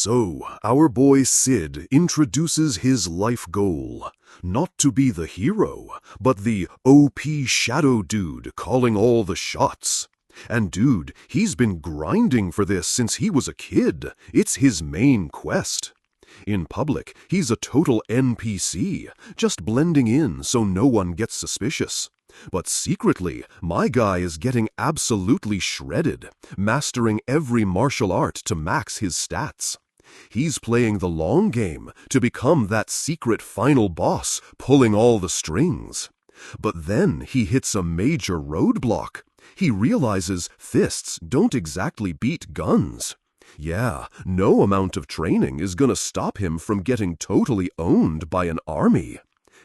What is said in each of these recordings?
So, our boy Sid introduces his life goal. Not to be the hero, but the OP shadow dude calling all the shots. And dude, he's been grinding for this since he was a kid. It's his main quest. In public, he's a total NPC, just blending in so no one gets suspicious. But secretly, my guy is getting absolutely shredded, mastering every martial art to max his stats. He's playing the long game to become that secret final boss, pulling all the strings. But then he hits a major roadblock. He realizes fists don't exactly beat guns. Yeah, no amount of training is gonna stop him from getting totally owned by an army.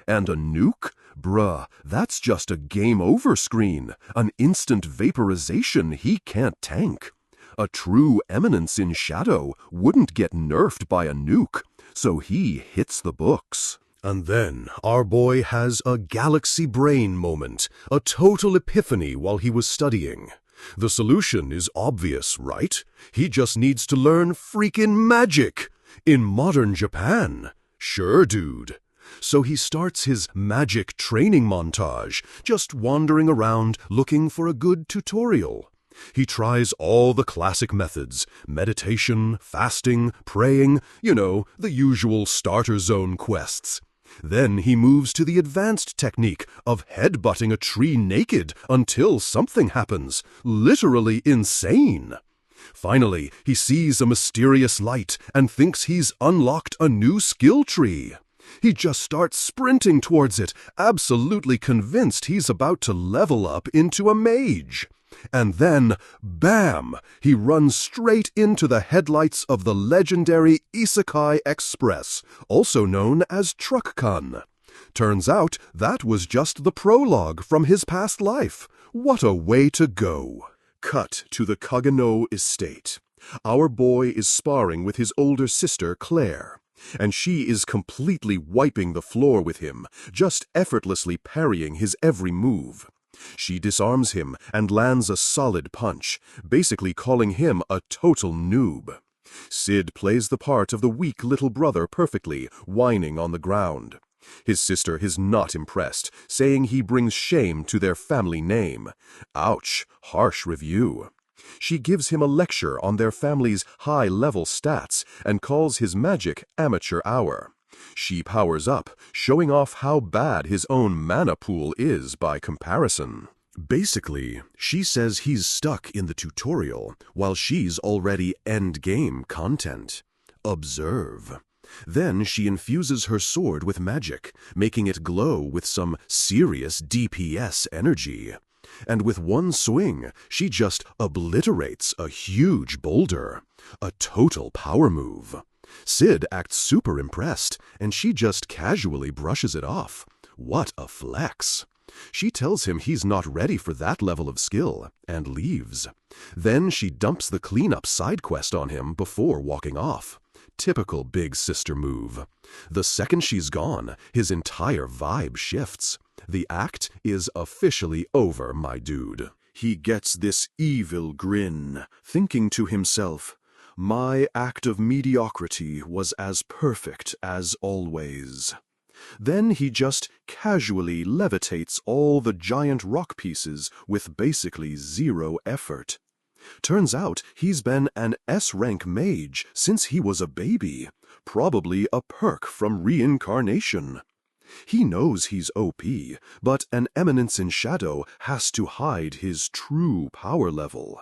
And a nuke? Bruh, that's just a game over screen, an instant vaporization he can't tank. A true Eminence in Shadow wouldn't get nerfed by a nuke, so he hits the books. And then our boy has a galaxy brain moment, a total epiphany while he was studying. The solution is obvious, right? He just needs to learn freaking magic! In modern Japan. Sure, dude. So he starts his magic training montage, just wandering around looking for a good tutorial. He tries all the classic methods, meditation, fasting, praying, the usual starter zone quests. Then he moves to the advanced technique of headbutting a tree naked until something happens. Literally insane. Finally, he sees a mysterious light and thinks he's unlocked a new skill tree. He just starts sprinting towards it, absolutely convinced he's about to level up into a mage. And then, bam! He runs straight into the headlights of the legendary Isekai Express, also known as Truck-kun. Turns out that was just the prologue from his past life. What a way to go! Cut to the Kagano estate. Our boy is sparring with his older sister, Claire, and she is completely wiping the floor with him, just effortlessly parrying his every move. She disarms him and lands a solid punch, basically calling him a total noob. Sid plays the part of the weak little brother perfectly, whining on the ground. His sister is not impressed, saying he brings shame to their family name. Ouch, harsh review. She gives him a lecture on their family's high-level stats and calls his magic amateur hour. She powers up, showing off how bad his own mana pool is by comparison. Basically, she says he's stuck in the tutorial, while she's already endgame content. Observe. Then she infuses her sword with magic, making it glow with some serious DPS energy. And with one swing, she just obliterates a huge boulder. A total power move. Sid acts super impressed, and she just casually brushes it off. What a flex! She tells him he's not ready for that level of skill, and leaves. Then she dumps the cleanup side quest on him before walking off. Typical big sister move. The second she's gone, his entire vibe shifts. The act is officially over, my dude. He gets this evil grin, thinking to himself, "My act of mediocrity was as perfect as always." Then he just casually levitates all the giant rock pieces with basically zero effort. Turns out he's been an S-rank mage since he was a baby, probably a perk from reincarnation. He knows he's OP, but an Eminence in Shadow has to hide his true power level.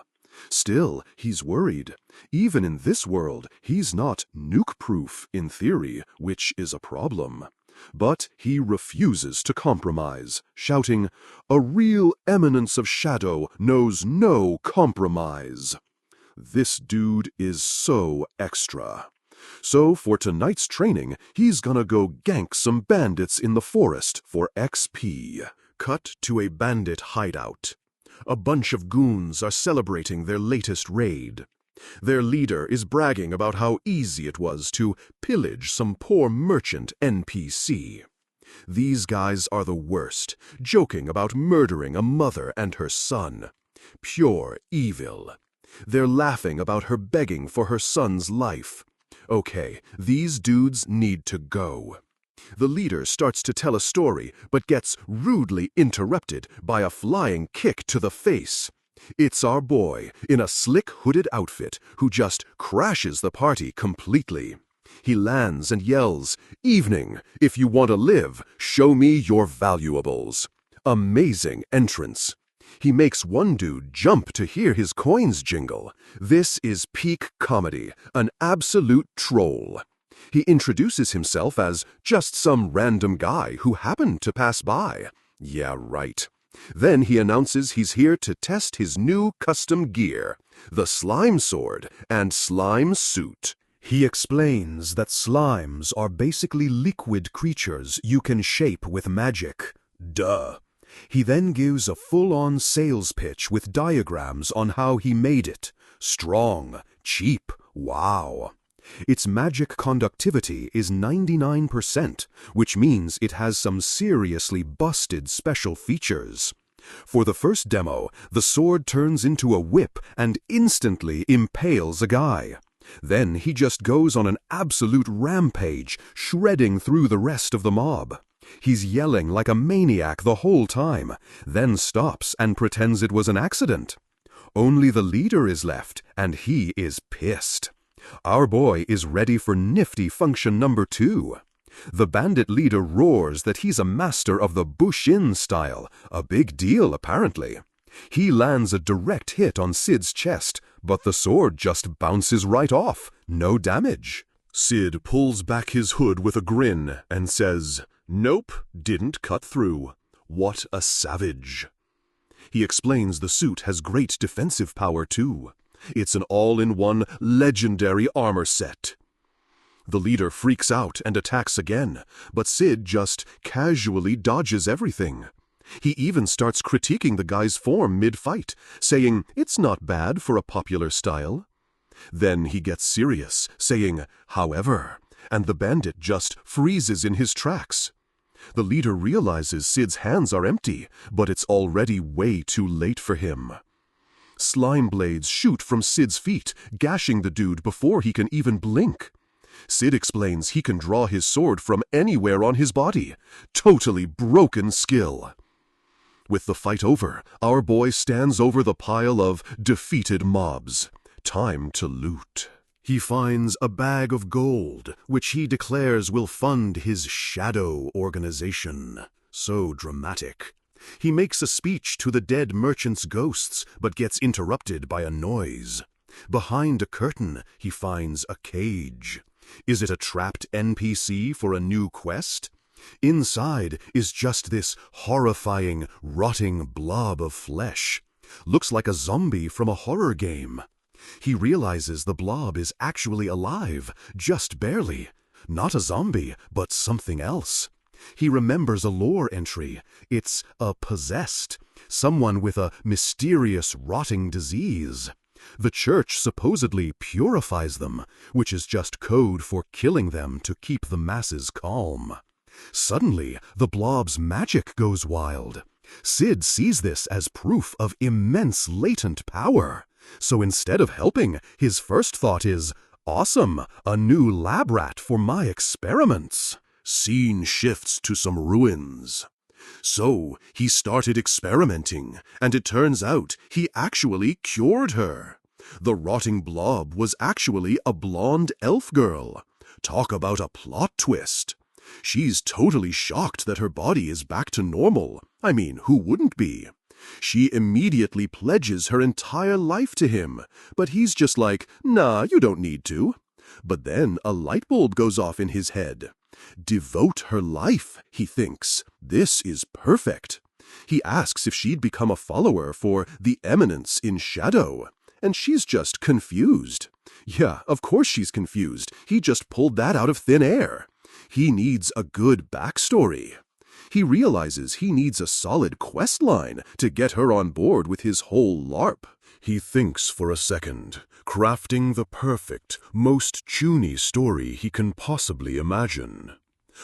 Still, he's worried. Even in this world, he's not nuke-proof in theory, which is a problem. But he refuses to compromise, shouting, "A real Eminence of Shadow knows no compromise." This dude is so extra. So for tonight's training, he's gonna go gank some bandits in the forest for XP. Cut to a bandit hideout. A bunch of goons are celebrating their latest raid. Their leader is bragging about how easy it was to pillage some poor merchant NPC. These guys are the worst, joking about murdering a mother and her son. Pure evil. They're laughing about her begging for her son's life. Okay, these dudes need to go. The leader starts to tell a story, but gets rudely interrupted by a flying kick to the face. It's our boy, in a slick hooded outfit, who just crashes the party completely. He lands and yells, "Evening, if you want to live, show me your valuables." Amazing entrance. He makes one dude jump to hear his coins jingle. This is peak comedy, an absolute troll. He introduces himself as just some random guy who happened to pass by. Yeah, right. Then he announces he's here to test his new custom gear, the slime sword and slime suit. He explains that slimes are basically liquid creatures you can shape with magic. Duh. He then gives a full-on sales pitch with diagrams on how he made it. Strong, cheap, wow. Its magic conductivity is 99%, which means it has some seriously busted special features. For the first demo, the sword turns into a whip and instantly impales a guy. Then he just goes on an absolute rampage, shredding through the rest of the mob. He's yelling like a maniac the whole time, then stops and pretends it was an accident. Only the leader is left, and he is pissed. Our boy is ready for nifty function number 2. The bandit leader roars that he's a master of the bush-in style, a big deal apparently. He lands a direct hit on Sid's chest, but the sword just bounces right off, no damage. Sid pulls back his hood with a grin and says, "Nope, didn't cut through. What a savage." He explains the suit has great defensive power too. It's an all-in-one legendary armor set. The leader freaks out and attacks again, but Sid just casually dodges everything. He even starts critiquing the guy's form mid-fight, saying it's not bad for a popular style. Then he gets serious, saying, "However," and the bandit just freezes in his tracks. The leader realizes Sid's hands are empty, but it's already way too late for him. Slime blades shoot from Sid's feet, gashing the dude before he can even blink. Sid explains he can draw his sword from anywhere on his body. Totally broken skill. With the fight over, our boy stands over the pile of defeated mobs. Time to loot. He finds a bag of gold, which he declares will fund his shadow organization. So dramatic. He makes a speech to the dead merchant's ghosts, but gets interrupted by a noise. Behind a curtain, he finds a cage. Is it a trapped NPC for a new quest? Inside is just this horrifying, rotting blob of flesh. Looks like a zombie from a horror game. He realizes the blob is actually alive, just barely. Not a zombie, but something else. He remembers a lore entry. It's a possessed, someone with a mysterious rotting disease. The church supposedly purifies them, which is just code for killing them to keep the masses calm. Suddenly, the blob's magic goes wild. Sid sees this as proof of immense latent power. So instead of helping, his first thought is, "Awesome, a new lab rat for my experiments." Scene shifts to some ruins. So he started experimenting, and it turns out he actually cured her. The rotting blob was actually a blonde elf girl. Talk about a plot twist. She's totally shocked that her body is back to normal. I mean, who wouldn't be? She immediately pledges her entire life to him, but he's just like, "Nah, you don't need to." But then a light bulb goes off in his head. Devote her life, he thinks. This is perfect. He asks if she'd become a follower for the Eminence in Shadow, and she's just confused. Yeah, of course she's confused. He just pulled that out of thin air. He needs a good backstory. He realizes he needs a solid quest line to get her on board with his whole LARP. He thinks for a second, crafting the perfect, most chuny story he can possibly imagine.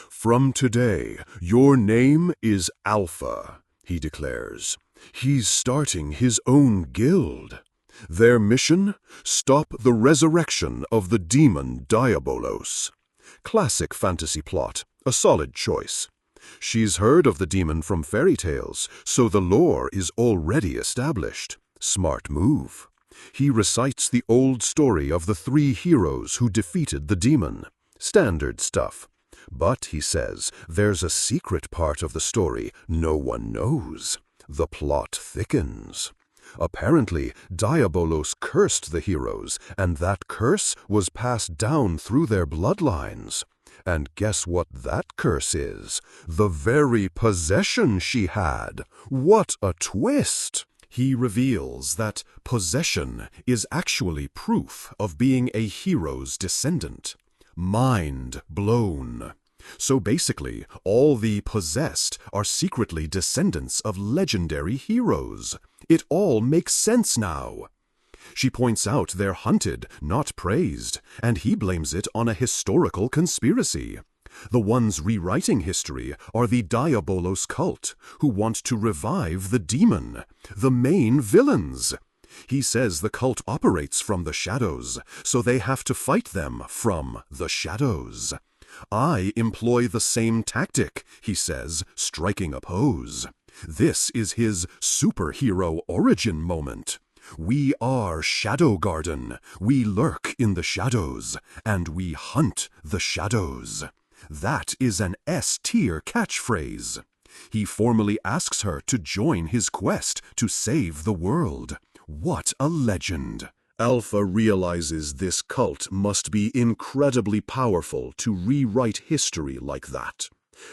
"From today, your name is Alpha," he declares. He's starting his own guild. Their mission? Stop the resurrection of the demon Diabolos. Classic fantasy plot, a solid choice. She's heard of the demon from fairy tales, so the lore is already established. Smart move. He recites the old story of the 3 heroes who defeated the demon. Standard stuff. But, he says, there's a secret part of the story no one knows. The plot thickens. Apparently, Diabolos cursed the heroes, and that curse was passed down through their bloodlines. And guess what that curse is? The very possession she had. What a twist! He reveals that possession is actually proof of being a hero's descendant. Mind blown. So basically, all the possessed are secretly descendants of legendary heroes. It all makes sense now. She points out they're hunted, not praised, and he blames it on a historical conspiracy. The ones rewriting history are the Diabolos cult, who want to revive the demon, the main villains. He says the cult operates from the shadows, so they have to fight them from the shadows. I employ the same tactic, he says, striking a pose. This is his superhero origin moment. We are Shadow Garden. We lurk in the shadows, and we hunt the shadows. That is an S-tier catchphrase. He formally asks her to join his quest to save the world. What a legend! Alpha realizes this cult must be incredibly powerful to rewrite history like that.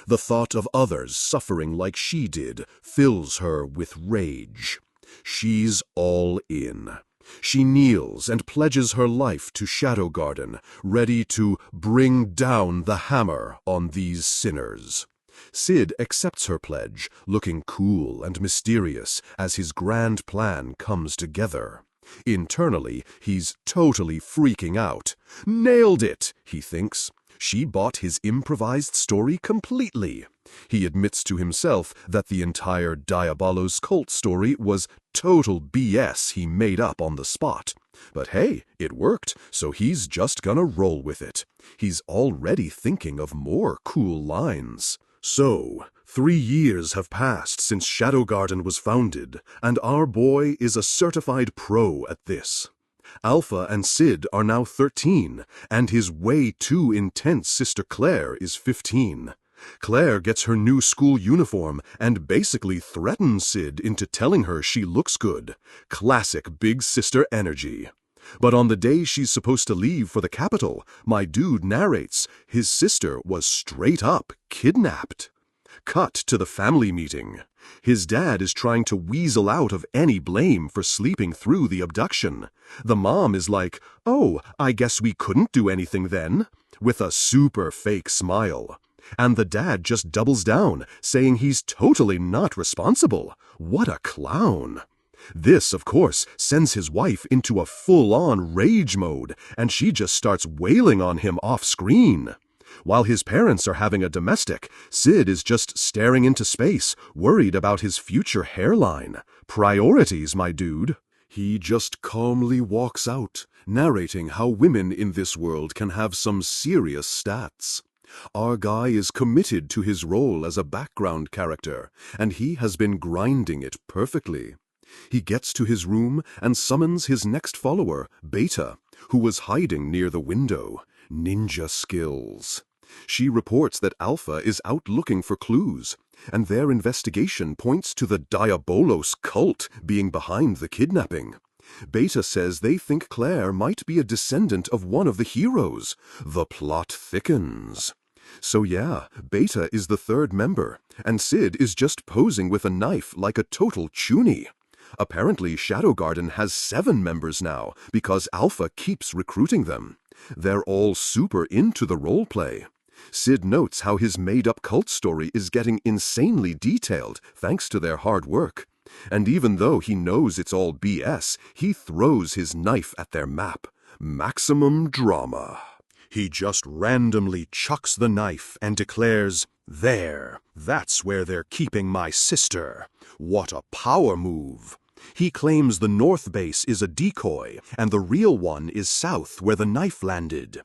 The thought of others suffering like she did fills her with rage. She's all in. She kneels and pledges her life to Shadow Garden, ready to bring down the hammer on these sinners. Sid accepts her pledge, looking cool and mysterious as his grand plan comes together. Internally, he's totally freaking out. Nailed it, he thinks. She bought his improvised story completely. He admits to himself that the entire Diabolos cult story was total BS he made up on the spot. But hey, it worked, so he's just gonna roll with it. He's already thinking of more cool lines. So, 3 years have passed since Shadow Garden was founded, and our boy is a certified pro at this. Alpha and Sid are now 13, and his way too intense sister Claire is 15. Claire gets her new school uniform and basically threatens Sid into telling her she looks good. Classic big sister energy. But on the day she's supposed to leave for the capital, my dude narrates his sister was straight up kidnapped. Cut to the family meeting. His dad is trying to weasel out of any blame for sleeping through the abduction. The mom is like, "Oh, I guess we couldn't do anything then," with a super fake smile. And the dad just doubles down, saying he's totally not responsible. What a clown. This, of course, sends his wife into a full-on rage mode, and she just starts wailing on him off-screen. While his parents are having a domestic, Sid is just staring into space, worried about his future hairline. Priorities, my dude. He just calmly walks out, narrating how women in this world can have some serious stats. Our guy is committed to his role as a background character, and he has been grinding it perfectly. He gets to his room and summons his next follower, Beta, who was hiding near the window. Ninja skills. She reports that Alpha is out looking for clues, and their investigation points to the Diabolos cult being behind the kidnapping. Beta says they think Claire might be a descendant of one of the heroes. The plot thickens. So yeah, Beta is the 3rd member, and Sid is just posing with a knife like a total chuny. Apparently, Shadow Garden has 7 members now, because Alpha keeps recruiting them. They're all super into the roleplay. Sid notes how his made-up cult story is getting insanely detailed, thanks to their hard work. And even though he knows it's all BS, he throws his knife at their map. Maximum drama. He just randomly chucks the knife and declares, "There, that's where they're keeping my sister." What a power move. He claims the north base is a decoy, and the real one is south where the knife landed.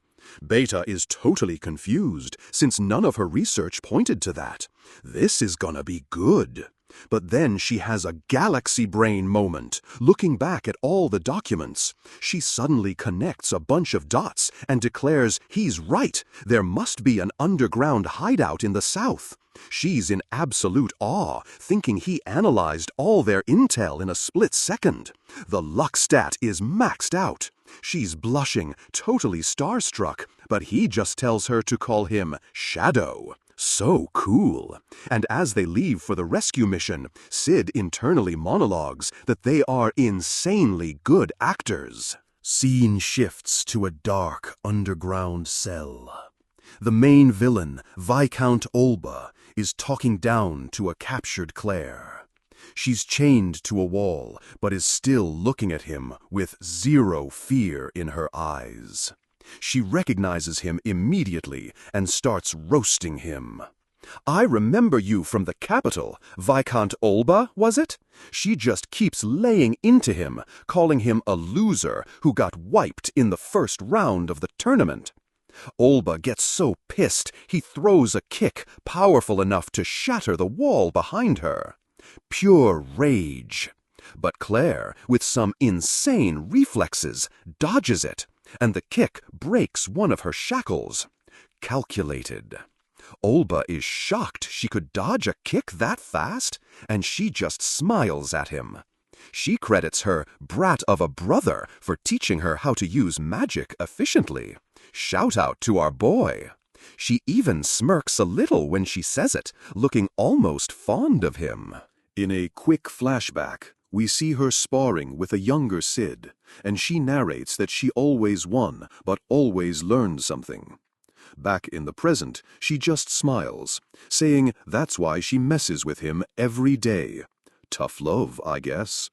Beta is totally confused, since none of her research pointed to that. This is gonna be good. But then she has a galaxy brain moment. Looking back at all the documents, she suddenly connects a bunch of dots and declares he's right. There must be an underground hideout in the south. She's in absolute awe, thinking he analyzed all their intel in a split second. The luck stat is maxed out. She's blushing, totally starstruck, but he just tells her to call him Shadow. So cool. And as they leave for the rescue mission, Sid internally monologues that they are insanely good actors. Scene shifts to a dark underground cell. The main villain, Viscount Olba, is talking down to a captured Claire. She's chained to a wall, but is still looking at him with zero fear in her eyes. She recognizes him immediately and starts roasting him. "I remember you from the capital, Viscount Olba, was it?" She just keeps laying into him, calling him a loser who got wiped in the first round of the tournament. Olba gets so pissed he throws a kick powerful enough to shatter the wall behind her. Pure rage. But Claire, with some insane reflexes, dodges it, and the kick breaks one of her shackles. Calculated. Olba is shocked she could dodge a kick that fast, and she just smiles at him. She credits her brat of a brother for teaching her how to use magic efficiently. Shout out to our boy. She even smirks a little when she says it, looking almost fond of him. In a quick flashback, we see her sparring with a younger Sid, and she narrates that she always won, but always learned something. Back in the present, she just smiles, saying that's why she messes with him every day. Tough love, I guess.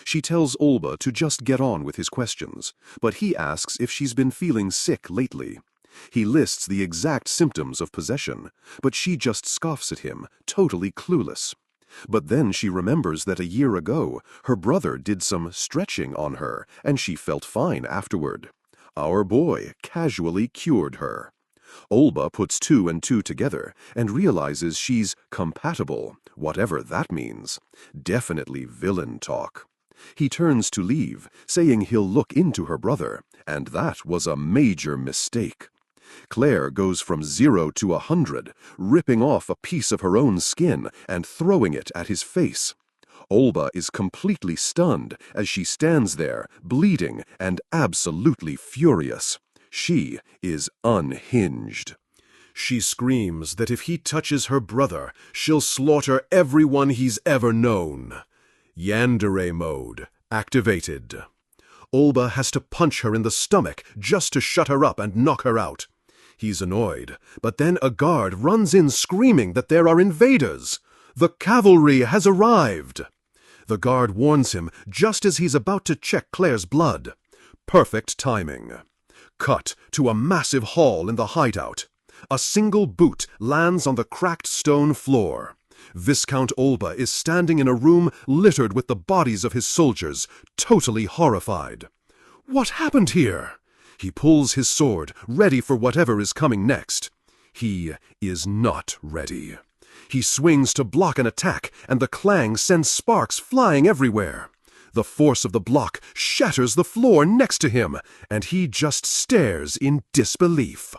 She tells Olba to just get on with his questions, but he asks if she's been feeling sick lately. He lists the exact symptoms of possession, but she just scoffs at him, totally clueless. But then she remembers that a year ago, her brother did some stretching on her, and she felt fine afterward. Our boy casually cured her. Olba puts 2 and 2 together and realizes she's compatible, whatever that means. Definitely villain talk. He turns to leave, saying he'll look into her brother, and that was a major mistake. Claire goes from 0 to 100, ripping off a piece of her own skin and throwing it at his face. Olba is completely stunned as she stands there, bleeding and absolutely furious. She is unhinged. She screams that if he touches her brother, she'll slaughter everyone he's ever known. Yandere mode activated. Olba has to punch her in the stomach just to shut her up and knock her out. He's annoyed, but then a guard runs in screaming that there are invaders. The cavalry has arrived. The guard warns him just as he's about to check Claire's blood. Perfect timing. Cut to a massive hall in the hideout. A single boot lands on the cracked stone floor. Viscount Olba is standing in a room littered with the bodies of his soldiers, totally horrified. What happened here? He pulls his sword, ready for whatever is coming next. He is not ready. He swings to block an attack, and the clang sends sparks flying everywhere. The force of the block shatters the floor next to him, and he just stares in disbelief.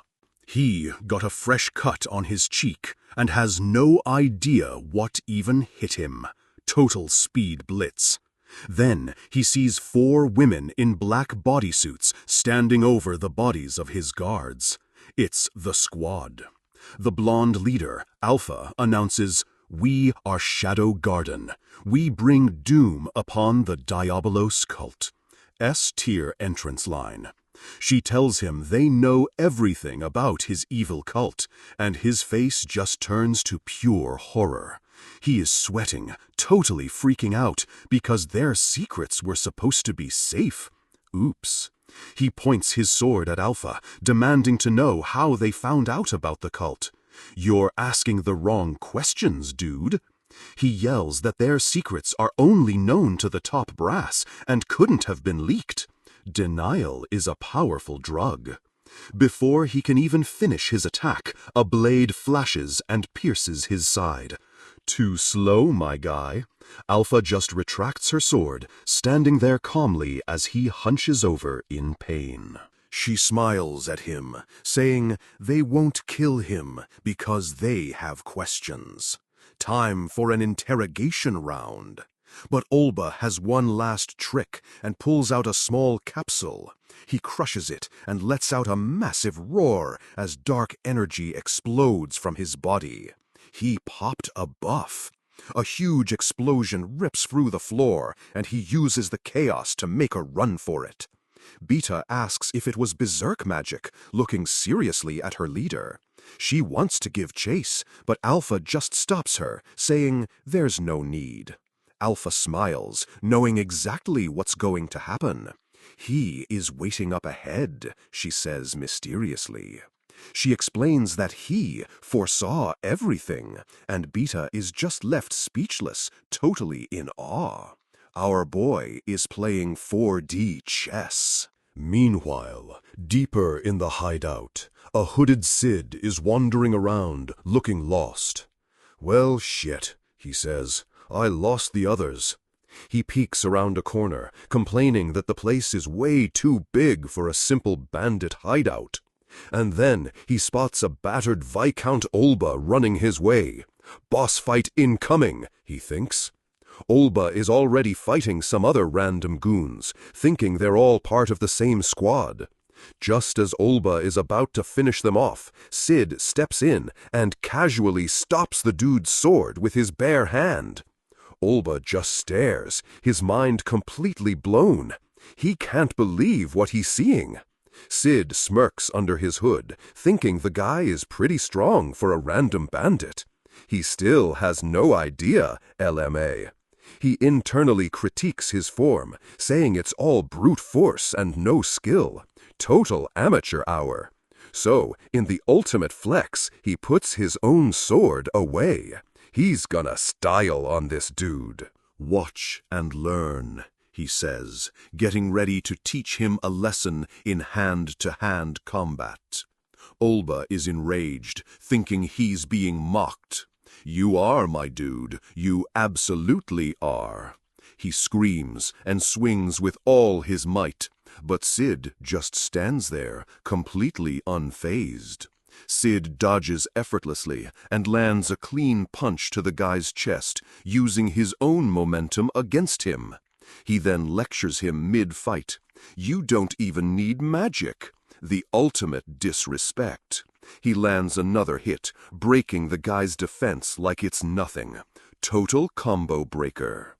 He got a fresh cut on his cheek and has no idea what even hit him. Total speed blitz. Then he sees 4 women in black bodysuits standing over the bodies of his guards. It's the squad. The blonde leader, Alpha, announces, "We are Shadow Garden. We bring doom upon the Diabolos cult." S-tier entrance line. She tells him they know everything about his evil cult, and his face just turns to pure horror. He is sweating, totally freaking out, because their secrets were supposed to be safe. Oops. He points his sword at Alpha, demanding to know how they found out about the cult. "You're asking the wrong questions, dude." He yells that their secrets are only known to the top brass and couldn't have been leaked. Denial is a powerful drug. Before he can even finish his attack, a blade flashes and pierces his side. Too slow, my guy. Alpha just retracts her sword, standing there calmly as he hunches over in pain. She smiles at him, saying they won't kill him because they have questions. Time for an interrogation round. But Olba has one last trick and pulls out a small capsule. He crushes it and lets out a massive roar as dark energy explodes from his body. He popped a buff. A huge explosion rips through the floor, and he uses the chaos to make a run for it. Beta asks if it was berserk magic, looking seriously at her leader. She wants to give chase, but Alpha just stops her, saying there's no need. Alpha smiles, knowing exactly what's going to happen. He is waiting up ahead, she says mysteriously. She explains that he foresaw everything, and Beta is just left speechless, totally in awe. Our boy is playing 4D chess. Meanwhile, deeper in the hideout, a hooded Sid is wandering around, looking lost. Well, shit, he says. I lost the others. He peeks around a corner, complaining that the place is way too big for a simple bandit hideout. And then he spots a battered Viscount Olba running his way. Boss fight incoming, he thinks. Olba is already fighting some other random goons, thinking they're all part of the same squad. Just as Olba is about to finish them off, Sid steps in and casually stops the dude's sword with his bare hand. Olba just stares, his mind completely blown. He can't believe what he's seeing. Sid smirks under his hood, thinking the guy is pretty strong for a random bandit. He still has no idea, LMA. He internally critiques his form, saying it's all brute force and no skill. Total amateur hour. So, in the ultimate flex, he puts his own sword away. He's gonna style on this dude. Watch and learn, he says, getting ready to teach him a lesson in hand-to-hand combat. Olba is enraged, thinking he's being mocked. You are, my dude. You absolutely are. He screams and swings with all his might, but Sid just stands there, completely unfazed. Sid dodges effortlessly and lands a clean punch to the guy's chest, using his own momentum against him. He then lectures him mid-fight. You don't even need magic. The ultimate disrespect. He lands another hit, breaking the guy's defense like it's nothing. Total combo breaker.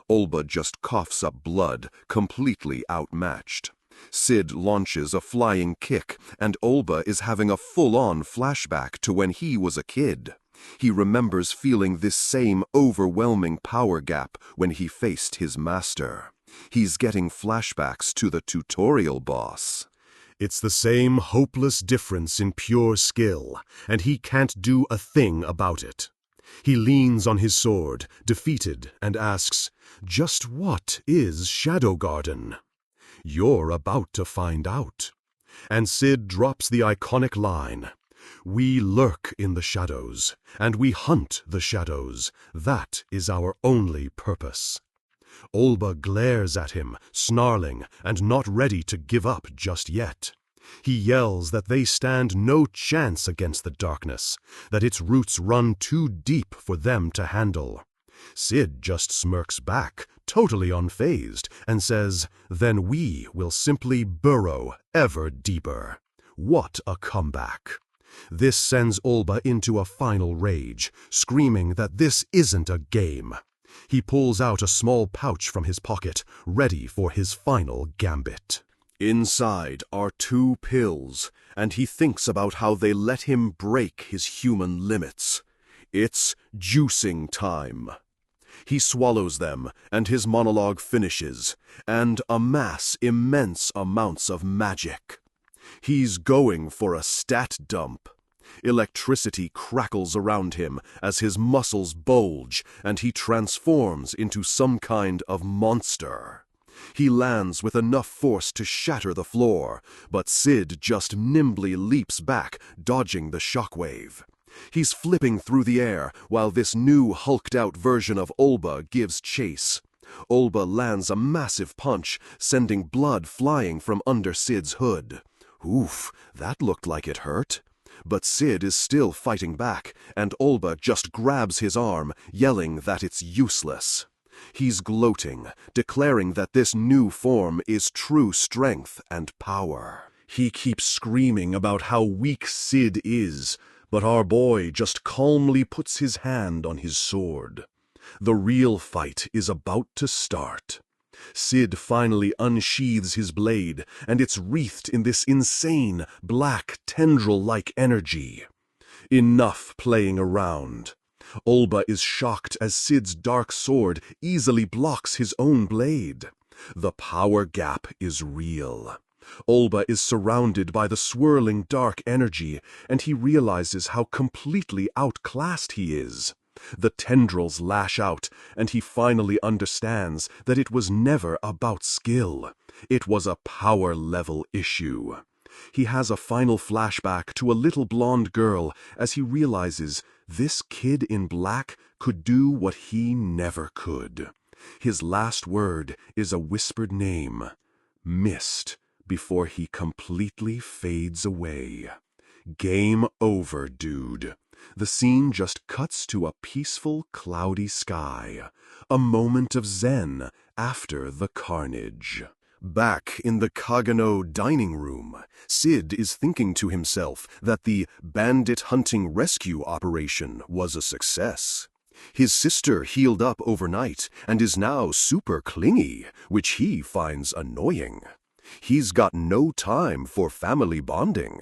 Olba just coughs up blood, completely outmatched. Sid launches a flying kick, and Olba is having a full-on flashback to when he was a kid. He remembers feeling this same overwhelming power gap when he faced his master. He's getting flashbacks to the tutorial boss. It's the same hopeless difference in pure skill, and he can't do a thing about it. He leans on his sword, defeated, and asks, "Just what is Shadow Garden?" "You're about to find out." And Sid drops the iconic line, "We lurk in the shadows, and we hunt the shadows. That is our only purpose." Olba glares at him, snarling and not ready to give up just yet. He yells that they stand no chance against the darkness, that its roots run too deep for them to handle. Sid just smirks back, totally unfazed, and says, "Then we will simply burrow ever deeper." What a comeback! This sends Olba into a final rage, screaming that this isn't a game. He pulls out a small pouch from his pocket, ready for his final gambit. Inside are 2 pills, and he thinks about how they let him break his human limits. It's juicing time. He swallows them, and his monologue finishes, and amass immense amounts of magic. He's going for a stat dump. Electricity crackles around him as his muscles bulge and he transforms into some kind of monster. He lands with enough force to shatter the floor, but Sid just nimbly leaps back, dodging the shockwave. He's flipping through the air while this new hulked-out version of Olba gives chase. Olba lands a massive punch, sending blood flying from under Sid's hood. Oof, that looked like it hurt. But Sid is still fighting back, and Olba just grabs his arm, yelling that it's useless. He's gloating, declaring that this new form is true strength and power. He keeps screaming about how weak Sid is, but our boy just calmly puts his hand on his sword. The real fight is about to start. Sid finally unsheathes his blade, and it's wreathed in this insane, black, tendril-like energy. Enough playing around. Olba is shocked as Sid's dark sword easily blocks his own blade. The power gap is real. Olba is surrounded by the swirling dark energy, and he realizes how completely outclassed he is. The tendrils lash out, and he finally understands that it was never about skill. It was a power-level issue. He has a final flashback to a little blonde girl as he realizes this kid in black could do what he never could. His last word is a whispered name, Mist, before he completely fades away. Game over, dude. The scene just cuts to a peaceful, cloudy sky. A moment of zen after the carnage. Back in the Kagano dining room, Sid is thinking to himself that the bandit hunting rescue operation was a success. His sister healed up overnight and is now super clingy, which he finds annoying. He's got no time for family bonding.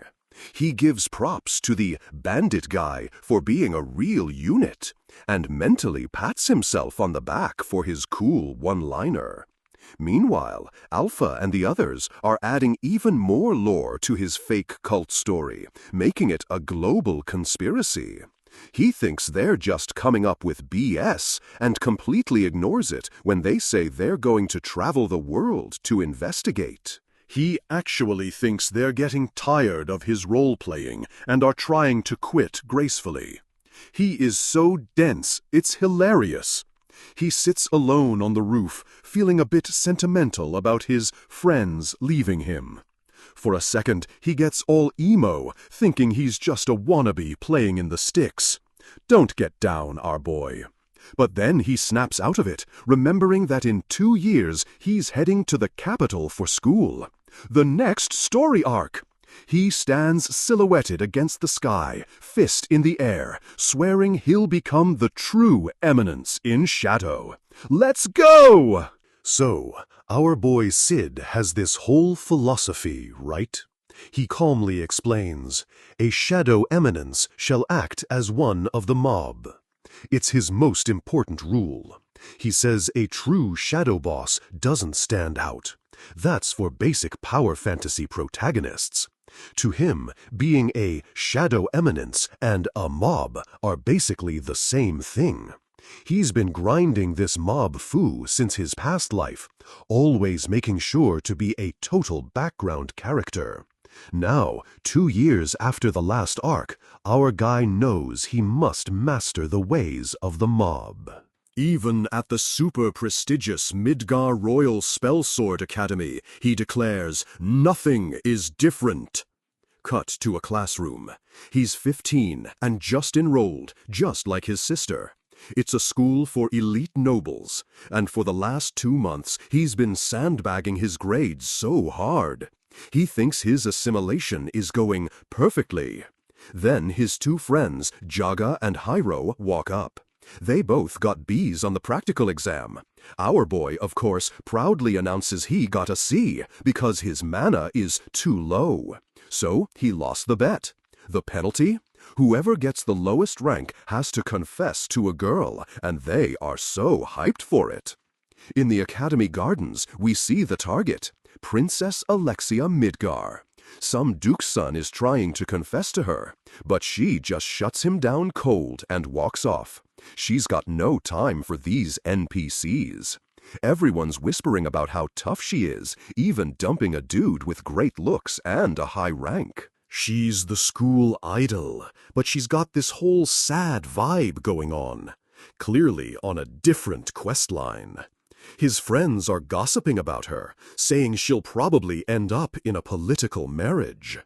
He gives props to the bandit guy for being a real unit, and mentally pats himself on the back for his cool one-liner. Meanwhile, Alpha and the others are adding even more lore to his fake cult story, making it a global conspiracy. He thinks they're just coming up with BS and completely ignores it when they say they're going to travel the world to investigate. He actually thinks they're getting tired of his role-playing and are trying to quit gracefully. He is so dense, it's hilarious. He sits alone on the roof, feeling a bit sentimental about his friends leaving him. For a second, he gets all emo, thinking he's just a wannabe playing in the sticks. Don't get down, our boy. But then he snaps out of it, remembering that in 2 years he's heading to the capital for school. The next story arc! He stands silhouetted against the sky, fist in the air, swearing he'll become the true Eminence in shadow. Let's go! So, our boy Sid has this whole philosophy, right? He calmly explains, a shadow eminence shall act as one of the mob. It's his most important rule. He says a true shadow boss doesn't stand out. That's for basic power fantasy protagonists. To him, being a shadow eminence and a mob are basically the same thing. He's been grinding this mob foo since his past life, always making sure to be a total background character. Now, 2 years after the last arc, our guy knows he must master the ways of the mob. Even at the super-prestigious Midgar Royal Spellsword Academy, he declares, "Nothing is different." Cut to a classroom. He's 15 and just enrolled, just like his sister. It's a school for elite nobles, and for the last 2 months he's been sandbagging his grades so hard. He thinks his assimilation is going perfectly. Then his 2 friends, Jaga and Hyro, walk up. They both got B's on the practical exam. Our boy, of course, proudly announces he got a C because his mana is too low. So he lost the bet. The penalty? Whoever gets the lowest rank has to confess to a girl, and they are so hyped for it. In the Academy Gardens, we see the target, Princess Alexia Midgar. Some duke's son is trying to confess to her, but she just shuts him down cold and walks off. She's got no time for these NPCs. Everyone's whispering about how tough she is, even dumping a dude with great looks and a high rank. She's the school idol, but she's got this whole sad vibe going on, clearly on a different quest line. His friends are gossiping about her, saying she'll probably end up in a political marriage.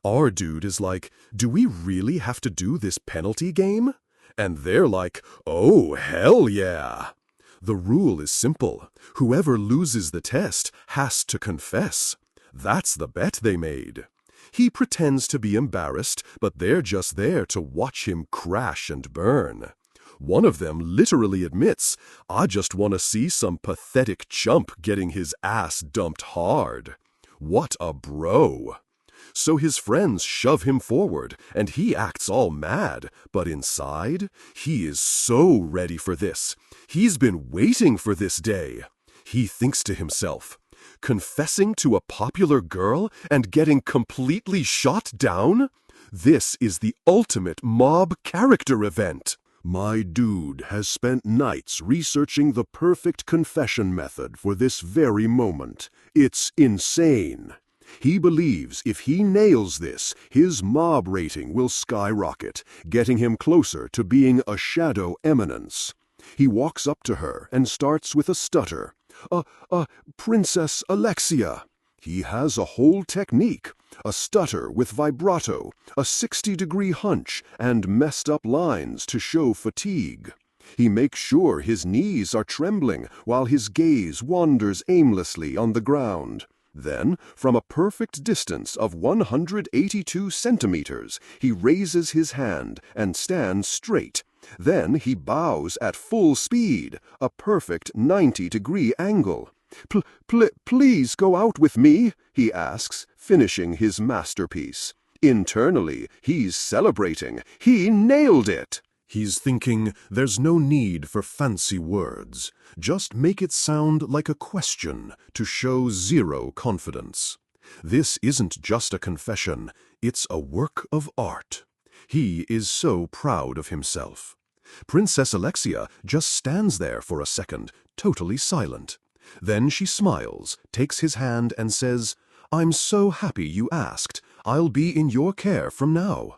Our dude is like, do we really have to do this penalty game? And they're like, oh, hell yeah. The rule is simple. Whoever loses the test has to confess. That's the bet they made. He pretends to be embarrassed, but they're just there to watch him crash and burn. One of them literally admits, I just want to see some pathetic chump getting his ass dumped hard. What a bro. So his friends shove him forward, and he acts all mad, but inside, he is so ready for this. He's been waiting for this day. He thinks to himself, confessing to a popular girl and getting completely shot down? This is the ultimate mob character event. My dude has spent nights researching the perfect confession method for this very moment. It's insane. He believes if he nails this, his mob rating will skyrocket, getting him closer to being a shadow eminence. He walks up to her and starts with a stutter. Princess Alexia. He has a whole technique, a stutter with vibrato, a 60-degree hunch, and messed up lines to show fatigue. He makes sure his knees are trembling while his gaze wanders aimlessly on the ground. Then, from a perfect distance of 182 centimeters, he raises his hand and stands straight. Then he bows at full speed, a perfect 90-degree angle. Please go out with me, he asks, finishing his masterpiece. Internally, he's celebrating. He nailed it! He's thinking, there's no need for fancy words. Just make it sound like a question to show zero confidence. This isn't just a confession, it's a work of art. He is so proud of himself. Princess Alexia just stands there for a second, totally silent. Then she smiles, takes his hand and says, I'm so happy you asked. I'll be in your care from now.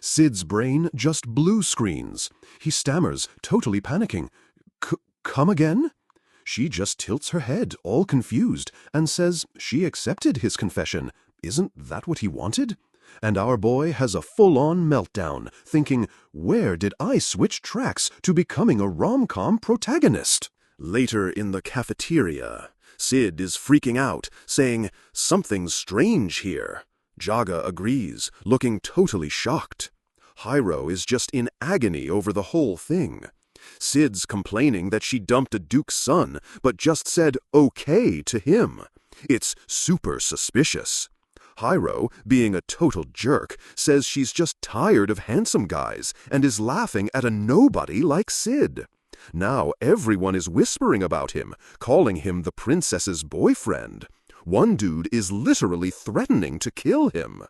Sid's brain just blue screens. He stammers, totally panicking. Come again? She just tilts her head, all confused, and says she accepted his confession. Isn't that what he wanted? And our boy has a full-on meltdown, thinking, where did I switch tracks to becoming a rom-com protagonist? Later in the cafeteria, Sid is freaking out, saying, something's strange here. Jaga agrees, looking totally shocked. Hyro is just in agony over the whole thing. Sid's complaining that she dumped a duke's son, but just said okay to him. It's super suspicious. Hyro, being a total jerk, says she's just tired of handsome guys and is laughing at a nobody like Sid. Now everyone is whispering about him, calling him the princess's boyfriend. One dude is literally threatening to kill him.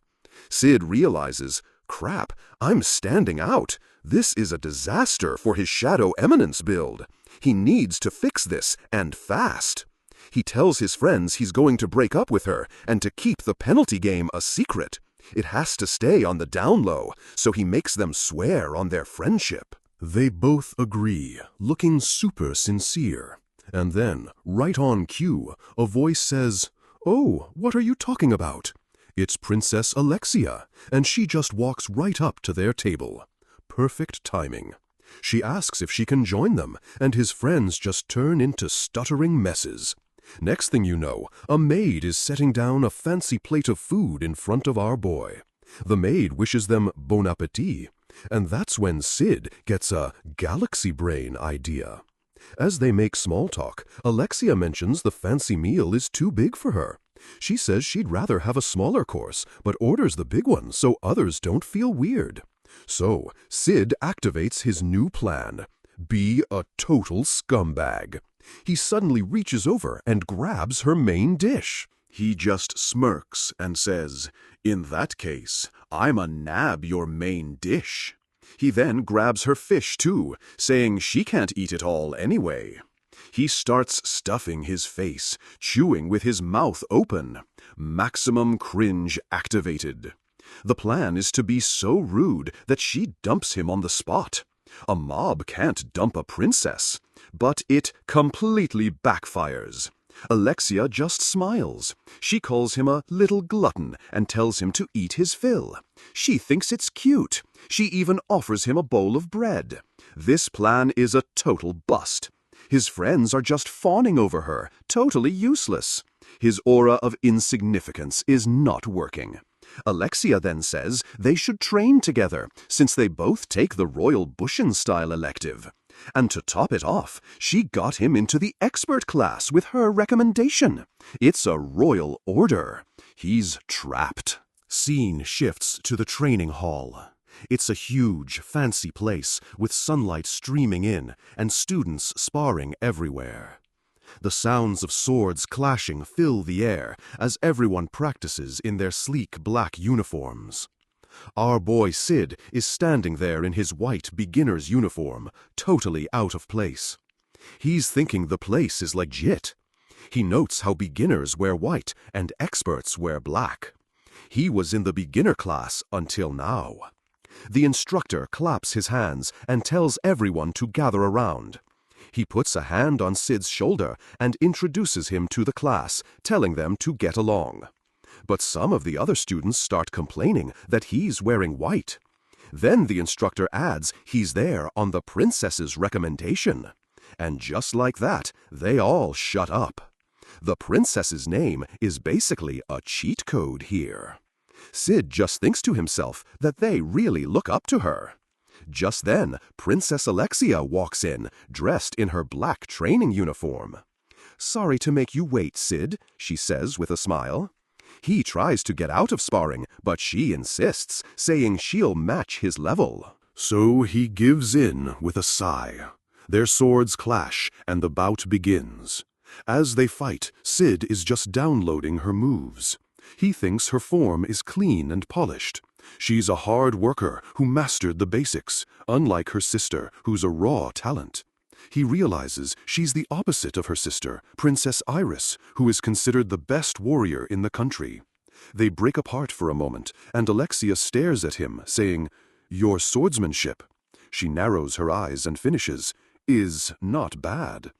Sid realizes, crap, I'm standing out. This is a disaster for his shadow eminence build. He needs to fix this, and fast. He tells his friends he's going to break up with her and to keep the penalty game a secret. It has to stay on the down low, so he makes them swear on their friendship. They both agree, looking super sincere. And then, right on cue, a voice says, "Oh, what are you talking about?" It's Princess Alexia, and she just walks right up to their table. Perfect timing. She asks if she can join them, and his friends just turn into stuttering messes. Next thing you know, a maid is setting down a fancy plate of food in front of our boy. The maid wishes them bon appétit, and that's when Sid gets a galaxy brain idea. As they make small talk, Alexia mentions the fancy meal is too big for her. She says she'd rather have a smaller course, but orders the big one so others don't feel weird. So, Sid activates his new plan. Be a total scumbag. He suddenly reaches over and grabs her main dish. He just smirks and says, "In that case, I'ma nab your main dish." He then grabs her fish too, saying she can't eat it all anyway. He starts stuffing his face, chewing with his mouth open. Maximum cringe activated. The plan is to be so rude that she dumps him on the spot. A mob can't dump a princess, but it completely backfires. Alexia just smiles. She calls him a little glutton and tells him to eat his fill. She thinks it's cute. She even offers him a bowl of bread. This plan is a total bust. His friends are just fawning over her, totally useless. His aura of insignificance is not working. Alexia then says they should train together, since they both take the Royal Bushin-style elective. And to top it off, she got him into the expert class with her recommendation. It's a royal order. He's trapped. Scene shifts to the training hall. It's a huge, fancy place with sunlight streaming in and students sparring everywhere. The sounds of swords clashing fill the air as everyone practices in their sleek black uniforms. Our boy Sid is standing there in his white beginner's uniform, totally out of place. He's thinking the place is legit. He notes how beginners wear white and experts wear black. He was in the beginner class until now. The instructor claps his hands and tells everyone to gather around. He puts a hand on Sid's shoulder and introduces him to the class, telling them to get along. But some of the other students start complaining that he's wearing white. Then the instructor adds he's there on the princess's recommendation. And just like that, they all shut up. The princess's name is basically a cheat code here. Sid just thinks to himself that they really look up to her. Just then, Princess Alexia walks in, dressed in her black training uniform. "Sorry to make you wait, Sid," she says with a smile. He tries to get out of sparring, but she insists, saying she'll match his level. So he gives in with a sigh. Their swords clash, and the bout begins. As they fight, Sid is just downloading her moves. He thinks her form is clean and polished. She's a hard worker who mastered the basics, unlike her sister, who's a raw talent. He realizes she's the opposite of her sister, Princess Iris, who is considered the best warrior in the country. They break apart for a moment, and Alexia stares at him, saying, "Your swordsmanship," she narrows her eyes and finishes, "is not bad."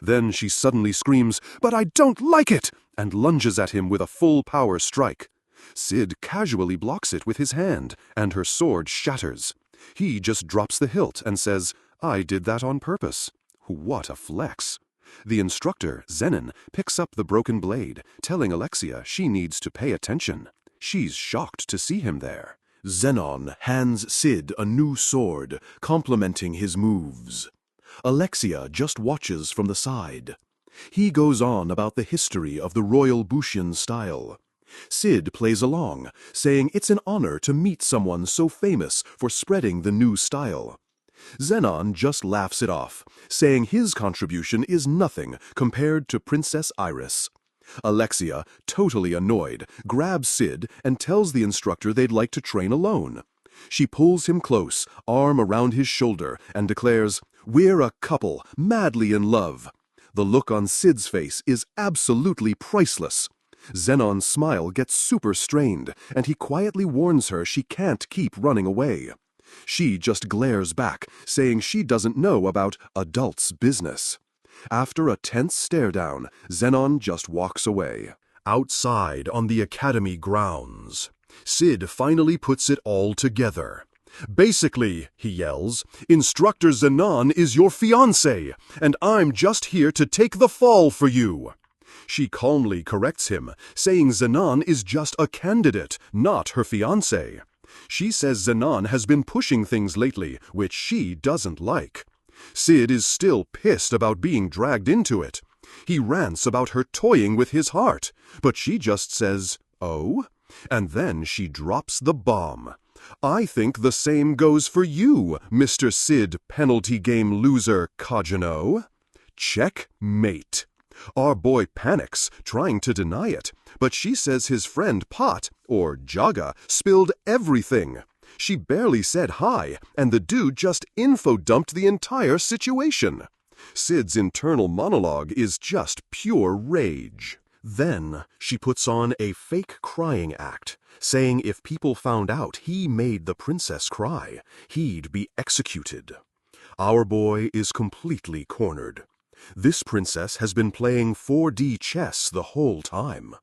Then she suddenly screams, "But I don't like it!" and lunges at him with a full-power strike. Sid casually blocks it with his hand, and her sword shatters. He just drops the hilt and says, "I did that on purpose." What a flex. The instructor, Zenon, picks up the broken blade, telling Alexia she needs to pay attention. She's shocked to see him there. Zenon hands Sid a new sword, complimenting his moves. Alexia just watches from the side. He goes on about the history of the Royal Bushin style. Sid plays along, saying it's an honor to meet someone so famous for spreading the new style. Zenon just laughs it off, saying his contribution is nothing compared to Princess Iris. Alexia, totally annoyed, grabs Sid and tells the instructor they'd like to train alone. She pulls him close, arm around his shoulder, and declares, "We're a couple, madly in love." The look on Sid's face is absolutely priceless. Zenon's smile gets super strained, and he quietly warns her she can't keep running away. She just glares back, saying she doesn't know about adults' business. After a tense stare-down, Zenon just walks away. Outside on the academy grounds, Sid finally puts it all together. "Basically," he yells, "Instructor Zenon is your fiancé, and I'm just here to take the fall for you." She calmly corrects him, saying Zenon is just a candidate, not her fiancé. She says Zenon has been pushing things lately, which she doesn't like. Sid is still pissed about being dragged into it. He rants about her toying with his heart, but she just says, "Oh?" And then she drops the bomb. "I think the same goes for you, Mr. Sid penalty game loser Cogino." Checkmate. Our boy panics, trying to deny it, but she says his friend Pot, or Jaga, spilled everything. She barely said hi, and the dude just info-dumped the entire situation. Sid's internal monologue is just pure rage. Then she puts on a fake crying act, saying if people found out he made the princess cry, he'd be executed. Our boy is completely cornered. This princess has been playing 4D chess the whole time.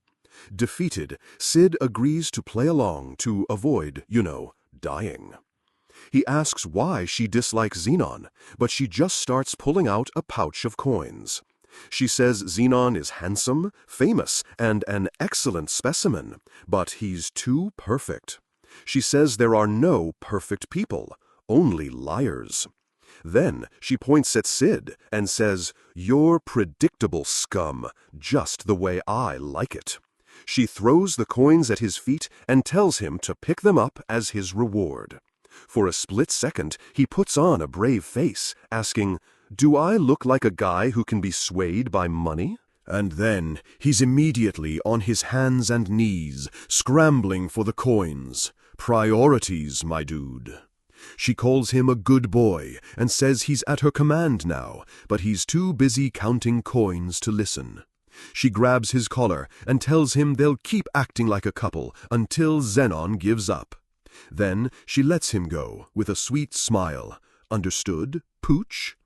Defeated, Sid agrees to play along to avoid, dying. He asks why she dislikes Xenon, but she just starts pulling out a pouch of coins. She says Xenon is handsome, famous, and an excellent specimen, but he's too perfect. She says there are no perfect people, only liars. Then she points at Sid and says, "You're predictable scum, just the way I like it." She throws the coins at his feet and tells him to pick them up as his reward. For a split second, he puts on a brave face, asking, "Do I look like a guy who can be swayed by money?" And then he's immediately on his hands and knees, scrambling for the coins. Priorities, my dude. She calls him a good boy and says he's at her command now, but he's too busy counting coins to listen. She grabs his collar and tells him they'll keep acting like a couple until Xenon gives up. Then she lets him go with a sweet smile. Understood, Pooch?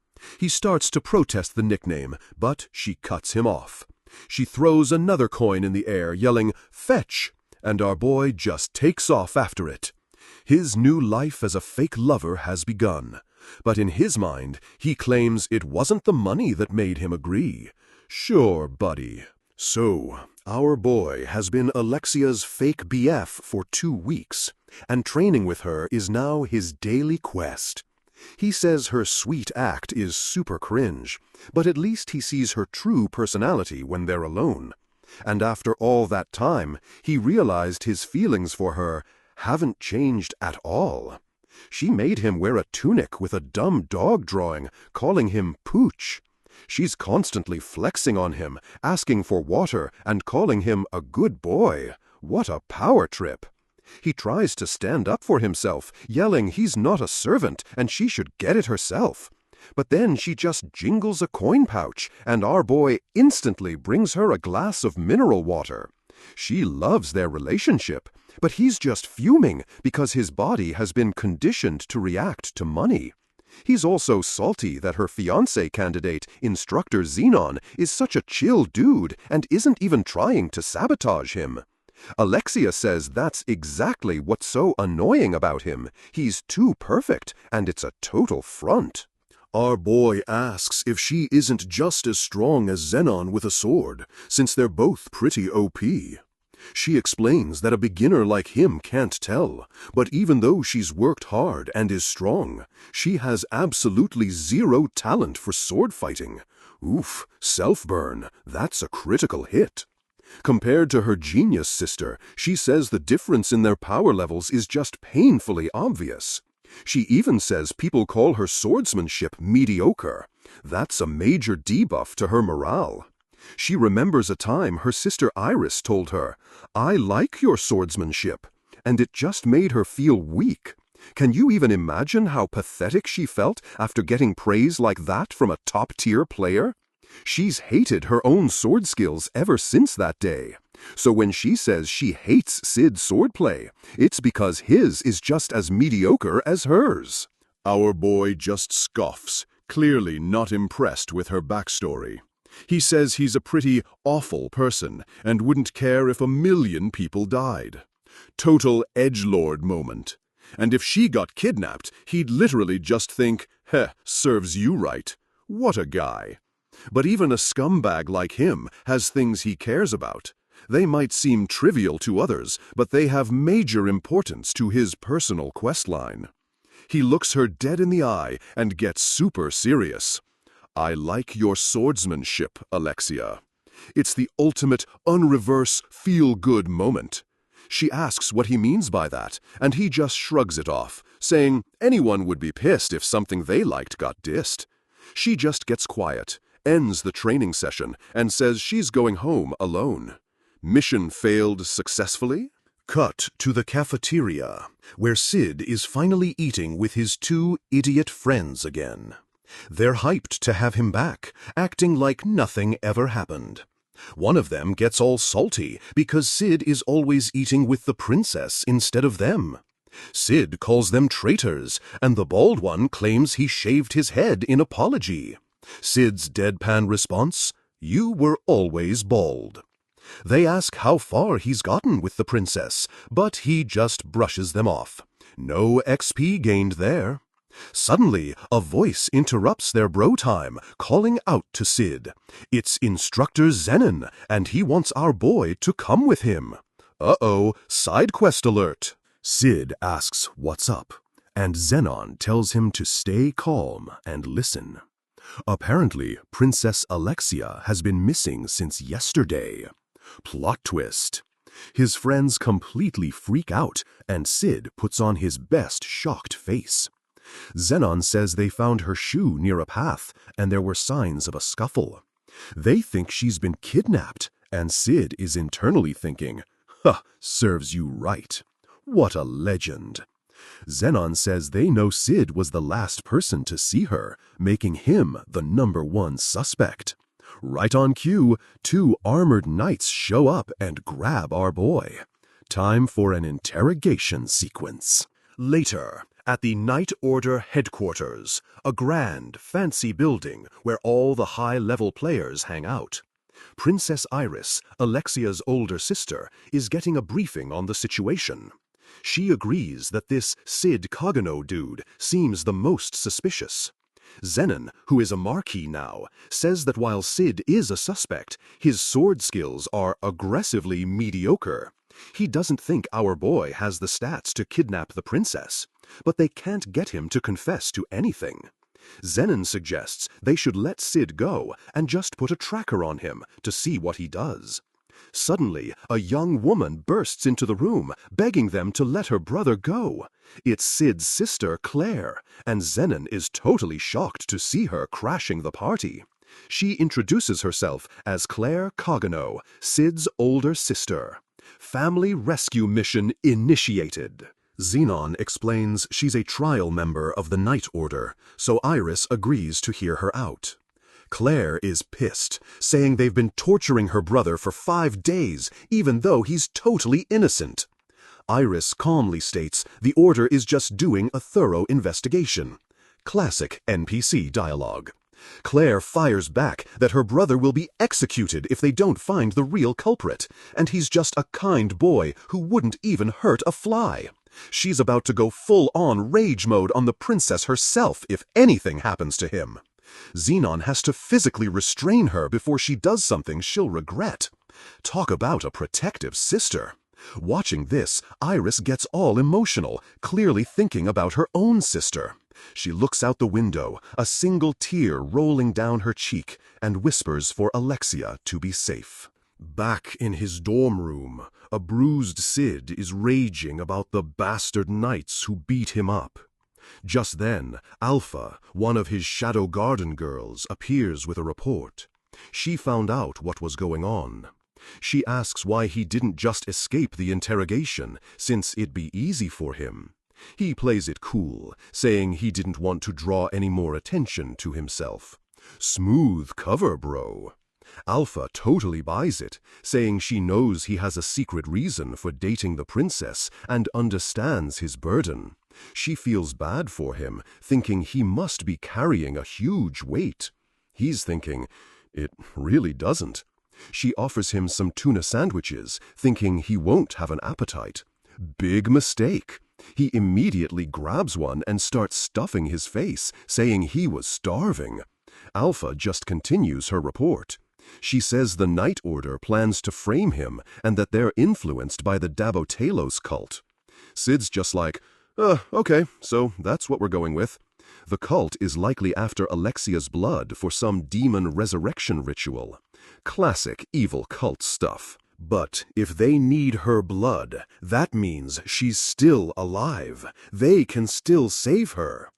He starts to protest the nickname, but she cuts him off. She throws another coin in the air, yelling, "Fetch!" and our boy just takes off after it. His new life as a fake lover has begun, but in his mind, he claims it wasn't the money that made him agree. Sure, buddy. So, our boy has been Alexia's fake BF for 2 weeks, and training with her is now his daily quest. He says her sweet act is super cringe, but at least he sees her true personality when they're alone. And after all that time, he realized his feelings for her haven't changed at all. She made him wear a tunic with a dumb dog drawing, calling him Pooch. She's constantly flexing on him, asking for water, and calling him a good boy. What a power trip! He tries to stand up for himself, yelling he's not a servant and she should get it herself. But then she just jingles a coin pouch, and our boy instantly brings her a glass of mineral water. She loves their relationship, but he's just fuming because his body has been conditioned to react to money. He's also salty that her fiancé candidate, Instructor Xenon, is such a chill dude and isn't even trying to sabotage him. Alexia says that's exactly what's so annoying about him. He's too perfect, and it's a total front. Our boy asks if she isn't just as strong as Xenon with a sword, since they're both pretty OP. She explains that a beginner like him can't tell, but even though she's worked hard and is strong, she has absolutely zero talent for sword fighting. Oof, self-burn, that's a critical hit. Compared to her genius sister, she says the difference in their power levels is just painfully obvious. She even says people call her swordsmanship mediocre. That's a major debuff to her morale. She remembers a time her sister Iris told her, "I like your swordsmanship," and it just made her feel weak. Can you even imagine how pathetic she felt after getting praise like that from a top-tier player? She's hated her own sword skills ever since that day. So when she says she hates Sid's swordplay, it's because his is just as mediocre as hers. Our boy just scoffs, clearly not impressed with her backstory. He says he's a pretty awful person and wouldn't care if 1,000,000 people died. Total edgelord moment. And if she got kidnapped, he'd literally just think, serves you right. What a guy. But even a scumbag like him has things he cares about. They might seem trivial to others, but they have major importance to his personal questline. He looks her dead in the eye and gets super serious. "I like your swordsmanship, Alexia." It's the ultimate unreverse feel-good moment. She asks what he means by that, and he just shrugs it off, saying anyone would be pissed if something they liked got dissed. She just gets quiet, ends the training session and says she's going home alone. Mission failed successfully? Cut to the cafeteria, where Sid is finally eating with his two idiot friends again. They're hyped to have him back, acting like nothing ever happened. One of them gets all salty because Sid is always eating with the princess instead of them. Sid calls them traitors, and the bald one claims he shaved his head in apology. Sid's deadpan response, "You were always bald." They ask how far he's gotten with the princess, but he just brushes them off. No XP gained there. Suddenly, a voice interrupts their bro time, calling out to Sid. It's Instructor Zenon, and he wants our boy to come with him. Uh-oh, side quest alert. Sid asks what's up, and Zenon tells him to stay calm and listen. Apparently, Princess Alexia has been missing since yesterday. Plot twist. His friends completely freak out, and Sid puts on his best shocked face. Zenon says they found her shoe near a path, and there were signs of a scuffle. They think she's been kidnapped, and Sid is internally thinking, "Ha, serves you right. What a legend." Zenon says they know Sid was the last person to see her, making him the #1 suspect. Right on cue, 2 armored knights show up and grab our boy. Time for an interrogation sequence. Later, at the Night Order headquarters, a grand, fancy building where all the high-level players hang out. Princess Iris, Alexia's older sister, is getting a briefing on the situation. She agrees that this Sid Kagano dude seems the most suspicious. Zenon, who is a marquis now, says that while Sid is a suspect, his sword skills are aggressively mediocre. He doesn't think our boy has the stats to kidnap the princess, but they can't get him to confess to anything. Zenon suggests they should let Sid go and just put a tracker on him to see what he does. Suddenly, a young woman bursts into the room, begging them to let her brother go. It's Sid's sister, Claire, and Zenon is totally shocked to see her crashing the party. She introduces herself as Claire Kagano, Sid's older sister. Family rescue mission initiated. Zenon explains she's a trial member of the Night Order, so Iris agrees to hear her out. Claire is pissed, saying they've been torturing her brother for 5 days, even though he's totally innocent. Iris calmly states the Order is just doing a thorough investigation. Classic NPC dialogue. Claire fires back that her brother will be executed if they don't find the real culprit, and he's just a kind boy who wouldn't even hurt a fly. She's about to go full-on rage mode on the princess herself if anything happens to him. Zenon has to physically restrain her before she does something she'll regret. Talk about a protective sister. Watching this, Iris gets all emotional, clearly thinking about her own sister. She looks out the window, a single tear rolling down her cheek, and whispers for Alexia to be safe. Back in his dorm room, a bruised Sid is raging about the bastard knights who beat him up. Just then, Alpha, one of his Shadow Garden girls, appears with a report. She found out what was going on. She asks why he didn't just escape the interrogation, since it'd be easy for him. He plays it cool, saying he didn't want to draw any more attention to himself. Smooth cover, bro. Alpha totally buys it, saying she knows he has a secret reason for dating the princess and understands his burden. She feels bad for him, thinking he must be carrying a huge weight. He's thinking, it really doesn't. She offers him some tuna sandwiches, thinking he won't have an appetite. Big mistake. He immediately grabs one and starts stuffing his face, saying he was starving. Alpha just continues her report. She says the Night Order plans to frame him and that they're influenced by the Dabotalos cult. Sid's just like, okay, so that's what we're going with. The cult is likely after Alexia's blood for some demon resurrection ritual. Classic evil cult stuff. But if they need her blood, that means she's still alive. They can still save her.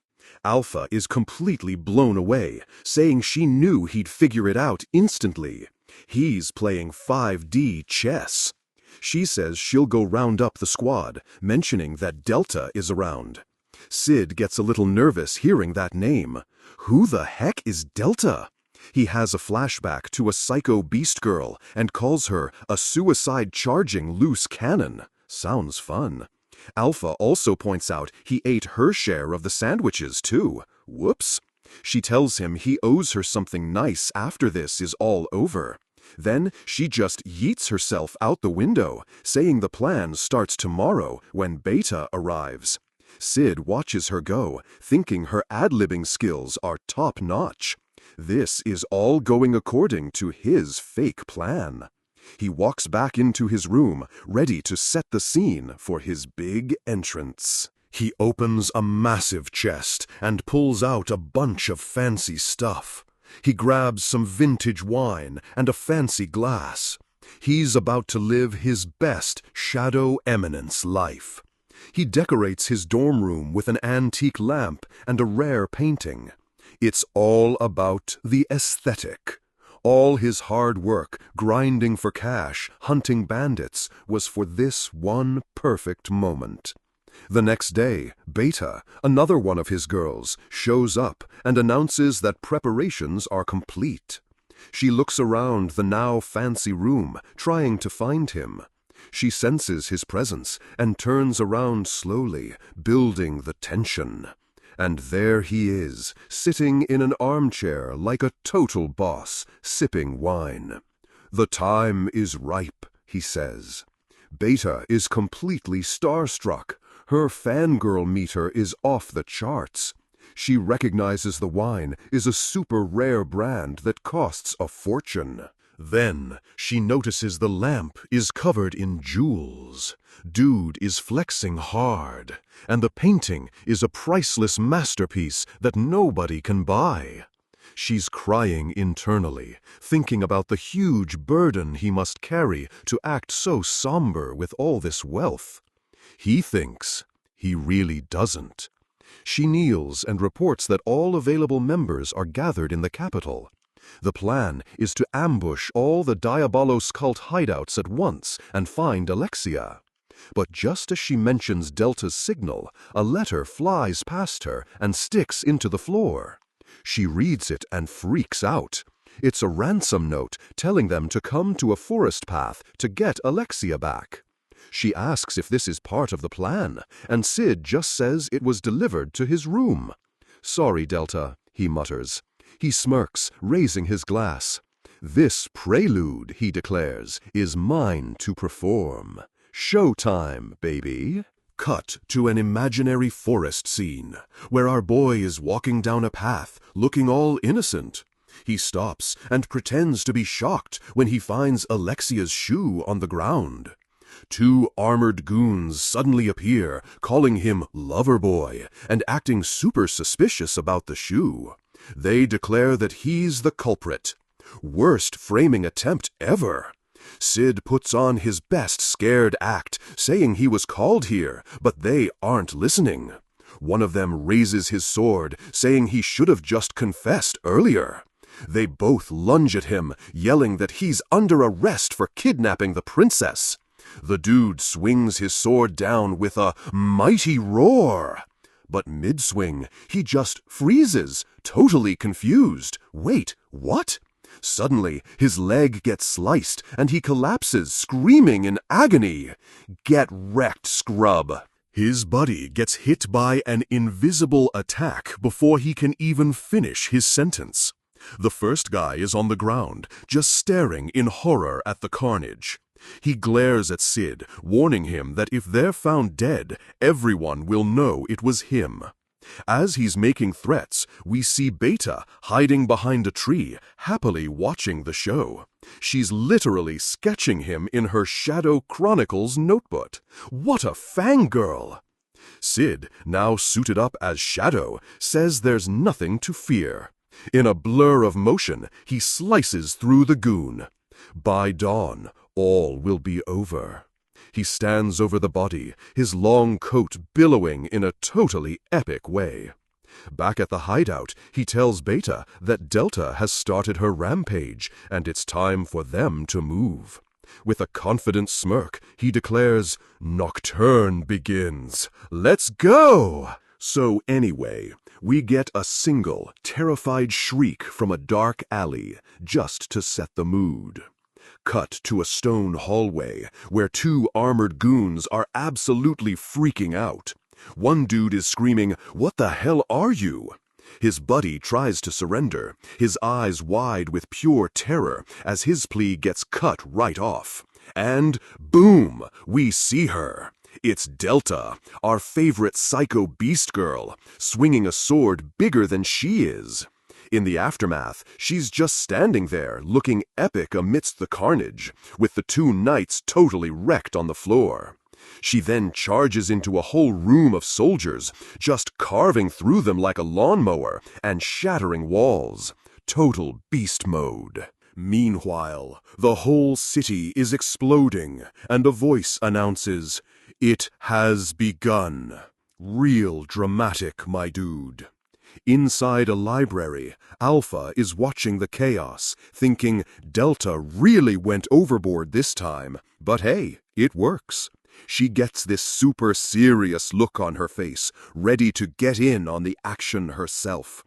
Alpha is completely blown away, saying she knew he'd figure it out instantly. He's playing 5D chess. She says she'll go round up the squad, mentioning that Delta is around. Sid gets a little nervous hearing that name. Who the heck is Delta? He has a flashback to a psycho beast girl and calls her a suicide-charging loose cannon. Sounds fun. Alpha also points out he ate her share of the sandwiches, too. Whoops. She tells him he owes her something nice after this is all over. Then she just yeets herself out the window, saying the plan starts tomorrow when Beta arrives. Sid watches her go, thinking her ad-libbing skills are top-notch. This is all going according to his fake plan. He walks back into his room, ready to set the scene for his big entrance. He opens a massive chest and pulls out a bunch of fancy stuff. He grabs some vintage wine and a fancy glass. He's about to live his best Shadow Eminence life. He decorates his dorm room with an antique lamp and a rare painting. It's all about the aesthetic. All his hard work, grinding for cash, hunting bandits, was for this one perfect moment. The next day, Beta, another one of his girls, shows up and announces that preparations are complete. She looks around the now fancy room, trying to find him. She senses his presence and turns around slowly, building the tension. And there he is, sitting in an armchair like a total boss, sipping wine. "The time is ripe," he says. Beta is completely starstruck. Her fangirl meter is off the charts. She recognizes the wine is a super rare brand that costs a fortune. Then she notices the lamp is covered in jewels. Dude is flexing hard, and the painting is a priceless masterpiece that nobody can buy. She's crying internally, thinking about the huge burden he must carry to act so somber with all this wealth. He thinks he really doesn't. She kneels and reports that all available members are gathered in the capital. The plan is to ambush all the Diabolos cult hideouts at once and find Alexia. But just as she mentions Delta's signal, a letter flies past her and sticks into the floor. She reads it and freaks out. It's a ransom note telling them to come to a forest path to get Alexia back. She asks if this is part of the plan, and Sid just says it was delivered to his room. "Sorry, Delta," he mutters. He smirks, raising his glass. "This prelude," he declares, "is mine to perform. Showtime, baby." Cut to an imaginary forest scene, where our boy is walking down a path, looking all innocent. He stops and pretends to be shocked when he finds Alexia's shoe on the ground. Two armored goons suddenly appear, calling him Lover Boy, and acting super suspicious about the shoe. They declare that he's the culprit. Worst framing attempt ever. Sid puts on his best scared act, saying he was called here, but they aren't listening. One of them raises his sword, saying he should have just confessed earlier. They both lunge at him, yelling that he's under arrest for kidnapping the princess. The dude swings his sword down with a mighty roar. But mid-swing, he just freezes, totally confused. Wait, what? Suddenly, his leg gets sliced, and he collapses, screaming in agony. Get wrecked, scrub. His buddy gets hit by an invisible attack before he can even finish his sentence. The first guy is on the ground, just staring in horror at the carnage. He glares at Sid, warning him that if they're found dead, everyone will know it was him. As he's making threats, we see Beta hiding behind a tree, happily watching the show. She's literally sketching him in her Shadow Chronicles notebook. What a fangirl! Sid, now suited up as Shadow, says there's nothing to fear. In a blur of motion, he slices through the goon. By dawn, all will be over. He stands over the body, his long coat billowing in a totally epic way. Back at the hideout, he tells Beta that Delta has started her rampage, and it's time for them to move. With a confident smirk, he declares, "Nocturne begins. Let's go!" So anyway, we get a single, terrified shriek from a dark alley, just to set the mood. Cut to a stone hallway, where two armored goons are absolutely freaking out. One dude is screaming, "What the hell are you?" His buddy tries to surrender, his eyes wide with pure terror as his plea gets cut right off. And boom, we see her. It's Delta, our favorite psycho beast girl, swinging a sword bigger than she is. In the aftermath, she's just standing there, looking epic amidst the carnage, with the two knights totally wrecked on the floor. She then charges into a whole room of soldiers, just carving through them like a lawnmower and shattering walls. Total beast mode. Meanwhile, the whole city is exploding, and a voice announces, "It has begun." Real dramatic, my dude. Inside a library, Alpha is watching the chaos, thinking Delta really went overboard this time. But hey, it works. She gets this super serious look on her face, ready to get in on the action herself.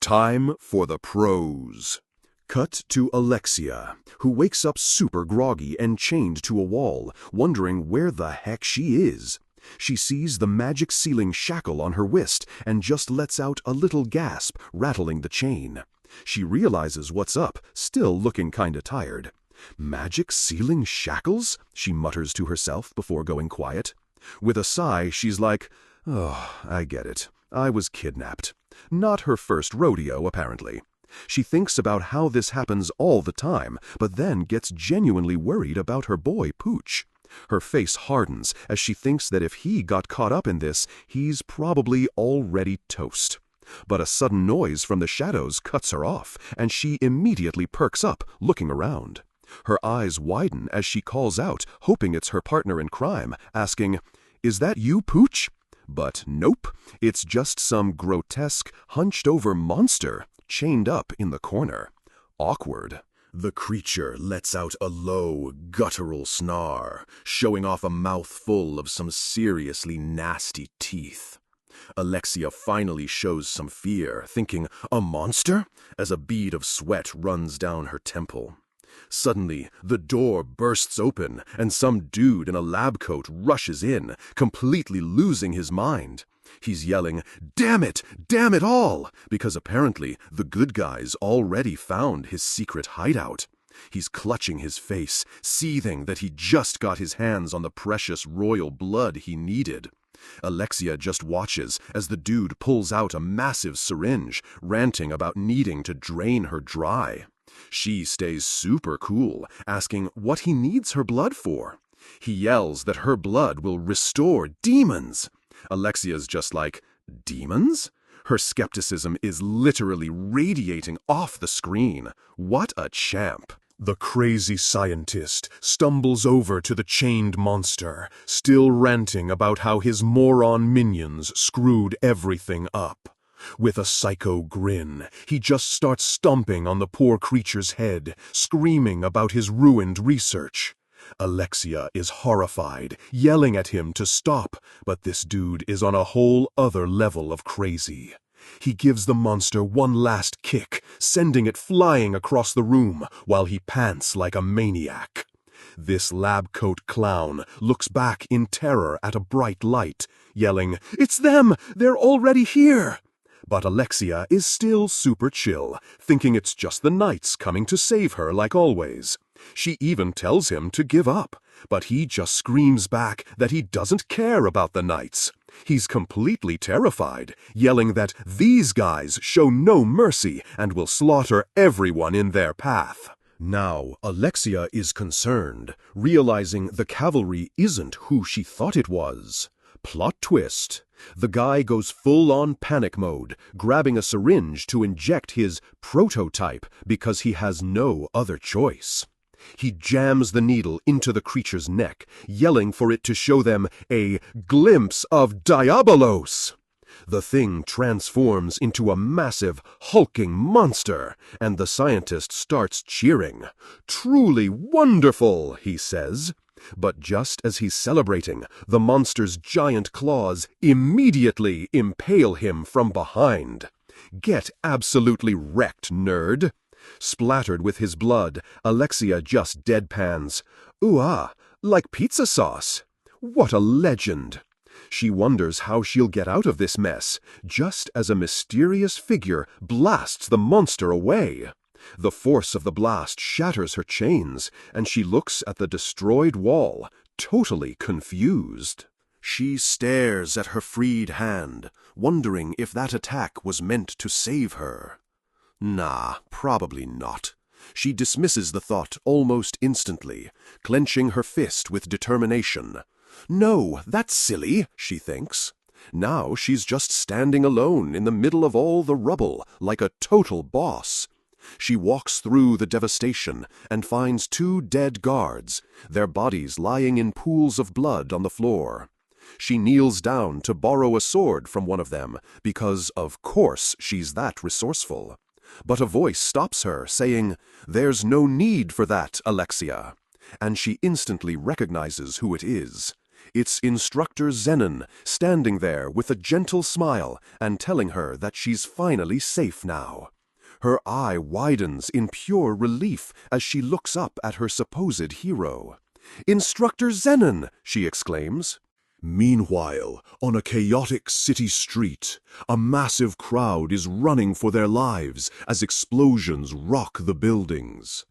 Time for the pros. Cut to Alexia, who wakes up super groggy and chained to a wall, wondering where the heck she is. She sees the magic sealing shackle on her wrist and just lets out a little gasp, rattling the chain. She realizes what's up, still looking kinda tired. "Magic sealing shackles?" she mutters to herself before going quiet. With a sigh, she's like, "Oh, I get it. I was kidnapped." Not her first rodeo, apparently. She thinks about how this happens all the time, but then gets genuinely worried about her boy, Pooch. Her face hardens as she thinks that if he got caught up in this, he's probably already toast. But a sudden noise from the shadows cuts her off, and she immediately perks up, looking around. Her eyes widen as she calls out, hoping it's her partner in crime, asking, "Is that you, Pooch?" But nope, it's just some grotesque, hunched-over monster chained up in the corner. Awkward. The creature lets out a low, guttural snarl, showing off a mouthful of some seriously nasty teeth. Alexia finally shows some fear, thinking, "A monster?" as a bead of sweat runs down her temple. Suddenly, the door bursts open, and some dude in a lab coat rushes in, completely losing his mind. He's yelling, damn it all!" because apparently the good guys already found his secret hideout. He's clutching his face, seething that he just got his hands on the precious royal blood he needed. Alexia just watches as the dude pulls out a massive syringe, ranting about needing to drain her dry. She stays super cool, asking what he needs her blood for. He yells that her blood will restore demons. Alexia's just like, "Demons?" Her skepticism is literally radiating off the screen. What a champ. The crazy scientist stumbles over to the chained monster, still ranting about how his moron minions screwed everything up. With a psycho grin, he just starts stomping on the poor creature's head, screaming about his ruined research. Alexia is horrified, yelling at him to stop, but this dude is on a whole other level of crazy. He gives the monster one last kick, sending it flying across the room while he pants like a maniac. This lab coat clown looks back in terror at a bright light, yelling, "It's them! They're already here!" But Alexia is still super chill, thinking it's just the knights coming to save her like always. She even tells him to give up, but he just screams back that he doesn't care about the knights. He's completely terrified, yelling that these guys show no mercy and will slaughter everyone in their path. Now, Alexia is concerned, realizing the cavalry isn't who she thought it was. Plot twist. The guy goes full-on panic mode, grabbing a syringe to inject his prototype because he has no other choice. He jams the needle into the creature's neck, yelling for it to show them a glimpse of Diabolos. The thing transforms into a massive, hulking monster, and the scientist starts cheering. "Truly wonderful," he says. But just as he's celebrating, the monster's giant claws immediately impale him from behind. Get absolutely wrecked, nerd. Splattered with his blood, Alexia just deadpans. "Ooh-ah, like pizza sauce. What a legend." She wonders how she'll get out of this mess, just as a mysterious figure blasts the monster away. The force of the blast shatters her chains, and she looks at the destroyed wall, totally confused. She stares at her freed hand, wondering if that attack was meant to save her. Nah, probably not. She dismisses the thought almost instantly, clenching her fist with determination. No, that's silly, she thinks. Now she's just standing alone in the middle of all the rubble, like a total boss. She walks through the devastation and finds 2 dead guards, their bodies lying in pools of blood on the floor. She kneels down to borrow a sword from one of them, because of course she's that resourceful. But a voice stops her, saying, "There's no need for that, Alexia." And she instantly recognizes who it is. It's Instructor Zenon, standing there with a gentle smile and telling her that she's finally safe now. Her eye widens in pure relief as she looks up at her supposed hero. "Instructor Zenon!" she exclaims. Meanwhile, on a chaotic city street, a massive crowd is running for their lives as explosions rock the buildings.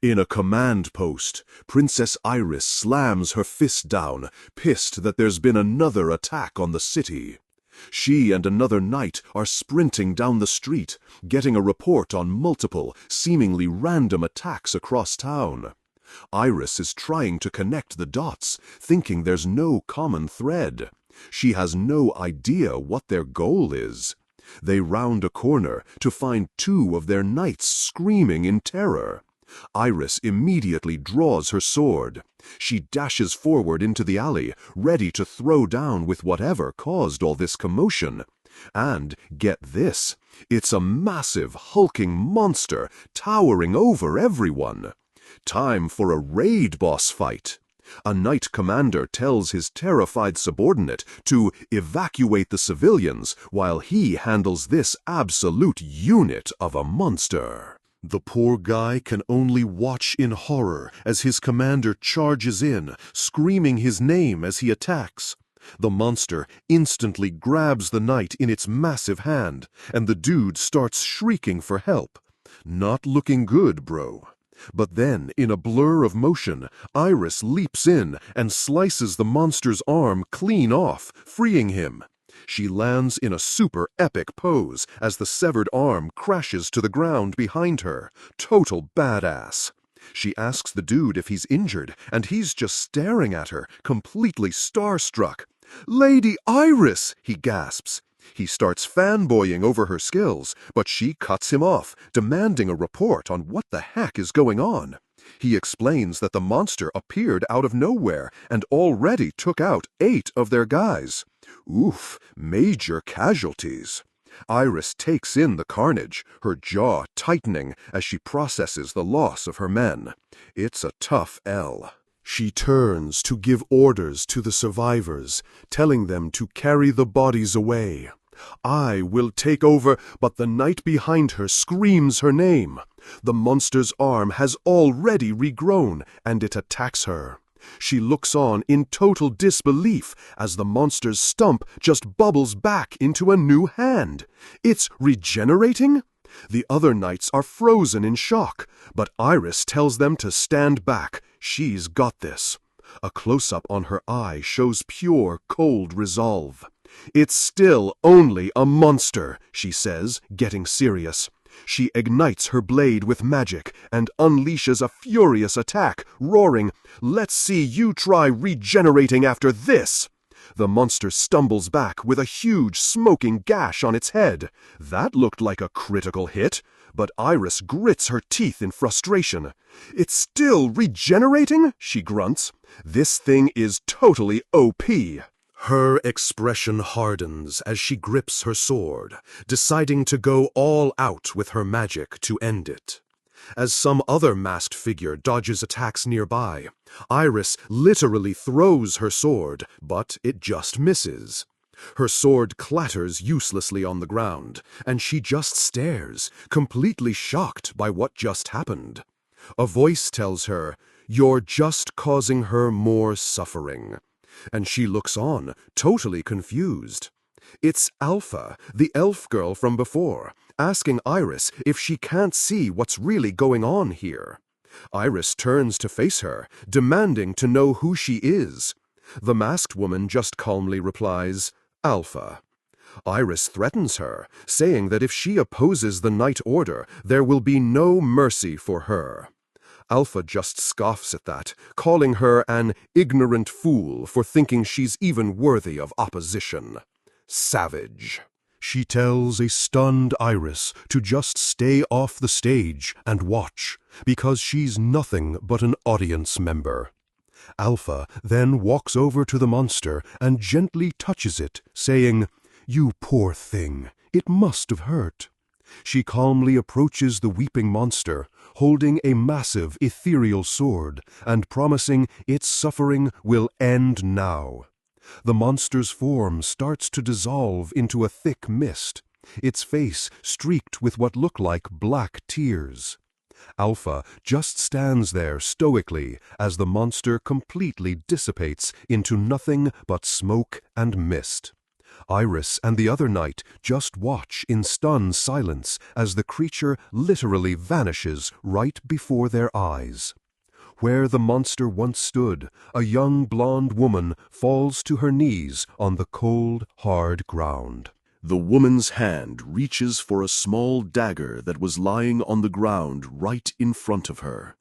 In a command post, Princess Iris slams her fist down, pissed that there's been another attack on the city. She and another knight are sprinting down the street, getting a report on multiple, seemingly random attacks across town. Iris is trying to connect the dots, thinking there's no common thread. She has no idea what their goal is. They round a corner to find 2 of their knights screaming in terror. Iris immediately draws her sword. She dashes forward into the alley, ready to throw down with whatever caused all this commotion. And, get this, it's a massive, hulking monster towering over everyone. Time for a raid boss fight. A knight commander tells his terrified subordinate to evacuate the civilians while he handles this absolute unit of a monster. The poor guy can only watch in horror as his commander charges in, screaming his name as he attacks. The monster instantly grabs the knight in its massive hand, and the dude starts shrieking for help. Not looking good, bro. But then, in a blur of motion, Iris leaps in and slices the monster's arm clean off, freeing him. She lands in a super epic pose as the severed arm crashes to the ground behind her. Total badass. She asks the dude if he's injured, and he's just staring at her, completely starstruck. "Lady Iris!" he gasps. He starts fanboying over her skills, but she cuts him off, demanding a report on what the heck is going on. He explains that the monster appeared out of nowhere and already took out 8 of their guys. Oof, major casualties. Iris takes in the carnage, her jaw tightening as she processes the loss of her men. It's a tough L. She turns to give orders to the survivors, telling them to carry the bodies away. "I will take over," but the knight behind her screams her name. The monster's arm has already regrown, and it attacks her. She looks on in total disbelief as the monster's stump just bubbles back into a new hand. It's regenerating? The other knights are frozen in shock, but Iris tells them to stand back. She's got this. A close-up on her eye shows pure, cold resolve. "It's still only a monster," she says, getting serious. She ignites her blade with magic and unleashes a furious attack, roaring, "Let's see you try regenerating after this!" The monster stumbles back with a huge smoking gash on its head. That looked like a critical hit, but Iris grits her teeth in frustration. "It's still regenerating?" she grunts. "This thing is totally OP." Her expression hardens as she grips her sword, deciding to go all out with her magic to end it. As some other masked figure dodges attacks nearby, Iris literally throws her sword, but it just misses. Her sword clatters uselessly on the ground, and she just stares, completely shocked by what just happened. A voice tells her, "You're just causing her more suffering." And she looks on, totally confused. It's Alpha, the elf girl from before, asking Iris if she can't see what's really going on here. Iris turns to face her, demanding to know who she is. The masked woman just calmly replies, "Alpha." Iris threatens her, saying that if she opposes the Night Order, there will be no mercy for her. Alpha just scoffs at that, calling her an ignorant fool for thinking she's even worthy of opposition. Savage. She tells a stunned Iris to just stay off the stage and watch, because she's nothing but an audience member. Alpha then walks over to the monster and gently touches it, saying, "You poor thing, it must have hurt." She calmly approaches the weeping monster, holding a massive ethereal sword and promising its suffering will end now. The monster's form starts to dissolve into a thick mist, its face streaked with what look like black tears. Alpha just stands there stoically as the monster completely dissipates into nothing but smoke and mist. Iris and the other knight just watch in stunned silence as the creature literally vanishes right before their eyes. Where the monster once stood, a young blonde woman falls to her knees on the cold, hard ground. The woman's hand reaches for a small dagger that was lying on the ground right in front of her.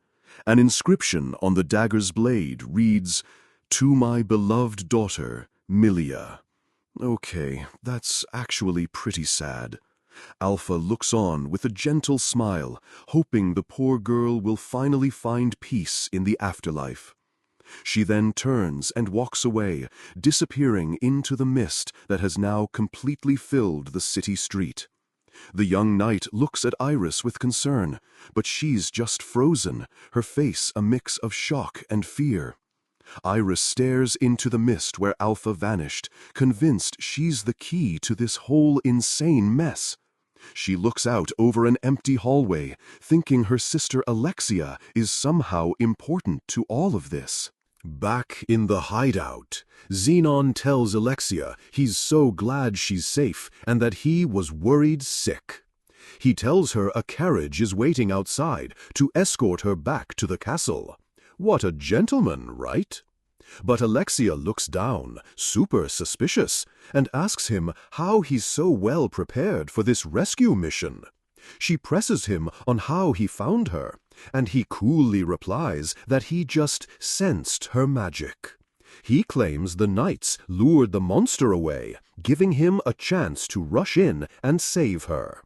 An inscription on the dagger's blade reads, "To my beloved daughter, Milia." Okay, that's actually pretty sad. Alpha looks on with a gentle smile, hoping the poor girl will finally find peace in the afterlife. She then turns and walks away, disappearing into the mist that has now completely filled the city street. The young knight looks at Iris with concern, but she's just frozen, her face a mix of shock and fear. Iris stares into the mist where Alpha vanished, convinced she's the key to this whole insane mess. She looks out over an empty hallway, thinking her sister Alexia is somehow important to all of this. Back in the hideout, Xenon tells Alexia he's so glad she's safe and that he was worried sick. He tells her a carriage is waiting outside to escort her back to the castle. What a gentleman, right? But Alexia looks down, super suspicious, and asks him how he's so well prepared for this rescue mission. She presses him on how he found her, and he coolly replies that he just sensed her magic. He claims the knights lured the monster away, giving him a chance to rush in and save her.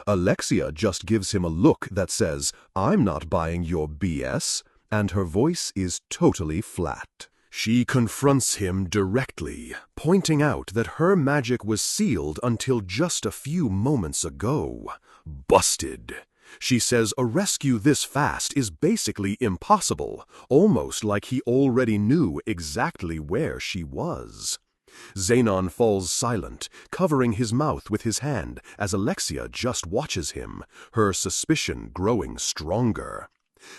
Alexia just gives him a look that says, "I'm not buying your BS," and her voice is totally flat. She confronts him directly, pointing out that her magic was sealed until just a few moments ago. Busted. She says a rescue this fast is basically impossible, almost like he already knew exactly where she was. Xenon falls silent, covering his mouth with his hand as Alexia just watches him, her suspicion growing stronger.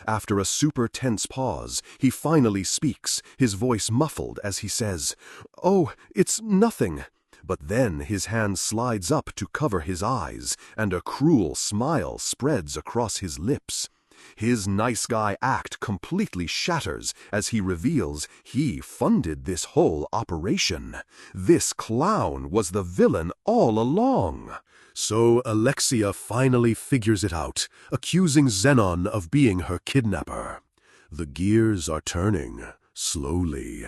After a super tense pause, he finally speaks, his voice muffled as he says, "Oh, it's nothing." But then his hand slides up to cover his eyes, and a cruel smile spreads across his lips. His nice guy act completely shatters as he reveals he funded this whole operation. This clown was the villain all along. So Alexia finally figures it out, accusing Xenon of being her kidnapper. The gears are turning, slowly.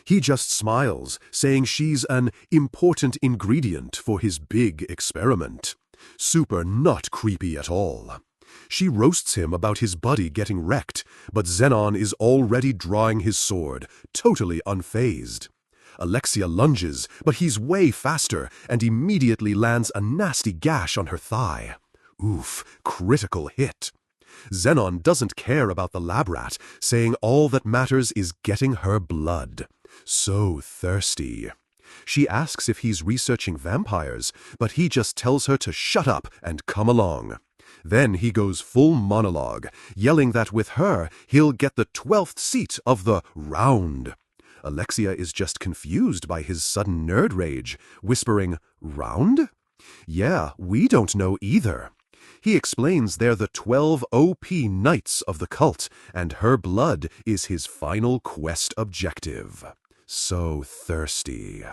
He just smiles, saying she's an important ingredient for his big experiment. Super not creepy at all. She roasts him about his buddy getting wrecked, but Xenon is already drawing his sword, totally unfazed. Alexia lunges, but he's way faster and immediately lands a nasty gash on her thigh. Oof, critical hit. Zenon doesn't care about the lab rat, saying all that matters is getting her blood. So thirsty. She asks if he's researching vampires, but he just tells her to shut up and come along. Then he goes full monologue, yelling that with her, he'll get the 12th seat of the round. Alexia is just confused by his sudden nerd rage, whispering, "Round?" "Yeah, we don't know either." He explains they're the 12 OP knights of the cult, and her blood is his final quest objective. So thirsty.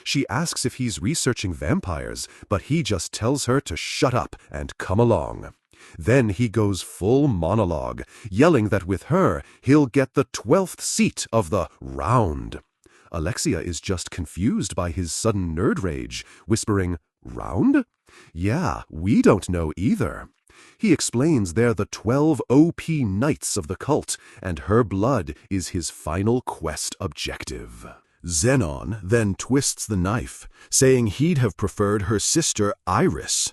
She asks if he's researching vampires, but he just tells her to shut up and come along. Then he goes full monologue, yelling that with her, he'll get the 12th seat of the round. Alexia is just confused by his sudden nerd rage, whispering, "Round?" "Yeah, we don't know either." He explains they're the 12 OP knights of the cult, and her blood is his final quest objective. Zenon then twists the knife, saying he'd have preferred her sister Iris.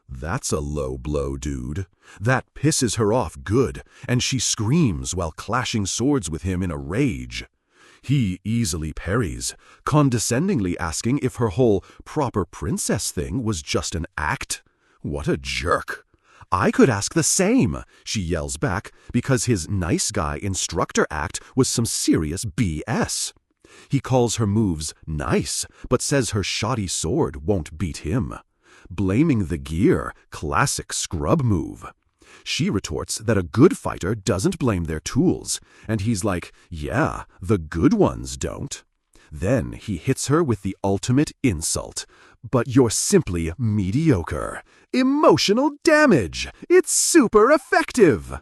That's a low blow, dude. That pisses her off good, and she screams while clashing swords with him in a rage. He easily parries, condescendingly asking if her whole proper princess thing was just an act. What a jerk. "I could ask the same," she yells back, because his nice guy instructor act was some serious BS. He calls her moves nice, but says her shoddy sword won't beat him. Blaming the gear, classic scrub move. She retorts that a good fighter doesn't blame their tools, and he's like, "Yeah, the good ones don't." Then he hits her with the ultimate insult. "But you're simply mediocre. Emotional damage! It's super effective!"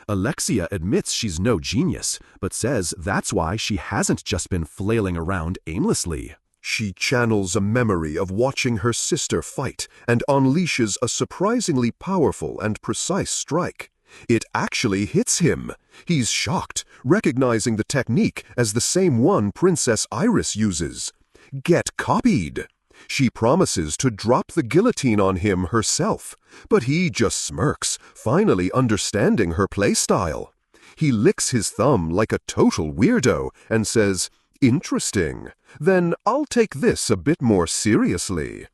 Alexia admits she's no genius, but says that's why she hasn't just been flailing around aimlessly. She channels a memory of watching her sister fight and unleashes a surprisingly powerful and precise strike. It actually hits him. He's shocked, recognizing the technique as the same one Princess Iris uses. Get copied. She promises to drop the guillotine on him herself, but he just smirks, finally understanding her playstyle. He licks his thumb like a total weirdo and says, "Interesting. Then I'll take this a bit more seriously."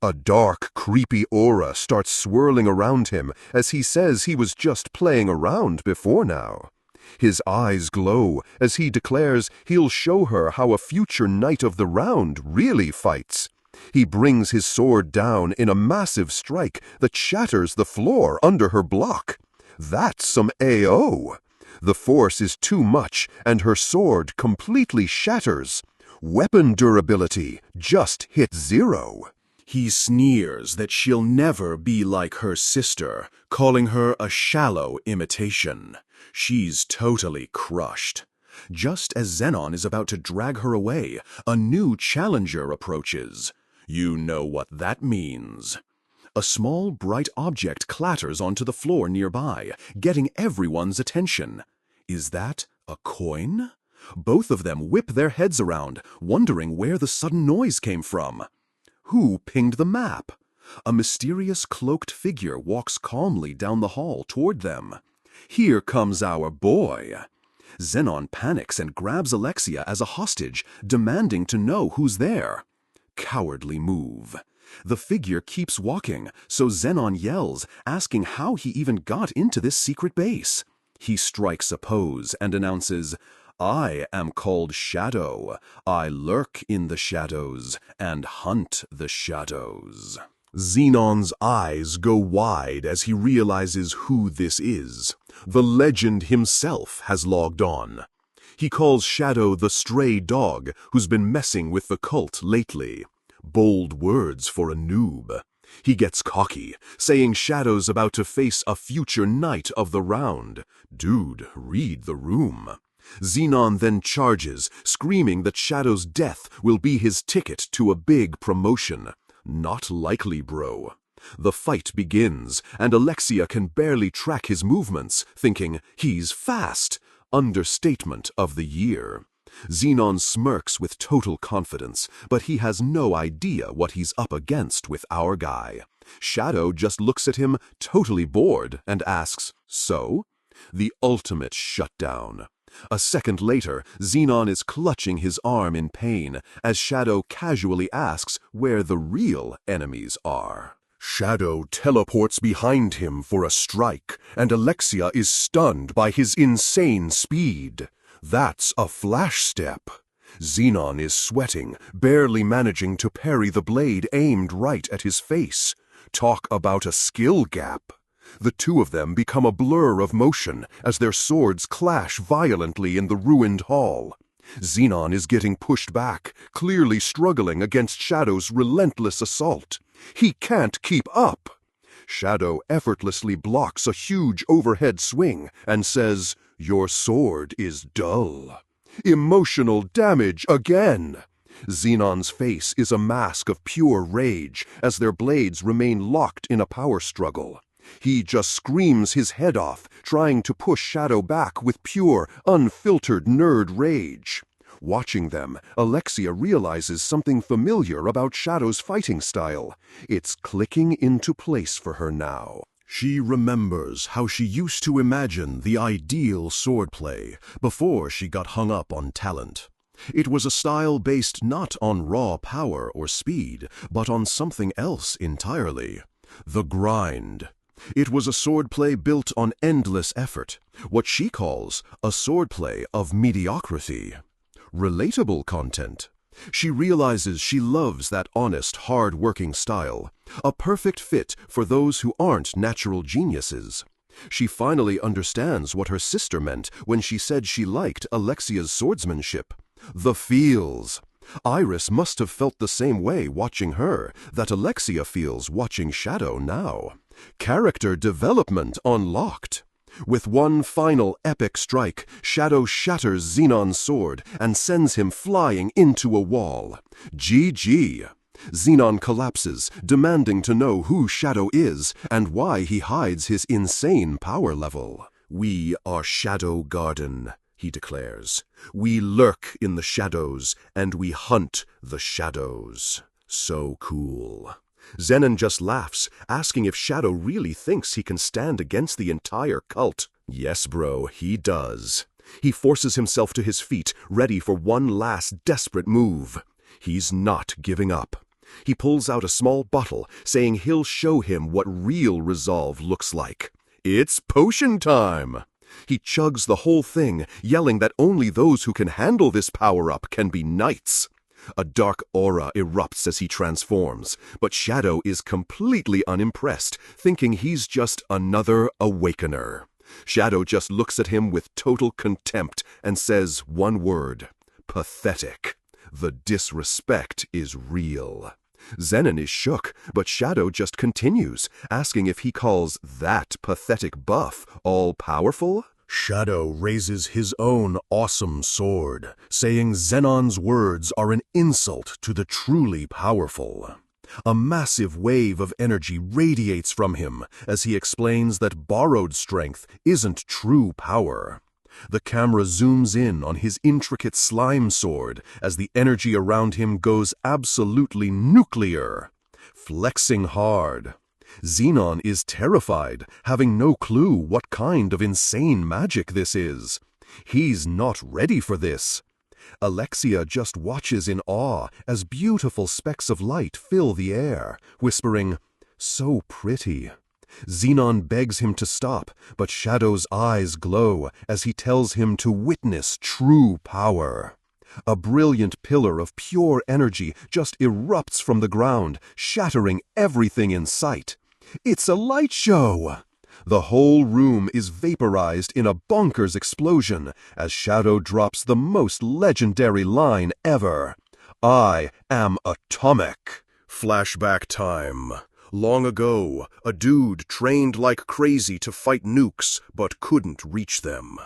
A dark, creepy aura starts swirling around him as he says he was just playing around before now. His eyes glow as he declares he'll show her how a future knight of the round really fights. He brings his sword down in a massive strike that shatters the floor under her block. That's some AO. The force is too much, and her sword completely shatters. Weapon durability just hit 0. He sneers that she'll never be like her sister, calling her a shallow imitation. She's totally crushed. Just as Zenon is about to drag her away, a new challenger approaches. You know what that means. A small, bright object clatters onto the floor nearby, getting everyone's attention. Is that a coin? Both of them whip their heads around, wondering where the sudden noise came from. Who pinged the map? A mysterious cloaked figure walks calmly down the hall toward them. Here comes our boy. Zenon panics and grabs Alexia as a hostage, demanding to know who's there. Cowardly move. The figure keeps walking, so Zenon yells, asking how he even got into this secret base. He strikes a pose and announces, "I am called Shadow. I lurk in the shadows and hunt the shadows." Zenon's eyes go wide as he realizes who this is. The legend himself has logged on. He calls Shadow the stray dog who's been messing with the cult lately. Bold words for a noob. He gets cocky, saying Shadow's about to face a future knight of the round. Dude, read the room. Zenon then charges, screaming that Shadow's death will be his ticket to a big promotion. Not likely, bro. The fight begins, and Alexia can barely track his movements, thinking he's fast. Understatement of the year. Xenon smirks with total confidence, but he has no idea what he's up against with our guy. Shadow just looks at him, totally bored, and asks, "So?" The ultimate shutdown. A second later, Xenon is clutching his arm in pain as Shadow casually asks where the real enemies are. Shadow teleports behind him for a strike, and Alexia is stunned by his insane speed. That's a flash step. Xenon is sweating, barely managing to parry the blade aimed right at his face. Talk about a skill gap. The two of them become a blur of motion as their swords clash violently in the ruined hall. Xenon is getting pushed back, clearly struggling against Shadow's relentless assault. He can't keep up. Shadow effortlessly blocks a huge overhead swing and says, "Your sword is dull." Emotional damage again. Xenon's face is a mask of pure rage as their blades remain locked in a power struggle. He just screams his head off, trying to push Shadow back with pure, unfiltered nerd rage. Watching them, Alexia realizes something familiar about Shadow's fighting style. It's clicking into place for her now. She remembers how she used to imagine the ideal swordplay before she got hung up on talent. It was a style based not on raw power or speed, but on something else entirely. The grind. It was a swordplay built on endless effort, what she calls a swordplay of mediocrity. Relatable content. She realizes she loves that honest, hard-working style, a perfect fit for those who aren't natural geniuses. She finally understands what her sister meant when she said she liked Alexia's swordsmanship. The feels. Iris must have felt the same way watching her that Alexia feels watching Shadow now. Character development unlocked. With one final epic strike, Shadow shatters Xenon's sword and sends him flying into a wall. GG. Xenon collapses, demanding to know who Shadow is and why he hides his insane power level. "We are Shadow Garden," he declares. "We lurk in the shadows, and we hunt the shadows." So cool. Zenon just laughs, asking if Shadow really thinks he can stand against the entire cult. Yes, bro, he does. He forces himself to his feet, ready for one last desperate move. He's not giving up. He pulls out a small bottle, saying he'll show him what real resolve looks like. It's potion time! He chugs the whole thing, yelling that only those who can handle this power-up can be knights. A dark aura erupts as he transforms, but Shadow is completely unimpressed, thinking he's just another awakener. Shadow just looks at him with total contempt and says one word: pathetic. The disrespect is real. Zenon is shook, but Shadow just continues, asking if he calls that pathetic buff all-powerful? Shadow raises his own awesome sword, saying Zenon's words are an insult to the truly powerful. A massive wave of energy radiates from him as he explains that borrowed strength isn't true power. The camera zooms in on his intricate slime sword as the energy around him goes absolutely nuclear, flexing hard. Xenon is terrified, having no clue what kind of insane magic this is. He's not ready for this. Alexia just watches in awe as beautiful specks of light fill the air, whispering, "So pretty." Xenon begs him to stop, but Shadow's eyes glow as he tells him to witness true power. A brilliant pillar of pure energy just erupts from the ground, shattering everything in sight. It's a light show! The whole room is vaporized in a bonkers explosion as Shadow drops the most legendary line ever. "I am atomic." Flashback time. Long ago, a dude trained like crazy to fight nukes but couldn't reach them.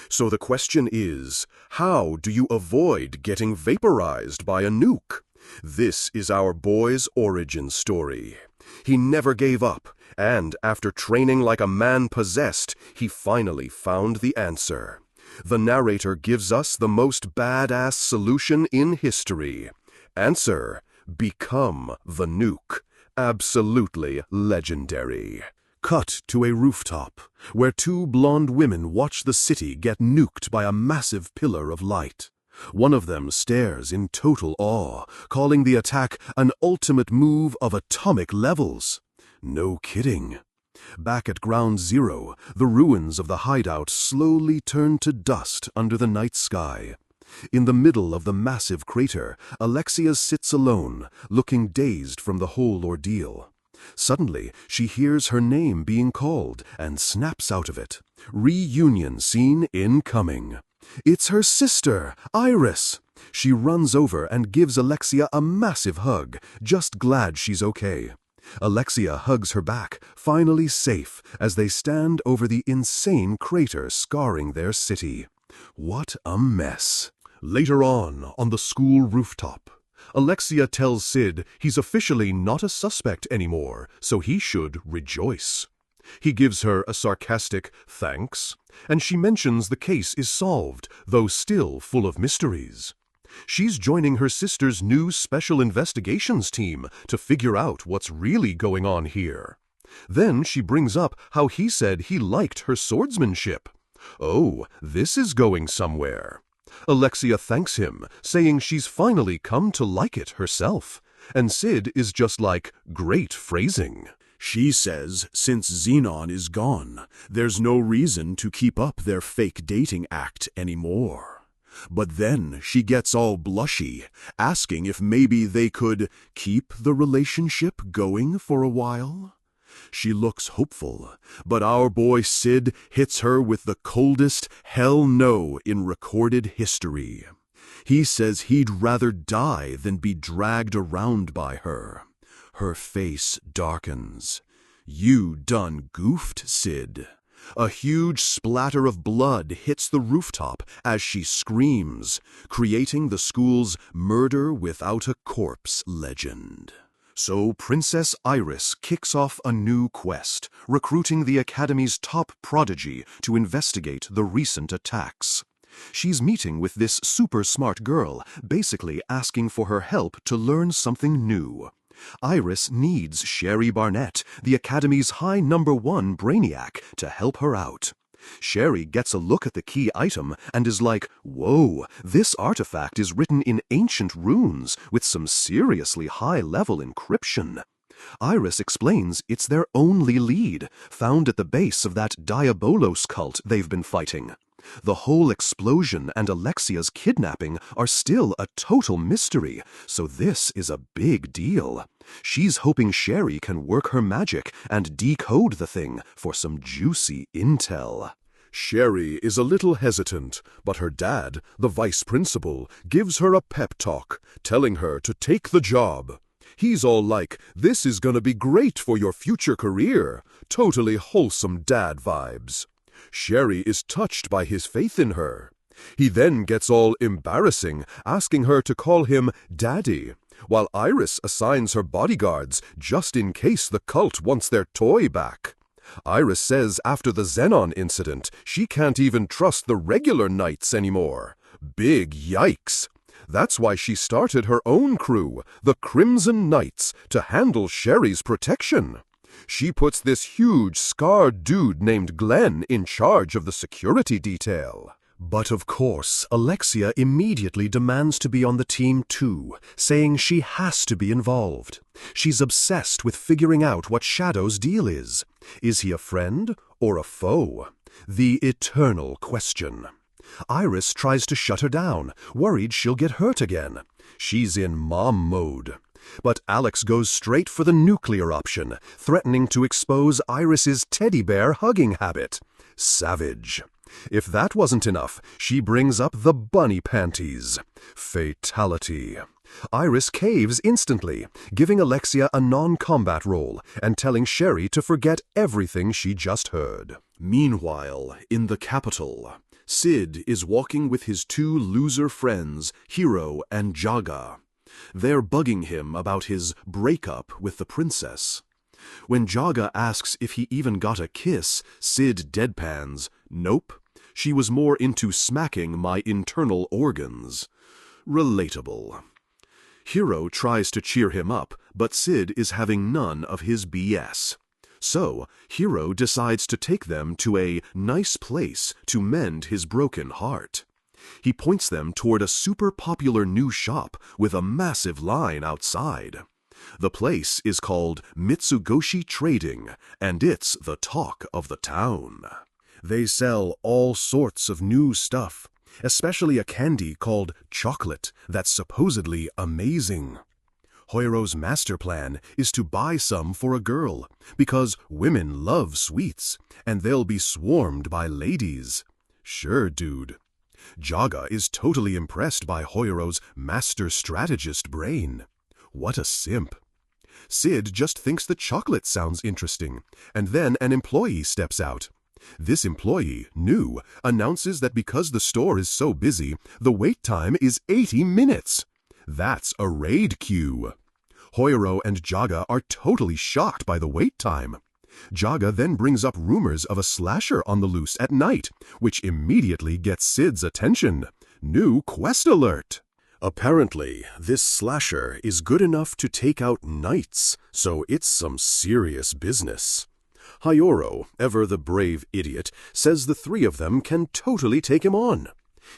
So the question is, how do you avoid getting vaporized by a nuke? This is our boy's origin story. He never gave up, and after training like a man possessed, he finally found the answer. The narrator gives us the most badass solution in history. Answer: become the nuke. Absolutely legendary. Cut to a rooftop, where two blonde women watch the city get nuked by a massive pillar of light. One of them stares in total awe, calling the attack an ultimate move of atomic levels. No kidding. Back at Ground Zero, the ruins of the hideout slowly turn to dust under the night sky. In the middle of the massive crater, Alexia sits alone, looking dazed from the whole ordeal. Suddenly, she hears her name being called and snaps out of it. Reunion scene incoming. It's her sister, Iris. She runs over and gives Alexia a massive hug, just glad she's okay. Alexia hugs her back, finally safe, as they stand over the insane crater scarring their city. What a mess. Later on the school rooftop, Alexia tells Sid he's officially not a suspect anymore, so he should rejoice. He gives her a sarcastic thanks, and she mentions the case is solved, though still full of mysteries. She's joining her sister's new special investigations team to figure out what's really going on here. Then she brings up how he said he liked her swordsmanship. Oh, this is going somewhere. Alexia thanks him, saying she's finally come to like it herself, and Sid is just like, great phrasing. She says since Xenon is gone, there's no reason to keep up their fake dating act anymore. But then she gets all blushy, asking if maybe they could keep the relationship going for a while. She looks hopeful, but our boy Sid hits her with the coldest hell no in recorded history. He says he'd rather die than be dragged around by her. Her face darkens. You done goofed, Sid. A huge splatter of blood hits the rooftop as she screams, creating the school's murder without a corpse legend. So Princess Iris kicks off a new quest, recruiting the Academy's top prodigy to investigate the recent attacks. She's meeting with this super smart girl, basically asking for her help to learn something new. Iris needs Sherry Barnett, the Academy's high #1 brainiac, to help her out. Sherry gets a look at the key item and is like, whoa, this artifact is written in ancient runes with some seriously high-level encryption. Iris explains it's their only lead, found at the base of that Diabolos cult they've been fighting. The whole explosion and Alexia's kidnapping are still a total mystery, so this is a big deal. She's hoping Sherry can work her magic and decode the thing for some juicy intel. Sherry is a little hesitant, but her dad, the vice principal, gives her a pep talk, telling her to take the job. He's all like, this is gonna be great for your future career. Totally wholesome dad vibes. Sherry is touched by his faith in her. He then gets all embarrassing, asking her to call him Daddy, while Iris assigns her bodyguards just in case the cult wants their toy back. Iris says after the Xenon incident, she can't even trust the regular knights anymore. Big yikes! That's why she started her own crew, the Crimson Knights, to handle Sherry's protection. She puts this huge, scarred dude named Glenn in charge of the security detail. But of course, Alexia immediately demands to be on the team too, saying she has to be involved. She's obsessed with figuring out what Shadow's deal is. Is he a friend or a foe? The eternal question. Iris tries to shut her down, worried she'll get hurt again. She's in mom mode. But Alex goes straight for the nuclear option, threatening to expose Iris's teddy bear hugging habit. Savage. If that wasn't enough, she brings up the bunny panties. Fatality. Iris caves instantly, giving Alexia a non-combat role and telling Sherry to forget everything she just heard. Meanwhile, in the capital, Sid is walking with his two loser friends, Hiro and Jaga. They're bugging him about his breakup with the princess. When Jaga asks if he even got a kiss, Sid deadpans, "Nope." She was more into smacking my internal organs. Relatable. Hero tries to cheer him up, but Sid is having none of his BS. So, Hero decides to take them to a nice place to mend his broken heart. He points them toward a super popular new shop with a massive line outside. The place is called Mitsugoshi Trading, and it's the talk of the town. They sell all sorts of new stuff, especially a candy called chocolate that's supposedly amazing. Hoiro's master plan is to buy some for a girl, because women love sweets, and they'll be swarmed by ladies. Sure, dude. Jaga is totally impressed by Hoiro's master strategist brain. What a simp. Sid just thinks the chocolate sounds interesting, and then an employee steps out. This employee, New, announces that because the store is so busy, the wait time is 80 minutes. That's a raid queue. Hoiro and Jaga are totally shocked by the wait time. Jaga then brings up rumors of a slasher on the loose at night, which immediately gets Sid's attention. New quest alert! Apparently, this slasher is good enough to take out knights, so it's some serious business. Hayoro, ever the brave idiot, says the three of them can totally take him on.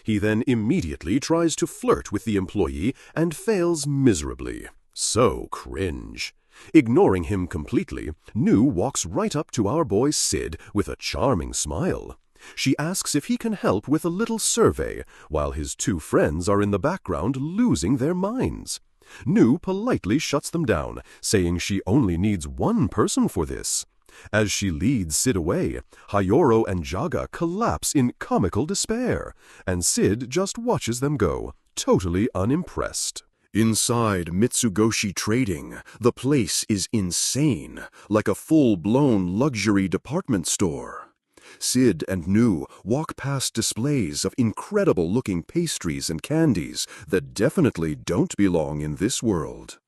He then immediately tries to flirt with the employee and fails miserably. So cringe. Ignoring him completely, New walks right up to our boy Sid with a charming smile. She asks if he can help with a little survey, while his two friends are in the background losing their minds. New politely shuts them down, saying she only needs one person for this. As she leads Sid away, Hayoro and Jaga collapse in comical despair, and Sid just watches them go, totally unimpressed. Inside Mitsugoshi Trading, the place is insane, like a full-blown luxury department store. Sid and New walk past displays of incredible-looking pastries and candies that definitely don't belong in this world.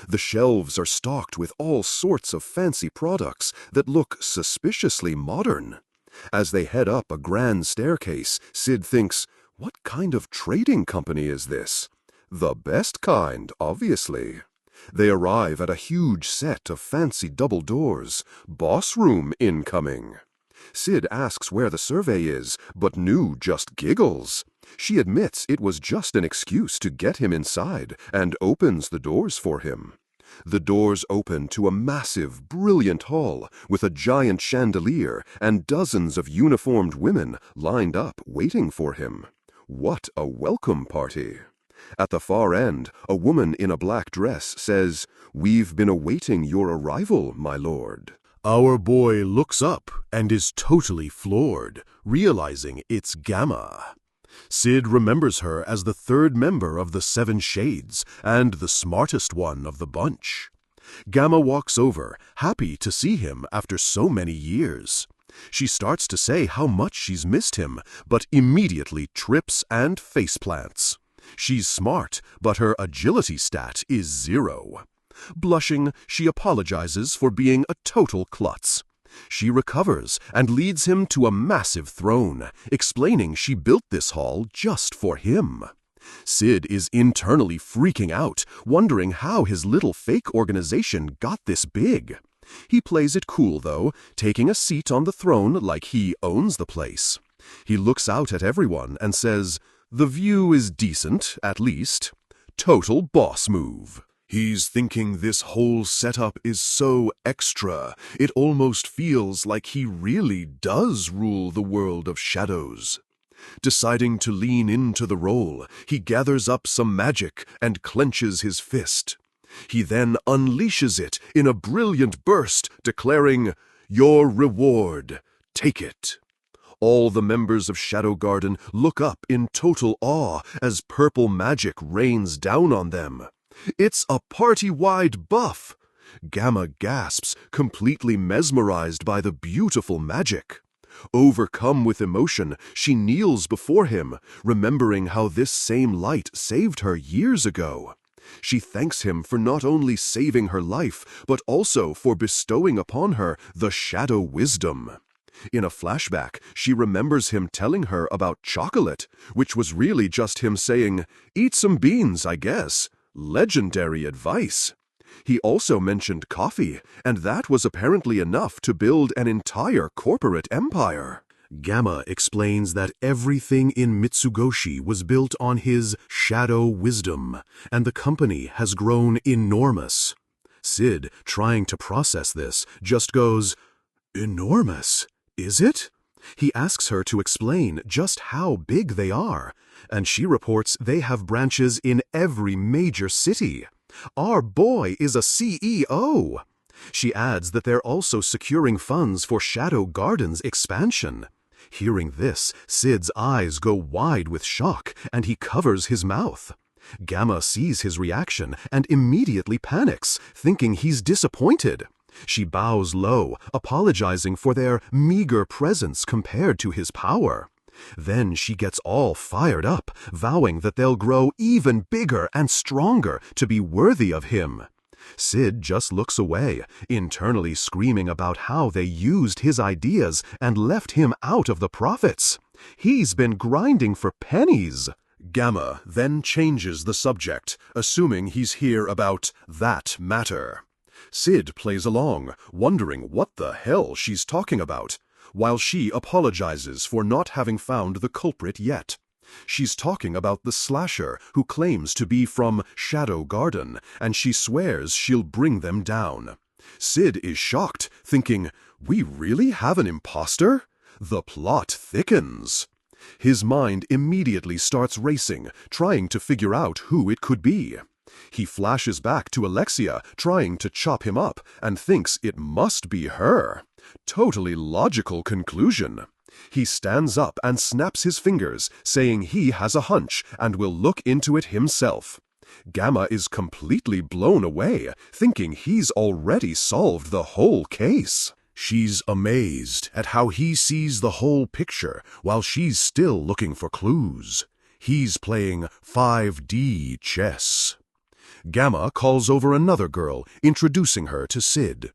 The shelves are stocked with all sorts of fancy products that look suspiciously modern. As they head up a grand staircase, Sid thinks, what kind of trading company is this? The best kind, obviously. They arrive at a huge set of fancy double doors. Boss room incoming. Sid asks where the survey is, but New just giggles. She admits it was just an excuse to get him inside and opens the doors for him. The doors open to a massive, brilliant hall with a giant chandelier and dozens of uniformed women lined up waiting for him. What a welcome party! At the far end, a woman in a black dress says, "We've been awaiting your arrival, my lord." Our boy looks up and is totally floored, realizing it's Gamma. Sid remembers her as the third member of the Seven Shades and the smartest one of the bunch. Gamma walks over, happy to see him after so many years. She starts to say how much she's missed him, but immediately trips and faceplants. She's smart, but her agility stat is 0. Blushing, she apologizes for being a total klutz. She recovers and leads him to a massive throne, explaining she built this hall just for him. Sid is internally freaking out, wondering how his little fake organization got this big. He plays it cool, though, taking a seat on the throne like he owns the place. He looks out at everyone and says, "The view is decent, at least." Total boss move. He's thinking this whole setup is so extra, it almost feels like he really does rule the world of shadows. Deciding to lean into the role, he gathers up some magic and clenches his fist. He then unleashes it in a brilliant burst, declaring, "Your reward, take it." All the members of Shadow Garden look up in total awe as purple magic rains down on them. It's a party-wide buff! Gamma gasps, completely mesmerized by the beautiful magic. Overcome with emotion, she kneels before him, remembering how this same light saved her years ago. She thanks him for not only saving her life, but also for bestowing upon her the shadow wisdom. In a flashback, she remembers him telling her about chocolate, which was really just him saying, "Eat some beans, I guess." Legendary advice. He also mentioned coffee, and that was apparently enough to build an entire corporate empire. Gamma explains that everything in Mitsugoshi was built on his shadow wisdom, and the company has grown enormous. Sid, trying to process this, just goes, "Enormous, is it?" He asks her to explain just how big they are, and she reports they have branches in every major city. "Our boy is a CEO." She adds that they're also securing funds for Shadow Garden's expansion. Hearing this, Sid's eyes go wide with shock, and he covers his mouth. Gamma sees his reaction and immediately panics, thinking he's disappointed. She bows low, apologizing for their meager presence compared to his power. Then she gets all fired up, vowing that they'll grow even bigger and stronger to be worthy of him. Sid just looks away, internally screaming about how they used his ideas and left him out of the profits. He's been grinding for pennies. Gamma then changes the subject, assuming he's here about that matter. Sid plays along, wondering what the hell she's talking about, while she apologizes for not having found the culprit yet. She's talking about the slasher who claims to be from Shadow Garden, and she swears she'll bring them down. Sid is shocked, thinking, "We really have an imposter?" The plot thickens. His mind immediately starts racing, trying to figure out who it could be. He flashes back to Alexia, trying to chop him up, and thinks it must be her. Totally logical conclusion. He stands up and snaps his fingers, saying he has a hunch and will look into it himself. Gamma is completely blown away, thinking he's already solved the whole case. She's amazed at how he sees the whole picture while she's still looking for clues. He's playing 5D chess. Gamma calls over another girl, introducing her to Sid.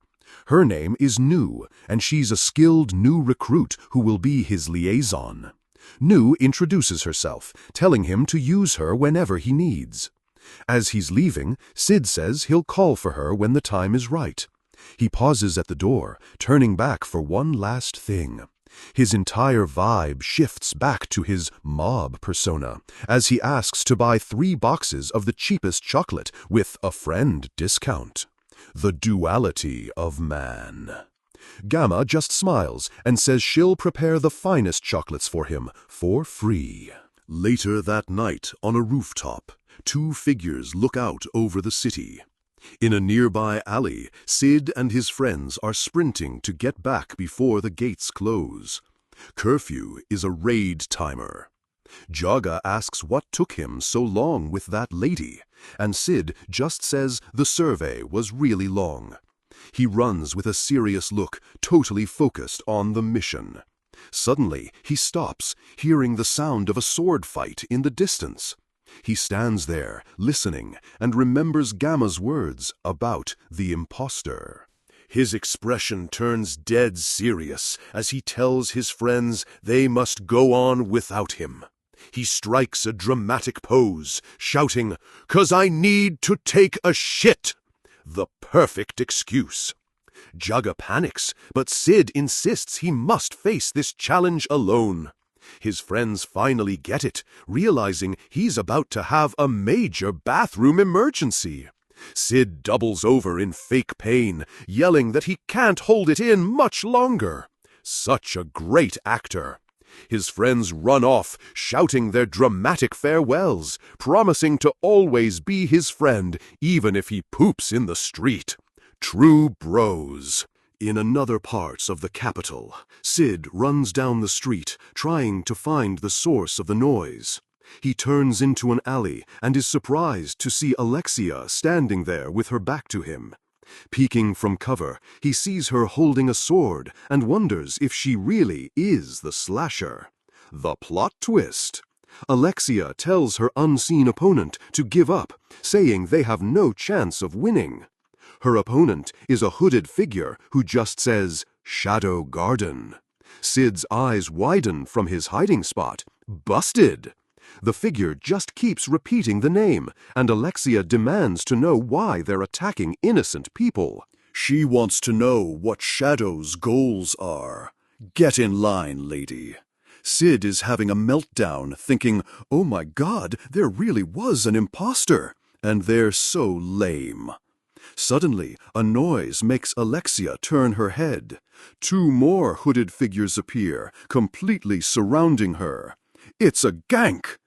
Her name is Nu, and she's a skilled new recruit who will be his liaison. Nu introduces herself, telling him to use her whenever he needs. As he's leaving, Sid says he'll call for her when the time is right. He pauses at the door, turning back for one last thing. His entire vibe shifts back to his mob persona, as he asks to buy 3 boxes of the cheapest chocolate with a friend discount. The duality of man. Gamma just smiles and says she'll prepare the finest chocolates for him for free. Later that night, on a rooftop, 2 figures look out over the city. In a nearby alley, Sid and his friends are sprinting to get back before the gates close. Curfew is a raid timer. Jaga asks what took him so long with that lady, and Sid just says the survey was really long. He runs with a serious look, totally focused on the mission. Suddenly, he stops, hearing the sound of a sword fight in the distance. He stands there, listening, and remembers Gamma's words about the imposter. His expression turns dead serious as he tells his friends they must go on without him. He strikes a dramatic pose, shouting, "'Cause I need to take a shit!" The perfect excuse. Jaga panics, but Sid insists he must face this challenge alone. His friends finally get it, realizing he's about to have a major bathroom emergency. Sid doubles over in fake pain, yelling that he can't hold it in much longer. Such a great actor. His friends run off, shouting their dramatic farewells, promising to always be his friend, even if he poops in the street. True bros. In another parts of the capital, Sid runs down the street, trying to find the source of the noise. He turns into an alley and is surprised to see Alexia standing there with her back to him. Peeking from cover, he sees her holding a sword and wonders if she really is the slasher. The plot twist. Alexia tells her unseen opponent to give up, saying they have no chance of winning. Her opponent is a hooded figure who just says, "Shadow Garden." Sid's eyes widen from his hiding spot. Busted! The figure just keeps repeating the name, and Alexia demands to know why they're attacking innocent people. She wants to know what Shadow's goals are. Get in line, lady. Sid is having a meltdown, thinking, oh my God, there really was an imposter, and they're so lame. Suddenly, a noise makes Alexia turn her head. 2 more hooded figures appear, completely surrounding her. It's a gank!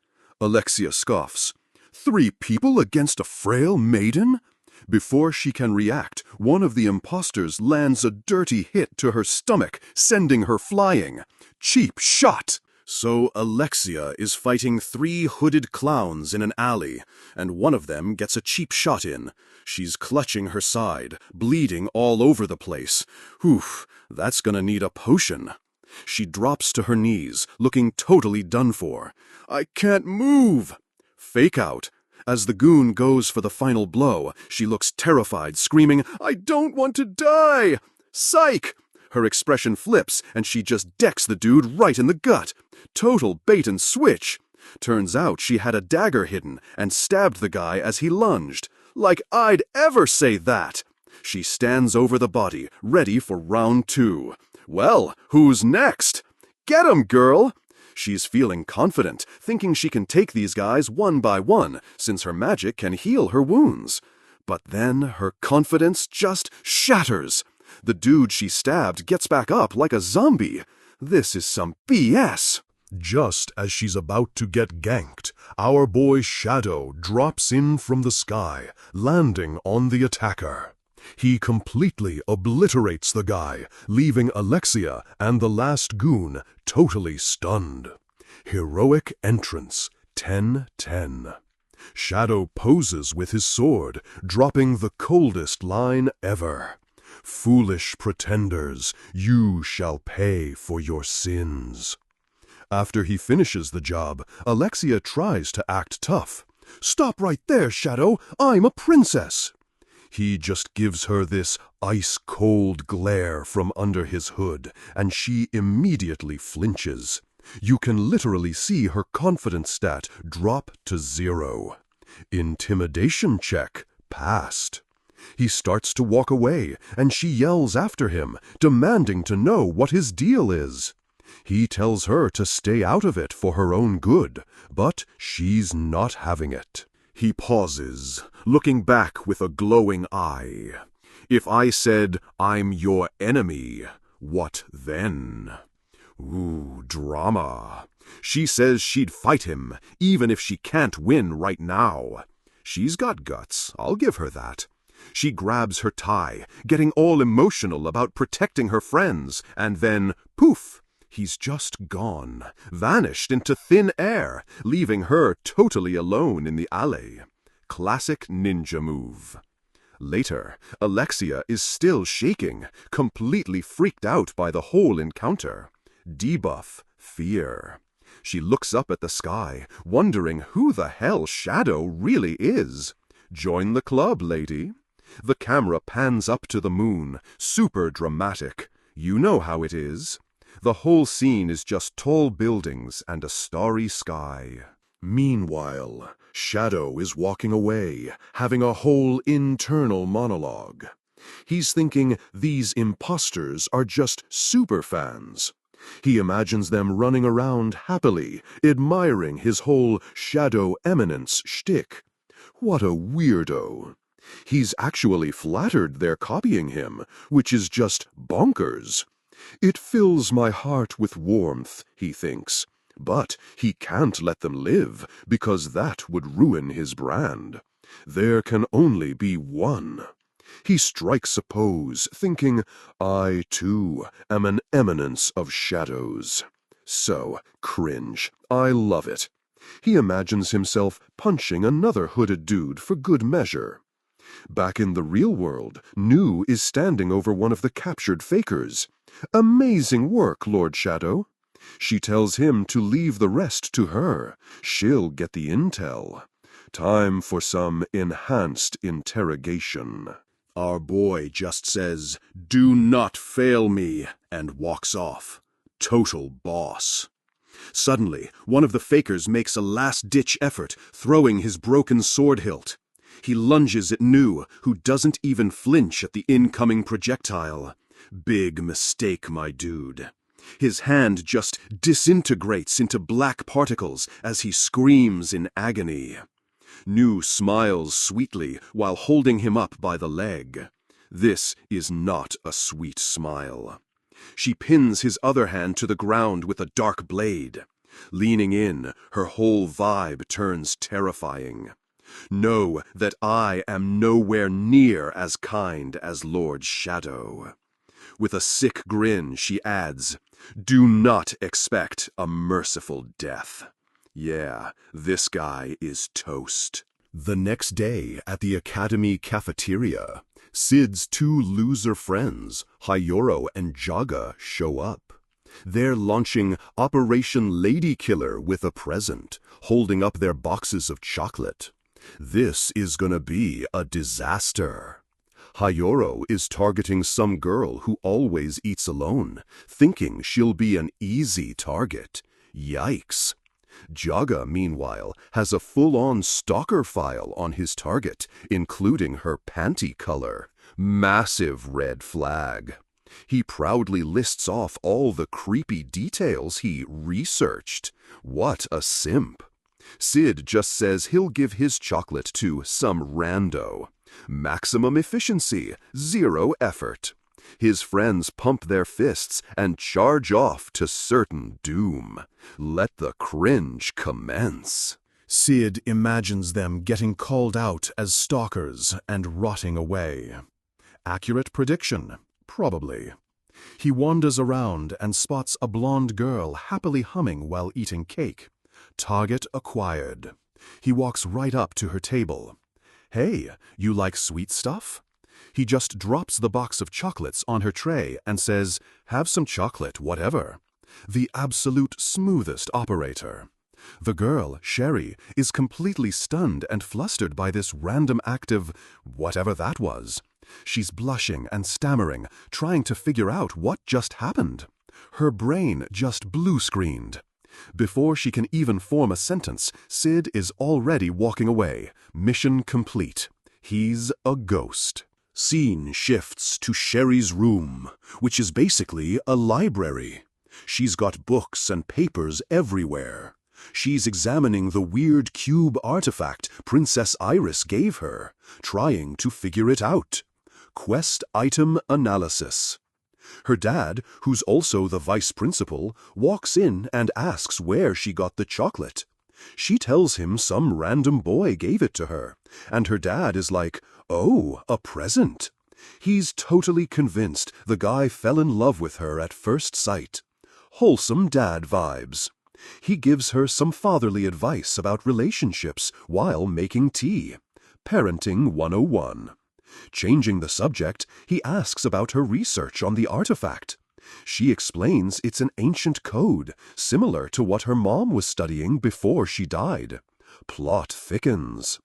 Alexia scoffs. 3 people against a frail maiden? Before she can react, one of the imposters lands a dirty hit to her stomach, sending her flying. Cheap shot! So Alexia is fighting 3 hooded clowns in an alley, and one of them gets a cheap shot in. She's clutching her side, bleeding all over the place. Whew, that's gonna need a potion. She drops to her knees, looking totally done for. I can't move! Fake out. As the goon goes for the final blow, she looks terrified, screaming, I don't want to die! Psych! Her expression flips, and she just decks the dude right in the gut. Total bait and switch. Turns out she had a dagger hidden and stabbed the guy as he lunged. Like I'd ever say that! She stands over the body, ready for round 2. Well, who's next? Get 'em, girl! She's feeling confident, thinking she can take these guys one by one, since her magic can heal her wounds. But then her confidence just shatters. The dude she stabbed gets back up like a zombie. This is some BS. Just as she's about to get ganked, our boy Shadow drops in from the sky, landing on the attacker. He completely obliterates the guy, leaving Alexia and the last goon totally stunned. Heroic entrance, 10-10. Shadow poses with his sword, dropping the coldest line ever. Foolish pretenders, you shall pay for your sins. After he finishes the job, Alexia tries to act tough. Stop right there, Shadow, I'm a princess. He just gives her this ice-cold glare from under his hood, and she immediately flinches. You can literally see her confidence stat drop to 0. Intimidation check passed. He starts to walk away, and she yells after him, demanding to know what his deal is. He tells her to stay out of it for her own good, but she's not having it. He pauses, looking back with a glowing eye. If I said, I'm your enemy, what then? Ooh, drama. She says she'd fight him, even if she can't win right now. She's got guts, I'll give her that. She grabs her tie, getting all emotional about protecting her friends, and then, poof! He's just gone, vanished into thin air, leaving her totally alone in the alley. Classic ninja move. Later, Alexia is still shaking, completely freaked out by the whole encounter. Debuff, fear. She looks up at the sky, wondering who the hell Shadow really is. Join the club, lady. The camera pans up to the moon, super dramatic. You know how it is. The whole scene is just tall buildings and a starry sky. Meanwhile, Shadow is walking away, having a whole internal monologue. He's thinking these imposters are just superfans. He imagines them running around happily, admiring his whole Shadow Eminence shtick. What a weirdo. He's actually flattered they're copying him, which is just bonkers. It fills my heart with warmth, he thinks, but he can't let them live, because that would ruin his brand. There can only be one. He strikes a pose, thinking, I, too, am an eminence of shadows. So, cringe. I love it. He imagines himself punching another hooded dude for good measure. Back in the real world, Nu is standing over one of the captured fakers. Amazing work, Lord Shadow. She tells him to leave the rest to her. She'll get the intel. Time for some enhanced interrogation. Our boy just says, do not fail me, and walks off. Total boss. Suddenly, one of the fakers makes a last-ditch effort, throwing his broken sword hilt. He lunges at Nu, who doesn't even flinch at the incoming projectile. Big mistake, my dude. His hand just disintegrates into black particles as he screams in agony. Nu smiles sweetly while holding him up by the leg. This is not a sweet smile. She pins his other hand to the ground with a dark blade. Leaning in, her whole vibe turns terrifying. Know that I am nowhere near as kind as Lord Shadow. With a sick grin, she adds, do not expect a merciful death. Yeah, this guy is toast. The next day at the Academy cafeteria, Sid's two loser friends, Hayoro and Jaga, show up. They're launching Operation Ladykiller with a present, holding up their boxes of chocolate. This is gonna be a disaster. Hayoro is targeting some girl who always eats alone, thinking she'll be an easy target. Yikes. Jaga, meanwhile, has a full-on stalker file on his target, including her panty color. Massive red flag. He proudly lists off all the creepy details he researched. What a simp. Sid just says he'll give his chocolate to some rando. Maximum efficiency, zero effort. His friends pump their fists and charge off to certain doom. Let the cringe commence. Sid imagines them getting called out as stalkers and rotting away. Accurate prediction? Probably. He wanders around and spots a blonde girl happily humming while eating cake. Target acquired. He walks right up to her table. Hey, you like sweet stuff? He just drops the box of chocolates on her tray and says, have some chocolate, whatever. The absolute smoothest operator. The girl, Sherry, is completely stunned and flustered by this random act of whatever that was. She's blushing and stammering, trying to figure out what just happened. Her brain just blue-screened. Before she can even form a sentence, Sid is already walking away. Mission complete. He's a ghost. Scene shifts to Sherry's room, which is basically a library. She's got books and papers everywhere. She's examining the weird cube artifact Princess Iris gave her, trying to figure it out. Quest item analysis. Her dad, who's also the vice principal, walks in and asks where she got the chocolate. She tells him some random boy gave it to her, and her dad is like, oh, a present. He's totally convinced the guy fell in love with her at first sight. Wholesome dad vibes. He gives her some fatherly advice about relationships while making tea. Parenting 101. Changing the subject, he asks about her research on the artifact. She explains it's an ancient code, similar to what her mom was studying before she died. Plot thickens.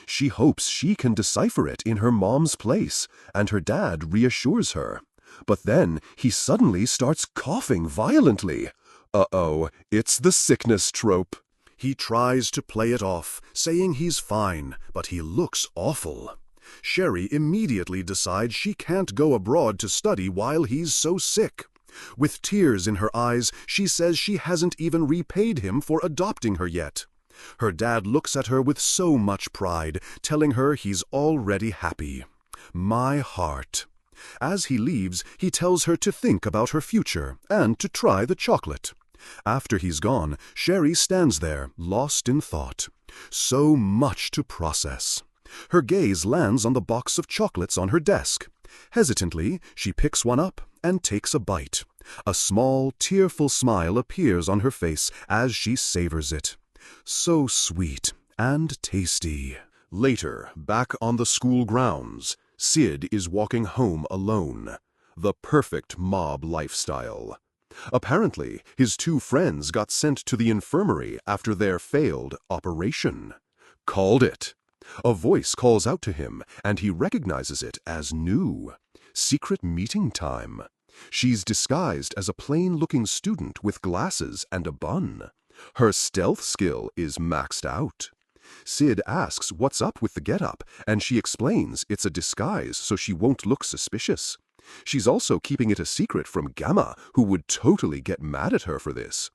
She hopes she can decipher it in her mom's place, and her dad reassures her. But then he suddenly starts coughing violently. Uh-oh, it's the sickness trope. He tries to play it off, saying he's fine, but he looks awful. Sherry immediately decides she can't go abroad to study while he's so sick. With tears in her eyes, she says she hasn't even repaid him for adopting her yet. Her dad looks at her with so much pride, telling her he's already happy. My heart. As he leaves, he tells her to think about her future and to try the chocolate. After he's gone, Sherry stands there, lost in thought. So much to process. Her gaze lands on the box of chocolates on her desk. Hesitantly, she picks one up and takes a bite. A small, tearful smile appears on her face as she savors it. So sweet and tasty. Later, back on the school grounds, Sid is walking home alone. The perfect mob lifestyle. Apparently, his two friends got sent to the infirmary after their failed operation. Called it. A voice calls out to him, and he recognizes it as Nu. Secret meeting time. She's disguised as a plain-looking student with glasses and a bun. Her stealth skill is maxed out. Sid asks what's up with the getup, and she explains it's a disguise so she won't look suspicious. She's also keeping it a secret from Gamma, who would totally get mad at her for this.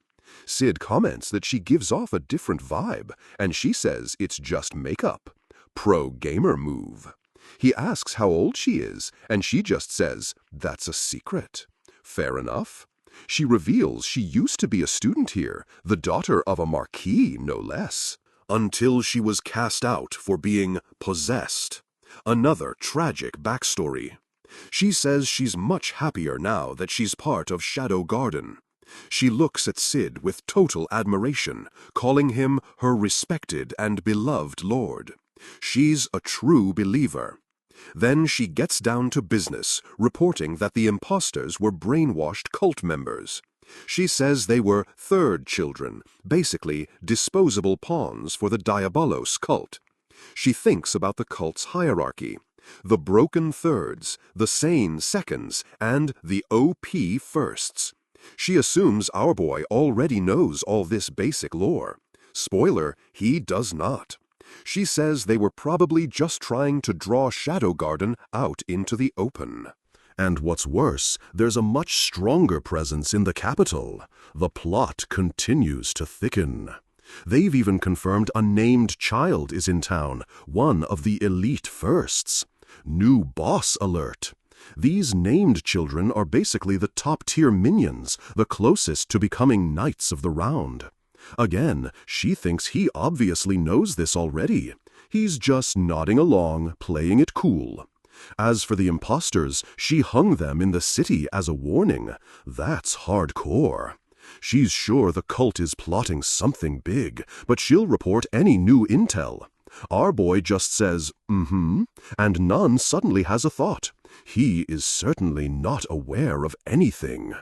Sid comments that she gives off a different vibe, and she says it's just makeup. Pro-gamer move. He asks how old she is, and she just says, that's a secret. Fair enough. She reveals she used to be a student here, the daughter of a marquis, no less. Until she was cast out for being possessed. Another tragic backstory. She says she's much happier now that she's part of Shadow Garden. She looks at Sid with total admiration, calling him her respected and beloved lord. She's a true believer. Then she gets down to business, reporting that the imposters were brainwashed cult members. She says they were third children, basically disposable pawns for the Diabolos cult. She thinks about the cult's hierarchy. The broken thirds, the sane seconds, and the OP firsts. She assumes our boy already knows all this basic lore. Spoiler, he does not. She says they were probably just trying to draw Shadow Garden out into the open. And what's worse, there's a much stronger presence in the capital. The plot continues to thicken. They've even confirmed a named child is in town, one of the elite firsts. New boss alert. These named children are basically the top-tier minions, the closest to becoming knights of the round. Again, she thinks he obviously knows this already. He's just nodding along, playing it cool. As for the imposters, she hung them in the city as a warning. That's hardcore. She's sure the cult is plotting something big, but she'll report any new intel. Our boy just says, and none suddenly has a thought. He is certainly not aware of anything.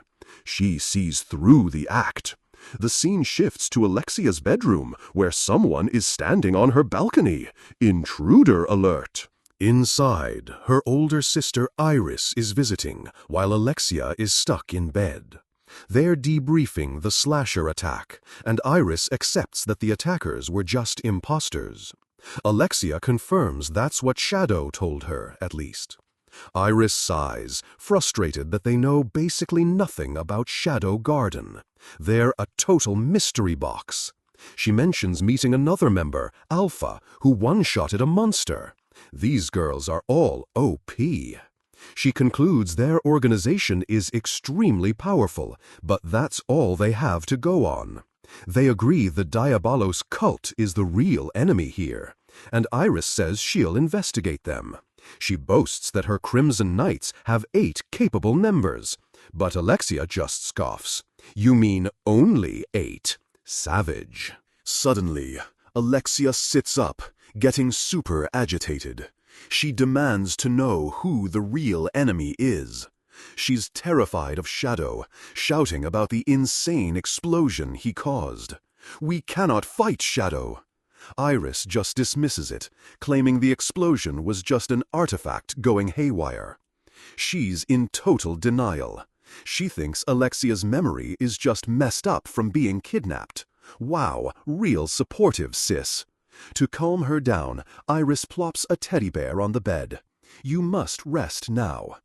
She sees through the act. The scene shifts to Alexia's bedroom, where someone is standing on her balcony. Intruder alert. Inside, her older sister Iris is visiting, while Alexia is stuck in bed. They're debriefing the slasher attack, and Iris accepts that the attackers were just imposters. Alexia confirms that's what Shadow told her, at least. Iris sighs, frustrated that they know basically nothing about Shadow Garden. They're a total mystery box. She mentions meeting another member, Alpha, who one-shotted a monster. These girls are all OP. She concludes their organization is extremely powerful, but that's all they have to go on. They agree the Diabolos cult is the real enemy here, and Iris says she'll investigate them. She boasts that her Crimson Knights have 8 capable members, but Alexia just scoffs. You mean only 8? Savage. Suddenly, Alexia sits up, getting super agitated. She demands to know who the real enemy is. She's terrified of Shadow, shouting about the insane explosion he caused. We cannot fight Shadow. Iris just dismisses it, claiming the explosion was just an artifact going haywire. She's in total denial. She thinks Alexia's memory is just messed up from being kidnapped. Wow, real supportive sis. To calm her down, Iris plops a teddy bear on the bed. You must rest now.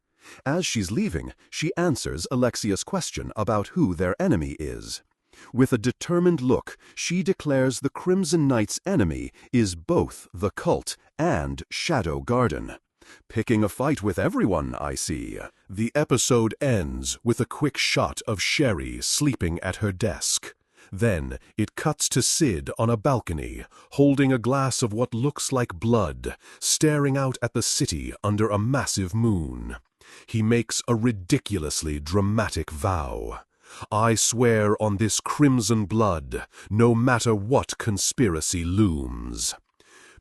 As she's leaving, she answers Alexia's question about who their enemy is. With a determined look, she declares the Crimson Knight's enemy is both the cult and Shadow Garden. Picking a fight with everyone, I see. The episode ends with a quick shot of Sherry sleeping at her desk. Then it cuts to Sid on a balcony, holding a glass of what looks like blood, staring out at the city under a massive moon. He makes a ridiculously dramatic vow. I swear on this crimson blood, no matter what conspiracy looms.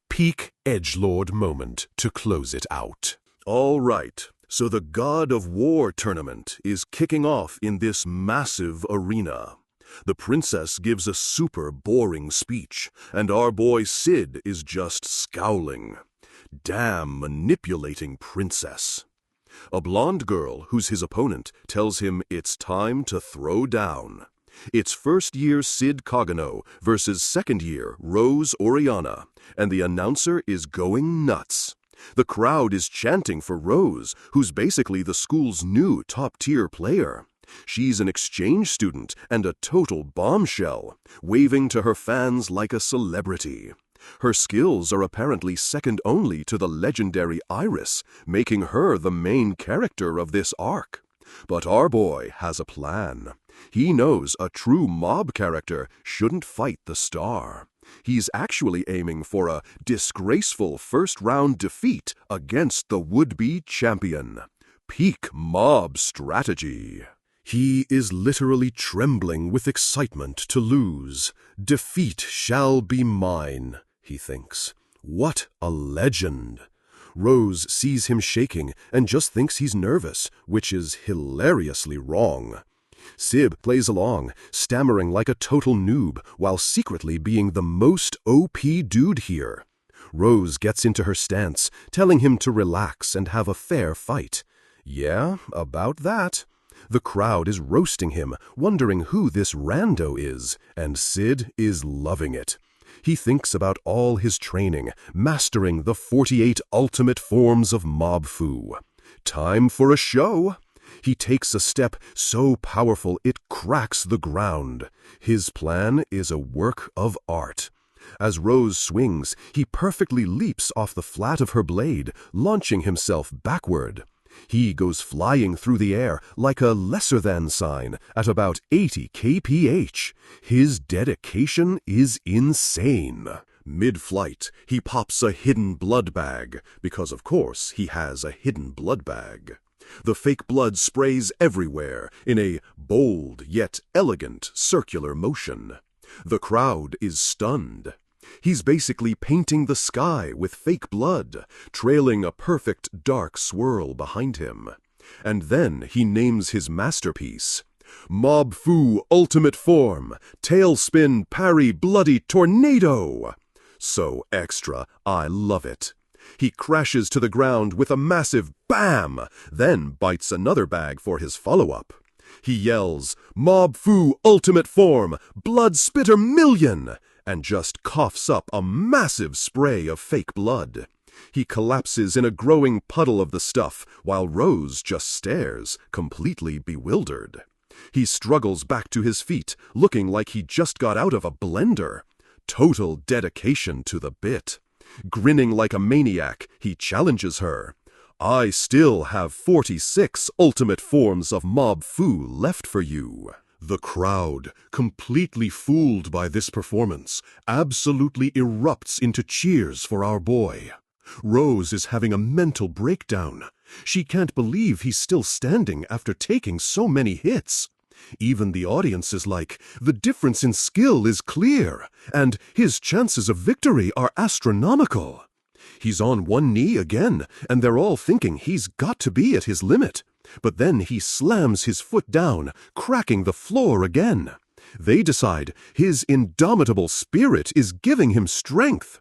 Peak edgelord moment to close it out. All right, so the God of War tournament is kicking off in this massive arena. The princess gives a super boring speech, and our boy Sid is just scowling. Damn manipulating princess. A blonde girl, who's his opponent, tells him it's time to throw down. It's first year Sid Kagano versus second year Rose Oriana, and the announcer is going nuts. The crowd is chanting for Rose, who's basically the school's new top-tier player. She's an exchange student and a total bombshell, waving to her fans like a celebrity. Her skills are apparently second only to the legendary Iris, making her the main character of this arc. But our boy has a plan. He knows a true mob character shouldn't fight the star. He's actually aiming for a disgraceful first-round defeat against the would-be champion. Peak mob strategy. He is literally trembling with excitement to lose. Defeat shall be mine, he thinks. What a legend! Rose sees him shaking and just thinks he's nervous, which is hilariously wrong. Sib plays along, stammering like a total noob, while secretly being the most OP dude here. Rose gets into her stance, telling him to relax and have a fair fight. Yeah, about that. The crowd is roasting him, wondering who this rando is, and Sid is loving it. He thinks about all his training, mastering the 48 ultimate forms of mob fu. Time for a show! He takes a step so powerful it cracks the ground. His plan is a work of art. As Rose swings, he perfectly leaps off the flat of her blade, launching himself backward. He goes flying through the air like a lesser-than sign at about 80 kph. His dedication is insane. Mid-flight, he pops a hidden blood bag, because of course he has a hidden blood bag. The fake blood sprays everywhere in a bold yet elegant circular motion. The crowd is stunned. He's basically painting the sky with fake blood, trailing a perfect dark swirl behind him. And then he names his masterpiece. Mob Fu Ultimate Form, Tailspin Parry Bloody Tornado. So extra, I love it. He crashes to the ground with a massive BAM, then bites another bag for his follow-up. He yells, Mob Fu Ultimate Form, Blood Spitter Million, and just coughs up a massive spray of fake blood. He collapses in a growing puddle of the stuff, while Rose just stares, completely bewildered. He struggles back to his feet, looking like he just got out of a blender. Total dedication to the bit. Grinning like a maniac, he challenges her. I still have 46 ultimate forms of Mob Fu left for you. The crowd, completely fooled by this performance, absolutely erupts into cheers for our boy. Rose is having a mental breakdown. She can't believe he's still standing after taking so many hits. Even the audience is like, the difference in skill is clear, and his chances of victory are astronomical. He's on one knee again, and they're all thinking he's got to be at his limit. But then he slams his foot down, cracking the floor again. They decide his indomitable spirit is giving him strength.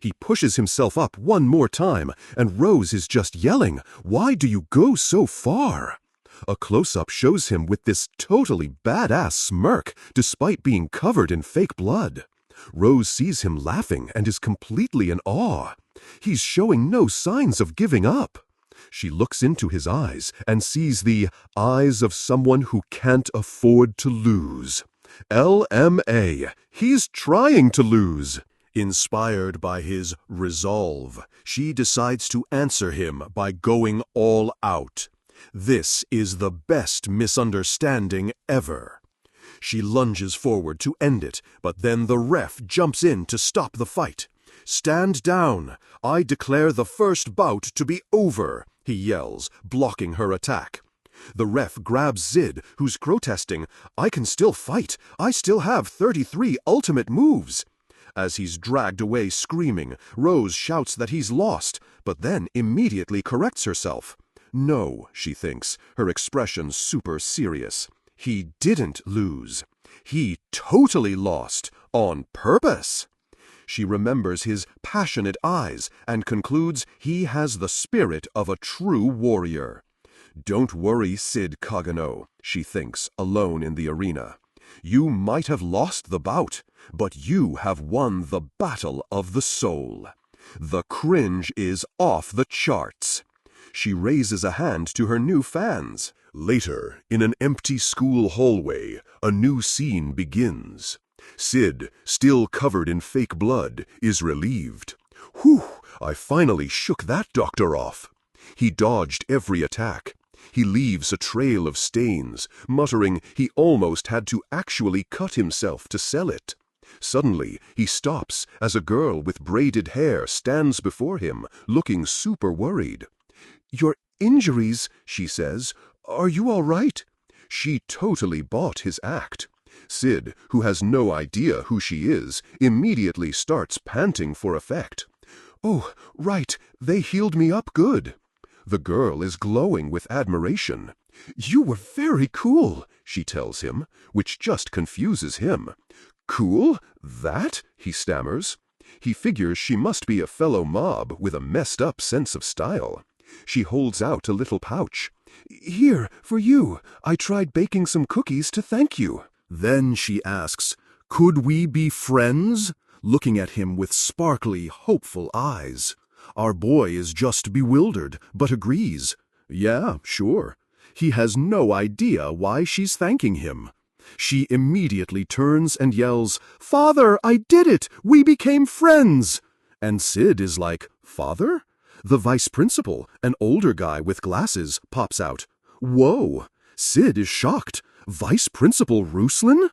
He pushes himself up one more time, and Rose is just yelling, "Why do you go so far?" A close-up shows him with this totally badass smirk, despite being covered in fake blood. Rose sees him laughing and is completely in awe. He's showing no signs of giving up. She looks into his eyes and sees the eyes of someone who can't afford to lose. LMA, he's trying to lose. Inspired by his resolve, she decides to answer him by going all out. This is the best misunderstanding ever. She lunges forward to end it, but then the ref jumps in to stop the fight. Stand down. I declare the first bout to be over, he yells, blocking her attack. The ref grabs Zid, who's protesting, I can still fight. I still have 33 ultimate moves. As he's dragged away screaming, Rose shouts that he's lost, but then immediately corrects herself. No, she thinks, her expression super serious. He didn't lose. He totally lost, on purpose. She remembers his passionate eyes and concludes he has the spirit of a true warrior. Don't worry, Sid Kagano, she thinks, alone in the arena. You might have lost the bout, but you have won the battle of the soul. The cringe is off the charts. She raises a hand to her new fans. Later, in an empty school hallway, a new scene begins. Sid, still covered in fake blood, is relieved. Whew, I finally shook that doctor off. He dodged every attack. He leaves a trail of stains, muttering he almost had to actually cut himself to sell it. Suddenly, he stops as a girl with braided hair stands before him, looking super worried. "Your injuries," she says. "Are you all right?" She totally bought his act. Sid, who has no idea who she is, immediately starts panting for effect. "Oh, right, they healed me up good." The girl is glowing with admiration. "You were very cool," she tells him, which just confuses him. "Cool? That?" he stammers. He figures she must be a fellow mob with a messed up sense of style. She holds out a little pouch. "Here, for you. I tried baking some cookies to thank you." Then she asks, "Could we be friends?" looking at him with sparkly, hopeful eyes. Our boy is just bewildered, but agrees. Yeah, sure. He has no idea why she's thanking him. She immediately turns and yells, "Father, I did it! We became friends!" And Sid is like, "Father?" The vice principal, an older guy with glasses, pops out. Whoa! Sid is shocked. Vice Principal Ruslan?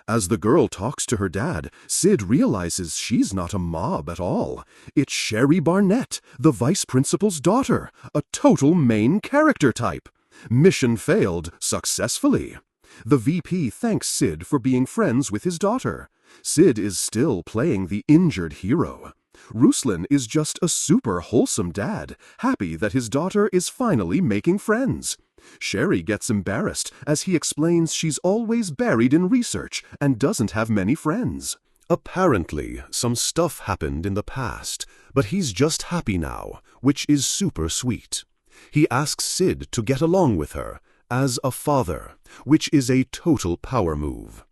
As the girl talks to her dad, Sid realizes she's not a mob at all. It's Sherry Barnett, the vice principal's daughter, a total main character type. Mission failed successfully. The VP thanks Sid for being friends with his daughter. Sid is still playing the injured hero. Ruslan is just a super wholesome dad, happy that his daughter is finally making friends. Sherry gets embarrassed as he explains she's always buried in research and doesn't have many friends. Apparently, some stuff happened in the past, but he's just happy now, which is super sweet. He asks Sid to get along with her, as a father, which is a total power move.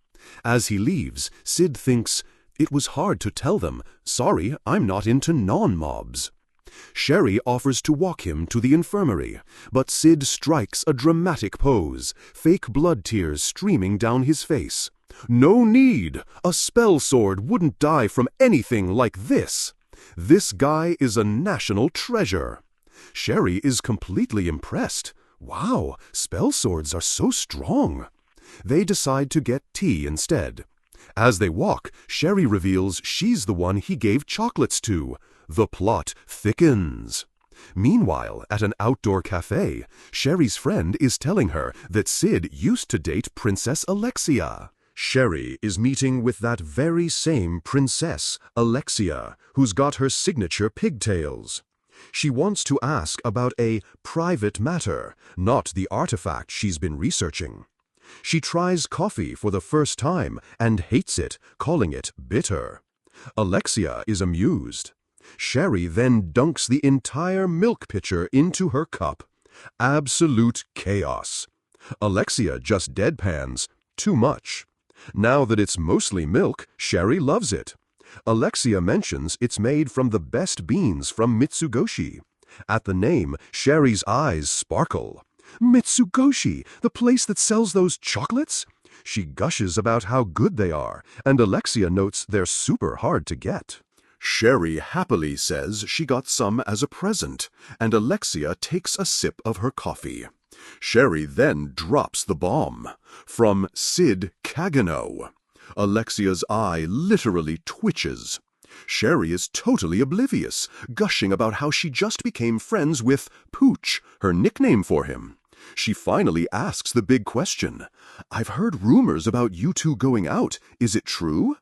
As he leaves, Sid thinks, it was hard to tell them, sorry, I'm not into non-mobs. Sherry offers to walk him to the infirmary, but Sid strikes a dramatic pose, fake blood tears streaming down his face. No need! A spell sword wouldn't die from anything like this. This guy is a national treasure. Sherry is completely impressed. Wow, spell swords are so strong. They decide to get tea instead. As they walk, Sherry reveals she's the one he gave chocolates to. The plot thickens. Meanwhile, at an outdoor cafe, Sherry's friend is telling her that Sid used to date Princess Alexia. Sherry is meeting with that very same Princess, Alexia, who's got her signature pigtails. She wants to ask about a private matter, not the artifact she's been researching. She tries coffee for the first time and hates it, calling it bitter. Alexia is amused. Sherry then dunks the entire milk pitcher into her cup. Absolute chaos. Alexia just deadpans, too much. Now that it's mostly milk, Sherry loves it. Alexia mentions it's made from the best beans from Mitsugoshi. At the name, Sherry's eyes sparkle. Mitsugoshi, the place that sells those chocolates? She gushes about how good they are, and Alexia notes they're super hard to get. Sherry happily says she got some as a present, and Alexia takes a sip of her coffee. Sherry then drops the bomb. From Sid Kagano. Alexia's eye literally twitches. Sherry is totally oblivious, gushing about how she just became friends with Pooch, her nickname for him. She finally asks the big question. I've heard rumors about you two going out. Is it true?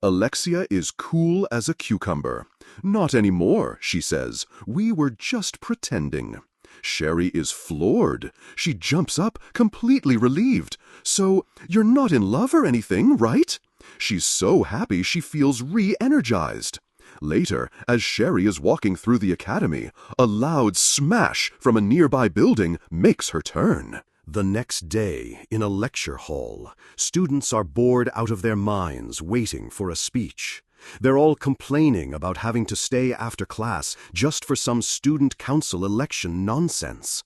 Alexia is cool as a cucumber. Not anymore, she says. We were just pretending. Sherry is floored. She jumps up, completely relieved. So, you're not in love or anything, right? She's so happy she feels re-energized. Later, as Sherry is walking through the academy, a loud smash from a nearby building makes her turn. The next day, in a lecture hall, students are bored out of their minds waiting for a speech. They're all complaining about having to stay after class just for some student council election nonsense.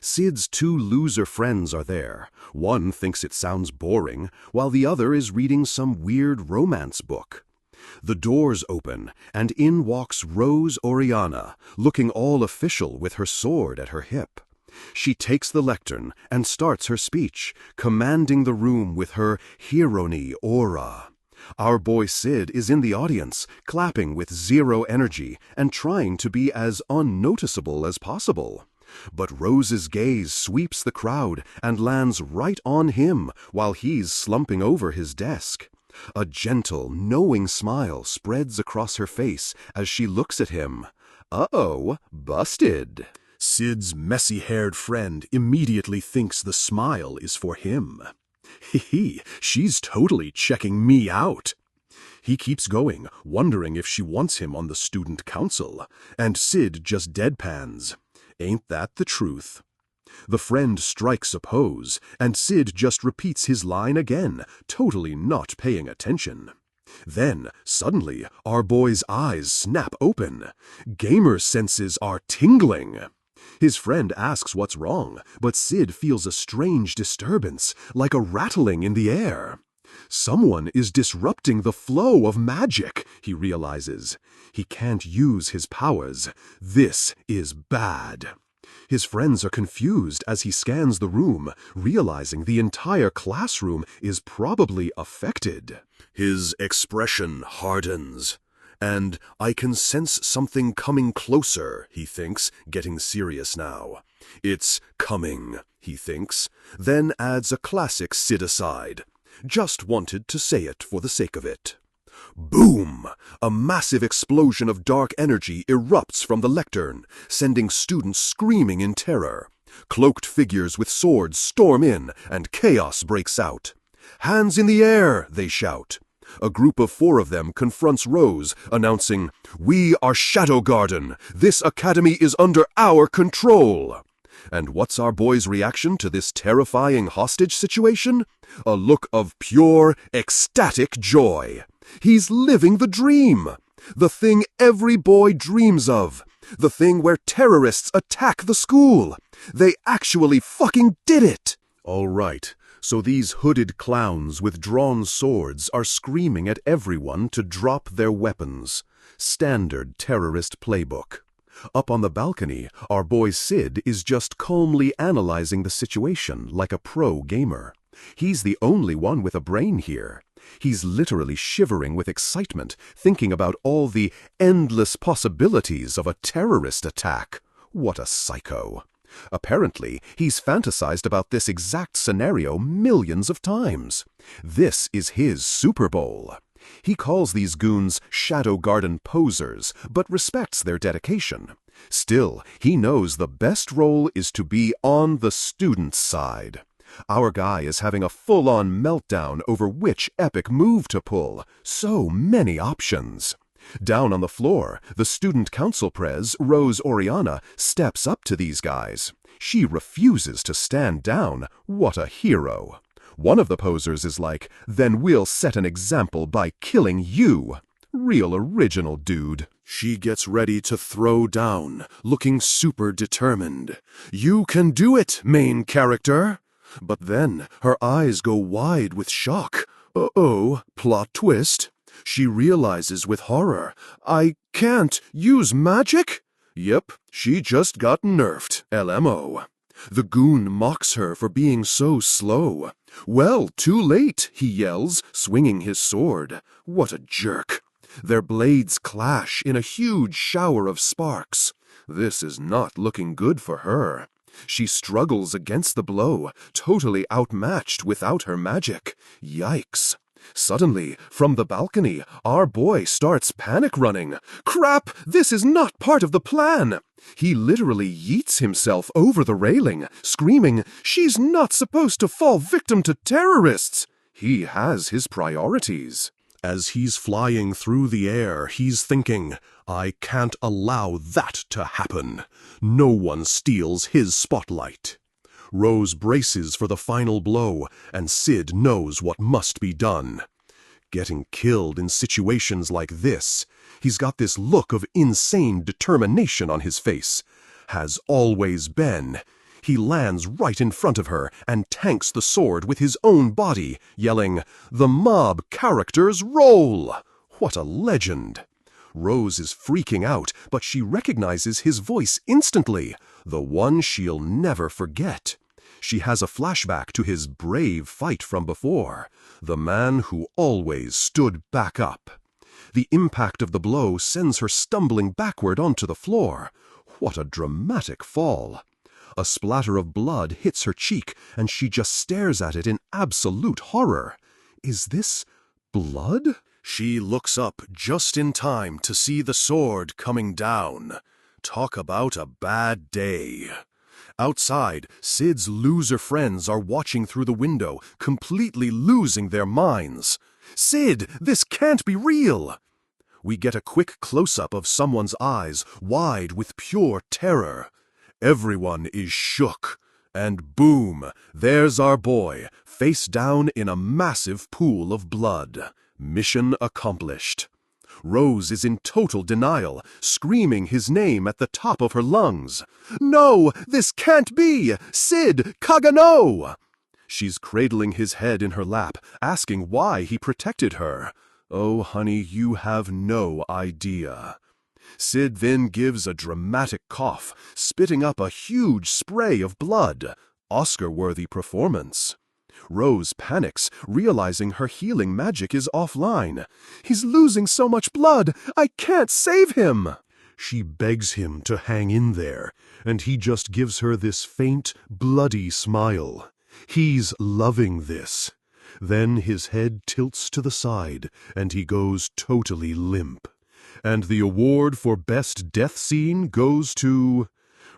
Sid's two loser friends are there. One thinks it sounds boring, while the other is reading some weird romance book. The doors open, and in walks Rose Oriana, looking all official with her sword at her hip. She takes the lectern and starts her speech, commanding the room with her hero-y aura. Our boy Sid is in the audience, clapping with zero energy and trying to be as unnoticeable as possible. But Rose's gaze sweeps the crowd and lands right on him while he's slumping over his desk. A gentle, knowing smile spreads across her face as she looks at him. Uh-oh, busted. Sid's messy-haired friend immediately thinks the smile is for him. Hee, she's totally checking me out. He keeps going, wondering if she wants him on the student council, and Sid just deadpans. Ain't that the truth? The friend strikes a pose, and Sid just repeats his line again, totally not paying attention. Then, suddenly, our boy's eyes snap open. Gamer senses are tingling. His friend asks what's wrong, but Sid feels a strange disturbance, like a rattling in the air. Someone is disrupting the flow of magic, he realizes. He can't use his powers. This is bad. His friends are confused as he scans the room, realizing the entire classroom is probably affected. His expression hardens. And I can sense something coming closer, he thinks, getting serious now. It's coming, he thinks, then adds a classic Sid aside. Just wanted to say it for the sake of it. Boom! A massive explosion of dark energy erupts from the lectern, sending students screaming in terror. Cloaked figures with swords storm in, and chaos breaks out. Hands in the air, they shout. A group of 4 of them confronts Rose, announcing, "We are Shadow Garden. This academy is under our control." And what's our boy's reaction to this terrifying hostage situation? A look of pure, ecstatic joy. He's living the dream. The thing every boy dreams of. The thing where terrorists attack the school. They actually fucking did it. All right. So these hooded clowns with drawn swords are screaming at everyone to drop their weapons. Standard terrorist playbook. Up on the balcony, our boy Sid is just calmly analyzing the situation like a pro gamer. He's the only one with a brain here. He's literally shivering with excitement, thinking about all the endless possibilities of a terrorist attack. What a psycho. Apparently, he's fantasized about this exact scenario millions of times. This is his Super Bowl. He calls these goons Shadow Garden posers, but respects their dedication. Still, he knows the best role is to be on the student's side. Our guy is having a full-on meltdown over which epic move to pull. So many options. Down on the floor, the student council pres, Rose Oriana, steps up to these guys. She refuses to stand down. What a hero. One of the posers is like, "Then we'll set an example by killing you." Real original, dude. She gets ready to throw down, looking super determined. "You can do it, main character." But then her eyes go wide with shock. Uh-oh, plot twist. She realizes with horror, "I can't use magic?" Yep, she just got nerfed, LMO. The goon mocks her for being so slow. "Well, too late," he yells, swinging his sword. What a jerk. Their blades clash in a huge shower of sparks. This is not looking good for her. She struggles against the blow, totally outmatched without her magic. Yikes. Suddenly, from the balcony, our boy starts panic running. Crap, this is not part of the plan. He literally yeets himself over the railing, screaming, "She's not supposed to fall victim to terrorists." He has his priorities. As he's flying through the air, he's thinking, I can't allow that to happen. No one steals his spotlight. Rose braces for the final blow, and Sid knows what must be done. Getting killed in situations like this, he's got this look of insane determination on his face. Has always been. He lands right in front of her and tanks the sword with his own body, yelling, "The mob characters roll!" What a legend! Rose is freaking out, but she recognizes his voice instantly, the one she'll never forget. She has a flashback to his brave fight from before, the man who always stood back up. The impact of the blow sends her stumbling backward onto the floor. What a dramatic fall! A splatter of blood hits her cheek, and she just stares at it in absolute horror. Is this blood? She looks up just in time to see the sword coming down. Talk about a bad day. Outside, Sid's loser friends are watching through the window, completely losing their minds. "Sid, this can't be real!" We get a quick close-up of someone's eyes, wide with pure terror. Everyone is shook. And boom, there's our boy, face down in a massive pool of blood. Mission accomplished. Rose is in total denial, screaming his name at the top of her lungs. "No, this can't be! Sid, Kagano!" She's cradling his head in her lap, asking why he protected her. Oh, honey, you have no idea. Sid then gives a dramatic cough, spitting up a huge spray of blood. Oscar-worthy performance. Rose panics, realizing her healing magic is offline. "He's losing so much blood! I can't save him!" She begs him to hang in there, and he just gives her this faint, bloody smile. He's loving this. Then his head tilts to the side, and he goes totally limp. And the award for best death scene goes to...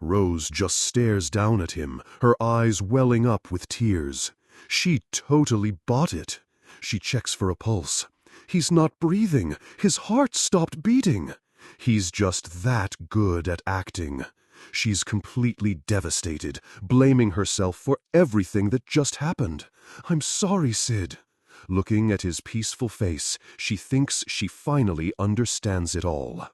Rose just stares down at him, her eyes welling up with tears. She totally bought it. She checks for a pulse. He's not breathing. His heart stopped beating. He's just that good at acting. She's completely devastated, blaming herself for everything that just happened. "I'm sorry, Sid." Looking at his peaceful face, she thinks she finally understands it all.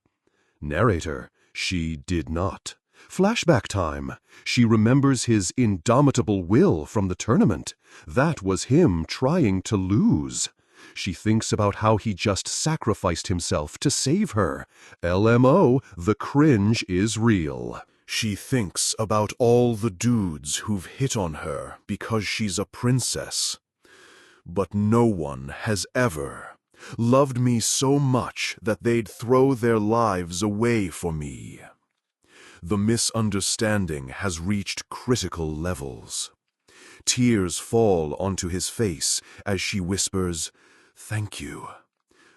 Narrator, she did not. Flashback time. She remembers his indomitable will from the tournament. That was him trying to lose. She thinks about how he just sacrificed himself to save her. LMO, the cringe is real. She thinks about all the dudes who've hit on her because she's a princess. But no one has ever loved me so much that they'd throw their lives away for me. The misunderstanding has reached critical levels. Tears fall onto his face as she whispers, "Thank you.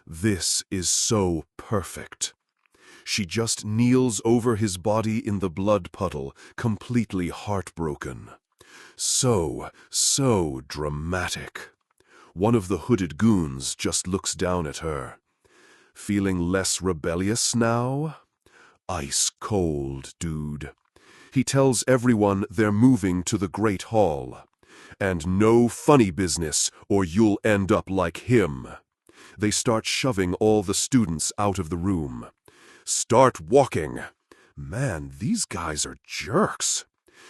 This is so perfect." She just kneels over his body in the blood puddle, completely heartbroken. So dramatic. One of the hooded goons just looks down at her. Feeling less rebellious now? Ice cold, dude. He tells everyone they're moving to the Great Hall. And no funny business, or you'll end up like him. They start shoving all the students out of the room. Start walking. Man, these guys are jerks.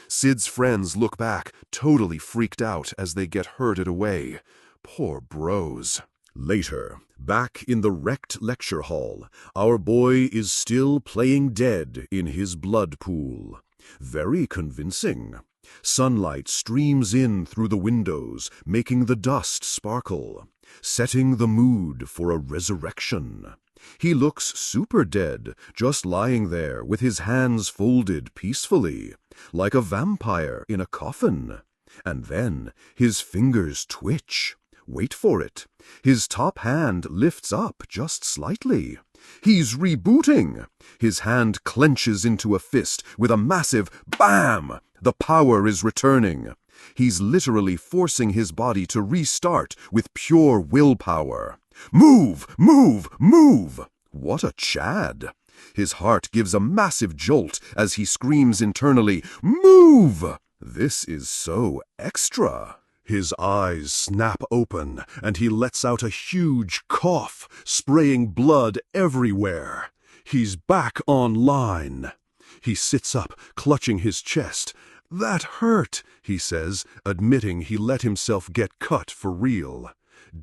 Sid's friends look back, totally freaked out as they get herded away. Poor bros. Later, back in the wrecked lecture hall, our boy is still playing dead in his blood pool. Very convincing. Sunlight streams in through the windows, making the dust sparkle, setting the mood for a resurrection. He looks super dead, just lying there with his hands folded peacefully, like a vampire in a coffin. And then his fingers twitch. Wait for it. His top hand lifts up just slightly. He's rebooting. His hand clenches into a fist with a massive BAM! The power is returning. He's literally forcing his body to restart with pure willpower. Move! Move! Move! What a Chad! His heart gives a massive jolt as he screams internally, Move! This is so extra. His eyes snap open, and he lets out a huge cough, spraying blood everywhere. He's back online. He sits up, clutching his chest. That hurt, he says, admitting he let himself get cut for real.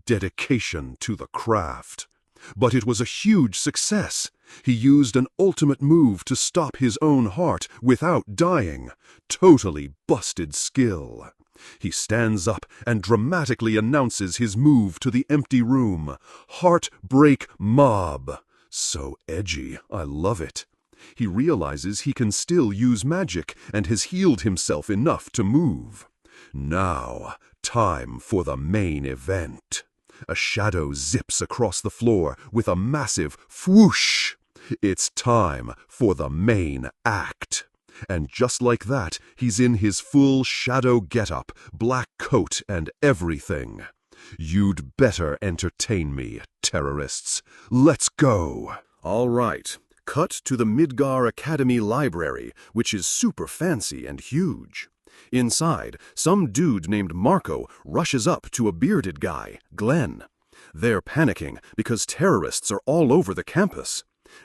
Dedication to the craft. But it was a huge success. He used an ultimate move to stop his own heart without dying. Totally busted skill. He stands up and dramatically announces his move to the empty room. Heartbreak Mob. So edgy, I love it. He realizes he can still use magic and has healed himself enough to move. Now, time for the main event. A shadow zips across the floor with a massive whoosh. It's time for the main act. And just like that, he's in his full shadow getup, black coat and everything. You'd better entertain me, terrorists. Let's go. All right. Cut to the Midgar Academy library, which is super fancy and huge. Inside, some dude named Marco rushes up to a bearded guy, Glenn. They're panicking because terrorists are all over the campus.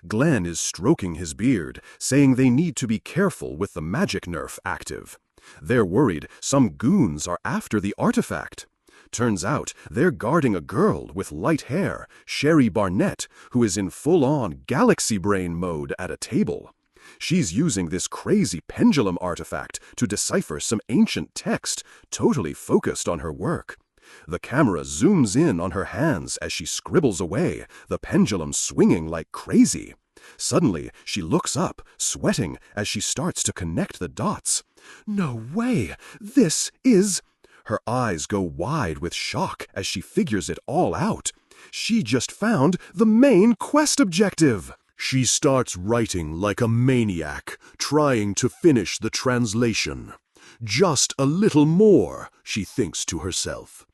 Glenn is stroking his beard, saying they need to be careful with the magic nerf active. They're worried some goons are after the artifact. Turns out they're guarding a girl with light hair, Sherry Barnett, who is in full-on galaxy brain mode at a table. She's using this crazy pendulum artifact to decipher some ancient text, totally focused on her work. The camera zooms in on her hands as she scribbles away, the pendulum swinging like crazy. Suddenly, she looks up, sweating, as she starts to connect the dots. No way! This is... Her eyes go wide with shock as she figures it all out. She just found the main quest objective! She starts writing like a maniac, trying to finish the translation. Just a little more, she thinks to herself.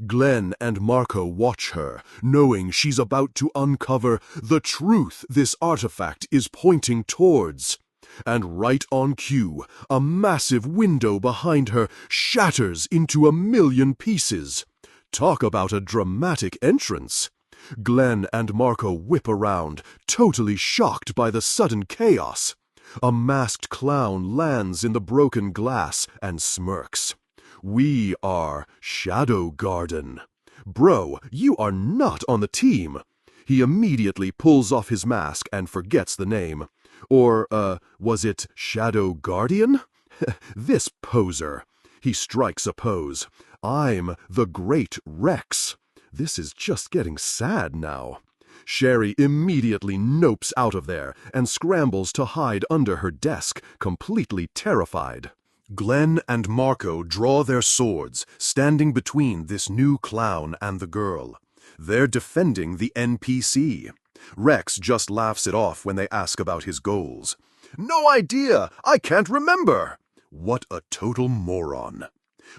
Glenn and Marco watch her, knowing she's about to uncover the truth this artifact is pointing towards. And right on cue, a massive window behind her shatters into 1,000,000 pieces. Talk about a dramatic entrance. Glenn and Marco whip around, totally shocked by the sudden chaos. A masked clown lands in the broken glass and smirks. We are Shadow Garden. Bro, you are not on the team. He immediately pulls off his mask and forgets the name. Or, was it Shadow Guardian? This poser. He strikes a pose. I'm the Great Rex. This is just getting sad now. Sherry immediately nopes out of there and scrambles to hide under her desk, completely terrified. Glenn and Marco draw their swords, standing between this new clown and the girl. They're defending the NPC. Rex just laughs it off when they ask about his goals. No idea! I can't remember! What a total moron.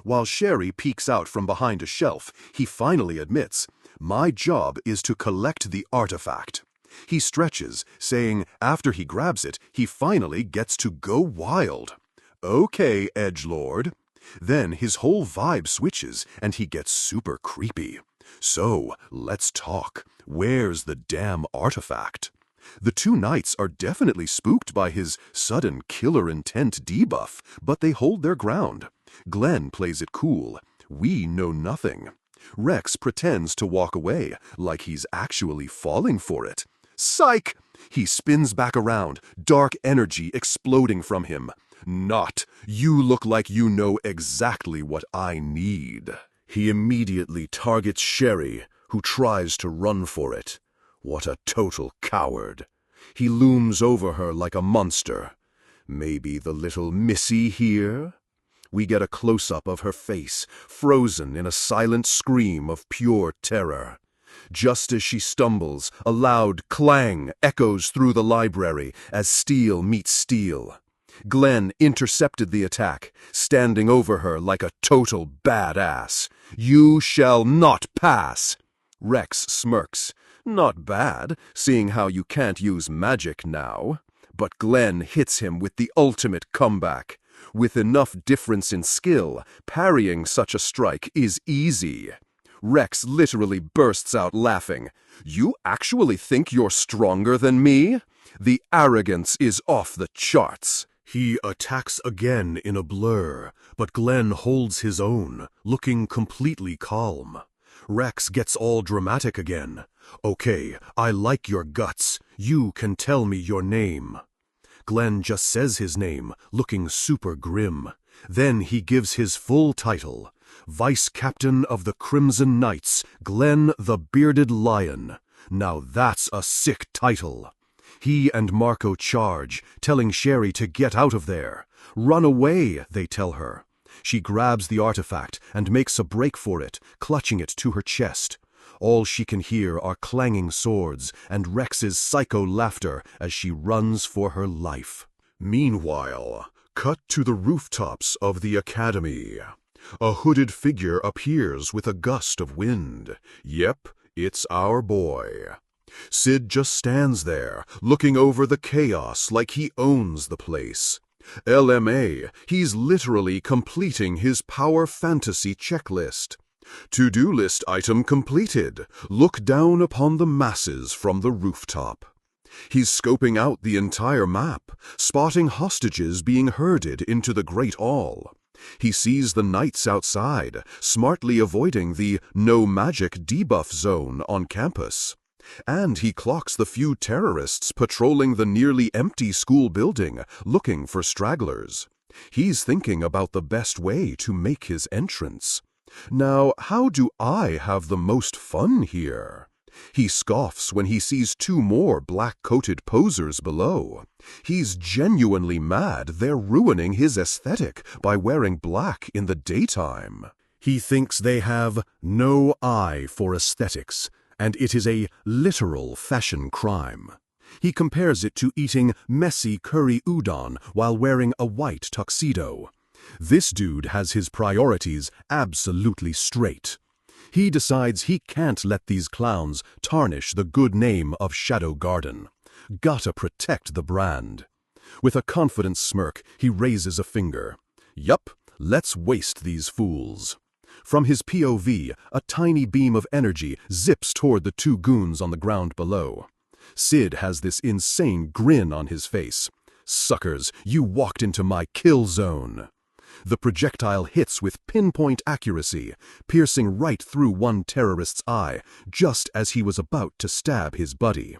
While Sherry peeks out from behind a shelf, he finally admits, my job is to collect the artifact. He stretches, saying after he grabs it, he finally gets to go wild. Okay, edgelord. Then his whole vibe switches and he gets super creepy. So, let's talk. Where's the damn artifact? The two knights are definitely spooked by his sudden killer intent debuff, but they hold their ground. Glenn plays it cool. We know nothing. Rex pretends to walk away, like he's actually falling for it. Psych! He spins back around, dark energy exploding from him. Not. You look like you know exactly what I need. He immediately targets Sherry, who tries to run for it. What a total coward. He looms over her like a monster. Maybe the little Missy here? We get a close-up of her face, frozen in a silent scream of pure terror. Just as she stumbles, a loud clang echoes through the library as steel meets steel. Glenn intercepted the attack, standing over her like a total badass. You shall not pass. Rex smirks. Not bad, seeing how you can't use magic now. But Glenn hits him with the ultimate comeback. With enough difference in skill, parrying such a strike is easy. Rex literally bursts out laughing. You actually think you're stronger than me? The arrogance is off the charts. He attacks again in a blur, but Glenn holds his own, looking completely calm. Rex gets all dramatic again. Okay, I like your guts. You can tell me your name. Glenn just says his name, looking super grim. Then he gives his full title. Vice Captain of the Crimson Knights, Glenn the Bearded Lion. Now that's a sick title. He and Marco charge, telling Sherry to get out of there. Run away, they tell her. She grabs the artifact and makes a break for it, clutching it to her chest. All she can hear are clanging swords and Rex's psycho laughter as she runs for her life. Meanwhile, cut to the rooftops of the academy. A hooded figure appears with a gust of wind. Yep, it's our boy. Sid just stands there, looking over the chaos like he owns the place. LMA, he's literally completing his power fantasy checklist. To-do list item completed. Look down upon the masses from the rooftop. He's scoping out the entire map, spotting hostages being herded into the Great Hall. He sees the knights outside, smartly avoiding the no magic debuff zone on campus. And he clocks the few terrorists patrolling the nearly empty school building, looking for stragglers. He's thinking about the best way to make his entrance. Now, how do I have the most fun here? He scoffs when he sees two more black-coated posers below. He's genuinely mad they're ruining his aesthetic by wearing black in the daytime. He thinks they have no eye for aesthetics, and it is a literal fashion crime. He compares it to eating messy curry udon while wearing a white tuxedo. This dude has his priorities absolutely straight. He decides he can't let these clowns tarnish the good name of Shadow Garden. Gotta protect the brand. With a confident smirk, he raises a finger. Yup, let's waste these fools. From his POV, a tiny beam of energy zips toward the two goons on the ground below. Sid has this insane grin on his face. Suckers, you walked into my kill zone. The projectile hits with pinpoint accuracy, piercing right through one terrorist's eye, just as he was about to stab his buddy.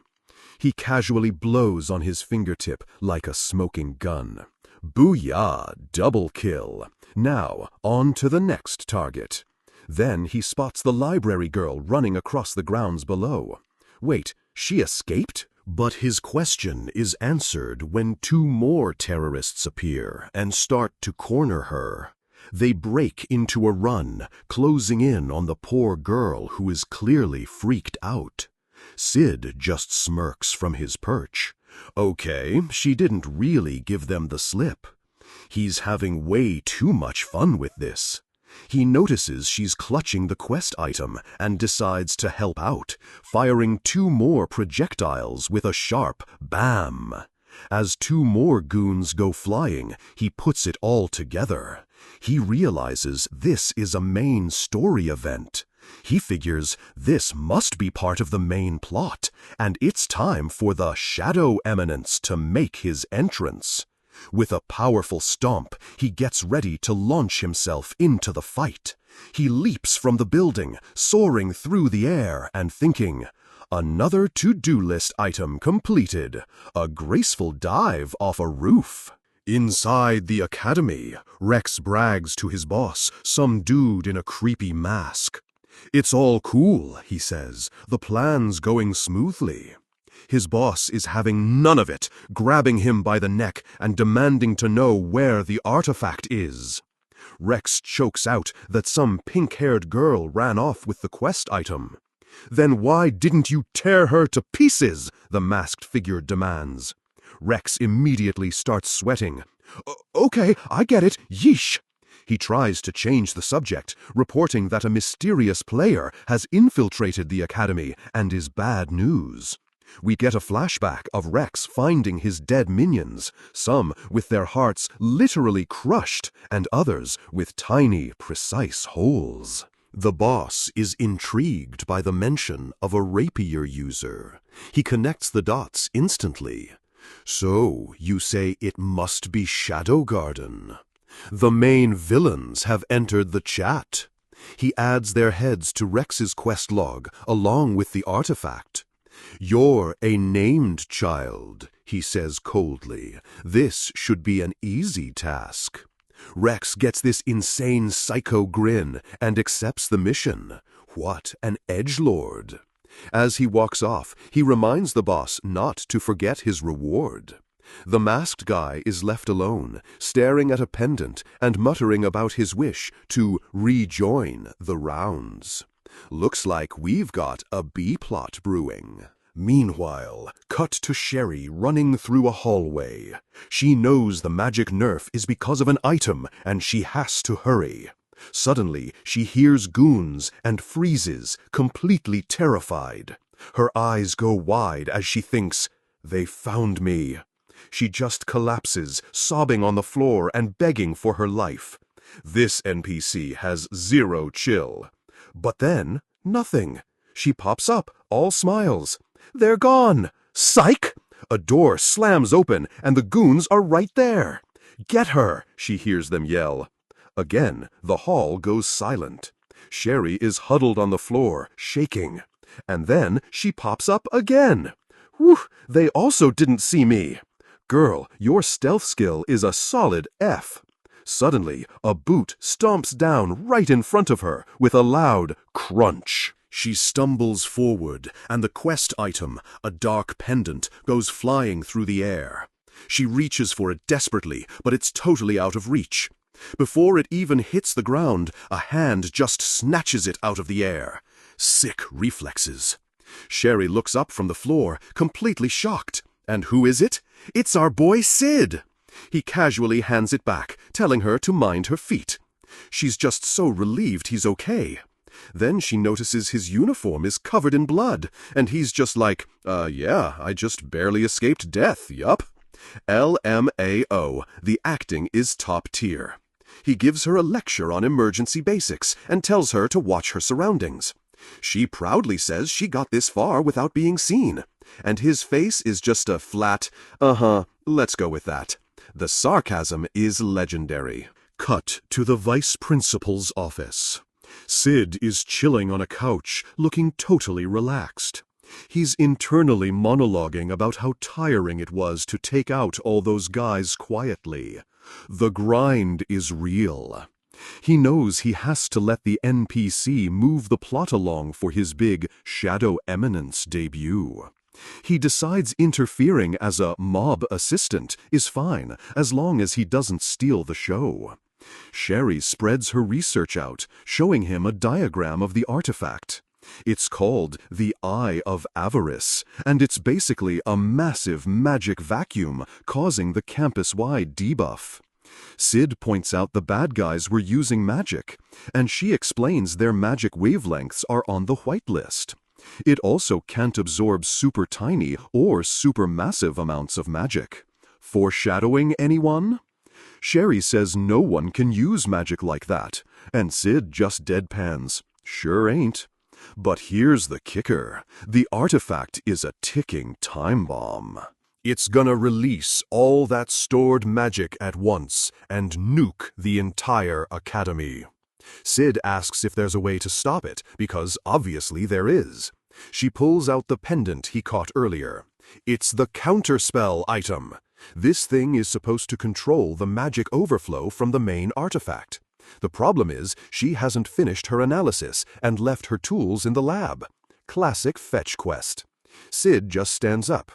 He casually blows on his fingertip like a smoking gun. Booyah, double kill. Now, on to the next target. Then he spots the library girl running across the grounds below. Wait, she escaped? But his question is answered when two more terrorists appear and start to corner her. They break into a run, closing in on the poor girl who is clearly freaked out. Sid just smirks from his perch. Okay, she didn't really give them the slip. He's having way too much fun with this. He notices she's clutching the quest item and decides to help out, firing two more projectiles with a sharp BAM. As two more goons go flying, he puts it all together. He realizes this is a main story event. He figures this must be part of the main plot, and it's time for the Shadow Eminence to make his entrance. With a powerful stomp, he gets ready to launch himself into the fight. He leaps from the building, soaring through the air and thinking, another to-do list item completed, a graceful dive off a roof. Inside the academy, Rex brags to his boss, some dude in a creepy mask. It's all cool, he says, the plan's going smoothly. His boss is having none of it, grabbing him by the neck and demanding to know where the artifact is. Rex chokes out that some pink-haired girl ran off with the quest item. Then why didn't you tear her to pieces? The masked figure demands. Rex immediately starts sweating. Okay, I get it, yeesh. He tries to change the subject, reporting that a mysterious player has infiltrated the academy and is bad news. We get a flashback of Rex finding his dead minions, some with their hearts literally crushed and others with tiny, precise holes. The boss is intrigued by the mention of a rapier user. He connects the dots instantly. So, you say it must be Shadow Garden. The main villains have entered the chat. He adds their heads to Rex's quest log along with the artifact. You're a named child, he says coldly. This should be an easy task. Rex gets this insane psycho grin and accepts the mission. What an edgelord. As he walks off, he reminds the boss not to forget his reward. The masked guy is left alone, staring at a pendant and muttering about his wish to rejoin the rounds. Looks like we've got a B-plot brewing. Meanwhile, cut to Sherry running through a hallway. She knows the magic nerf is because of an item, and she has to hurry. Suddenly, she hears goons and freezes, completely terrified. Her eyes go wide as she thinks, "They found me." She just collapses, sobbing on the floor and begging for her life. This NPC has zero chill. But then, nothing. She pops up, all smiles. They're gone. Psych! A door slams open, and the goons are right there. "Get her!" she hears them yell. Again, the hall goes silent. Sherry is huddled on the floor, shaking. And then she pops up again. Whew, they also didn't see me. Girl, your stealth skill is a solid F. Suddenly, a boot stomps down right in front of her with a loud crunch. She stumbles forward, and the quest item, a dark pendant, goes flying through the air. She reaches for it desperately, but it's totally out of reach. Before it even hits the ground, a hand just snatches it out of the air. Sick reflexes. Sherry looks up from the floor, completely shocked. And who is it? It's our boy Sid. He casually hands it back, telling her to mind her feet. She's just so relieved he's okay. Then she notices his uniform is covered in blood, and he's just like, yeah, I just barely escaped death, yup. LMAO, the acting is top tier. He gives her a lecture on emergency basics and tells her to watch her surroundings. She proudly says she got this far without being seen, and his face is just a flat, let's go with that. The sarcasm is legendary. Cut to the vice principal's office. Sid is chilling on a couch, looking totally relaxed. He's internally monologuing about how tiring it was to take out all those guys quietly. The grind is real. He knows he has to let the NPC move the plot along for his big Shadow Eminence debut. He decides interfering as a mob assistant is fine, as long as he doesn't steal the show. Sherry spreads her research out, showing him a diagram of the artifact. It's called the Eye of Avarice, and it's basically a massive magic vacuum causing the campus-wide debuff. Sid points out the bad guys were using magic, and she explains their magic wavelengths are on the whitelist. It also can't absorb super tiny or super massive amounts of magic. Foreshadowing anyone? Sherry says no one can use magic like that, and Sid just deadpans. Sure ain't. But here's the kicker. The artifact is a ticking time bomb. It's gonna release all that stored magic at once and nuke the entire academy. Sid asks if there's a way to stop it, because obviously there is. She pulls out the pendant he caught earlier. It's the counterspell item. This thing is supposed to control the magic overflow from the main artifact. The problem is she hasn't finished her analysis and left her tools in the lab. Classic fetch quest. Sid just stands up.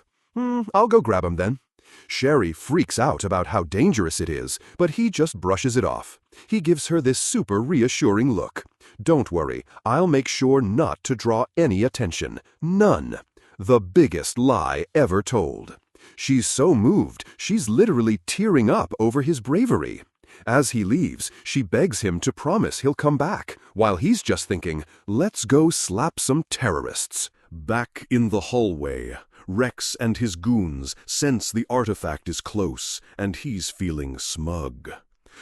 I'll go grab him then. Sherry freaks out about how dangerous it is, but he just brushes it off. He gives her this super reassuring look. Don't worry, I'll make sure not to draw any attention. None. The biggest lie ever told. She's so moved, she's literally tearing up over his bravery. As he leaves, she begs him to promise he'll come back, while he's just thinking, let's go slap some terrorists. Back in the hallway, Rex and his goons sense the artifact is close, and he's feeling smug.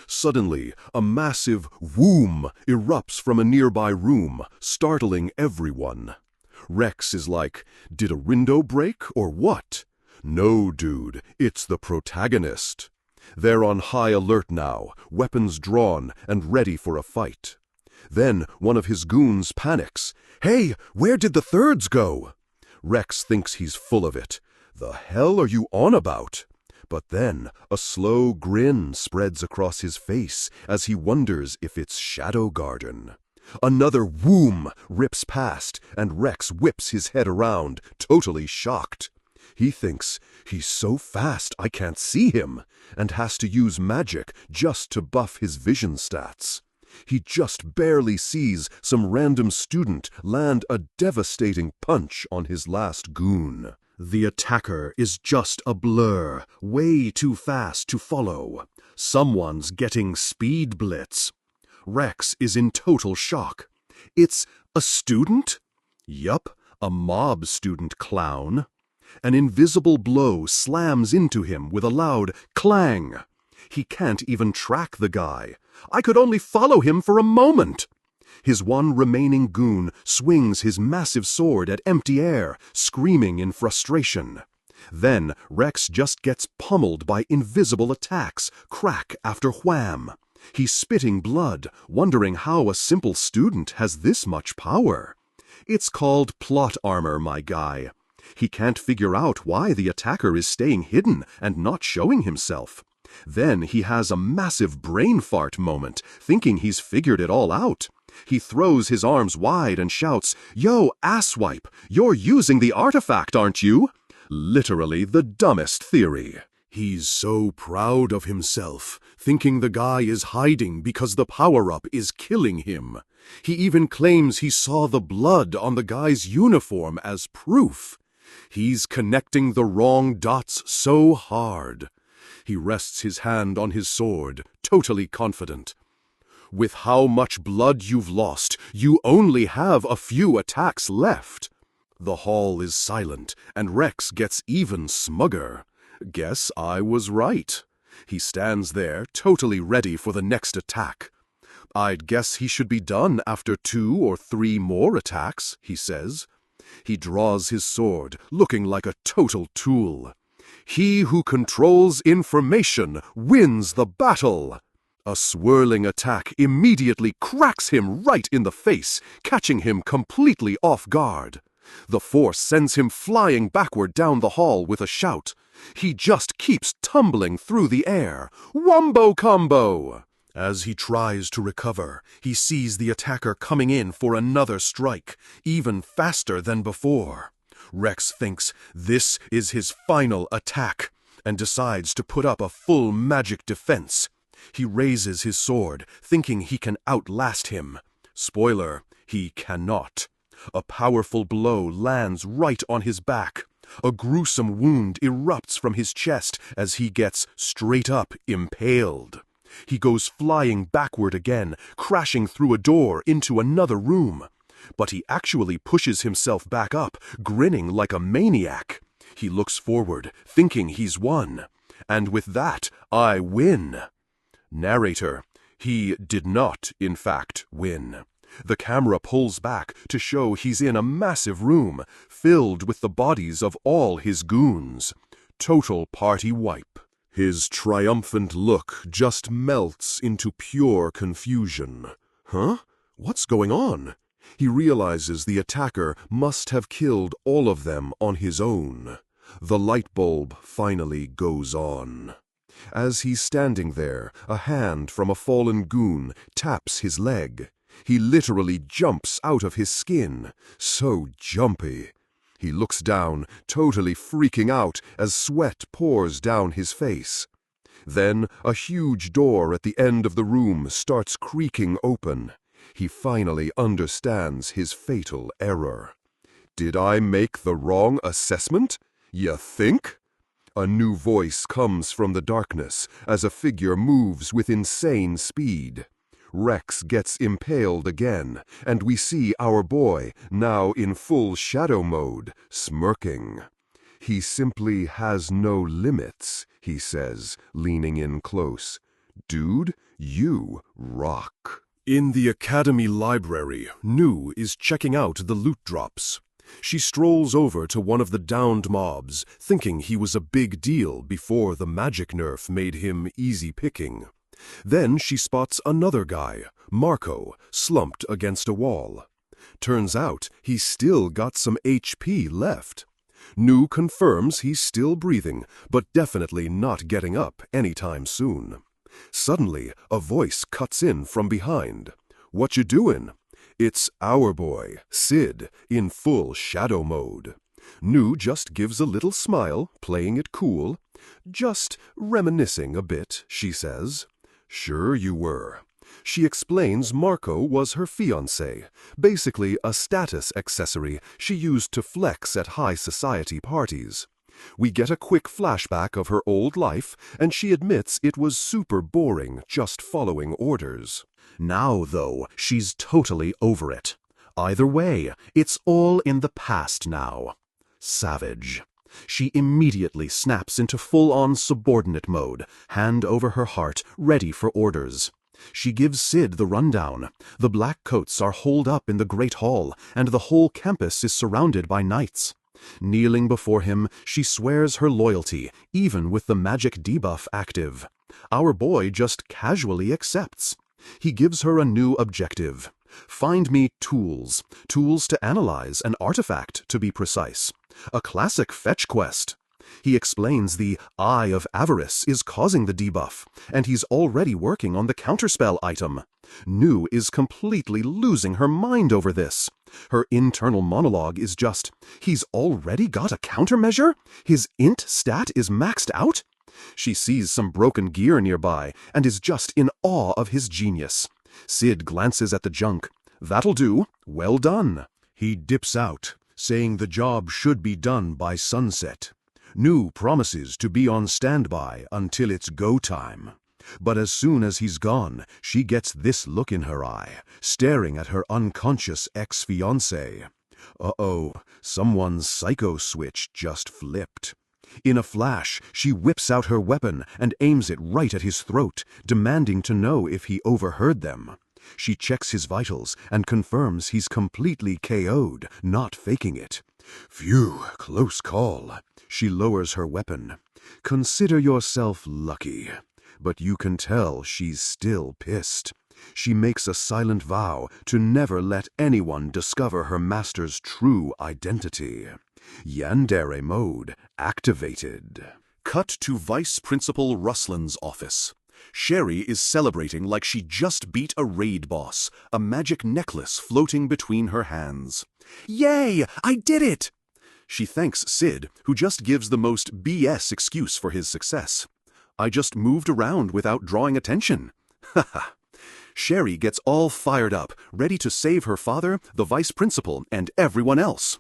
Suddenly, a massive whoom erupts from a nearby room, startling everyone. Rex is like, did a window break or what? No, dude, it's the Protagonist. They're on high alert now, weapons drawn and ready for a fight. Then one of his goons panics. Hey, where did the thirds go? Rex thinks he's full of it. The hell are you on about? But then a slow grin spreads across his face as he wonders if it's Shadow Garden. Another whoom rips past, and Rex whips his head around, totally shocked. He thinks he's so fast I can't see him, and has to use magic just to buff his vision stats. He just barely sees some random student land a devastating punch on his last goon. The attacker is just a blur, way too fast to follow. Someone's getting speed blitz. Rex is in total shock. It's a student? Yup, a mob student clown. An invisible blow slams into him with a loud clang. He can't even track the guy. I could only follow him for a moment. His one remaining goon swings his massive sword at empty air, screaming in frustration. Then Rex just gets pummeled by invisible attacks, crack after wham. He's spitting blood, wondering how a simple student has this much power. It's called plot armor, my guy. He can't figure out why the attacker is staying hidden and not showing himself. Then he has a massive brain fart moment, thinking he's figured it all out. He throws his arms wide and shouts, "Yo, asswipe, you're using the artifact, aren't you?" Literally the dumbest theory. He's so proud of himself, thinking the guy is hiding because the power-up is killing him. He even claims he saw the blood on the guy's uniform as proof. He's connecting the wrong dots so hard. He rests his hand on his sword, totally confident. With how much blood you've lost, you only have a few attacks left. The hall is silent, and Rex gets even smugger. Guess I was right. He stands there, totally ready for the next attack. I'd guess he should be done after 2 or 3 more attacks, he says. He draws his sword, looking like a total tool. He who controls information wins the battle. A swirling attack immediately cracks him right in the face, catching him completely off guard. The force sends him flying backward down the hall with a shout. He just keeps tumbling through the air. Wombo combo! As he tries to recover, he sees the attacker coming in for another strike, even faster than before. Rex thinks this is his final attack, and decides to put up a full magic defense. He raises his sword, thinking he can outlast him. Spoiler, he cannot. A powerful blow lands right on his back. A gruesome wound erupts from his chest as he gets straight up impaled. He goes flying backward again, crashing through a door into another room. But he actually pushes himself back up, grinning like a maniac. He looks forward, thinking he's won. And with that, I win. Narrator: he did not, in fact, win. The camera pulls back to show he's in a massive room, filled with the bodies of all his goons. Total party wipe. His triumphant look just melts into pure confusion. Huh? What's going on? He realizes the attacker must have killed all of them on his own. The light bulb finally goes on. As he's standing there, a hand from a fallen goon taps his leg. He literally jumps out of his skin. So jumpy. He looks down, totally freaking out as sweat pours down his face. Then a huge door at the end of the room starts creaking open. He finally understands his fatal error. Did I make the wrong assessment? You think? A new voice comes from the darkness as a figure moves with insane speed. Rex gets impaled again, and we see our boy, now in full shadow mode, smirking. "He simply has no limits," he says, leaning in close. "Dude, you rock." In the Academy library, Nu is checking out the loot drops. She strolls over to one of the downed mobs, thinking he was a big deal before the magic nerf made him easy picking. Then she spots another guy, Marco, slumped against a wall. Turns out he's still got some HP left. Nu confirms he's still breathing, but definitely not getting up anytime soon. Suddenly, a voice cuts in from behind. "What you doing?" It's our boy, Sid, in full shadow mode. Nu just gives a little smile, playing it cool. "Just reminiscing a bit," she says. "Sure you were." She explains Marco was her fiancé, basically a status accessory she used to flex at high society parties. We get a quick flashback of her old life, and she admits it was super boring just following orders. Now, though, she's totally over it. Either way, it's all in the past now. Savage. She immediately snaps into full-on subordinate mode, hand over her heart, ready for orders. She gives Sid the rundown. The black coats are holed up in the Great Hall, and the whole campus is surrounded by knights. Kneeling before him, she swears her loyalty, even with the magic debuff active. Our boy just casually accepts. He gives her a new objective. Find me tools. Tools to analyze an artifact, to be precise. A classic fetch quest. He explains the Eye of Avarice is causing the debuff, and he's already working on the counterspell item. Nu is completely losing her mind over this. Her internal monologue is just, "He's already got a countermeasure? His int stat is maxed out?" She sees some broken gear nearby and is just in awe of his genius. Sid glances at the junk. "That'll do. Well done." He dips out, saying the job should be done by sunset. Nu promises to be on standby until it's go time. But as soon as he's gone, she gets this look in her eye, staring at her unconscious ex-fiancé. Uh-oh, someone's psycho switch just flipped. In a flash, she whips out her weapon and aims it right at his throat, demanding to know if he overheard them. She checks his vitals and confirms he's completely KO'd, not faking it. Phew, close call. She lowers her weapon. Consider yourself lucky. But you can tell she's still pissed. She makes a silent vow to never let anyone discover her master's true identity. Yandere mode activated. Cut to Vice Principal Ruslin's office. Sherry is celebrating like she just beat a raid boss, a magic necklace floating between her hands. "Yay! I did it!" She thanks Sid, who just gives the most BS excuse for his success. "I just moved around without drawing attention." Haha. Sherry gets all fired up, ready to save her father, the vice principal, and everyone else.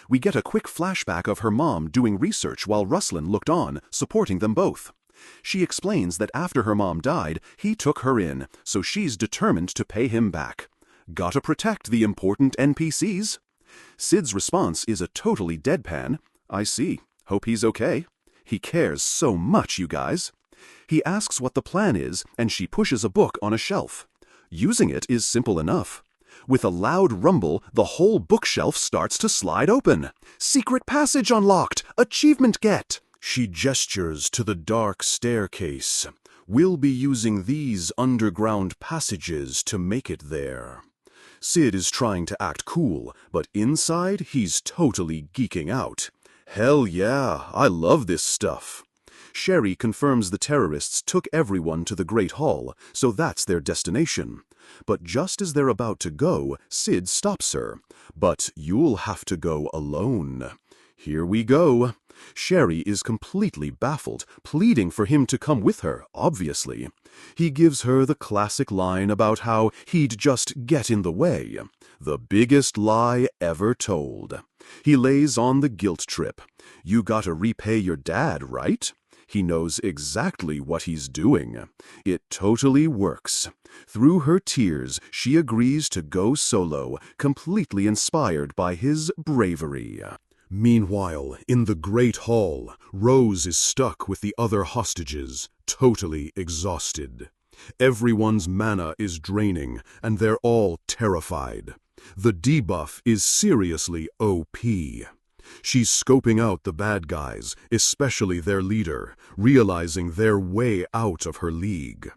We get a quick flashback of her mom doing research while Ruslin looked on, supporting them both. She explains that after her mom died, he took her in, so she's determined to pay him back. Gotta protect the important NPCs. Sid's response is a totally deadpan. "I see. Hope he's okay. He cares so much, you guys." He asks what the plan is, and she pushes a book on a shelf. Using it is simple enough. With a loud rumble, the whole bookshelf starts to slide open. "Secret passage unlocked! Achievement get!" She gestures to the dark staircase. "We'll be using these underground passages to make it there." Sid is trying to act cool, but inside he's totally geeking out. "Hell yeah, I love this stuff." Sherry confirms the terrorists took everyone to the Great Hall, so that's their destination. But just as they're about to go, Sid stops her. "But you'll have to go alone." Here we go. Sherry is completely baffled, pleading for him to come with her, obviously. He gives her the classic line about how he'd just get in the way. The biggest lie ever told. He lays on the guilt trip. You gotta repay your dad, right? He knows exactly what he's doing. It totally works. Through her tears, she agrees to go solo, completely inspired by his bravery. Meanwhile, in the Great Hall, Rose is stuck with the other hostages, totally exhausted. Everyone's mana is draining, and they're all terrified. The debuff is seriously OP. She's scoping out the bad guys, especially their leader, realizing they're way out of her league.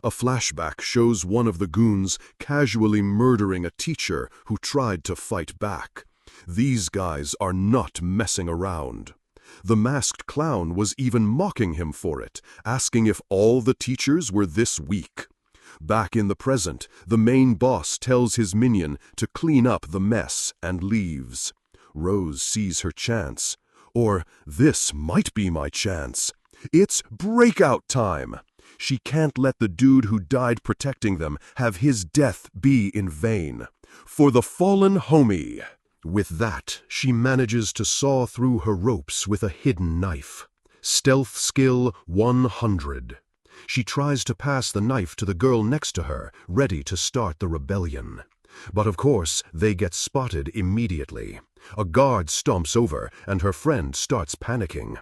A flashback shows one of the goons casually murdering a teacher who tried to fight back. These guys are not messing around. The masked clown was even mocking him for it, asking if all the teachers were this weak. Back in the present, the main boss tells his minion to clean up the mess and leaves. Rose sees her chance. Or, this might be my chance. It's breakout time. She can't let the dude who died protecting them have his death be in vain. For the fallen homie. With that, she manages to saw through her ropes with a hidden knife. Stealth skill 100. She tries to pass the knife to the girl next to her, ready to start the rebellion. But of course, they get spotted immediately. A guard stomps over, and her friend starts panicking.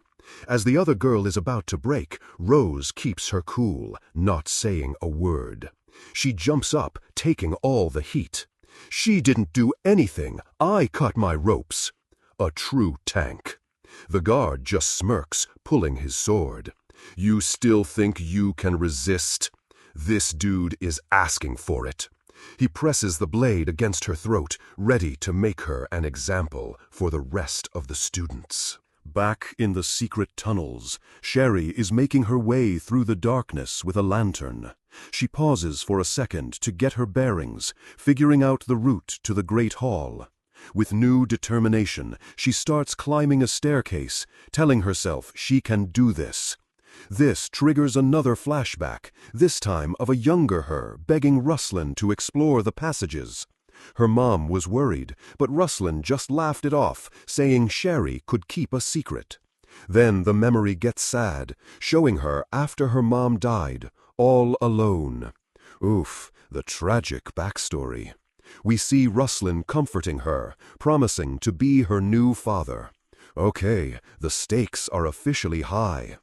As the other girl is about to break, Rose keeps her cool, not saying a word. She jumps up, taking all the heat. She didn't do anything. I cut my ropes. A true tank. The guard just smirks, pulling his sword. You still think you can resist? This dude is asking for it. He presses the blade against her throat, ready to make her an example for the rest of the students. Back in the secret tunnels, Sherry is making her way through the darkness with a lantern. She pauses for a second to get her bearings, figuring out the route to the Great Hall. With new determination, she starts climbing a staircase, telling herself she can do this. This triggers another flashback, this time of a younger her begging Ruslan to explore the passages. Her mom was worried, but Ruslan just laughed it off, saying Sherry could keep a secret. Then the memory gets sad, showing her after her mom died, all alone. Oof, the tragic backstory. We see Ruslan comforting her, promising to be her new father. Okay, the stakes are officially high.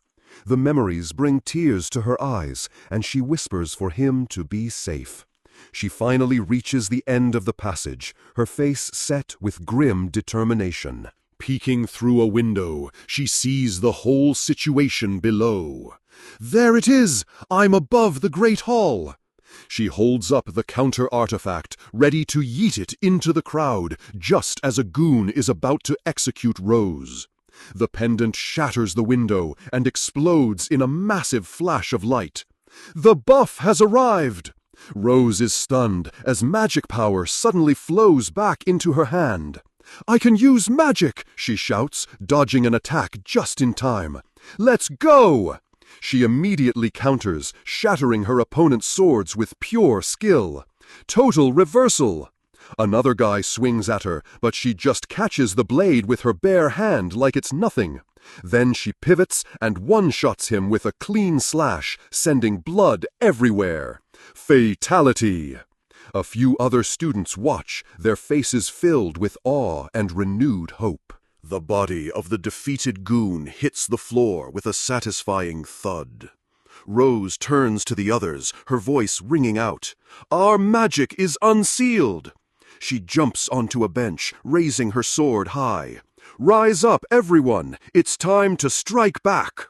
The memories bring tears to her eyes, and she whispers for him to be safe. She finally reaches the end of the passage, her face set with grim determination. Peeking through a window, she sees the whole situation below. There it is! I'm above the Great Hall! She holds up the counter-artifact, ready to yeet it into the crowd, just as a goon is about to execute Rose. The pendant shatters the window and explodes in a massive flash of light. The buff has arrived! Rose is stunned as magic power suddenly flows back into her hand. I can use magic, she shouts, dodging an attack just in time. Let's go! She immediately counters, shattering her opponent's swords with pure skill. Total reversal! Another guy swings at her, but she just catches the blade with her bare hand like it's nothing. Then she pivots and one-shots him with a clean slash, sending blood everywhere. Fatality! A few other students watch, their faces filled with awe and renewed hope. The body of the defeated goon hits the floor with a satisfying thud. Rose turns to the others, her voice ringing out. Our magic is unsealed! She jumps onto a bench, raising her sword high. Rise up, everyone! It's time to strike back!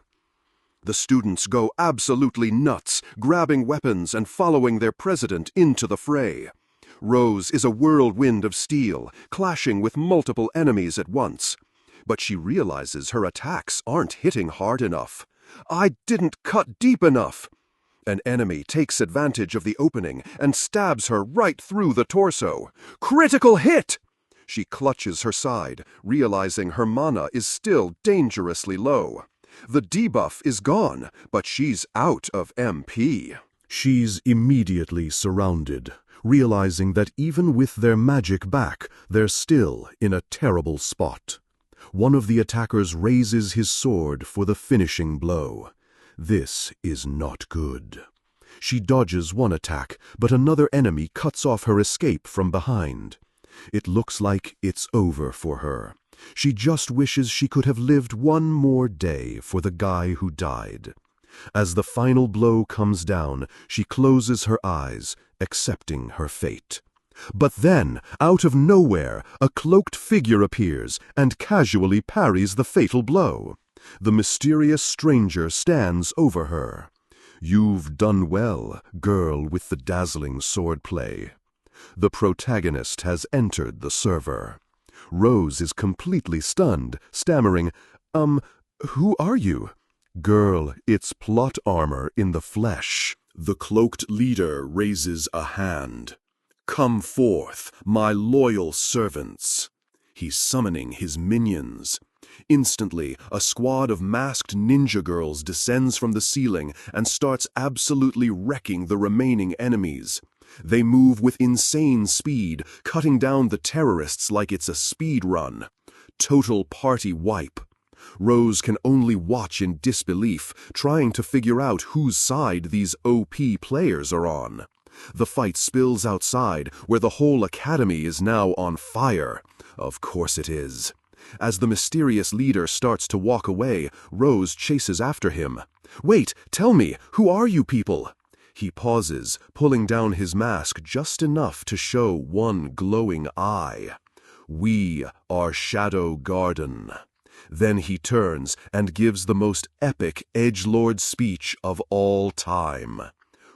The students go absolutely nuts, grabbing weapons and following their president into the fray. Rose is a whirlwind of steel, clashing with multiple enemies at once. But she realizes her attacks aren't hitting hard enough. I didn't cut deep enough. An enemy takes advantage of the opening and stabs her right through the torso. Critical hit! She clutches her side, realizing her mana is still dangerously low. The debuff is gone, but she's out of MP. She's immediately surrounded, realizing that even with their magic back, they're still in a terrible spot. One of the attackers raises his sword for the finishing blow. This is not good. She dodges one attack, but another enemy cuts off her escape from behind. It looks like it's over for her. She just wishes she could have lived one more day for the guy who died. As the final blow comes down, she closes her eyes, accepting her fate. But then, out of nowhere, a cloaked figure appears and casually parries the fatal blow. The mysterious stranger stands over her. "You've done well, girl with the dazzling swordplay." The protagonist has entered the server. Rose is completely stunned, stammering, who are you?" "Girl, it's plot armor in the flesh." The cloaked leader raises a hand. "Come forth, my loyal servants." He's summoning his minions. Instantly, a squad of masked ninja girls descends from the ceiling and starts absolutely wrecking the remaining enemies. They move with insane speed, cutting down the terrorists like it's a speed run. Total party wipe. Rose can only watch in disbelief, trying to figure out whose side these OP players are on. The fight spills outside, where the whole academy is now on fire. Of course it is. As the mysterious leader starts to walk away, Rose chases after him. "Wait, tell me, who are you people?" He pauses, pulling down his mask just enough to show one glowing eye. "We are Shadow Garden." Then he turns and gives the most epic edgelord speech of all time.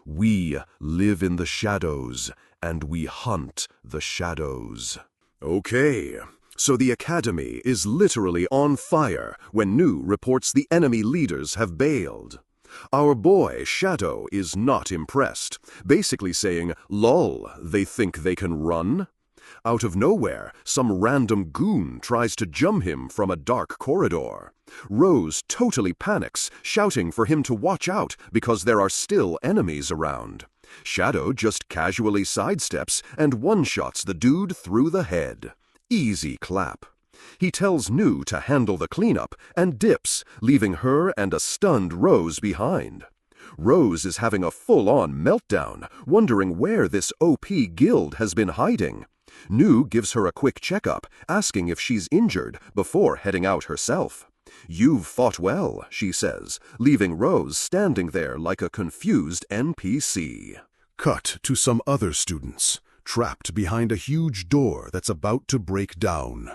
"We live in the shadows, and we hunt the shadows." Okay, so the academy is literally on fire when Nu reports the enemy leaders have bailed. Our boy, Shadow, is not impressed, basically saying, "Lol, they think they can run?" Out of nowhere, some random goon tries to jump him from a dark corridor. Rose totally panics, shouting for him to watch out because there are still enemies around. Shadow just casually sidesteps and one-shots the dude through the head. Easy clap. He tells Nu to handle the cleanup and dips, leaving her and a stunned Rose behind. Rose is having a full-on meltdown, wondering where this OP guild has been hiding. Nu gives her a quick checkup, asking if she's injured before heading out herself. "You've fought well," she says, leaving Rose standing there like a confused NPC. Cut to some other students, trapped behind a huge door that's about to break down.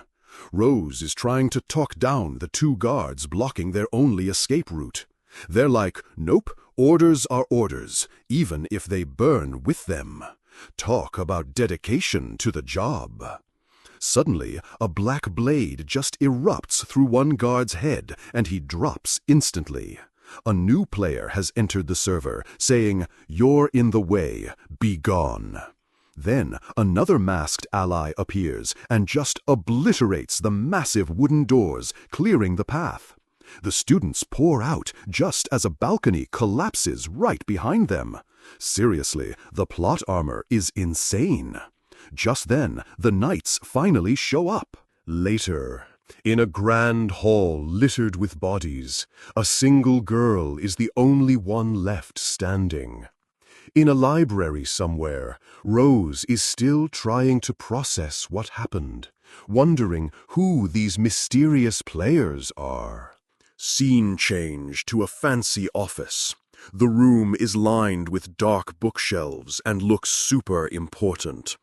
Rose is trying to talk down the two guards blocking their only escape route. They're like, "Nope, orders are orders, even if they burn with them." Talk about dedication to the job. Suddenly, a black blade just erupts through one guard's head, and he drops instantly. A new player has entered the server, saying, "You're in the way, be gone." Then another masked ally appears and just obliterates the massive wooden doors, clearing the path. The students pour out just as a balcony collapses right behind them. Seriously, the plot armor is insane. Just then, the knights finally show up. Later, in a grand hall littered with bodies, a single girl is the only one left standing. In a library somewhere, Rose is still trying to process what happened, wondering who these mysterious players are. Scene change to a fancy office. The room is lined with dark bookshelves and looks super important.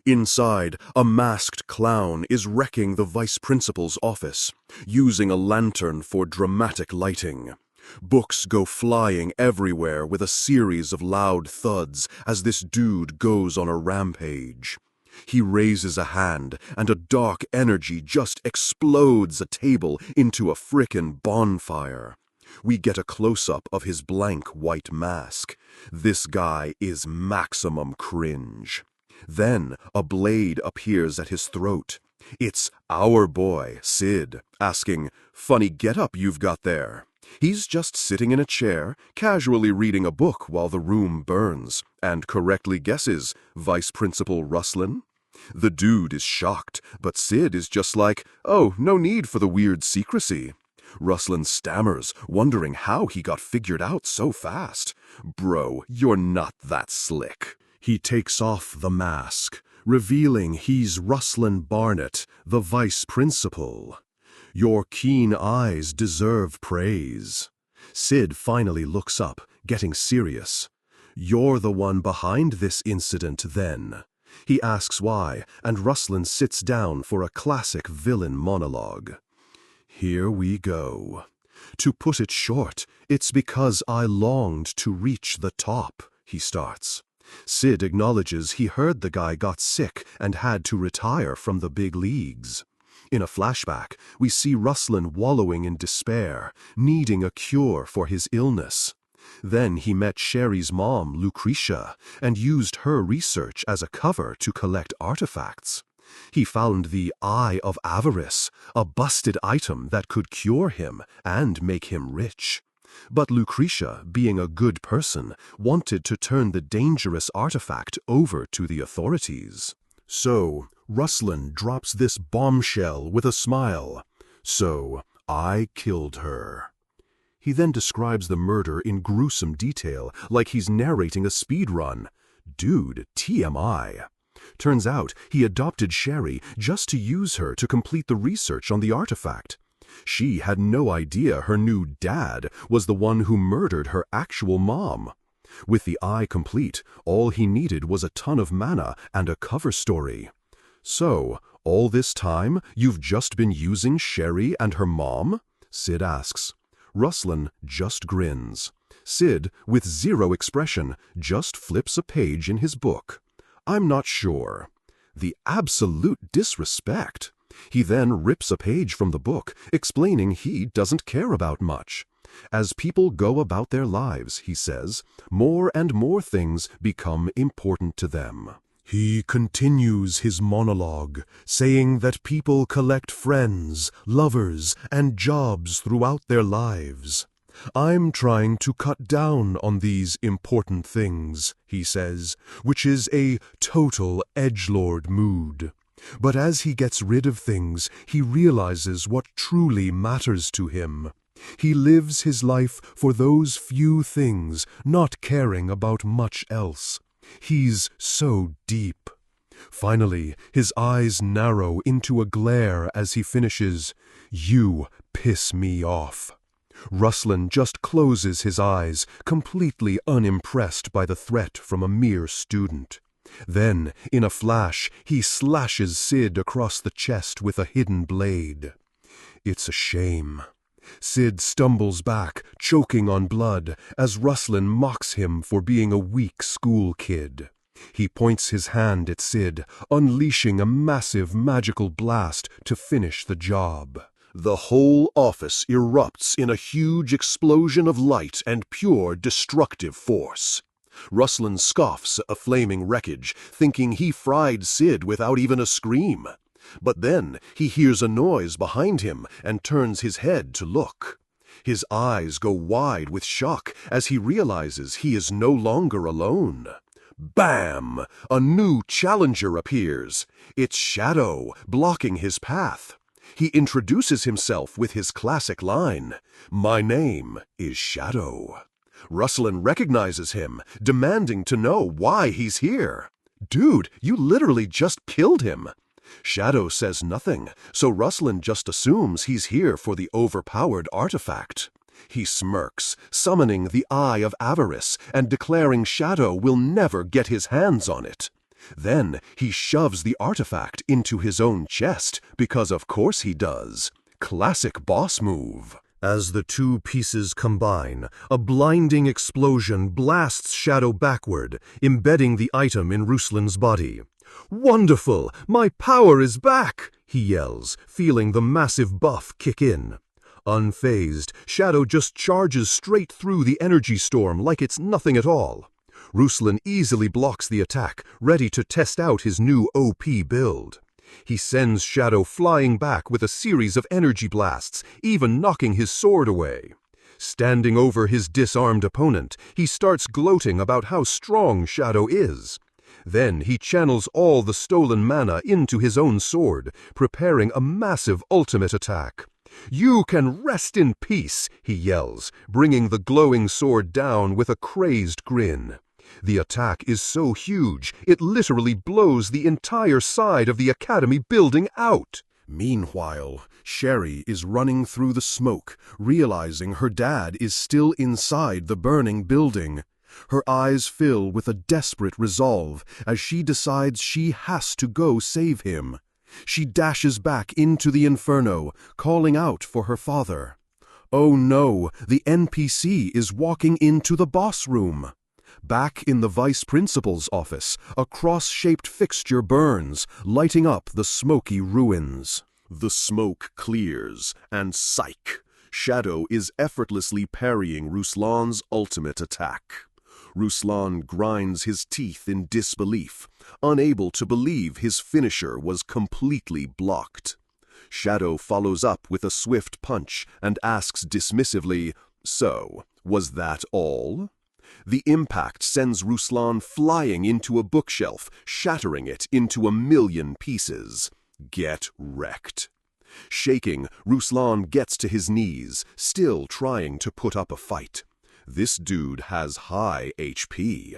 Inside, a masked clown is wrecking the vice principal's office, using a lantern for dramatic lighting. Books go flying everywhere with a series of loud thuds as this dude goes on a rampage. He raises a hand, and a dark energy just explodes a table into a frickin' bonfire. We get a close-up of his blank white mask. This guy is maximum cringe. Then a blade appears at his throat. It's our boy, Sid, asking, "Funny getup you've got there." He's just sitting in a chair, casually reading a book while the room burns, and correctly guesses, Vice Principal Rustlin. The dude is shocked, but Sid is just like, "Oh, no need for the weird secrecy." Rustlin stammers, wondering how he got figured out so fast. "Bro, you're not that slick." He takes off the mask, revealing he's Rustlin Barnett, the vice principal. "Your keen eyes deserve praise." Sid finally looks up, getting serious. "You're the one behind this incident, then?" He asks why, and Rustlin sits down for a classic villain monologue. "Here we go. To put it short, it's because I longed to reach the top," he starts. Sid acknowledges he heard the guy got sick and had to retire from the big leagues. In a flashback, we see Rustlin wallowing in despair, needing a cure for his illness. Then he met Sherry's mom, Lucretia, and used her research as a cover to collect artifacts. He found the Eye of Avarice, a busted item that could cure him and make him rich. But Lucretia, being a good person, wanted to turn the dangerous artifact over to the authorities. So, Rustlin drops this bombshell with a smile. "So, I killed her." He then describes the murder in gruesome detail, like he's narrating a speed run. Dude, TMI. Turns out he adopted Sherry just to use her to complete the research on the artifact. She had no idea her new dad was the one who murdered her actual mom. With the eye complete, all he needed was a ton of mana and a cover story. "So, all this time, you've just been using Sherry and her mom?" Sid asks. Rustlin just grins. Sid, with zero expression, just flips a page in his book. "I'm not sure." The absolute disrespect. He then rips a page from the book, explaining he doesn't care about much. As people go about their lives, he says, more and more things become important to them. He continues his monologue, saying that people collect friends, lovers, and jobs throughout their lives. "I'm trying to cut down on these important things," he says, which is a total edgelord mood. But as he gets rid of things, he realizes what truly matters to him. He lives his life for those few things, not caring about much else. He's so deep. Finally, his eyes narrow into a glare as he finishes, "You piss me off." Rustlin just closes his eyes, completely unimpressed by the threat from a mere student. Then, in a flash, he slashes Sid across the chest with a hidden blade. It's a shame. Sid stumbles back, choking on blood, as Rustlin mocks him for being a weak school kid. He points his hand at Sid, unleashing a massive magical blast to finish the job. The whole office erupts in a huge explosion of light and pure destructive force. Rustlin scoffs a flaming wreckage, thinking he fried Sid without even a scream. But then he hears a noise behind him and turns his head to look. His eyes go wide with shock as he realizes he is no longer alone. Bam! A new challenger appears. It's Shadow, blocking his path. He introduces himself with his classic line, "My name is Shadow." Rustlin recognizes him, demanding to know why he's here. "Dude, you literally just killed him." Shadow says nothing, so Rustlin just assumes he's here for the overpowered artifact. He smirks, summoning the Eye of Avarice and declaring Shadow will never get his hands on it. Then he shoves the artifact into his own chest, because of course he does. Classic boss move. As the two pieces combine, a blinding explosion blasts Shadow backward, embedding the item in Ruslin's body. "Wonderful! My power is back!" he yells, feeling the massive buff kick in. Unfazed, Shadow just charges straight through the energy storm like it's nothing at all. Ruslan easily blocks the attack, ready to test out his new OP build. He sends Shadow flying back with a series of energy blasts, even knocking his sword away. Standing over his disarmed opponent, he starts gloating about how strong Shadow is. Then he channels all the stolen mana into his own sword, preparing a massive ultimate attack. "You can rest in peace," he yells, bringing the glowing sword down with a crazed grin. The attack is so huge, it literally blows the entire side of the Academy building out. Meanwhile, Sherry is running through the smoke, realizing her dad is still inside the burning building. Her eyes fill with a desperate resolve as she decides she has to go save him. She dashes back into the inferno, calling out for her father. Oh no, the NPC is walking into the boss room. Back in the vice principal's office, a cross-shaped fixture burns, lighting up the smoky ruins. The smoke clears, and psych! Shadow is effortlessly parrying Ruslan's ultimate attack. Ruslan grinds his teeth in disbelief, unable to believe his finisher was completely blocked. Shadow follows up with a swift punch and asks dismissively, "So, was that all?" The impact sends Ruslan flying into a bookshelf, shattering it into a million pieces. Get wrecked. Shaking, Ruslan gets to his knees, still trying to put up a fight. This dude has high HP.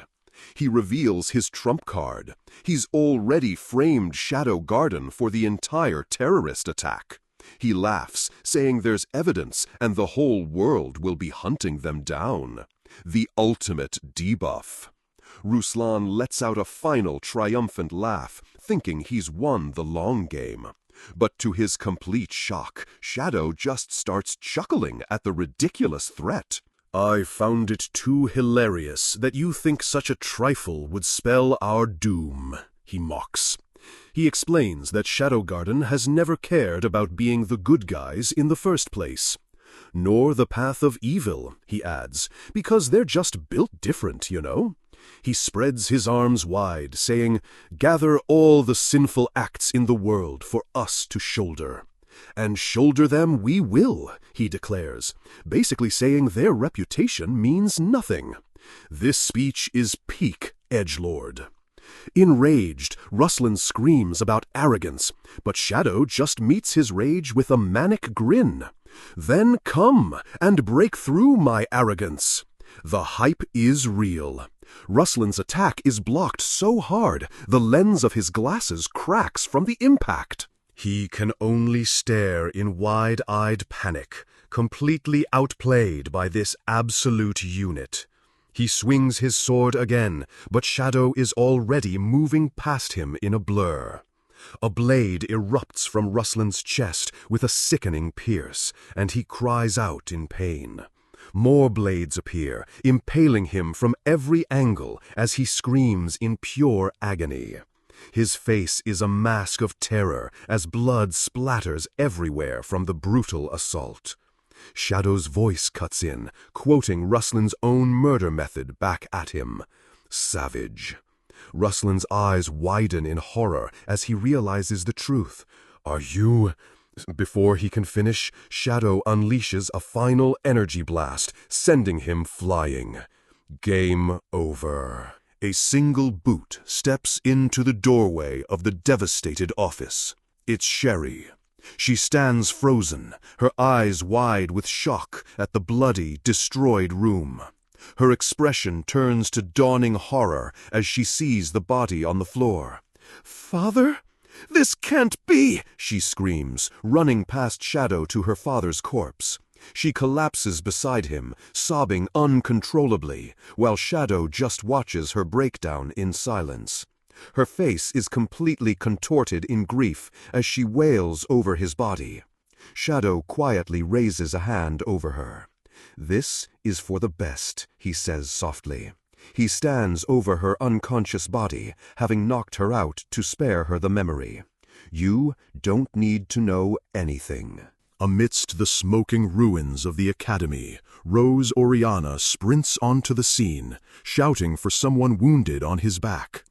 He reveals his trump card. He's already framed Shadow Garden for the entire terrorist attack. He laughs, saying there's evidence and the whole world will be hunting them down. The ultimate debuff. Ruslan lets out a final triumphant laugh, thinking he's won the long game. But to his complete shock, Shadow just starts chuckling at the ridiculous threat. "I found it too hilarious that you think such a trifle would spell our doom," he mocks. He explains that Shadow Garden has never cared about being the good guys in the first place. Nor the path of evil, he adds, because they're just built different, you know. He spreads his arms wide, saying, "Gather all the sinful acts in the world for us to shoulder." And shoulder them we will, he declares, basically saying their reputation means nothing. This speech is peak edgelord. Enraged, Ruslan screams about arrogance, but Shadow just meets his rage with a manic grin. "Then come and break through my arrogance." The hype is real. Ruslan's attack is blocked so hard, the lens of his glasses cracks from the impact. He can only stare in wide-eyed panic, completely outplayed by this absolute unit. He swings his sword again, but Shadow is already moving past him in a blur. A blade erupts from Ruslan's chest with a sickening pierce, and he cries out in pain. More blades appear, impaling him from every angle as he screams in pure agony. His face is a mask of terror as blood splatters everywhere from the brutal assault. Shadow's voice cuts in, quoting Ruslan's own murder method back at him. Savage. Ruslan's eyes widen in horror as he realizes the truth. "Are you—" Before he can finish, Shadow unleashes a final energy blast, sending him flying. Game over. A single boot steps into the doorway of the devastated office. It's Sherry. She stands frozen, her eyes wide with shock at the bloody, destroyed room. Her expression turns to dawning horror as she sees the body on the floor. "Father? This can't be!" she screams, running past Shadow to her father's corpse. She collapses beside him, sobbing uncontrollably, while Shadow just watches her breakdown in silence. Her face is completely contorted in grief as she wails over his body. Shadow quietly raises a hand over her. "This is for the best," he says softly. He stands over her unconscious body, having knocked her out to spare her the memory. "You don't need to know anything." Amidst the smoking ruins of the Academy, Rose Oriana sprints onto the scene, shouting for someone wounded on his back.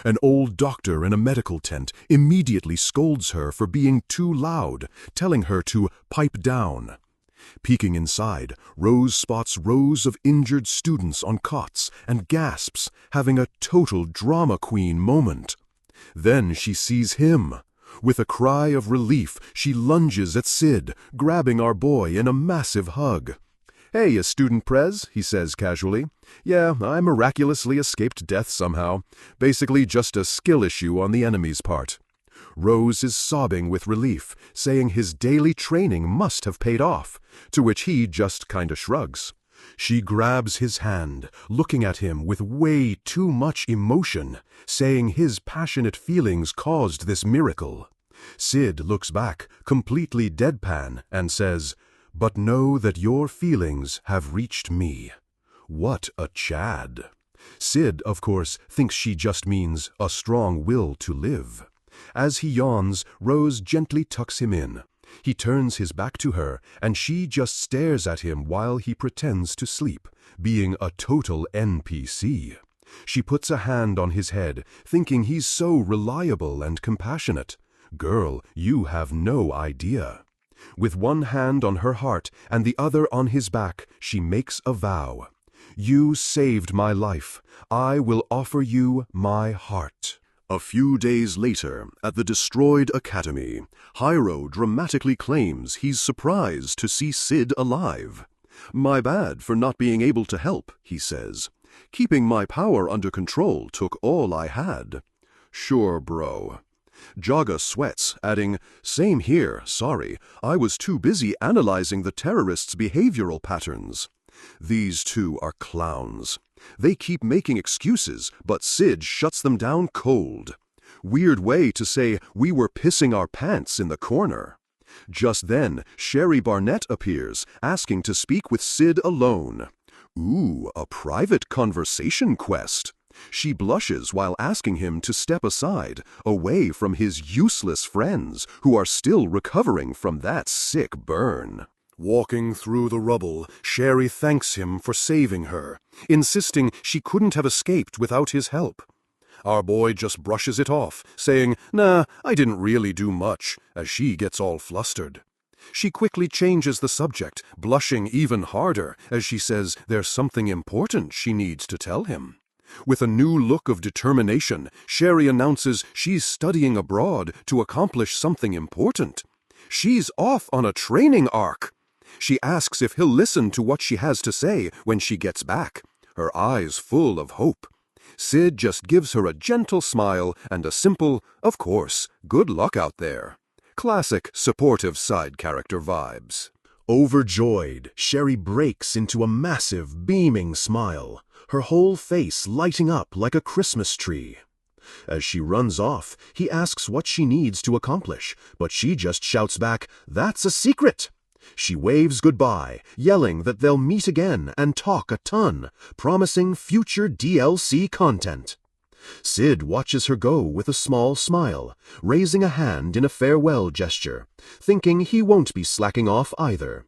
An old doctor in a medical tent immediately scolds her for being too loud, telling her to pipe down. Peeking inside, Rose spots rows of injured students on cots and gasps, having a total drama queen moment. Then she sees him. With a cry of relief, she lunges at Sid, grabbing our boy in a massive hug. "Hey, a student prez," he says casually. "Yeah, I miraculously escaped death somehow. Basically just a skill issue on the enemy's part." Rose is sobbing with relief, saying his daily training must have paid off, to which he just kinda shrugs. She grabs his hand, looking at him with way too much emotion, saying his passionate feelings caused this miracle. Sid looks back, completely deadpan, and says, "But know that your feelings have reached me." What a Chad. Sid, of course, thinks she just means a strong will to live. As he yawns, Rose gently tucks him in. He turns his back to her, and she just stares at him while he pretends to sleep, being a total NPC. She puts a hand on his head, thinking he's so reliable and compassionate. Girl, you have no idea. With one hand on her heart and the other on his back, she makes a vow. "You saved my life. I will offer you my heart." A few days later, at the destroyed academy, Hyro dramatically claims he's surprised to see Sid alive. "My bad for not being able to help," he says. "Keeping my power under control took all I had." "Sure, bro." Jaga sweats, adding, "Same here, sorry. I was too busy analyzing the terrorists' behavioral patterns." These two are clowns. They keep making excuses, but Sid shuts them down cold. Weird way to say we were pissing our pants in the corner. Just then, Sherry Barnett appears, asking to speak with Sid alone. Ooh, a private conversation quest. She blushes while asking him to step aside, away from his useless friends, who are still recovering from that sick burn. Walking through the rubble, Sherry thanks him for saving her, insisting she couldn't have escaped without his help. Our boy just brushes it off, saying, "Nah, I didn't really do much," as she gets all flustered. She quickly changes the subject, blushing even harder as she says there's something important she needs to tell him. With a new look of determination, Sherry announces she's studying abroad to accomplish something important. She's off on a training arc. She asks if he'll listen to what she has to say when she gets back, her eyes full of hope. Sid just gives her a gentle smile and a simple, "Of course, good luck out there." Classic supportive side character vibes. Overjoyed, Sherry breaks into a massive, beaming smile, her whole face lighting up like a Christmas tree. As she runs off, he asks what she needs to accomplish, but she just shouts back, "That's a secret!" She waves goodbye, yelling that they'll meet again and talk a ton, promising future DLC content. Sid watches her go with a small smile, raising a hand in a farewell gesture, thinking he won't be slacking off either.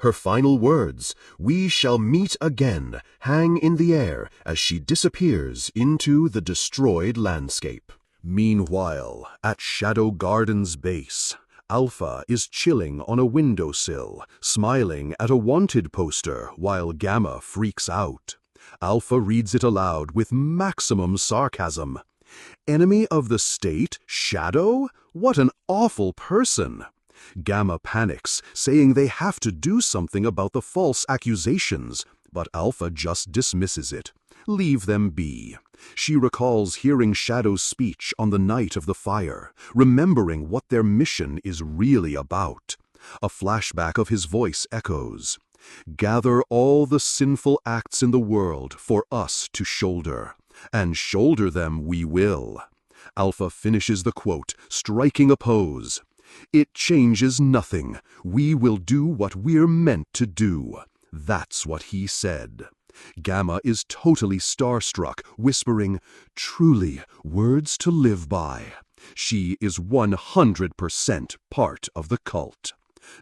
Her final words, "We shall meet again," hang in the air as she disappears into the destroyed landscape. Meanwhile, at Shadow Garden's base, Alpha is chilling on a windowsill, smiling at a wanted poster while Gamma freaks out. Alpha reads it aloud with maximum sarcasm. "Enemy of the state, Shadow? What an awful person!" Gamma panics, saying they have to do something about the false accusations, but Alpha just dismisses it. Leave them be. She recalls hearing Shadow's speech on the night of the fire, remembering what their mission is really about. A flashback of his voice echoes. "Gather all the sinful acts in the world for us to shoulder, and shoulder them we will." Alpha finishes the quote, striking a pose. "It changes nothing. We will do what we're meant to do." That's what he said. Gamma is totally starstruck, whispering, "Truly, words to live by." She is 100% part of the cult.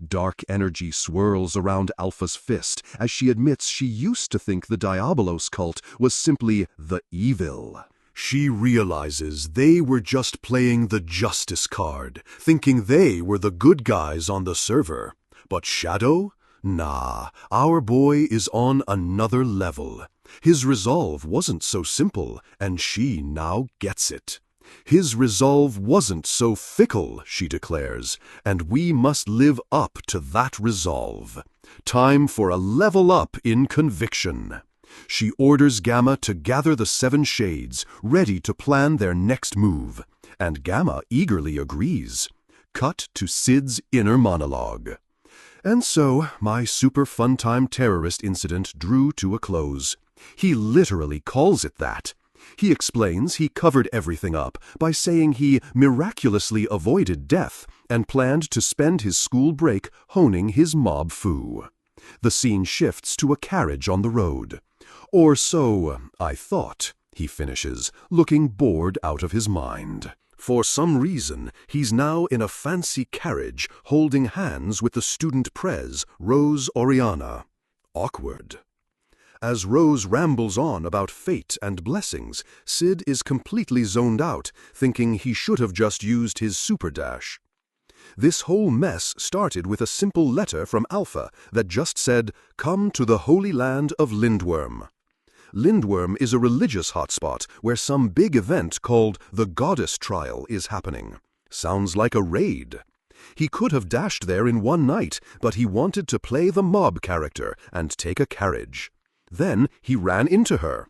Dark energy swirls around Alpha's fist as she admits she used to think the Diabolos cult was simply the evil. She realizes they were just playing the justice card, thinking they were the good guys on the server. But Shadow? Nah, our boy is on another level. His resolve wasn't so simple, and she now gets it. His resolve wasn't so fickle, she declares, and we must live up to that resolve. Time for a level up in conviction. She orders Gamma to gather the 7 shades, ready to plan their next move, and Gamma eagerly agrees. Cut to Sid's inner monologue. And so, my super fun-time terrorist incident drew to a close. He literally calls it that. He explains he covered everything up by saying he miraculously avoided death and planned to spend his school break honing his mob foo. The scene shifts to a carriage on the road. Or so I thought, he finishes, looking bored out of his mind. For some reason, he's now in a fancy carriage holding hands with the student prez, Rose Oriana. Awkward. As Rose rambles on about fate and blessings, Sid is completely zoned out, thinking he should have just used his super dash. This whole mess started with a simple letter from Alpha that just said, "Come to the Holy Land of Lindworm." Lindworm is a religious hotspot where some big event called the Goddess Trial is happening. Sounds like a raid. He could have dashed there in one night, but he wanted to play the mob character and take a carriage. Then he ran into her.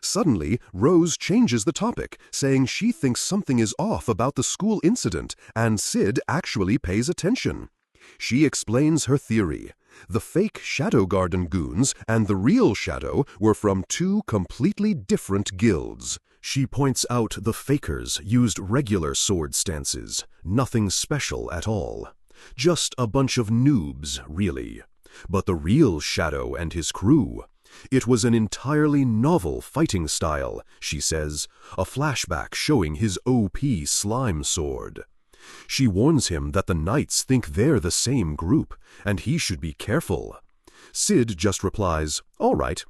Suddenly, Rose changes the topic, saying she thinks something is off about the school incident, and Sid actually pays attention. She explains her theory. The fake Shadow Garden goons and the real Shadow were from 2 completely different guilds. She points out the fakers used regular sword stances, nothing special at all. Just a bunch of noobs, really. But the real Shadow and his crew, it was an entirely novel fighting style, she says, a flashback showing his OP slime sword. She warns him that the Knights think they're the same group, and he should be careful. Sid just replies, "All right."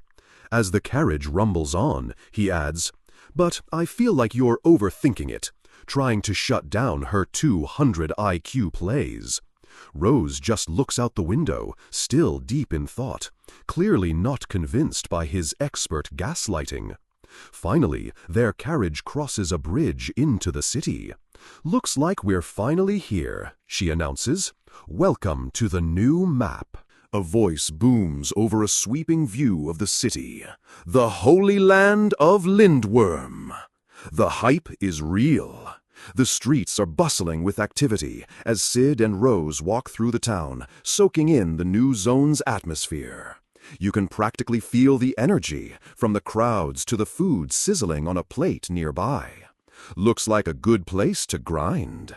As the carriage rumbles on, he adds, "But I feel like you're overthinking it, trying to shut down her 200 IQ plays." Rose just looks out the window, still deep in thought, clearly not convinced by his expert gaslighting. Finally, their carriage crosses a bridge into the city. "Looks like we're finally here," she announces. "Welcome to the new map." A voice booms over a sweeping view of the city. "The Holy Land of Lindworm." The hype is real. The streets are bustling with activity as Sid and Rose walk through the town, soaking in the new zone's atmosphere. You can practically feel the energy, from the crowds to the food sizzling on a plate nearby. Looks like a good place to grind.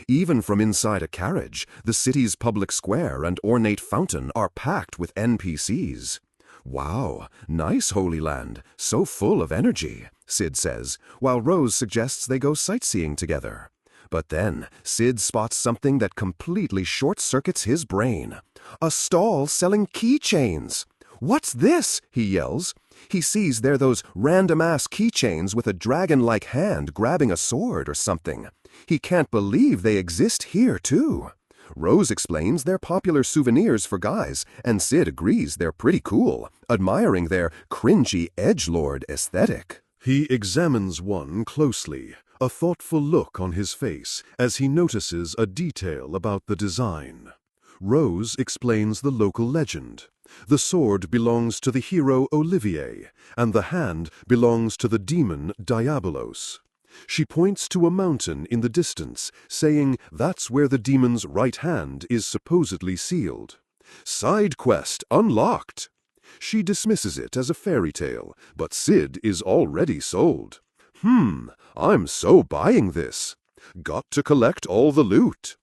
Even from inside a carriage, the city's public square and ornate fountain are packed with NPCs. "Wow, nice Holy Land, so full of energy," Sid says, while Rose suggests they go sightseeing together. But then, Sid spots something that completely short-circuits his brain. A stall selling keychains. "What's this?" he yells. He sees they're those random-ass keychains with a dragon-like hand grabbing a sword or something. He can't believe they exist here, too. Rose explains they're popular souvenirs for guys, and Sid agrees they're pretty cool, admiring their cringy edgelord aesthetic. He examines one closely, a thoughtful look on his face as he notices a detail about the design. Rose explains the local legend. The sword belongs to the hero Olivier, and the hand belongs to the demon Diabolos. She points to a mountain in the distance, saying that's where the demon's right hand is supposedly sealed. Side quest unlocked. She dismisses it as a fairy tale, but Sid is already sold. I'm so buying this. Got to collect all the loot.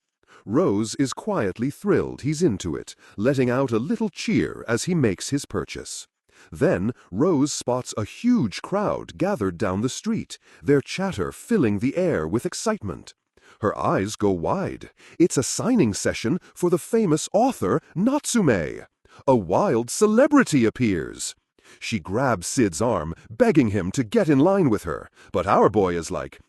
Rose is quietly thrilled he's into it, letting out a little cheer as he makes his purchase. Then Rose spots a huge crowd gathered down the street, their chatter filling the air with excitement. Her eyes go wide. It's a signing session for the famous author Natsume. A wild celebrity appears. She grabs Sid's arm, begging him to get in line with her, but our boy is like,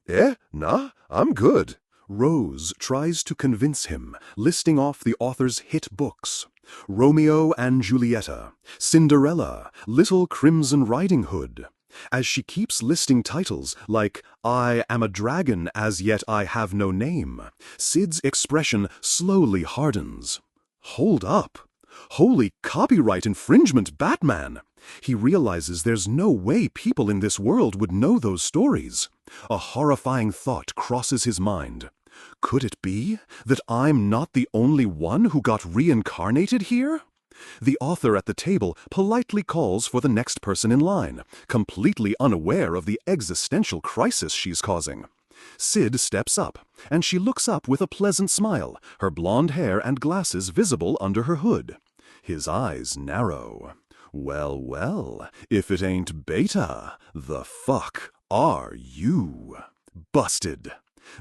nah, I'm good. Rose tries to convince him, listing off the author's hit books. Romeo and Julieta, Cinderella, Little Crimson Riding Hood. As she keeps listing titles like, I am a dragon as yet I have no name, Sid's expression slowly hardens. Hold up. Holy copyright infringement, Batman! He realizes there's no way people in this world would know those stories. A horrifying thought crosses his mind. Could it be that I'm not the only one who got reincarnated here? The author at the table politely calls for the next person in line, completely unaware of the existential crisis she's causing. Sid steps up, and she looks up with a pleasant smile, her blonde hair and glasses visible under her hood. His eyes narrow. Well, well, if it ain't Beta, the fuck are you? Busted.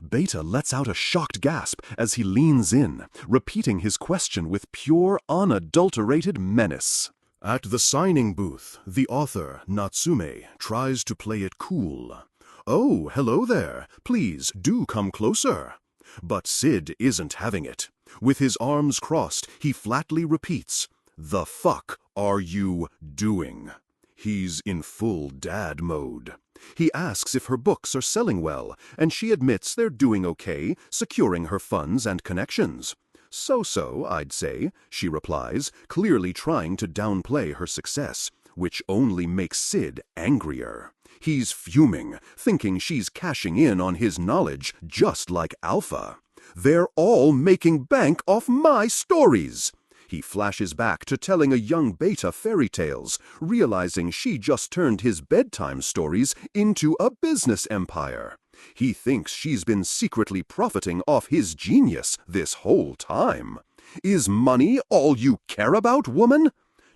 Beta lets out a shocked gasp as he leans in, repeating his question with pure, unadulterated menace. At the signing booth, the author, Natsume, tries to play it cool. Oh, hello there. Please do come closer. But Sid isn't having it. With his arms crossed, he flatly repeats, The fuck are you doing? He's in full dad mode. He asks if her books are selling well, and she admits they're doing okay, securing her funds and connections. So-so, I'd say, she replies, clearly trying to downplay her success, which only makes Sid angrier. He's fuming, thinking she's cashing in on his knowledge just like Alpha. They're all making bank off my stories. He flashes back to telling a young Beta fairy tales, realizing she just turned his bedtime stories into a business empire. He thinks she's been secretly profiting off his genius this whole time. Is money all you care about, woman?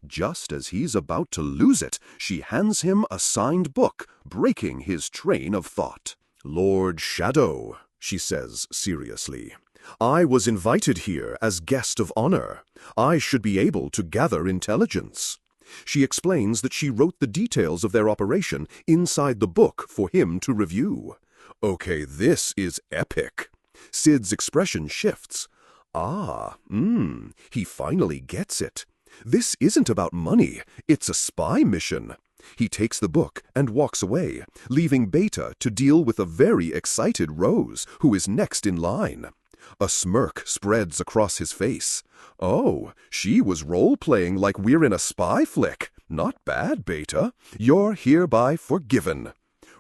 Just as he's about to lose it, she hands him a signed book, breaking his train of thought. Lord Shadow, she says seriously. I was invited here as guest of honor. I should be able to gather intelligence. She explains that she wrote the details of their operation inside the book for him to review. Okay, this is epic. Sid's expression shifts. He finally gets it. This isn't about money, it's a spy mission. He takes the book and walks away, leaving Beta to deal with a very excited Rose, who is next in line. A smirk spreads across his face. Oh, she was role-playing like we're in a spy flick. Not bad, Beta. You're hereby forgiven.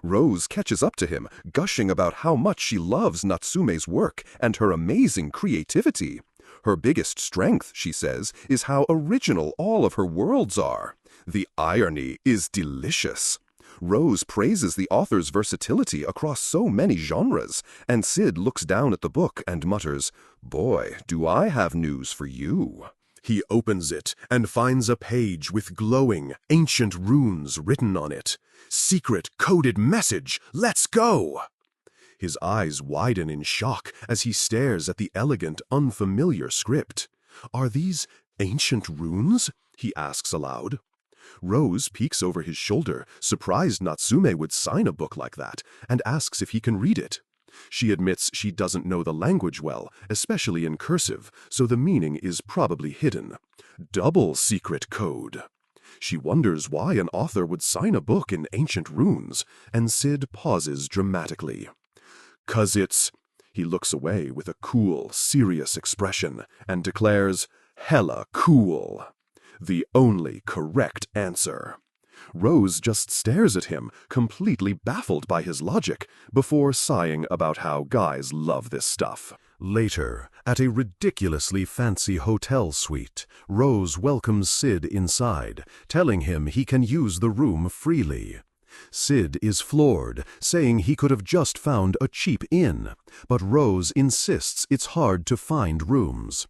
Rose catches up to him, gushing about how much she loves Natsume's work and her amazing creativity. Her biggest strength, she says, is how original all of her worlds are. The irony is delicious. Rose praises the author's versatility across so many genres, and Sid looks down at the book and mutters, Boy, do I have news for you. He opens it and finds a page with glowing, ancient runes written on it. Secret coded message, let's go! His eyes widen in shock as he stares at the elegant, unfamiliar script. Are these ancient runes? He asks aloud. Rose peeks over his shoulder, surprised Natsume would sign a book like that, and asks if he can read it. She admits she doesn't know the language well, especially in cursive, so the meaning is probably hidden. Double secret code. She wonders why an author would sign a book in ancient runes, and Sid pauses dramatically. 'Cause it's... He looks away with a cool, serious expression, and declares, hella cool. The only correct answer. Rose just stares at him, completely baffled by his logic, before sighing about how guys love this stuff. Later, at a ridiculously fancy hotel suite, Rose welcomes Sid inside, telling him he can use the room freely. Sid is floored, saying he could have just found a cheap inn, but Rose insists it's hard to find rooms.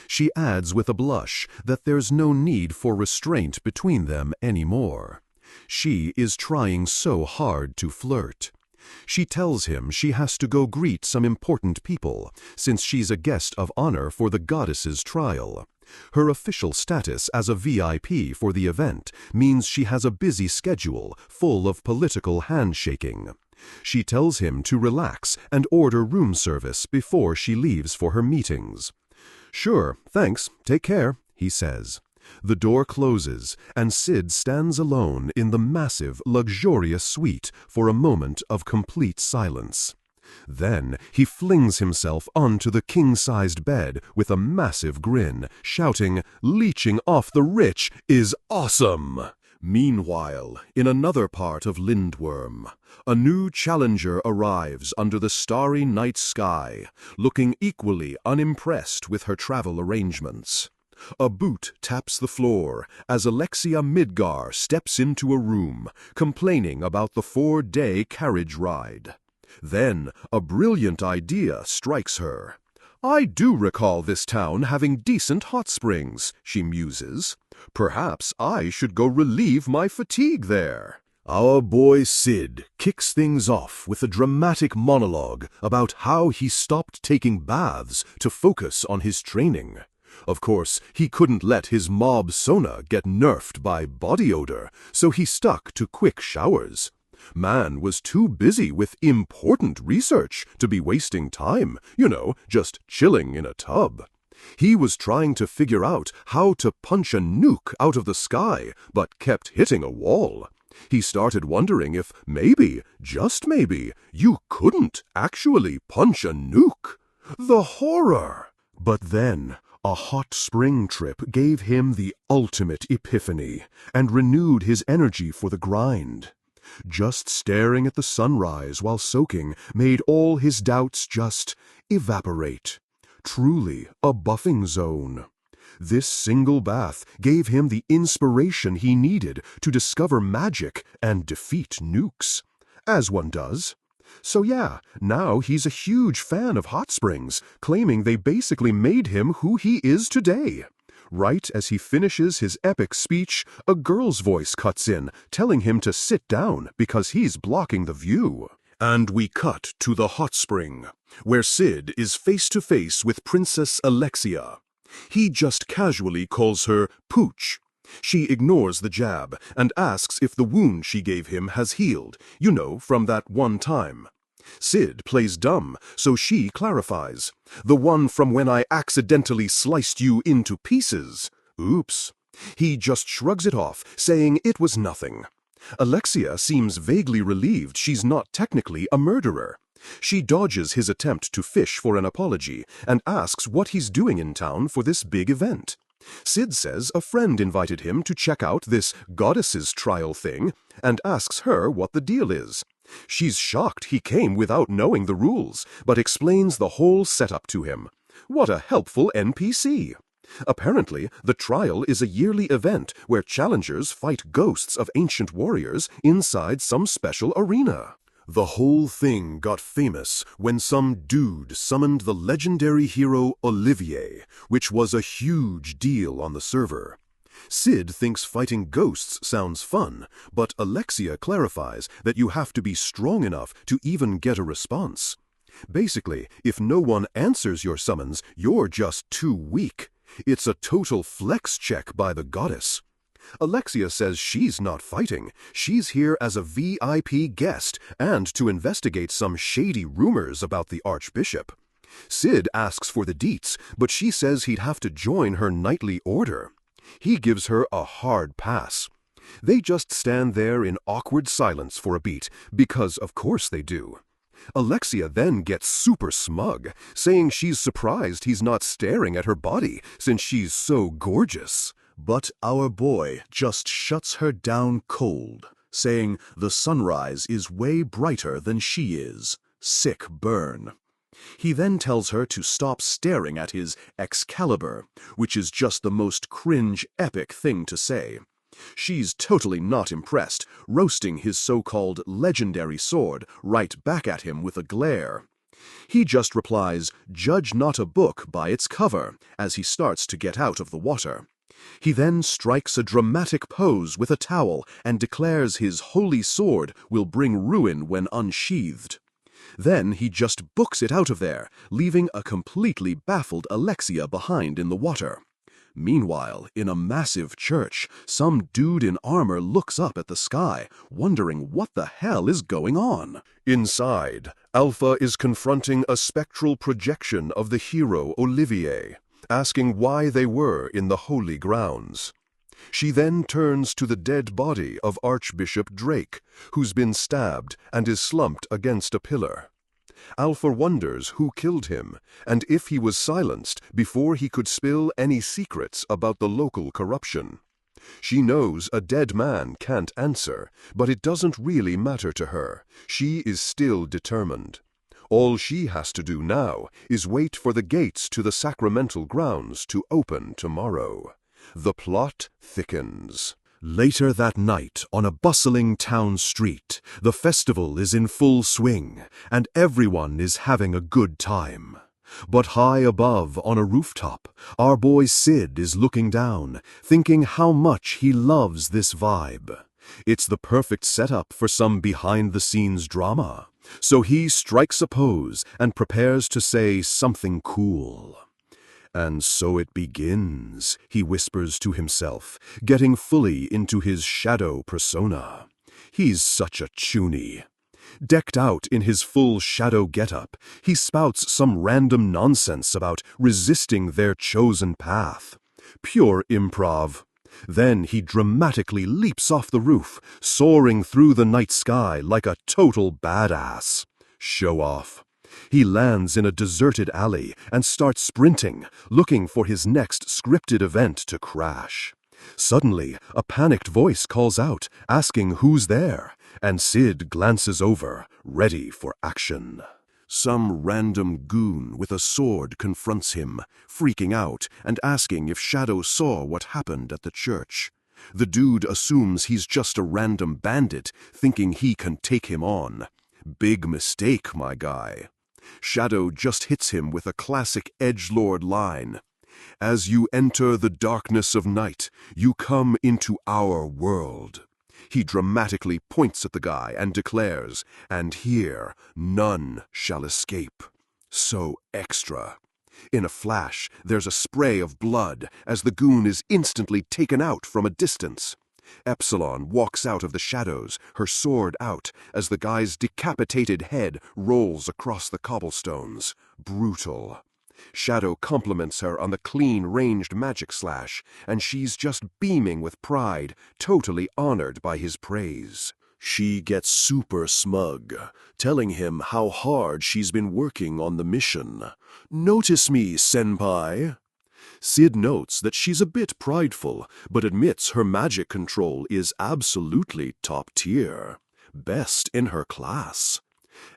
She adds with a blush that there's no need for restraint between them anymore. She is trying so hard to flirt. She tells him she has to go greet some important people, since she's a guest of honor for the goddess's trial. Her official status as a VIP for the event means she has a busy schedule full of political handshaking. She tells him to relax and order room service before she leaves for her meetings. "Sure, thanks, take care," he says. The door closes, and Sid stands alone in the massive, luxurious suite for a moment of complete silence. Then he flings himself onto the king-sized bed with a massive grin, shouting, "Leeching off the rich is awesome!" Meanwhile, in another part of Lindworm, a new challenger arrives under the starry night sky, looking equally unimpressed with her travel arrangements. A boot taps the floor as Alexia Midgar steps into a room, complaining about the 4-day carriage ride. Then a brilliant idea strikes her. "I do recall this town having decent hot springs," she muses. "Perhaps I should go relieve my fatigue there." Our boy Sid kicks things off with a dramatic monologue about how he stopped taking baths to focus on his training. Of course, he couldn't let his mob sona get nerfed by body odor, so he stuck to quick showers. Man was too busy with important research to be wasting time, just chilling in a tub. He was trying to figure out how to punch a nuke out of the sky, but kept hitting a wall. He started wondering if maybe, just maybe, you couldn't actually punch a nuke. The horror! But then, a hot spring trip gave him the ultimate epiphany and renewed his energy for the grind. Just staring at the sunrise while soaking made all his doubts just evaporate. Truly a buffing zone. This single bath gave him the inspiration he needed to discover magic and defeat nukes, as one does. So yeah, now he's a huge fan of hot springs, claiming they basically made him who he is today. Right as he finishes his epic speech, a girl's voice cuts in, telling him to sit down because he's blocking the view. And we cut to the hot spring, where Sid is face to face with Princess Alexia. He just casually calls her Pooch. She ignores the jab and asks if the wound she gave him has healed, from that one time. Sid plays dumb, so she clarifies. "The one from when I accidentally sliced you into pieces." Oops. He just shrugs it off, saying it was nothing. Alexia seems vaguely relieved she's not technically a murderer. She dodges his attempt to fish for an apology and asks what he's doing in town for this big event. Sid says a friend invited him to check out this goddesses trial thing and asks her what the deal is. She's shocked he came without knowing the rules, but explains the whole setup to him. What a helpful NPC! Apparently, the trial is a yearly event where challengers fight ghosts of ancient warriors inside some special arena. The whole thing got famous when some dude summoned the legendary hero Olivier, which was a huge deal on the server. Sid thinks fighting ghosts sounds fun, but Alexia clarifies that you have to be strong enough to even get a response. Basically, if no one answers your summons, you're just too weak. It's a total flex check by the goddess. Alexia says she's not fighting. She's here as a VIP guest and to investigate some shady rumors about the Archbishop. Sid asks for the deets, but she says he'd have to join her knightly order. He gives her a hard pass. They just stand there in awkward silence for a beat, because of course they do. Alexia then gets super smug, saying she's surprised he's not staring at her body since she's so gorgeous. But our boy just shuts her down cold, saying the sunrise is way brighter than she is. Sick burn. He then tells her to stop staring at his Excalibur, which is just the most cringe epic thing to say. She's totally not impressed, roasting his so-called legendary sword right back at him with a glare. He just replies, "Judge not a book by its cover," as he starts to get out of the water. He then strikes a dramatic pose with a towel and declares his holy sword will bring ruin when unsheathed. Then he just books it out of there, leaving a completely baffled Alexia behind in the water. Meanwhile, in a massive church, some dude in armor looks up at the sky, wondering what the hell is going on. Inside, Alpha is confronting a spectral projection of the hero Olivier, asking why they were in the holy grounds. She then turns to the dead body of Archbishop Drake, who's been stabbed and is slumped against a pillar. Alpha wonders who killed him, and if he was silenced before he could spill any secrets about the local corruption. She knows a dead man can't answer, but it doesn't really matter to her. She is still determined. All she has to do now is wait for the gates to the sacramental grounds to open tomorrow. The plot thickens. Later that night, on a bustling town street, the festival is in full swing, and everyone is having a good time. But high above, on a rooftop, our boy Sid is looking down, thinking how much he loves this vibe. It's the perfect setup for some behind-the-scenes drama. So he strikes a pose and prepares to say something cool. "And so it begins," he whispers to himself, getting fully into his shadow persona. He's such a chuny. Decked out in his full shadow getup, he spouts some random nonsense about resisting their chosen path. Pure improv. Then he dramatically leaps off the roof, soaring through the night sky like a total badass. Show off. He lands in a deserted alley and starts sprinting, looking for his next scripted event to crash. Suddenly, a panicked voice calls out, asking who's there, and Sid glances over, ready for action. Some random goon with a sword confronts him, freaking out and asking if Shadow saw what happened at the church. The dude assumes he's just a random bandit, thinking he can take him on. Big mistake, my guy. Shadow just hits him with a classic edgelord line. "As you enter the darkness of night, you come into our world." He dramatically points at the guy and declares, "And here none shall escape." So extra. In a flash, there's a spray of blood as the goon is instantly taken out from a distance. Epsilon walks out of the shadows, her sword out, as the guy's decapitated head rolls across the cobblestones. Brutal. Shadow compliments her on the clean ranged magic slash, and she's just beaming with pride, totally honored by his praise. She gets super smug, telling him how hard she's been working on the mission. "Notice me, senpai." Sid notes that she's a bit prideful, but admits her magic control is absolutely top tier. Best in her class.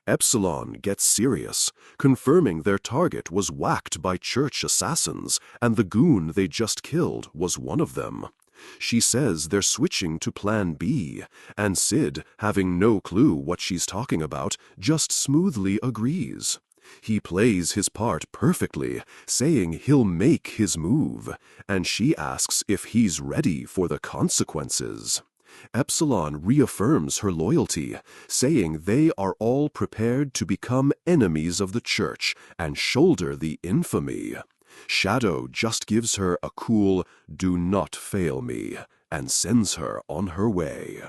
Epsilon gets serious, confirming their target was whacked by church assassins, and the goon they just killed was one of them. She says they're switching to Plan B, and Sid, having no clue what she's talking about, just smoothly agrees. He plays his part perfectly, saying he'll make his move, and she asks if he's ready for the consequences. Epsilon reaffirms her loyalty, saying they are all prepared to become enemies of the church and shoulder the infamy. Shadow just gives her a cool, "Do not fail me," and sends her on her way.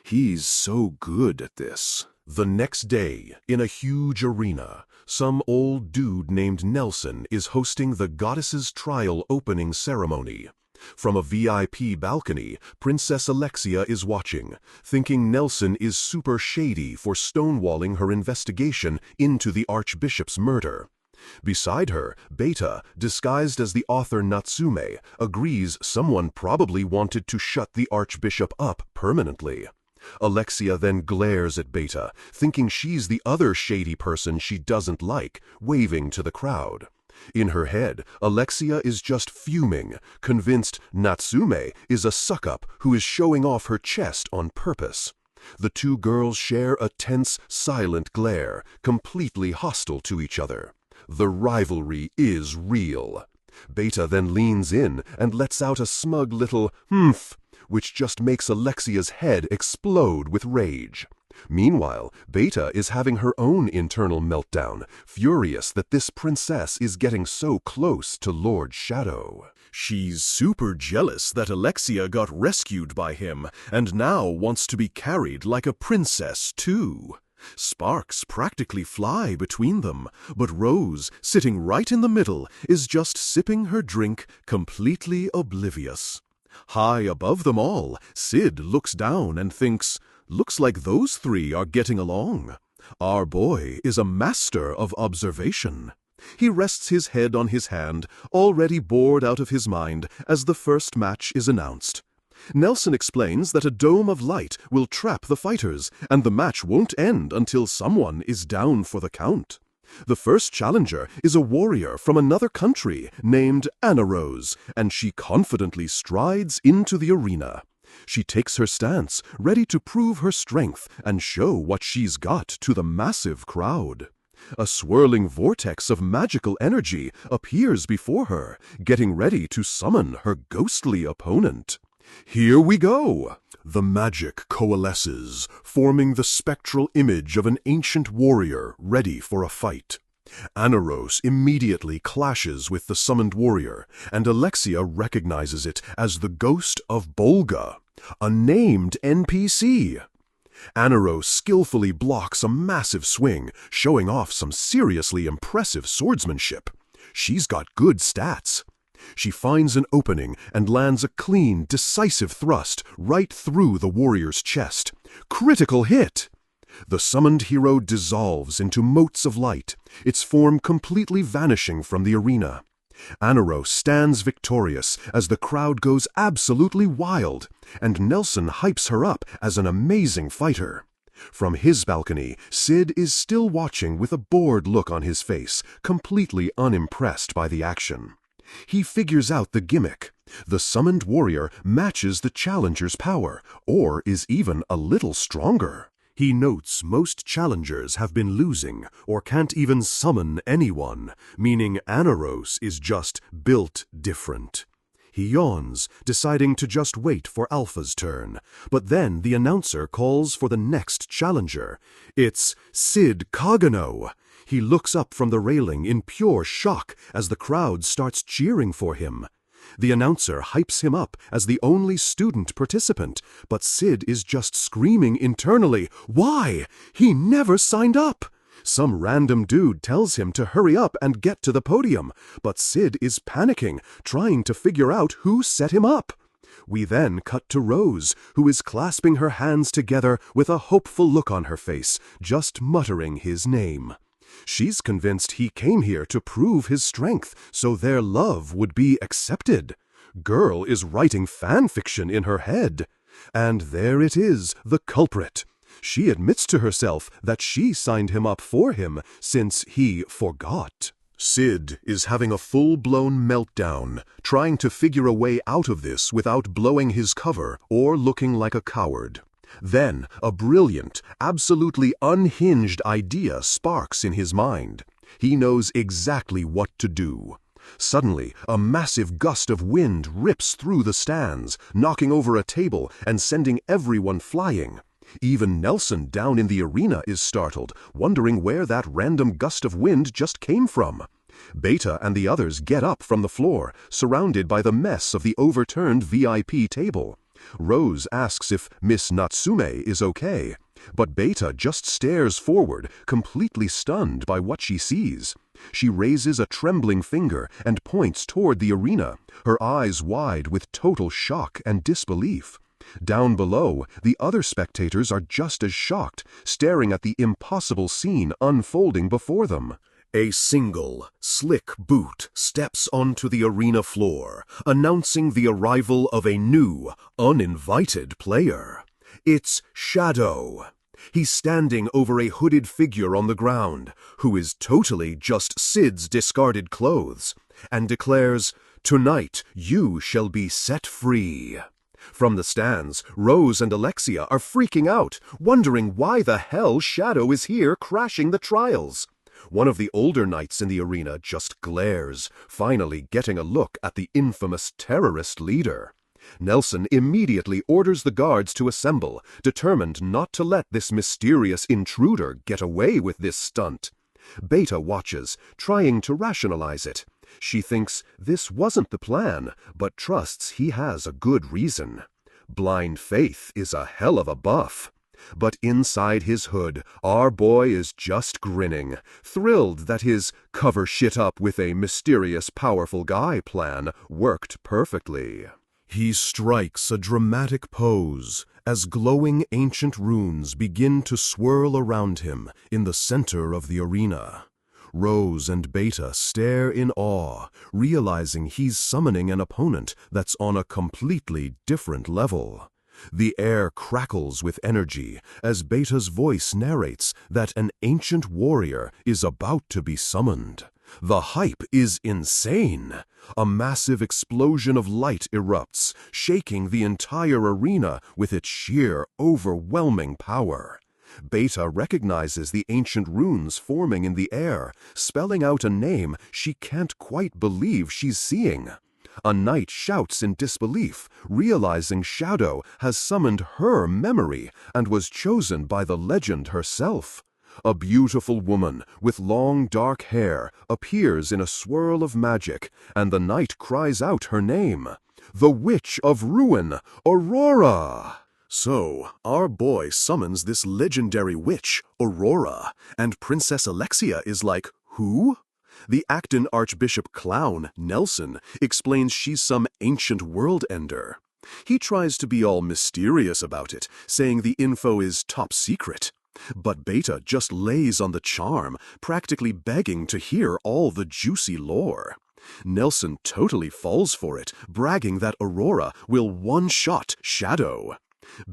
He's so good at this. The next day, in a huge arena, some old dude named Nelson is hosting the goddess's trial opening ceremony. From a VIP balcony, Princess Alexia is watching, thinking Nelson is super shady for stonewalling her investigation into the Archbishop's murder. Beside her, Beta, disguised as the author Natsume, agrees someone probably wanted to shut the Archbishop up permanently. Alexia then glares at Beta, thinking she's the other shady person she doesn't like, waving to the crowd. In her head, Alexia is just fuming, convinced Natsume is a suck-up who is showing off her chest on purpose. The two girls share a tense, silent glare, completely hostile to each other. The rivalry is real. Beta then leans in and lets out a smug little "humph," which just makes Alexia's head explode with rage. Meanwhile, Beta is having her own internal meltdown, furious that this princess is getting so close to Lord Shadow. She's super jealous that Alexia got rescued by him and now wants to be carried like a princess, too. Sparks practically fly between them, but Rose, sitting right in the middle, is just sipping her drink, completely oblivious. High above them all, Sid looks down and thinks, "Looks like those three are getting along. Our boy is a master of observation." He rests his head on his hand, already bored out of his mind, as the first match is announced. Nelson explains that a dome of light will trap the fighters, and the match won't end until someone is down for the count. The first challenger is a warrior from another country named Anna Rose, and she confidently strides into the arena. She takes her stance, ready to prove her strength and show what she's got to the massive crowd. A swirling vortex of magical energy appears before her, getting ready to summon her ghostly opponent. Here we go! The magic coalesces, forming the spectral image of an ancient warrior ready for a fight. Anaros immediately clashes with the summoned warrior, and Alexia recognizes it as the ghost of Bolga, a named NPC. Anaros skillfully blocks a massive swing, showing off some seriously impressive swordsmanship. She's got good stats. She finds an opening and lands a clean, decisive thrust right through the warrior's chest. Critical hit! The summoned hero dissolves into motes of light, its form completely vanishing from the arena. Anaros stands victorious as the crowd goes absolutely wild, and Nelson hypes her up as an amazing fighter. From his balcony, Sid is still watching with a bored look on his face, completely unimpressed by the action. He figures out the gimmick. The summoned warrior matches the challenger's power, or is even a little stronger. He notes most challengers have been losing, or can't even summon anyone, meaning Anaros is just built different. He yawns, deciding to just wait for Alpha's turn. But then the announcer calls for the next challenger. It's Sid Kagano. He looks up from the railing in pure shock as the crowd starts cheering for him. The announcer hypes him up as the only student participant, but Sid is just screaming internally, "Why? He never signed up!" Some random dude tells him to hurry up and get to the podium, but Sid is panicking, trying to figure out who set him up. We then cut to Rose, who is clasping her hands together with a hopeful look on her face, just muttering his name. She's convinced he came here to prove his strength, so their love would be accepted. Girl is writing fan fiction in her head. And there it is, the culprit. She admits to herself that she signed him up for him since he forgot. Sid is having a full-blown meltdown, trying to figure a way out of this without blowing his cover or looking like a coward. Then, a brilliant, absolutely unhinged idea sparks in his mind. He knows exactly what to do. Suddenly, a massive gust of wind rips through the stands, knocking over a table and sending everyone flying. Even Nelson down in the arena is startled, wondering where that random gust of wind just came from. Beta and the others get up from the floor, surrounded by the mess of the overturned VIP table. Rose asks if Miss Natsume is okay, but Beta just stares forward, completely stunned by what she sees. She raises a trembling finger and points toward the arena, her eyes wide with total shock and disbelief. Down below, the other spectators are just as shocked, staring at the impossible scene unfolding before them. A single, slick boot steps onto the arena floor, announcing the arrival of a new, uninvited player. It's Shadow. He's standing over a hooded figure on the ground, who is totally just Sid's discarded clothes, and declares, "Tonight you shall be set free." From the stands, Rose and Alexia are freaking out, wondering why the hell Shadow is here crashing the trials. One of the older knights in the arena just glares, finally getting a look at the infamous terrorist leader. Nelson immediately orders the guards to assemble, determined not to let this mysterious intruder get away with this stunt. Beta watches, trying to rationalize it. She thinks this wasn't the plan, but trusts he has a good reason. Blind faith is a hell of a buff. But inside his hood, our boy is just grinning, thrilled that his cover shit up with a mysterious powerful guy plan worked perfectly. He strikes a dramatic pose as glowing ancient runes begin to swirl around him in the center of the arena. Rose and Beta stare in awe, realizing he's summoning an opponent that's on a completely different level. The air crackles with energy as Beta's voice narrates that an ancient warrior is about to be summoned. The hype is insane. A massive explosion of light erupts, shaking the entire arena with its sheer, overwhelming power. Beta recognizes the ancient runes forming in the air, spelling out a name she can't quite believe she's seeing. A knight shouts in disbelief, realizing Shadow has summoned her memory and was chosen by the legend herself. A beautiful woman with long dark hair appears in a swirl of magic, and the knight cries out her name. The Witch of Ruin, Aurora! So, our boy summons this legendary witch, Aurora, and Princess Alexia is like, who? The Acton Archbishop clown, Nelson, explains she's some ancient world-ender. He tries to be all mysterious about it, saying the info is top secret. But Beta just lays on the charm, practically begging to hear all the juicy lore. Nelson totally falls for it, bragging that Aurora will one-shot Shadow.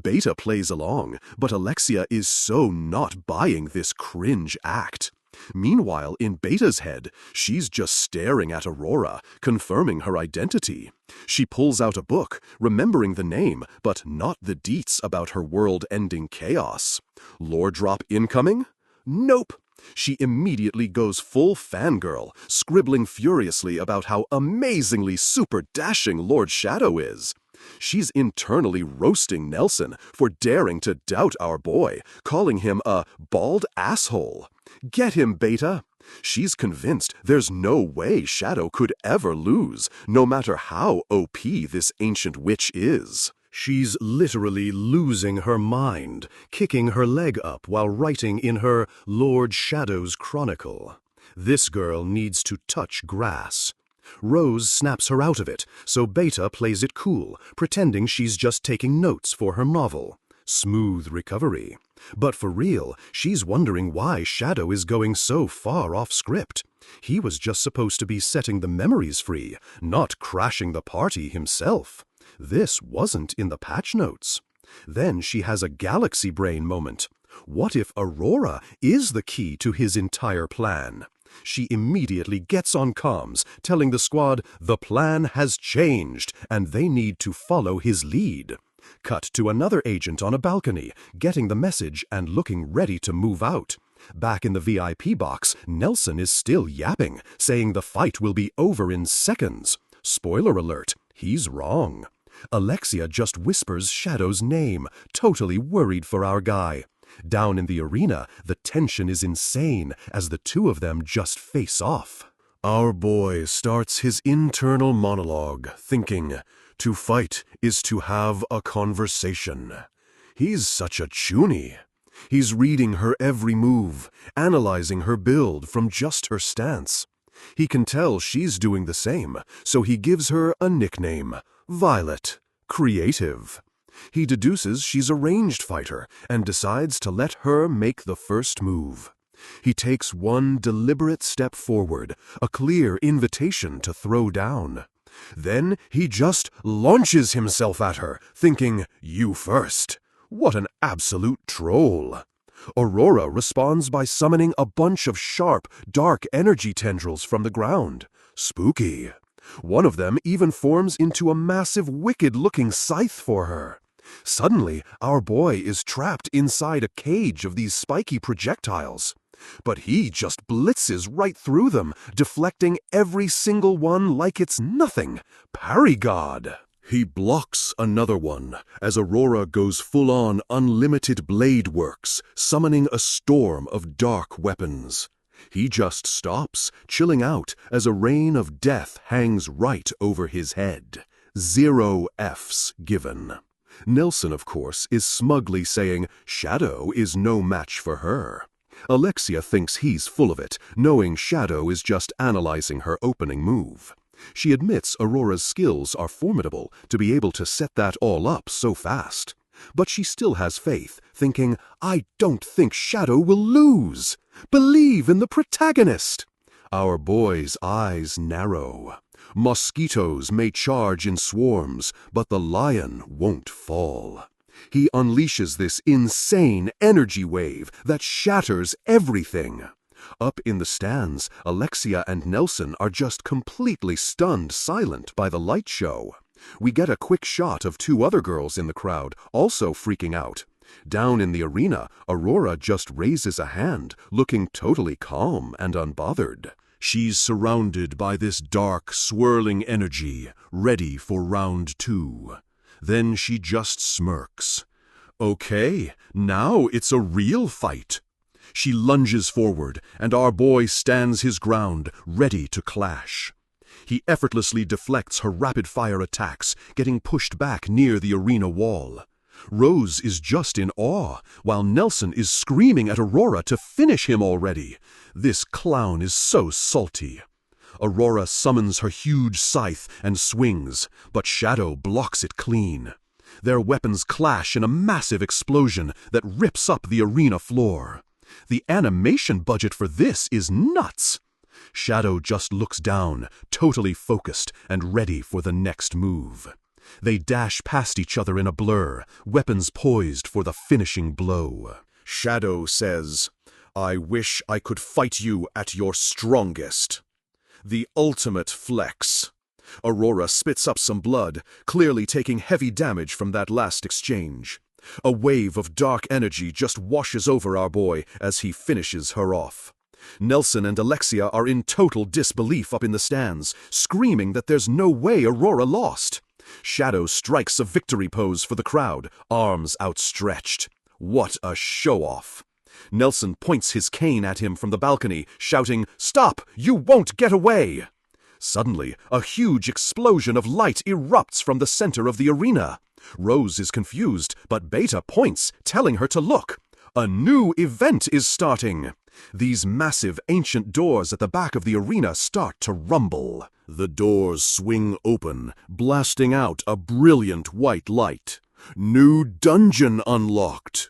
Beta plays along, but Alexia is so not buying this cringe act. Meanwhile, in Beta's head, she's just staring at Aurora, confirming her identity. She pulls out a book, remembering the name, but not the deets about her world-ending chaos. Lore drop incoming? Nope. She immediately goes full fangirl, scribbling furiously about how amazingly super dashing Lord Shadow is. She's internally roasting Nelson for daring to doubt our boy, calling him a bald asshole. Get him, Beta! She's convinced there's no way Shadow could ever lose, no matter how OP this ancient witch is. She's literally losing her mind, kicking her leg up while writing in her Lord Shadow's chronicle. This girl needs to touch grass. Rose snaps her out of it, so Beta plays it cool, pretending she's just taking notes for her novel. Smooth recovery. But for real, she's wondering why Shadow is going so far off script. He was just supposed to be setting the memories free, not crashing the party himself. This wasn't in the patch notes. Then she has a galaxy brain moment. What if Aurora is the key to his entire plan? She immediately gets on comms, telling the squad the plan has changed and they need to follow his lead. Cut to another agent on a balcony, getting the message and looking ready to move out. Back in the VIP box, Nelson is still yapping, saying the fight will be over in seconds. Spoiler alert, he's wrong. Alexia just whispers Shadow's name, totally worried for our guy. Down in the arena, the tension is insane as the two of them just face off. Our boy starts his internal monologue, thinking, to fight is to have a conversation. He's such a chuny. He's reading her every move, analyzing her build from just her stance. He can tell she's doing the same, so he gives her a nickname, Violet, creative. He deduces she's a ranged fighter and decides to let her make the first move. He takes one deliberate step forward, a clear invitation to throw down. Then he just launches himself at her, thinking, you first. What an absolute troll. Aurora responds by summoning a bunch of sharp, dark energy tendrils from the ground. Spooky. One of them even forms into a massive, wicked-looking scythe for her. Suddenly, our boy is trapped inside a cage of these spiky projectiles. But he just blitzes right through them, deflecting every single one like it's nothing. Parry God! He blocks another one as Aurora goes full-on unlimited blade works, summoning a storm of dark weapons. He just stops, chilling out as a rain of death hangs right over his head. 0 Fs given. Nelson, of course, is smugly saying Shadow is no match for her. Alexia thinks he's full of it, knowing Shadow is just analyzing her opening move. She admits Aurora's skills are formidable to be able to set that all up so fast. But she still has faith, thinking, I don't think Shadow will lose. Believe in the protagonist. Our boy's eyes narrow. Mosquitoes may charge in swarms, but the lion won't fall. He unleashes this insane energy wave that shatters everything. Up in the stands, Alexia and Nelson are just completely stunned silent by the light show. We get a quick shot of 2 other girls in the crowd, also freaking out. Down in the arena, Aurora just raises a hand, looking totally calm and unbothered. She's surrounded by this dark, swirling energy, ready for round 2. Then she just smirks. Okay, now it's a real fight. She lunges forward, and our boy stands his ground, ready to clash. He effortlessly deflects her rapid-fire attacks, getting pushed back near the arena wall. Rose is just in awe, while Nelson is screaming at Aurora to finish him already. This clown is so salty. Aurora summons her huge scythe and swings, but Shadow blocks it clean. Their weapons clash in a massive explosion that rips up the arena floor. The animation budget for this is nuts. Shadow just looks down, totally focused and ready for the next move. They dash past each other in a blur, weapons poised for the finishing blow. Shadow says, I wish I could fight you at your strongest. The ultimate flex. Aurora spits up some blood, clearly taking heavy damage from that last exchange. A wave of dark energy just washes over our boy as he finishes her off. Nelson and Alexia are in total disbelief up in the stands, screaming that there's no way Aurora lost. Shadow strikes a victory pose for the crowd, arms outstretched. What a show-off! Nelson points his cane at him from the balcony, shouting, Stop! You won't get away! Suddenly, a huge explosion of light erupts from the center of the arena. Rose is confused, but Beta points, telling her to look. A new event is starting. These massive ancient doors at the back of the arena start to rumble. The doors swing open, blasting out a brilliant white light. New dungeon unlocked.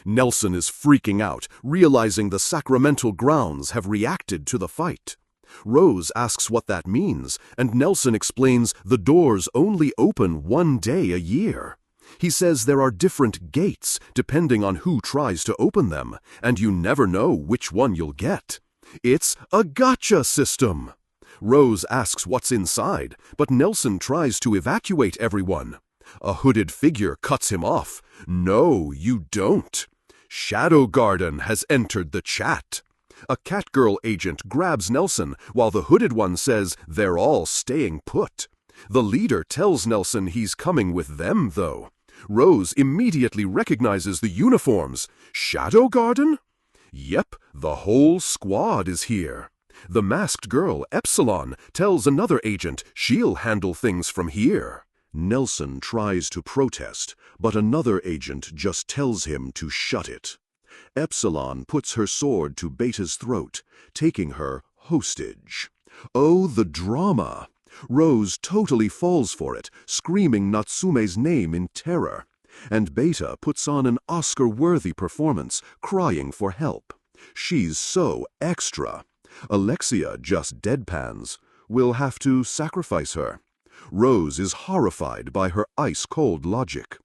Nelson is freaking out, realizing the sacramental grounds have reacted to the fight. Rose asks what that means, and Nelson explains the doors only open 1 day a year. He says there are different gates depending on who tries to open them, and you never know which one you'll get. It's a gotcha system. Rose asks what's inside, but Nelson tries to evacuate everyone. A hooded figure cuts him off. No, you don't. Shadow Garden has entered the chat. A Catgirl agent grabs Nelson, while the hooded one says they're all staying put. The leader tells Nelson he's coming with them, though. Rose immediately recognizes the uniforms. Shadow Garden? Yep, the whole squad is here. The masked girl, Epsilon, tells another agent she'll handle things from here. Nelson tries to protest, but another agent just tells him to shut it. Epsilon puts her sword to Beta's throat, taking her hostage. Oh, the drama! Rose totally falls for it, screaming Natsume's name in terror. And Beta puts on an Oscar-worthy performance, crying for help. She's so extra. Alexia just deadpans. We'll have to sacrifice her. Rose is horrified by her ice-cold logic.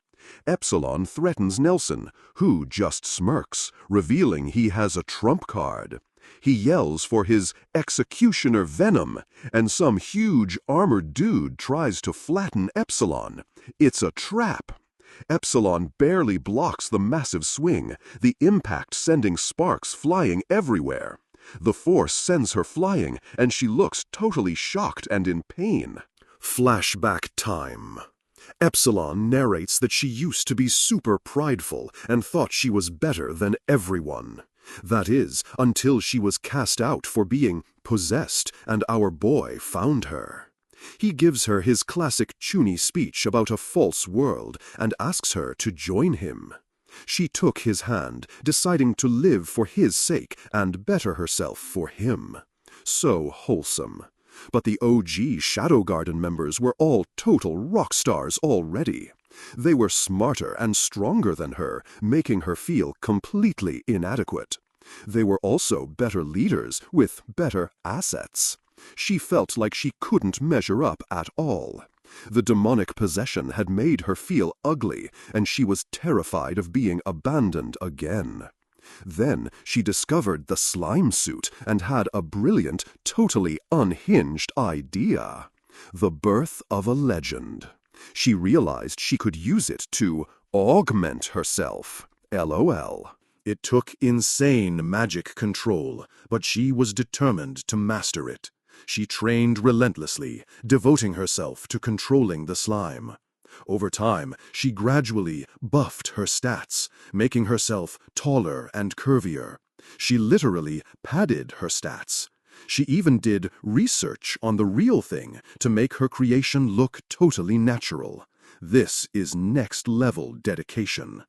Epsilon threatens Nelson, who just smirks, revealing he has a trump card. He yells for his executioner venom, and some huge armored dude tries to flatten Epsilon. It's a trap. Epsilon barely blocks the massive swing, the impact sending sparks flying everywhere. The force sends her flying, and she looks totally shocked and in pain. Flashback time. Epsilon narrates that she used to be super prideful and thought she was better than everyone. That is, until she was cast out for being possessed and our boy found her. He gives her his classic chuny speech about a false world and asks her to join him. She took his hand, deciding to live for his sake and better herself for him. So wholesome. But the OG Shadow Garden members were all total rock stars already. They were smarter and stronger than her, making her feel completely inadequate. They were also better leaders with better assets. She felt like she couldn't measure up at all. The demonic possession had made her feel ugly, and she was terrified of being abandoned again. Then she discovered the slime suit and had a brilliant, totally unhinged idea. The birth of a legend. She realized she could use it to augment herself. LOL. It took insane magic control, but she was determined to master it. She trained relentlessly, devoting herself to controlling the slime. Over time, she gradually buffed her stats, making herself taller and curvier. She literally padded her stats. She even did research on the real thing to make her creation look totally natural. This is next-level dedication.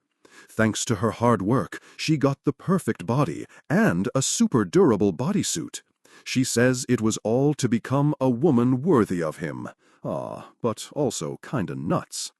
Thanks to her hard work, she got the perfect body and a super durable bodysuit. She says it was all to become a woman worthy of him. But also kinda nuts.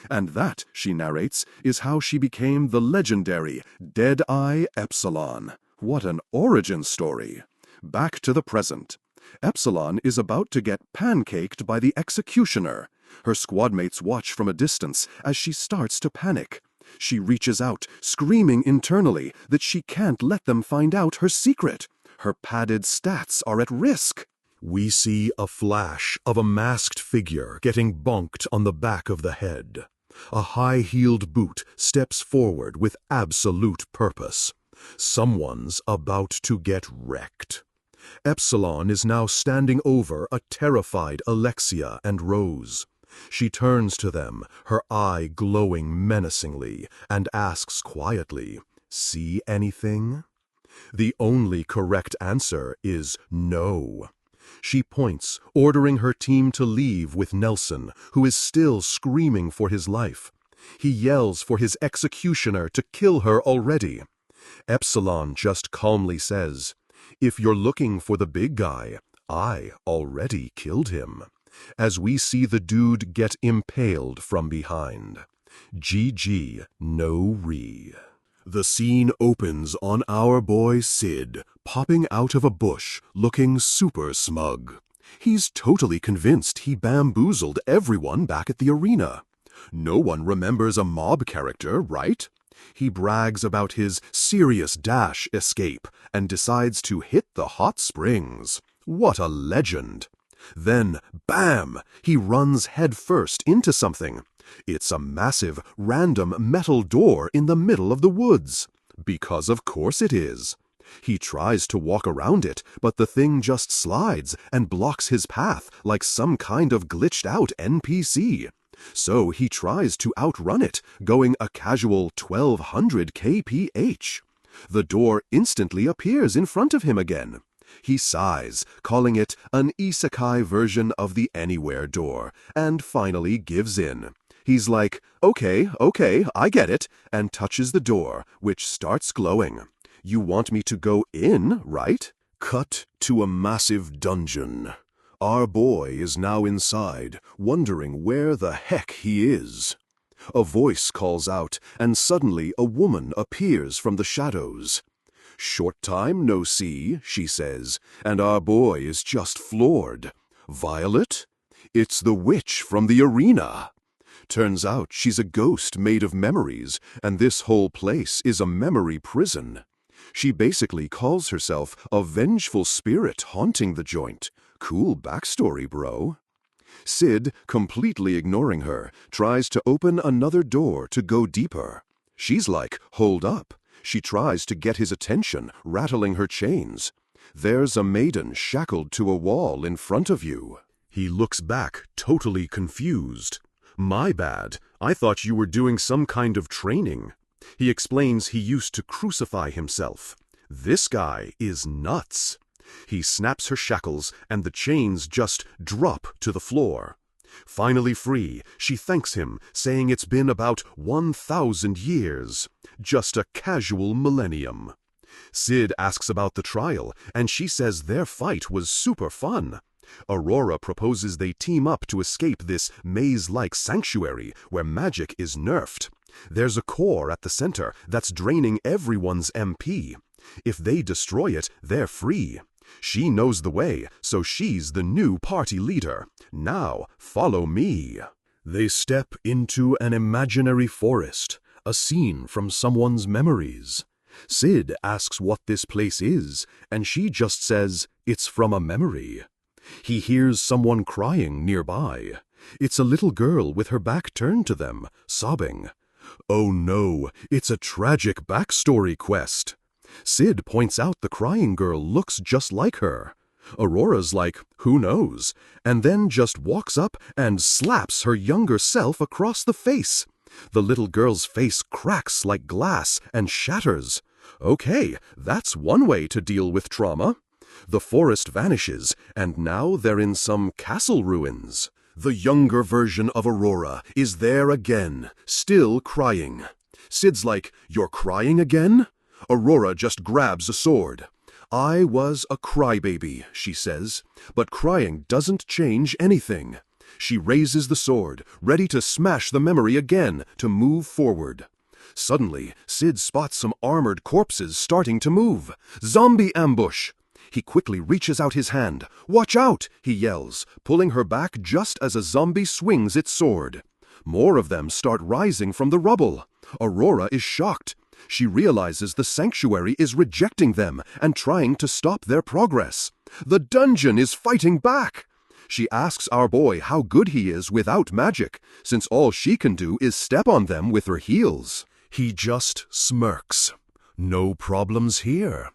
And that, she narrates, is how she became the legendary Dead-Eye Epsilon. What an origin story! Back to the present. Epsilon is about to get pancaked by the executioner. Her squadmates watch from a distance as she starts to panic. She reaches out, screaming internally that she can't let them find out her secret. Her padded stats are at risk. We see a flash of a masked figure getting bonked on the back of the head. A high-heeled boot steps forward with absolute purpose. Someone's about to get wrecked. Epsilon is now standing over a terrified Alexia and Rose. She turns to them, her eye glowing menacingly, and asks quietly, "See anything?" The only correct answer is no. She points, ordering her team to leave with Nelson, who is still screaming for his life. He yells for his executioner to kill her already. Epsilon just calmly says, "If you're looking for the big guy, I already killed him," as we see the dude get impaled from behind. GG, no re. The scene opens on our boy Sid, popping out of a bush, looking super smug. He's totally convinced he bamboozled everyone back at the arena. No one remembers a mob character, right? He brags about his serious dash escape and decides to hit the hot springs. What a legend! Then, bam! He runs headfirst into something. It's a massive, random metal door in the middle of the woods. Because of course it is. He tries to walk around it, but the thing just slides and blocks his path like some kind of glitched-out NPC. So he tries to outrun it, going a casual 1200 kph. The door instantly appears in front of him again. He sighs, calling it an isekai version of the Anywhere door, and finally gives in. He's like, okay, I get it, and touches the door, which starts glowing. You want me to go in, right? Cut to a massive dungeon. Our boy is now inside, wondering where the heck he is. A voice calls out, and suddenly a woman appears from the shadows. "Short time no see," she says, and our boy is just floored. "Violet? It's the witch from the arena." Turns out she's a ghost made of memories, and this whole place is a memory prison. She basically calls herself a vengeful spirit haunting the joint. Cool backstory, bro. Sid, completely ignoring her, tries to open another door to go deeper. She's like, hold up. She tries to get his attention, rattling her chains. There's a maiden shackled to a wall in front of you. He looks back, totally confused. My bad. I thought you were doing some kind of training. He explains he used to crucify himself. This guy is nuts. He snaps her shackles, and the chains just drop to the floor. Finally free, she thanks him, saying it's been about 1,000 years. Just a casual millennium. Sid asks about the trial, and she says their fight was super fun. Aurora proposes they team up to escape this maze-like sanctuary where magic is nerfed. There's a core at the center that's draining everyone's MP. If they destroy it, they're free. She knows the way, so she's the new party leader. Now, follow me. They step into an imaginary forest, a scene from someone's memories. Sid asks what this place is, and she just says it's from a memory. He hears someone crying nearby. It's a little girl with her back turned to them, sobbing. Oh no, it's a tragic backstory quest. Sid points out the crying girl looks just like her. Aurora's like, who knows, and then just walks up and slaps her younger self across the face. The little girl's face cracks like glass and shatters. Okay, that's one way to deal with trauma. The forest vanishes, and now they're in some castle ruins. The younger version of Aurora is there again, still crying. Sid's like, you're crying again? Aurora just grabs a sword. I was a crybaby, she says, but crying doesn't change anything. She raises the sword, ready to smash the memory again to move forward. Suddenly, Sid spots some armored corpses starting to move. Zombie ambush! He quickly reaches out his hand. Watch out, he yells, pulling her back just as a zombie swings its sword. More of them start rising from the rubble. Aurora is shocked. She realizes the sanctuary is rejecting them and trying to stop their progress. The dungeon is fighting back. She asks our boy how good he is without magic, since all she can do is step on them with her heels. He just smirks. No problems here.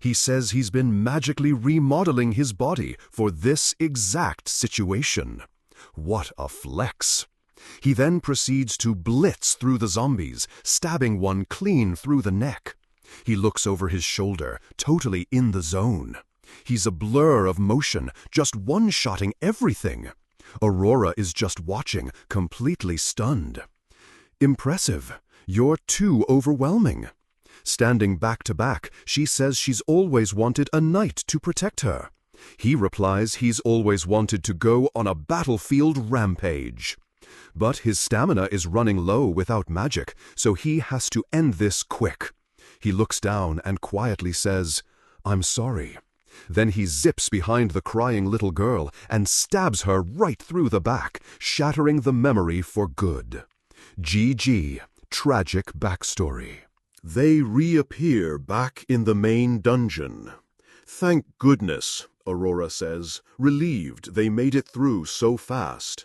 He says he's been magically remodeling his body for this exact situation. What a flex. He then proceeds to blitz through the zombies, stabbing one clean through the neck. He looks over his shoulder, totally in the zone. He's a blur of motion, just one-shotting everything. Aurora is just watching, completely stunned. Impressive. You're too overwhelming. Standing back to back, she says she's always wanted a knight to protect her. He replies he's always wanted to go on a battlefield rampage. But his stamina is running low without magic, so he has to end this quick. He looks down and quietly says, I'm sorry. Then he zips behind the crying little girl and stabs her right through the back, shattering the memory for good. GG. Tragic backstory. They reappear back in the main dungeon. Thank goodness, Aurora says, relieved they made it through so fast.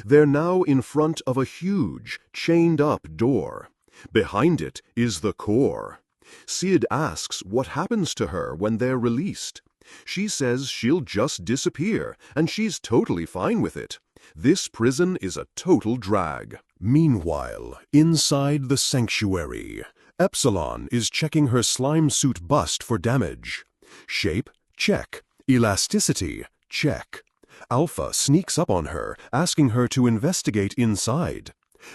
They're now in front of a huge, chained-up door. Behind it is the core. Sid asks what happens to her when they're released. She says she'll just disappear, and she's totally fine with it. This prison is a total drag. Meanwhile, inside the sanctuary, Epsilon is checking her slime suit bust for damage. Shape, check. Elasticity, check. Alpha sneaks up on her, asking her to investigate inside.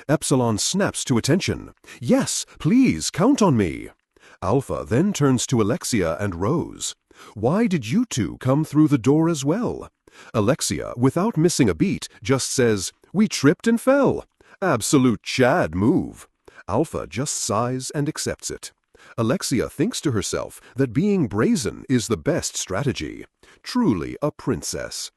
Epsilon snaps to attention. Yes, please, count on me. Alpha then turns to Alexia and Rose. Why did you two come through the door as well? Alexia, without missing a beat, just says, we tripped and fell. Absolute Chad move. Alpha just sighs and accepts it. Alexia thinks to herself that being brazen is the best strategy. Truly a princess.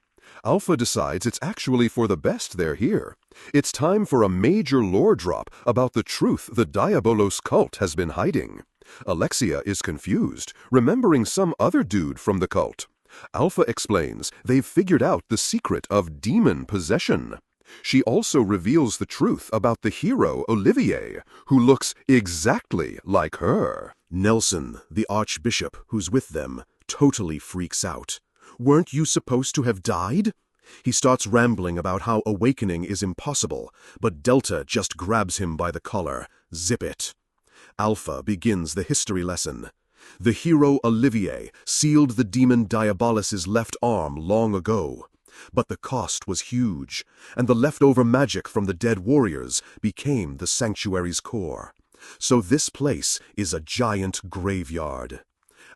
Alpha decides it's actually for the best they're here. It's time for a major lore drop about the truth the Diabolos cult has been hiding. Alexia is confused, remembering some other dude from the cult. Alpha explains they've figured out the secret of demon possession. She also reveals the truth about the hero Olivier, who looks exactly like her. Nelson, the archbishop who's with them, totally freaks out. Weren't you supposed to have died? He starts rambling about how awakening is impossible, but Delta just grabs him by the collar. Zip it. Alpha begins the history lesson. The hero Olivier sealed the demon Diabolus's left arm long ago. But the cost was huge, and the leftover magic from the dead warriors became the sanctuary's core. So this place is a giant graveyard.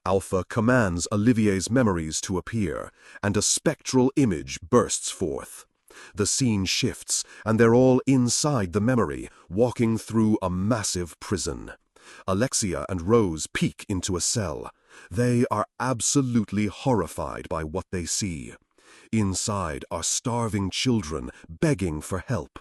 Alpha commands Olivier's memories to appear, and a spectral image bursts forth. The scene shifts, and they're all inside the memory, walking through a massive prison. Alexia and Rose peek into a cell. They are absolutely horrified by what they see. Inside are starving children begging for help.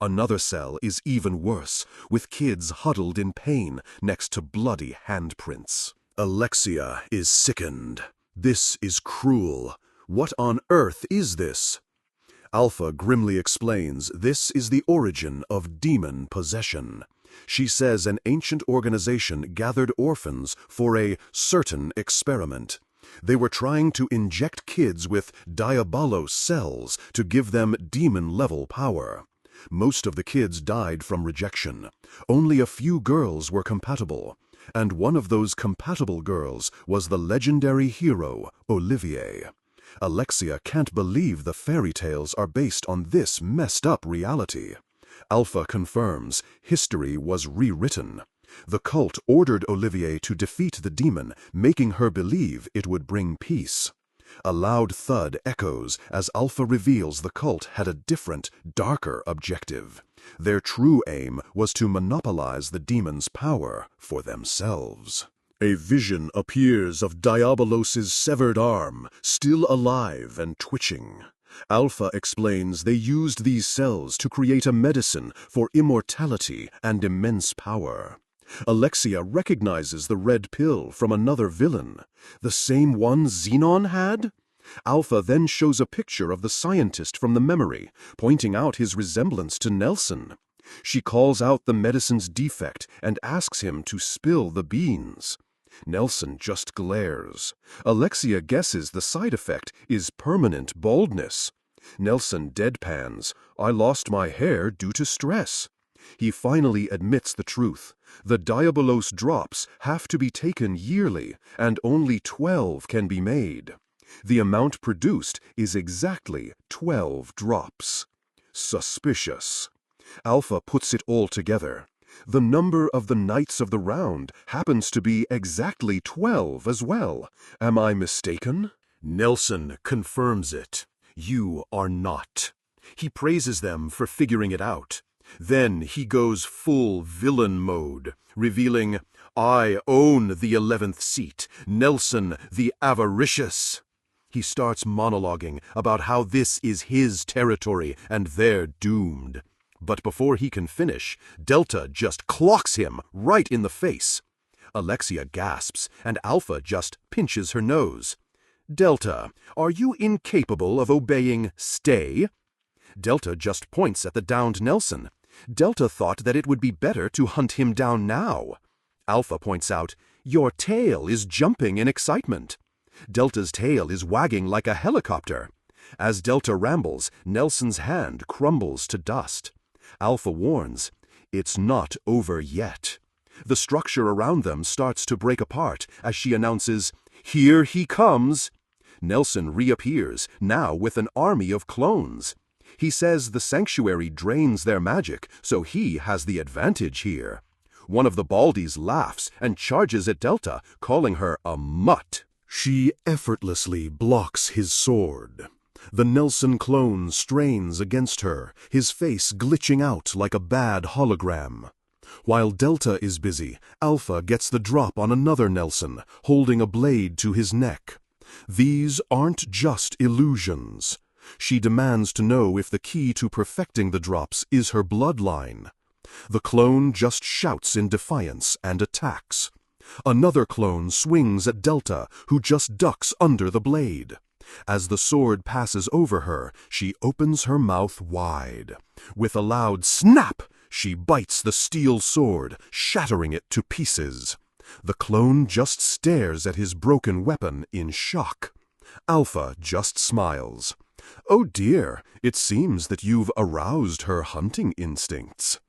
Another cell is even worse, with kids huddled in pain next to bloody handprints. Alexia is sickened. This is cruel. What on earth is this? Alpha grimly explains this is the origin of demon possession. She says an ancient organization gathered orphans for a certain experiment. They were trying to inject kids with Diabolos cells to give them demon-level power. Most of the kids died from rejection. Only a few girls were compatible, and one of those compatible girls was the legendary hero, Olivier. Alexia can't believe the fairy tales are based on this messed-up reality. Alpha confirms history was rewritten. The cult ordered Olivier to defeat the demon, making her believe it would bring peace. A loud thud echoes as Alpha reveals the cult had a different, darker objective. Their true aim was to monopolize the demon's power for themselves. A vision appears of Diabolos's severed arm, still alive and twitching. Alpha explains they used these cells to create a medicine for immortality and immense power. Alexia recognizes the red pill from another villain, the same one Xenon had? Alpha then shows a picture of the scientist from the memory, pointing out his resemblance to Nelson. She calls out the medicine's defect and asks him to spill the beans. Nelson just glares. Alexia guesses the side effect is permanent baldness. Nelson deadpans, "I lost my hair due to stress." He finally admits the truth. The Diabolos drops have to be taken yearly, and only 12 can be made. The amount produced is exactly 12 drops. Suspicious. Alpha puts it all together. The number of the Knights of the Round happens to be exactly 12 as well. Am I mistaken? Nelson confirms it. You are not. He praises them for figuring it out. Then he goes full villain mode, revealing, "I own the 11th seat, Nelson the Avaricious." He starts monologuing about how this is his territory and they're doomed. But before he can finish, Delta just clocks him right in the face. Alexia gasps, and Alpha just pinches her nose. "Delta, are you incapable of obeying stay?" Delta just points at the downed Nelson. Delta thought that it would be better to hunt him down now. Alpha points out, "Your tail is jumping in excitement." Delta's tail is wagging like a helicopter. As Delta rambles, Nelson's hand crumbles to dust. Alpha warns, "It's not over yet." The structure around them starts to break apart as she announces, "Here he comes." Nelson reappears, now with an army of clones. He says the sanctuary drains their magic, so he has the advantage here. One of the Baldies laughs and charges at Delta, calling her a mutt. She effortlessly blocks his sword. The Nelson clone strains against her, his face glitching out like a bad hologram. While Delta is busy, Alpha gets the drop on another Nelson, holding a blade to his neck. These aren't just illusions. She demands to know if the key to perfecting the drops is her bloodline. The clone just shouts in defiance and attacks. Another clone swings at Delta, who just ducks under the blade. As the sword passes over her, she opens her mouth wide. With a loud snap, she bites the steel sword, shattering it to pieces. The clone just stares at his broken weapon in shock. Alpha just smiles. "Oh dear, it seems that you've aroused her hunting instincts."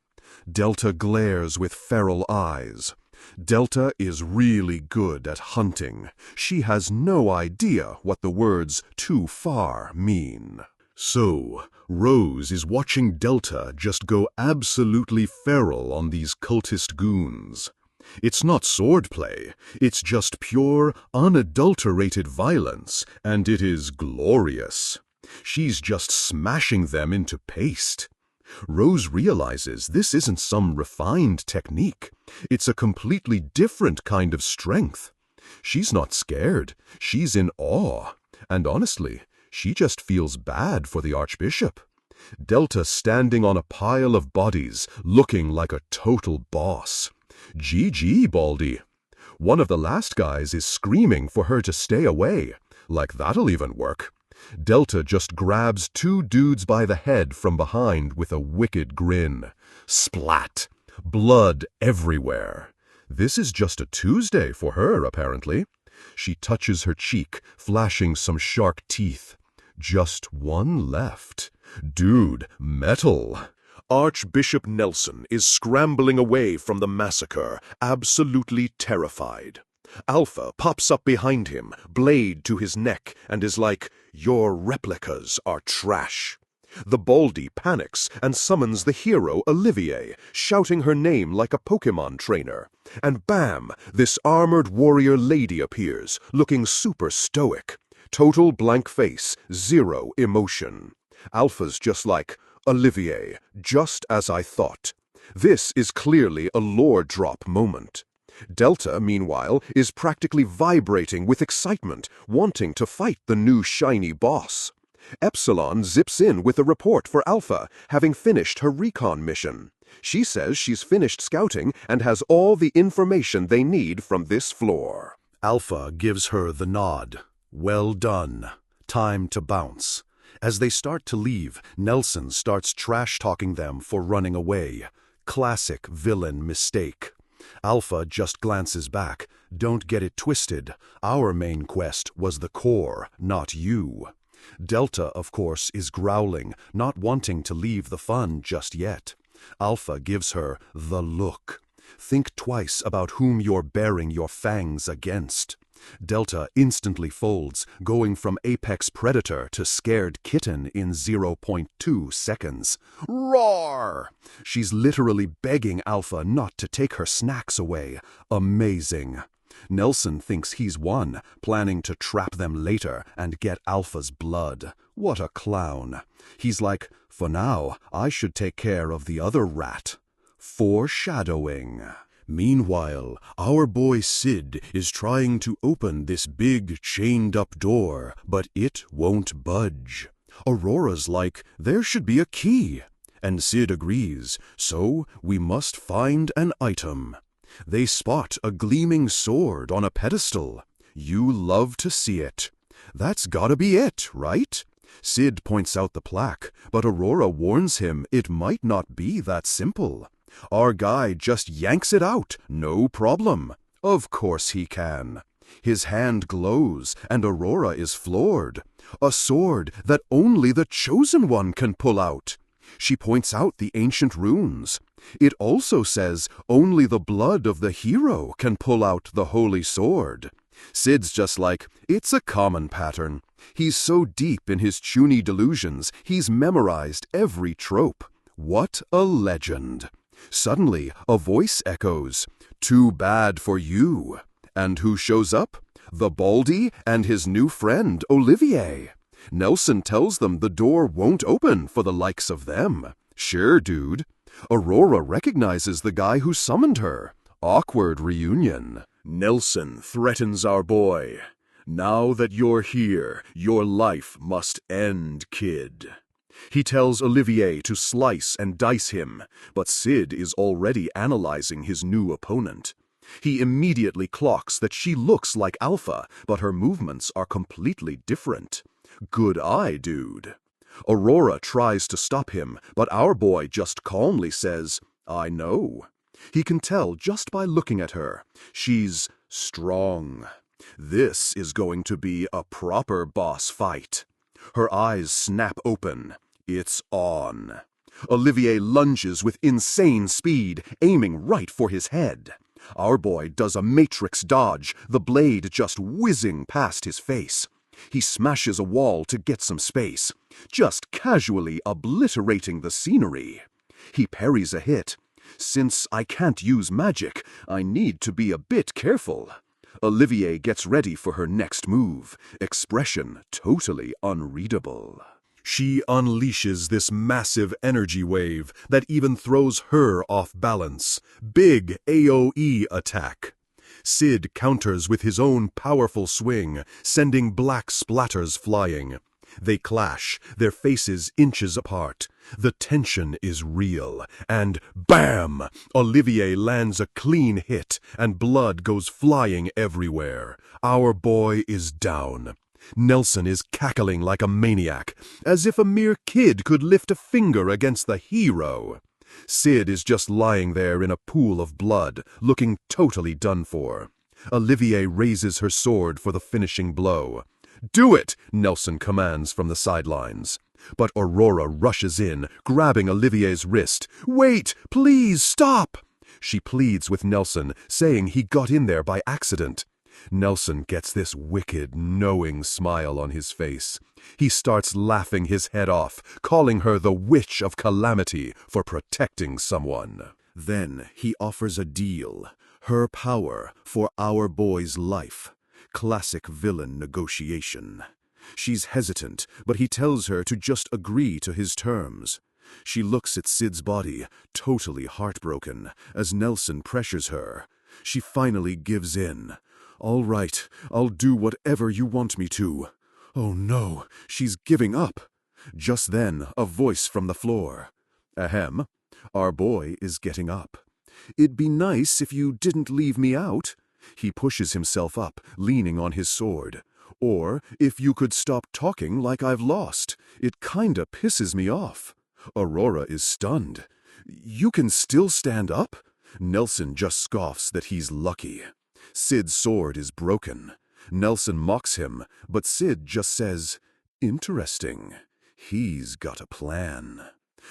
Delta glares with feral eyes. Delta is really good at hunting. She has no idea what the words too far mean. So, Rose is watching Delta just go absolutely feral on these cultist goons. It's not swordplay, it's just pure, unadulterated violence, and it is glorious. She's just smashing them into paste. Rose realizes this isn't some refined technique. It's a completely different kind of strength. She's not scared, she's in awe, and honestly, she just feels bad for the Archbishop. Delta standing on a pile of bodies, looking like a total boss. GG, Baldy. One of the last guys is screaming for her to stay away. Like that'll even work. Delta just grabs two dudes by the head from behind with a wicked grin. Splat! Blood everywhere. This is just a Tuesday for her, apparently. She touches her cheek, flashing some shark teeth. Just one left. Dude, metal. Archbishop Nelson is scrambling away from the massacre, absolutely terrified. Alpha pops up behind him, blade to his neck, and is like, "Your replicas are trash." The Baldy panics and summons the hero Olivier, shouting her name like a Pokemon trainer. And bam, this armored warrior lady appears, looking super stoic. Total blank face, zero emotion. Alpha's just like, "Olivier, just as I thought." This is clearly a lore drop moment. Delta, meanwhile, is practically vibrating with excitement, wanting to fight the new shiny boss. Epsilon zips in with a report for Alpha, having finished her recon mission. She says she's finished scouting and has all the information they need from this floor. Alpha gives her the nod. Well done. Time to bounce. As they start to leave, Nelson starts trash-talking them for running away. Classic villain mistake. Alpha just glances back. Don't get it twisted. Our main quest was the core, not you. Delta, of course, is growling, not wanting to leave the fun just yet. Alpha gives her the look. Think twice about whom you're baring your fangs against. Delta instantly folds, going from apex predator to scared kitten in 0.2 seconds. Roar! She's literally begging Alpha not to take her snacks away. Amazing. Nelson thinks he's won, planning to trap them later and get Alpha's blood. What a clown. He's like, for now, I should take care of the other rat. Foreshadowing. Meanwhile, our boy Sid is trying to open this big chained-up door, but it won't budge. Aurora's like, there should be a key. And Sid agrees, so we must find an item. They spot a gleaming sword on a pedestal. You love to see it. That's gotta be it, right? Sid points out the plaque, but Aurora warns him it might not be that simple. Our guy just yanks it out, no problem. Of course he can. His hand glows, and Aurora is floored. A sword that only the Chosen One can pull out. She points out the ancient runes. It also says only the blood of the hero can pull out the holy sword. Sid's just like, it's a common pattern. He's so deep in his chuny delusions, he's memorized every trope. What a legend. Suddenly, a voice echoes, "Too bad for you." And who shows up? The Baldy and his new friend, Olivier. Nelson tells them the door won't open for the likes of them. Sure, dude. Aurora recognizes the guy who summoned her. Awkward reunion. Nelson threatens our boy. Now that you're here, your life must end, kid. He tells Olivier to slice and dice him, but Sid is already analyzing his new opponent. He immediately clocks that she looks like Alpha, but her movements are completely different. Good eye, dude. Aurora tries to stop him, but our boy just calmly says, I know. He can tell just by looking at her. She's strong. This is going to be a proper boss fight. Her eyes snap open. It's on. Olivier lunges with insane speed, aiming right for his head. Our boy does a matrix dodge, the blade just whizzing past his face. He smashes a wall to get some space, just casually obliterating the scenery. He parries a hit. Since I can't use magic, I need to be a bit careful. Olivier gets ready for her next move, expression totally unreadable. She unleashes this massive energy wave that even throws her off balance. Big AoE attack. Sid counters with his own powerful swing, sending black splatters flying. They clash, their faces inches apart. The tension is real, and BAM! Olivier lands a clean hit, and blood goes flying everywhere. Our boy is down. Nelson is cackling like a maniac, as if a mere kid could lift a finger against the hero. Sid is just lying there in a pool of blood, looking totally done for. Olivier raises her sword for the finishing blow. "Do it!" Nelson commands from the sidelines. But Aurora rushes in, grabbing Olivier's wrist. "Wait! Please stop!" She pleads with Nelson, saying he got in there by accident. Nelson gets this wicked, knowing smile on his face. He starts laughing his head off, calling her the Witch of Calamity for protecting someone. Then he offers a deal. Her power for our boy's life. Classic villain negotiation. She's hesitant, but he tells her to just agree to his terms. She looks at Sid's body, totally heartbroken, as Nelson pressures her. She finally gives in. "All right, I'll do whatever you want me to." Oh no, she's giving up. Just then, a voice from the floor. "Ahem, our boy is getting up. It'd be nice if you didn't leave me out." He pushes himself up, leaning on his sword. "Or if you could stop talking like I've lost. It kinda pisses me off." Aurora is stunned. "You can still stand up?" Nelson just scoffs that he's lucky. Sid's sword is broken. Nelson mocks him, but Sid just says, "Interesting. He's got a plan."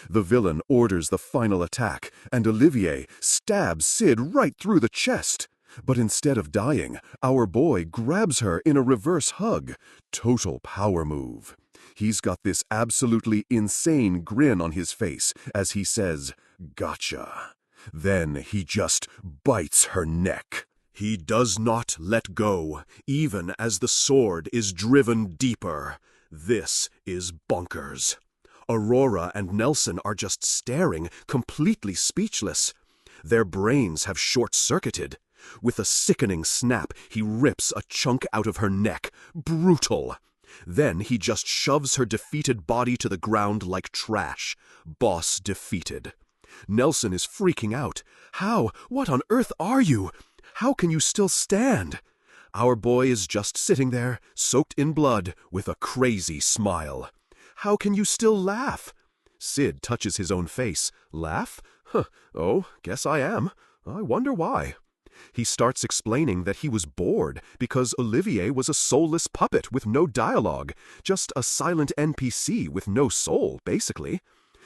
The villain orders the final attack, and Olivier stabs Sid right through the chest. But instead of dying, our boy grabs her in a reverse hug. Total power move. He's got this absolutely insane grin on his face as he says, "Gotcha." Then he just bites her neck. He does not let go, even as the sword is driven deeper. This is bonkers. Aurora and Nelson are just staring, completely speechless. Their brains have short-circuited. With a sickening snap, he rips a chunk out of her neck. Brutal. Then he just shoves her defeated body to the ground like trash. Boss defeated. Nelson is freaking out. "How? What on earth are you? How can you still stand?" Our boy is just sitting there, soaked in blood, with a crazy smile. "How can you still laugh?" Sid touches his own face. "Laugh? Oh, guess I am. I wonder why." He starts explaining that he was bored because Olivier was a soulless puppet with no dialogue, just a silent NPC with no soul, basically.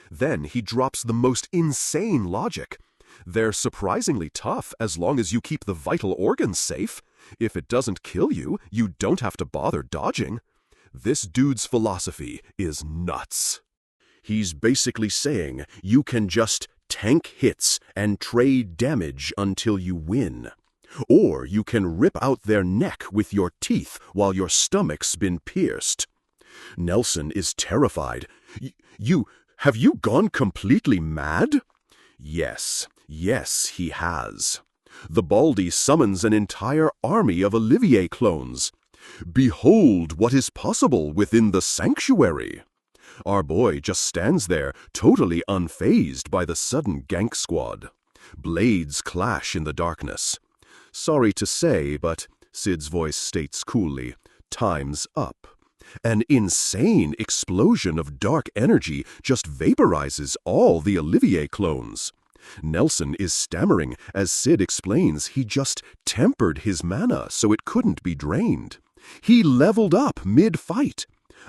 Then he drops the most insane logic. They're surprisingly tough as long as you keep the vital organs safe. If it doesn't kill you, you don't have to bother dodging. This dude's philosophy is nuts. He's basically saying you can just tank hits and trade damage until you win. Or you can rip out their neck with your teeth while your stomach's been pierced. Nelson is terrified. Have you gone completely mad?" Yes, he has. The Baldy summons an entire army of Olivier clones. "Behold what is possible within the sanctuary." Our boy just stands there, totally unfazed by the sudden gank squad. Blades clash in the darkness. "Sorry to say, but," Sid's voice states coolly, "time's up." An insane explosion of dark energy just vaporizes all the Olivier clones. Nelson is stammering as Sid explains he just tempered his mana so it couldn't be drained. He leveled up mid-fight.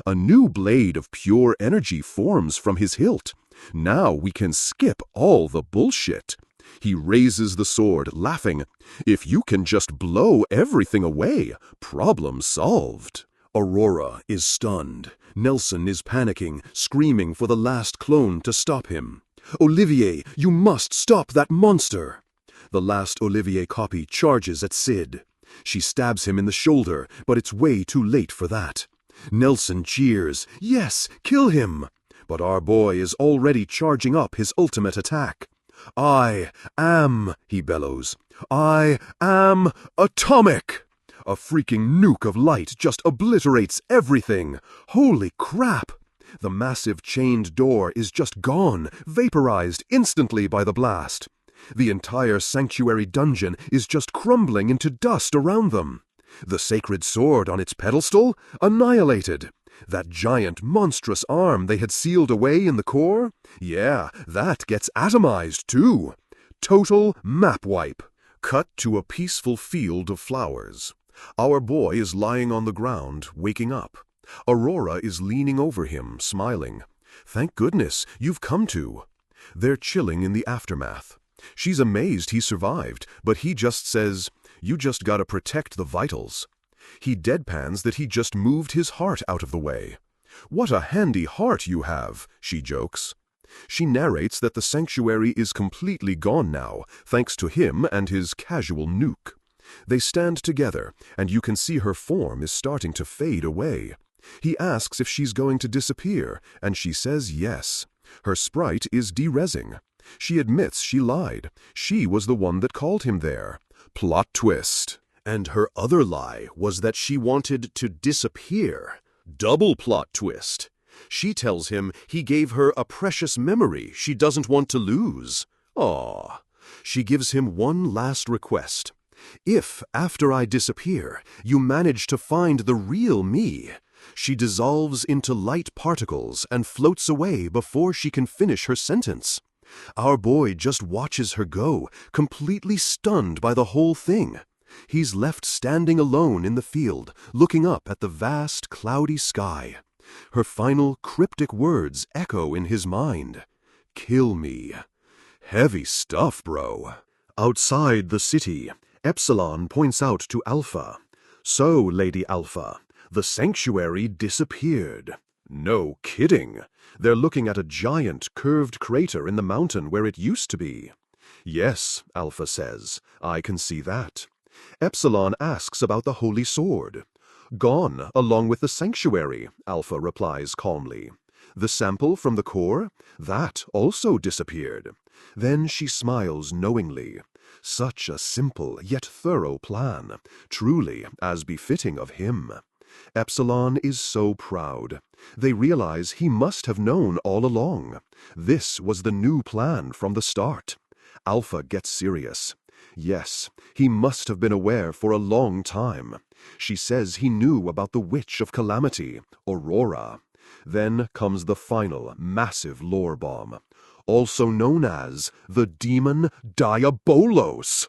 A new blade of pure energy forms from his hilt. Now we can skip all the bullshit. He raises the sword, laughing. If you can just blow everything away, problem solved. Aurora is stunned. Nelson is panicking, screaming for the last clone to stop him. Olivier, you must stop that monster! The last Olivier copy charges at Sid. She stabs him in the shoulder, but it's way too late for that. Nelson cheers. Yes, kill him! But our boy is already charging up his ultimate attack. I am, he bellows. I am atomic! A freaking nuke of light just obliterates everything. Holy crap! The massive chained door is just gone, vaporized instantly by the blast. The entire sanctuary dungeon is just crumbling into dust around them. The sacred sword on its pedestal? Annihilated. That giant, monstrous arm they had sealed away in the core? Yeah, that gets atomized too. Total map wipe. Cut to a peaceful field of flowers. Our boy is lying on the ground, waking up. Aurora is leaning over him, smiling. Thank goodness, you've come to. They're chilling in the aftermath. She's amazed he survived, but he just says, you just gotta protect the vitals. He deadpans that he just moved his heart out of the way. What a handy heart you have, she jokes. She narrates that the sanctuary is completely gone now, thanks to him and his casual nuke. They stand together, and you can see her form is starting to fade away. He asks if she's going to disappear, and she says yes. Her sprite is derezzing. She admits she lied. She was the one that called him there. Plot twist. And her other lie was that she wanted to disappear. Double plot twist. She tells him he gave her a precious memory she doesn't want to lose. Aw. She gives him one last request. If, after I disappear, you manage to find the real me, she dissolves into light particles and floats away before she can finish her sentence. Our boy just watches her go, completely stunned by the whole thing. He's left standing alone in the field, looking up at the vast, cloudy sky. Her final cryptic words echo in his mind. Kill me. Heavy stuff, bro. Outside the city, Epsilon points out to Alpha. So, Lady Alpha, the sanctuary disappeared. No kidding. They're looking at a giant, curved crater in the mountain where it used to be. Yes, Alpha says, I can see that. Epsilon asks about the holy sword. Gone, along with the sanctuary, Alpha replies calmly. The sample from the core? That also disappeared. Then she smiles knowingly. Such a simple yet thorough plan, truly as befitting of him. Epsilon is so proud. They realize he must have known all along. This was the new plan from the start. Alpha gets serious. Yes, he must have been aware for a long time. She says he knew about the Witch of Calamity, Aurora. Then comes the final, massive lore bomb, also known as the Demon Diabolos.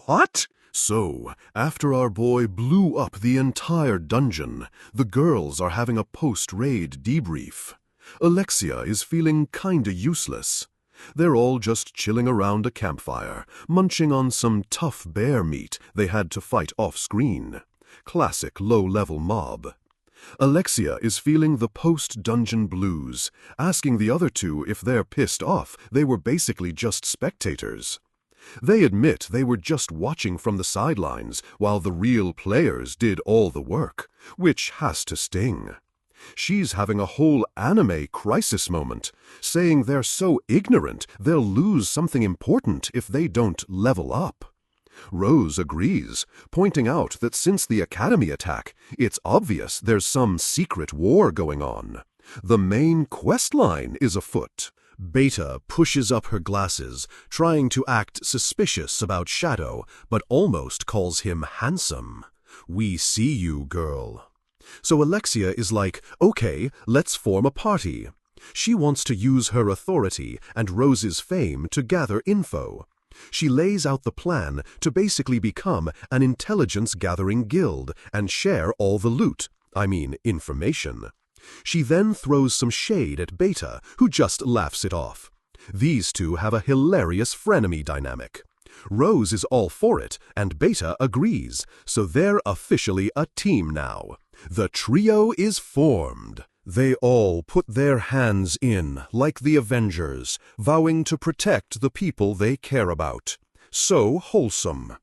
What? So, after our boy blew up the entire dungeon, the girls are having a post-raid debrief. Alexia is feeling kinda useless. They're all just chilling around a campfire, munching on some tough bear meat they had to fight off-screen. Classic low-level mob. Alexia is feeling the post-dungeon blues, asking the other two if they're pissed off they were basically just spectators. They admit they were just watching from the sidelines while the real players did all the work, which has to sting. She's having a whole anime crisis moment, saying they're so ignorant they'll lose something important if they don't level up. Rose agrees, pointing out that since the Academy attack, it's obvious there's some secret war going on. The main quest line is afoot. Beta pushes up her glasses, trying to act suspicious about Shadow, but almost calls him handsome. We see you, girl. So Alexia is like, okay, let's form a party. She wants to use her authority and Rose's fame to gather info. She lays out the plan to basically become an intelligence-gathering guild and share all the loot, information. She then throws some shade at Beta, who just laughs it off. These two have a hilarious frenemy dynamic. Rose is all for it, and Beta agrees, so they're officially a team now. The trio is formed. They all put their hands in, like the Avengers, vowing to protect the people they care about. So wholesome.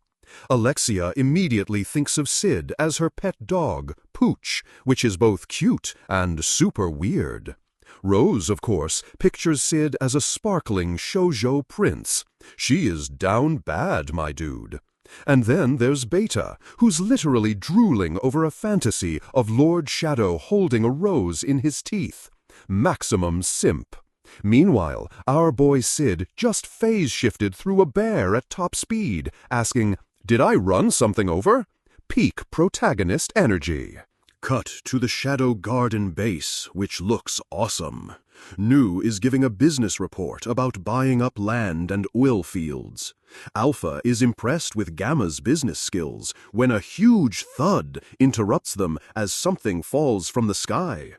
Alexia immediately thinks of Sid as her pet dog, Pooch, which is both cute and super weird. Rose, of course, pictures Sid as a sparkling shoujo prince. She is down bad, my dude. And then there's Beta, who's literally drooling over a fantasy of Lord Shadow holding a rose in his teeth. Maximum simp. Meanwhile, our boy Sid just phase-shifted through a bear at top speed, asking, "Did I run something over?" Peak Protagonist energy. Cut to the Shadow Garden base, which looks awesome. Nu is giving a business report about buying up land and oil fields. Alpha is impressed with Gamma's business skills when a huge thud interrupts them as something falls from the sky.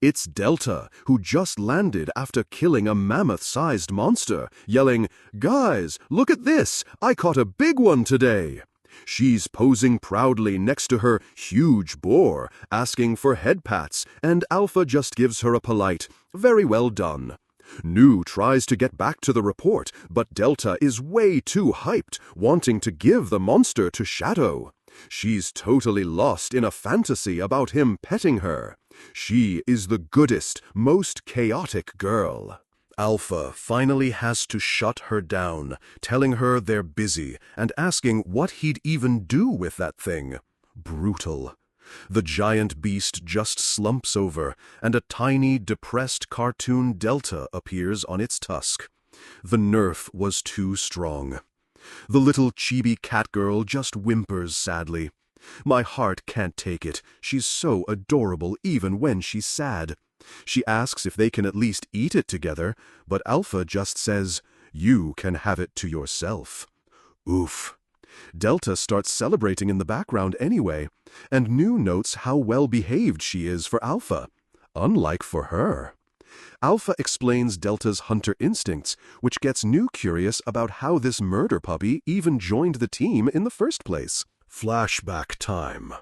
It's Delta, who just landed after killing a mammoth-sized monster, yelling, "Guys, look at this! I caught a big one today!" She's posing proudly next to her huge boar, asking for head pats, and Alpha just gives her a polite, "Very well done." Nu tries to get back to the report, but Delta is way too hyped, wanting to give the monster to Shadow. She's totally lost in a fantasy about him petting her. She is the goodest, most chaotic girl. Alpha finally has to shut her down, telling her they're busy and asking what he'd even do with that thing. Brutal. The giant beast just slumps over, and a tiny, depressed cartoon Delta appears on its tusk. The nerf was too strong. The little chibi cat girl just whimpers sadly. My heart can't take it. She's so adorable even when she's sad. She asks if they can at least eat it together, but Alpha just says, "You can have it to yourself." Oof. Delta starts celebrating in the background anyway, and Nu notes how well-behaved she is for Alpha. Unlike for her. Alpha explains Delta's hunter instincts, which gets Nu curious about how this murder puppy even joined the team in the first place. Flashback time.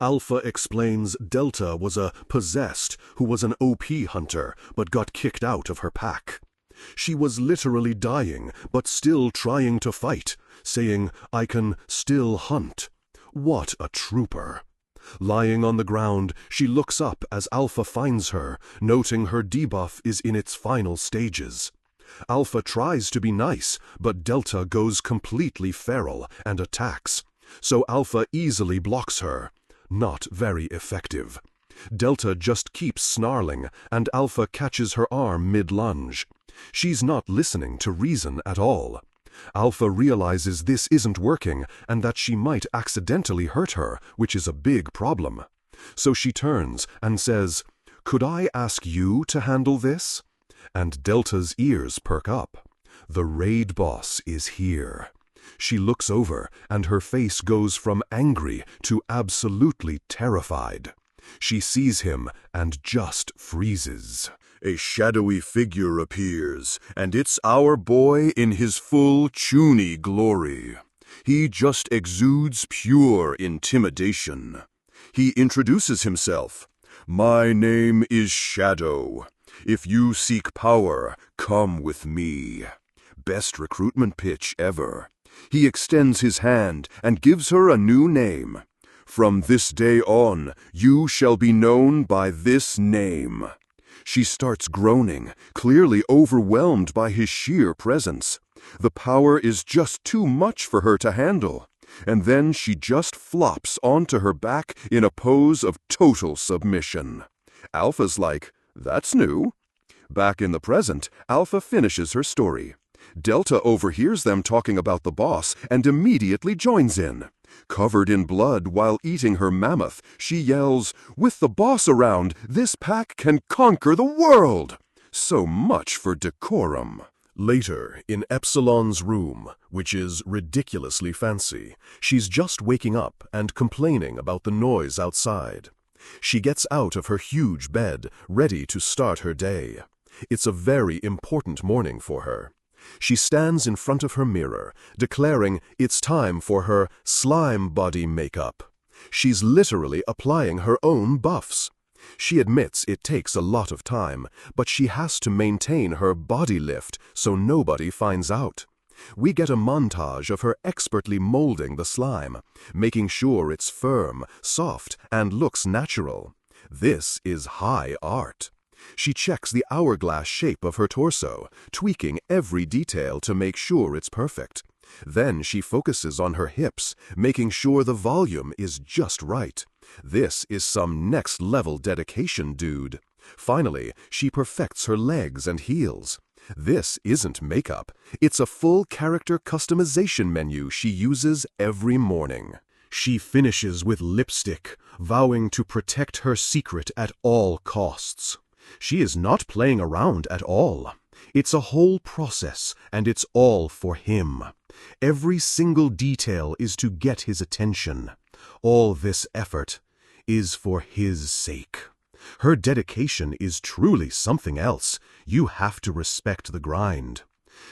Alpha explains Delta was a possessed who was an OP hunter but got kicked out of her pack. She was literally dying but still trying to fight, saying, "I can still hunt." What a trooper. Lying on the ground, she looks up as Alpha finds her, noting her debuff is in its final stages. Alpha tries to be nice, but Delta goes completely feral and attacks. So Alpha easily blocks her. Not very effective. Delta just keeps snarling, and Alpha catches her arm mid-lunge. She's not listening to reason at all. Alpha realizes this isn't working, and that she might accidentally hurt her, which is a big problem. So she turns and says, "Could I ask you to handle this?" And Delta's ears perk up. The raid boss is here. She looks over, and her face goes from angry to absolutely terrified. She sees him and just freezes. A shadowy figure appears, and it's our boy in his full Chuny glory. He just exudes pure intimidation. He introduces himself. "My name is Shadow. If you seek power, come with me." Best recruitment pitch ever. He extends his hand and gives her a new name. "From this day on, you shall be known by this name." She starts groaning, clearly overwhelmed by his sheer presence. The power is just too much for her to handle. And then she just flops onto her back in a pose of total submission. Alpha's like, "That's new." Back in the present, Alpha finishes her story. Delta overhears them talking about the boss and immediately joins in. Covered in blood while eating her mammoth, she yells, "With the boss around, this pack can conquer the world!" So much for decorum. Later, in Epsilon's room, which is ridiculously fancy, she's just waking up and complaining about the noise outside. She gets out of her huge bed, ready to start her day. It's a very important morning for her. She stands in front of her mirror, declaring it's time for her slime body makeup. She's literally applying her own buffs. She admits it takes a lot of time, but she has to maintain her body lift so nobody finds out. We get a montage of her expertly molding the slime, making sure it's firm, soft, and looks natural. This is high art. She checks the hourglass shape of her torso, tweaking every detail to make sure it's perfect. Then she focuses on her hips, making sure the volume is just right. This is some next-level dedication, dude. Finally, she perfects her legs and heels. This isn't makeup. It's a full character customization menu she uses every morning. She finishes with lipstick, vowing to protect her secret at all costs. She is not playing around at all. It's a whole process, and it's all for him. Every single detail is to get his attention. All this effort is for his sake. Her dedication is truly something else. You have to respect the grind.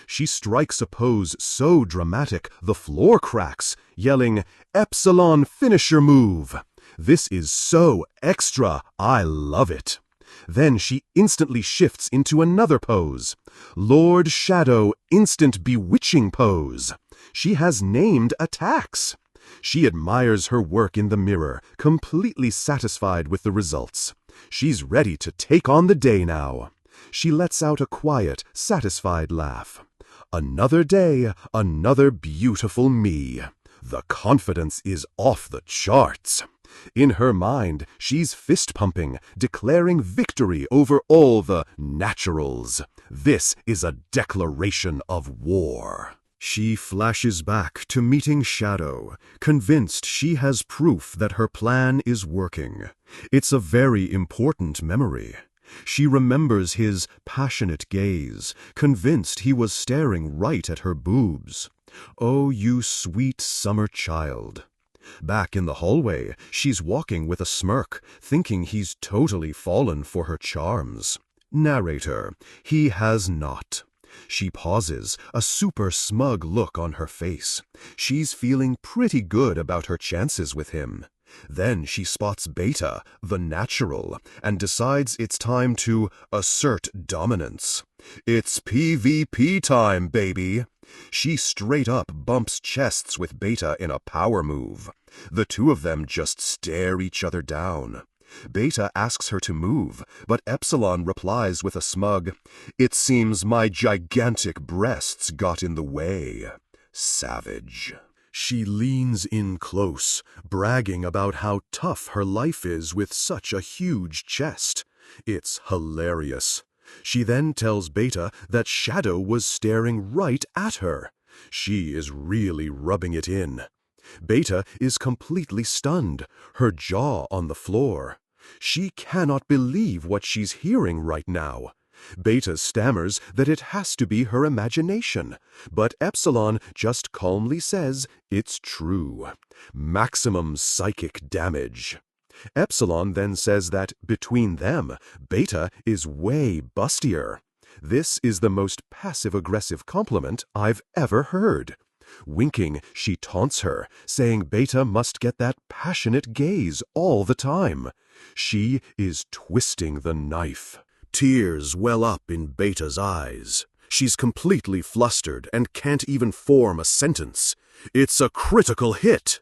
She strikes a pose so dramatic the floor cracks, yelling, "Epsilon finisher move!" This is so extra, I love it. Then she instantly shifts into another pose. Lord Shadow instant bewitching pose. She has named attacks. She admires her work in the mirror, completely satisfied with the results. She's ready to take on the day now. She lets out a quiet, satisfied laugh. Another day, another beautiful me. The confidence is off the charts. In her mind, she's fist-pumping, declaring victory over all the naturals. This is a declaration of war. She flashes back to meeting Shadow, convinced she has proof that her plan is working. It's a very important memory. She remembers his passionate gaze, convinced he was staring right at her boobs. Oh, you sweet summer child. Back in the hallway, she's walking with a smirk, thinking he's totally fallen for her charms. Narrator, he has not. She pauses, a super smug look on her face. She's feeling pretty good about her chances with him. Then she spots Beta, the natural, and decides it's time to assert dominance. It's PvP time, baby! She straight up bumps chests with Beta in a power move. The two of them just stare each other down. Beta asks her to move, but Epsilon replies with a smug, "It seems my gigantic breasts got in the way." Savage. She leans in close, bragging about how tough her life is with such a huge chest. It's hilarious. She then tells Beta that Shadow was staring right at her. She is really rubbing it in. Beta is completely stunned, her jaw on the floor. She cannot believe what she's hearing right now. Beta stammers that it has to be her imagination, but Epsilon just calmly says it's true. Maximum psychic damage. Epsilon then says that, between them, Beta is way bustier. This is the most passive-aggressive compliment I've ever heard. Winking, she taunts her, saying Beta must get that passionate gaze all the time. She is twisting the knife. Tears well up in Beta's eyes. She's completely flustered and can't even form a sentence. It's a critical hit.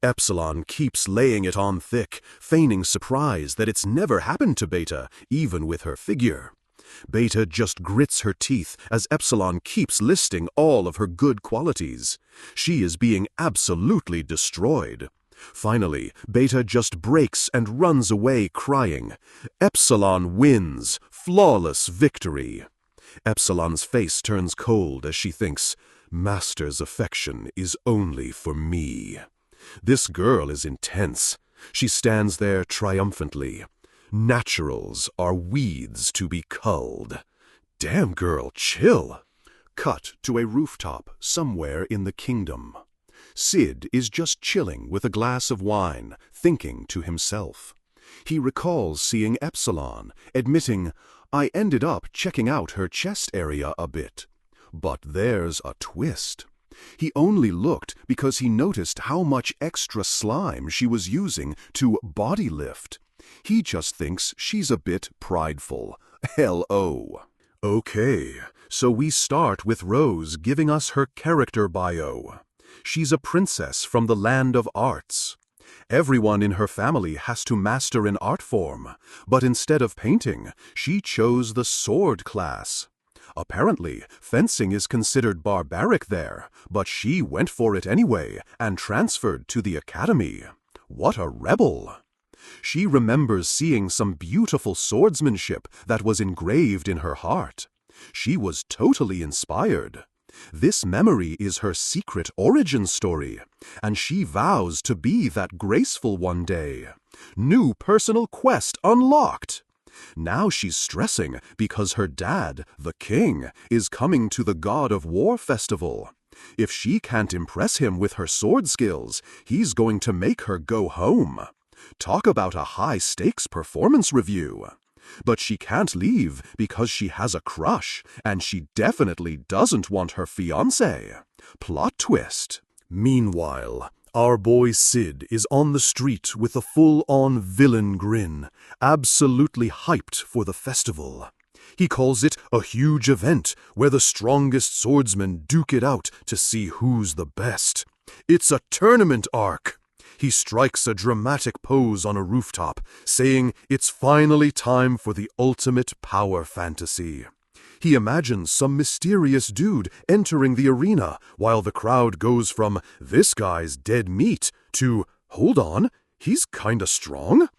Epsilon keeps laying it on thick, feigning surprise that it's never happened to Beta, even with her figure. Beta just grits her teeth as Epsilon keeps listing all of her good qualities. She is being absolutely destroyed. Finally, Beta just breaks and runs away crying. Epsilon wins. Flawless victory. Epsilon's face turns cold as she thinks, Master's affection is only for me. This girl is intense. She stands there triumphantly. Naturals are weeds to be culled. Damn girl, chill. Cut to a rooftop somewhere in the kingdom. Sid is just chilling with a glass of wine, thinking to himself. He recalls seeing Epsilon, admitting, I ended up checking out her chest area a bit. But there's a twist. He only looked because he noticed how much extra slime she was using to body lift. He just thinks she's a bit prideful. L.O. Okay, so we start with Rose giving us her character bio. She's a princess from the land of arts. Everyone in her family has to master an art form, but instead of painting, she chose the sword class. Apparently, fencing is considered barbaric there, but she went for it anyway and transferred to the academy. What a rebel! She remembers seeing some beautiful swordsmanship that was engraved in her heart. She was totally inspired. This memory is her secret origin story, and she vows to be that graceful one day. New personal quest unlocked! Now she's stressing because her dad, the king, is coming to the God of War festival. If she can't impress him with her sword skills, he's going to make her go home. Talk about a high-stakes performance review. But she can't leave because she has a crush, and she definitely doesn't want her fiancé. Plot twist. Meanwhile, our boy Sid is on the street with a full-on villain grin, absolutely hyped for the festival. He calls it a huge event where the strongest swordsmen duke it out to see who's the best. It's a tournament arc. He strikes a dramatic pose on a rooftop, saying it's finally time for the ultimate power fantasy. He imagines some mysterious dude entering the arena while the crowd goes from, "This guy's dead meat," to, "Hold on, he's kinda strong?"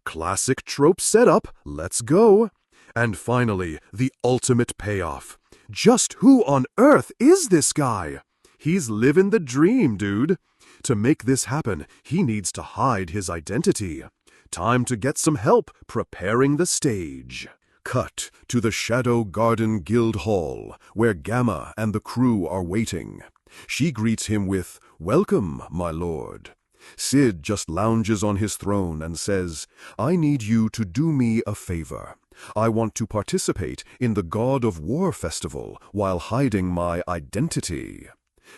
Classic trope setup, let's go. And finally, the ultimate payoff. Just who on earth is this guy? He's living the dream, dude. To make this happen, he needs to hide his identity. Time to get some help preparing the stage. Cut to the Shadow Garden Guild Hall, where Gamma and the crew are waiting. She greets him with, "Welcome, my lord." Sid just lounges on his throne and says, "I need you to do me a favor. I want to participate in the God of War festival while hiding my identity."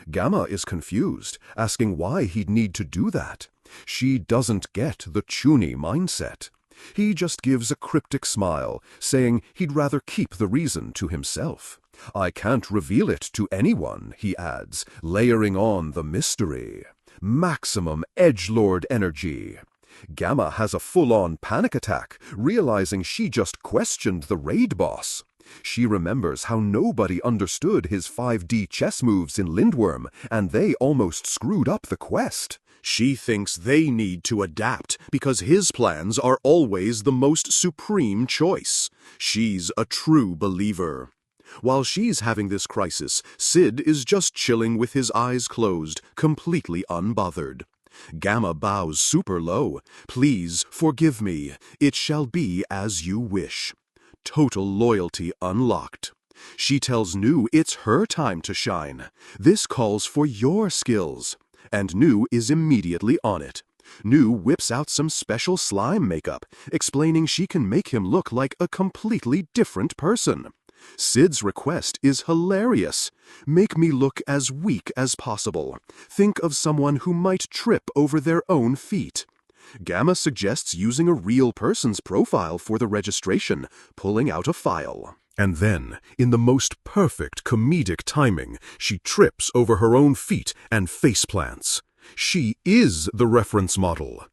Gamma is confused, asking why he'd need to do that. She doesn't get the Chuny mindset. He just gives a cryptic smile, saying he'd rather keep the reason to himself. "I can't reveal it to anyone," he adds, layering on the mystery. Maximum edgelord energy. Gamma has a full-on panic attack, realizing she just questioned the raid boss. She remembers how nobody understood his 5D chess moves in Lindworm, and they almost screwed up the quest. She thinks they need to adapt because his plans are always the most supreme choice. She's a true believer. While she's having this crisis, Sid is just chilling with his eyes closed, completely unbothered. Gamma bows super low. "Please forgive me. It shall be as you wish." Total loyalty unlocked. She tells Nu it's her time to shine. "This calls for your skills." And Nu is immediately on it. Nu whips out some special slime makeup, explaining she can make him look like a completely different person. Sid's request is hilarious. "Make me look as weak as possible. Think of someone who might trip over their own feet." Gamma suggests using a real person's profile for the registration, pulling out a file. And then, in the most perfect comedic timing, she trips over her own feet and faceplants. She is the reference model.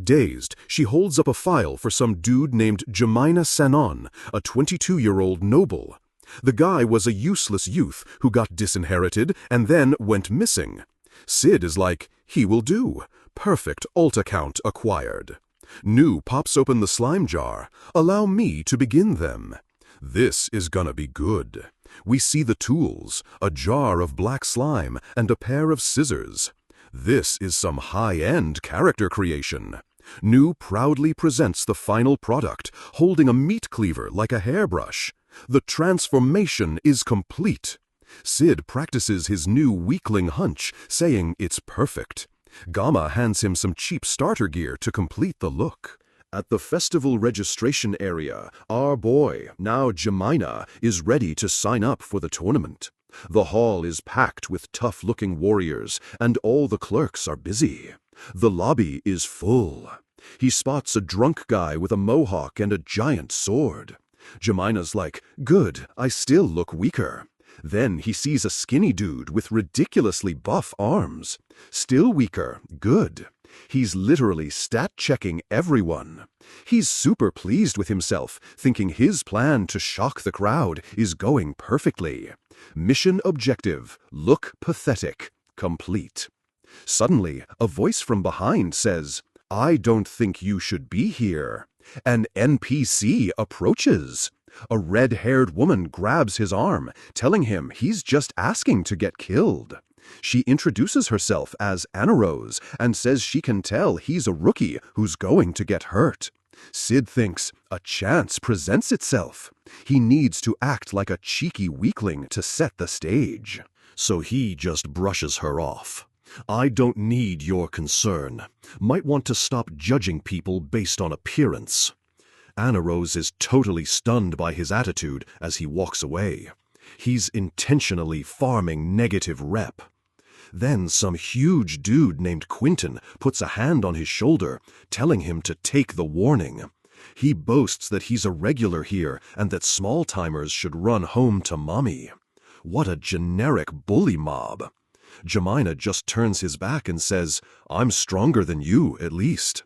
Dazed, she holds up a file for some dude named Jemina Sanon, a 22-year-old noble. The guy was a useless youth who got disinherited and then went missing. Sid is like, "He will do. Perfect alt account acquired." Nu pops open the slime jar. "Allow me to begin them." This is gonna be good. We see the tools, a jar of black slime and a pair of scissors. This is some high-end character creation. Nu proudly presents the final product, holding a meat cleaver like a hairbrush. The transformation is complete. Sid practices his new weakling hunch, saying it's perfect. Gamma hands him some cheap starter gear to complete the look. At the festival registration area, our boy, now Jemina, is ready to sign up for the tournament. The hall is packed with tough-looking warriors, and all the clerks are busy. The lobby is full. He spots a drunk guy with a mohawk and a giant sword. Jemina's like, "Good, I still look weaker." Then he sees a skinny dude with ridiculously buff arms. Still weaker, good. He's literally stat-checking everyone. He's super pleased with himself, thinking his plan to shock the crowd is going perfectly. Mission objective, look pathetic, complete. Suddenly, a voice from behind says, "I don't think you should be here." An NPC approaches. A red-haired woman grabs his arm, telling him he's just asking to get killed. She introduces herself as Anna Rose and says she can tell he's a rookie who's going to get hurt. Sid thinks a chance presents itself. He needs to act like a cheeky weakling to set the stage. So he just brushes her off. "I don't need your concern. Might want to stop judging people based on appearance." Anna Rose is totally stunned by his attitude as he walks away. He's intentionally farming negative rep. Then some huge dude named Quentin puts a hand on his shoulder, telling him to take the warning. He boasts that he's a regular here and that small-timers should run home to mommy. What a generic bully mob. Jemina just turns his back and says, "I'm stronger than you, at least."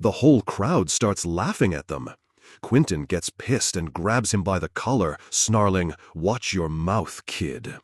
The whole crowd starts laughing at them. Quentin gets pissed and grabs him by the collar, snarling, "Watch your mouth, kid."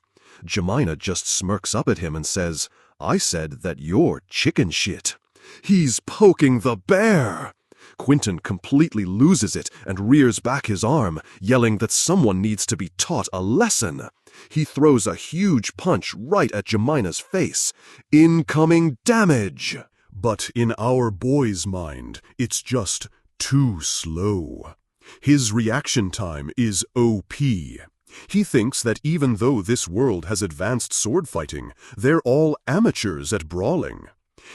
Jemina just smirks up at him and says, "I said that you're chicken shit." He's poking the bear! Quentin completely loses it and rears back his arm, yelling that someone needs to be taught a lesson. He throws a huge punch right at Jemina's face. Incoming damage! But in our boy's mind, it's just too slow. His reaction time is OP. He thinks that even though this world has advanced sword fighting, they're all amateurs at brawling.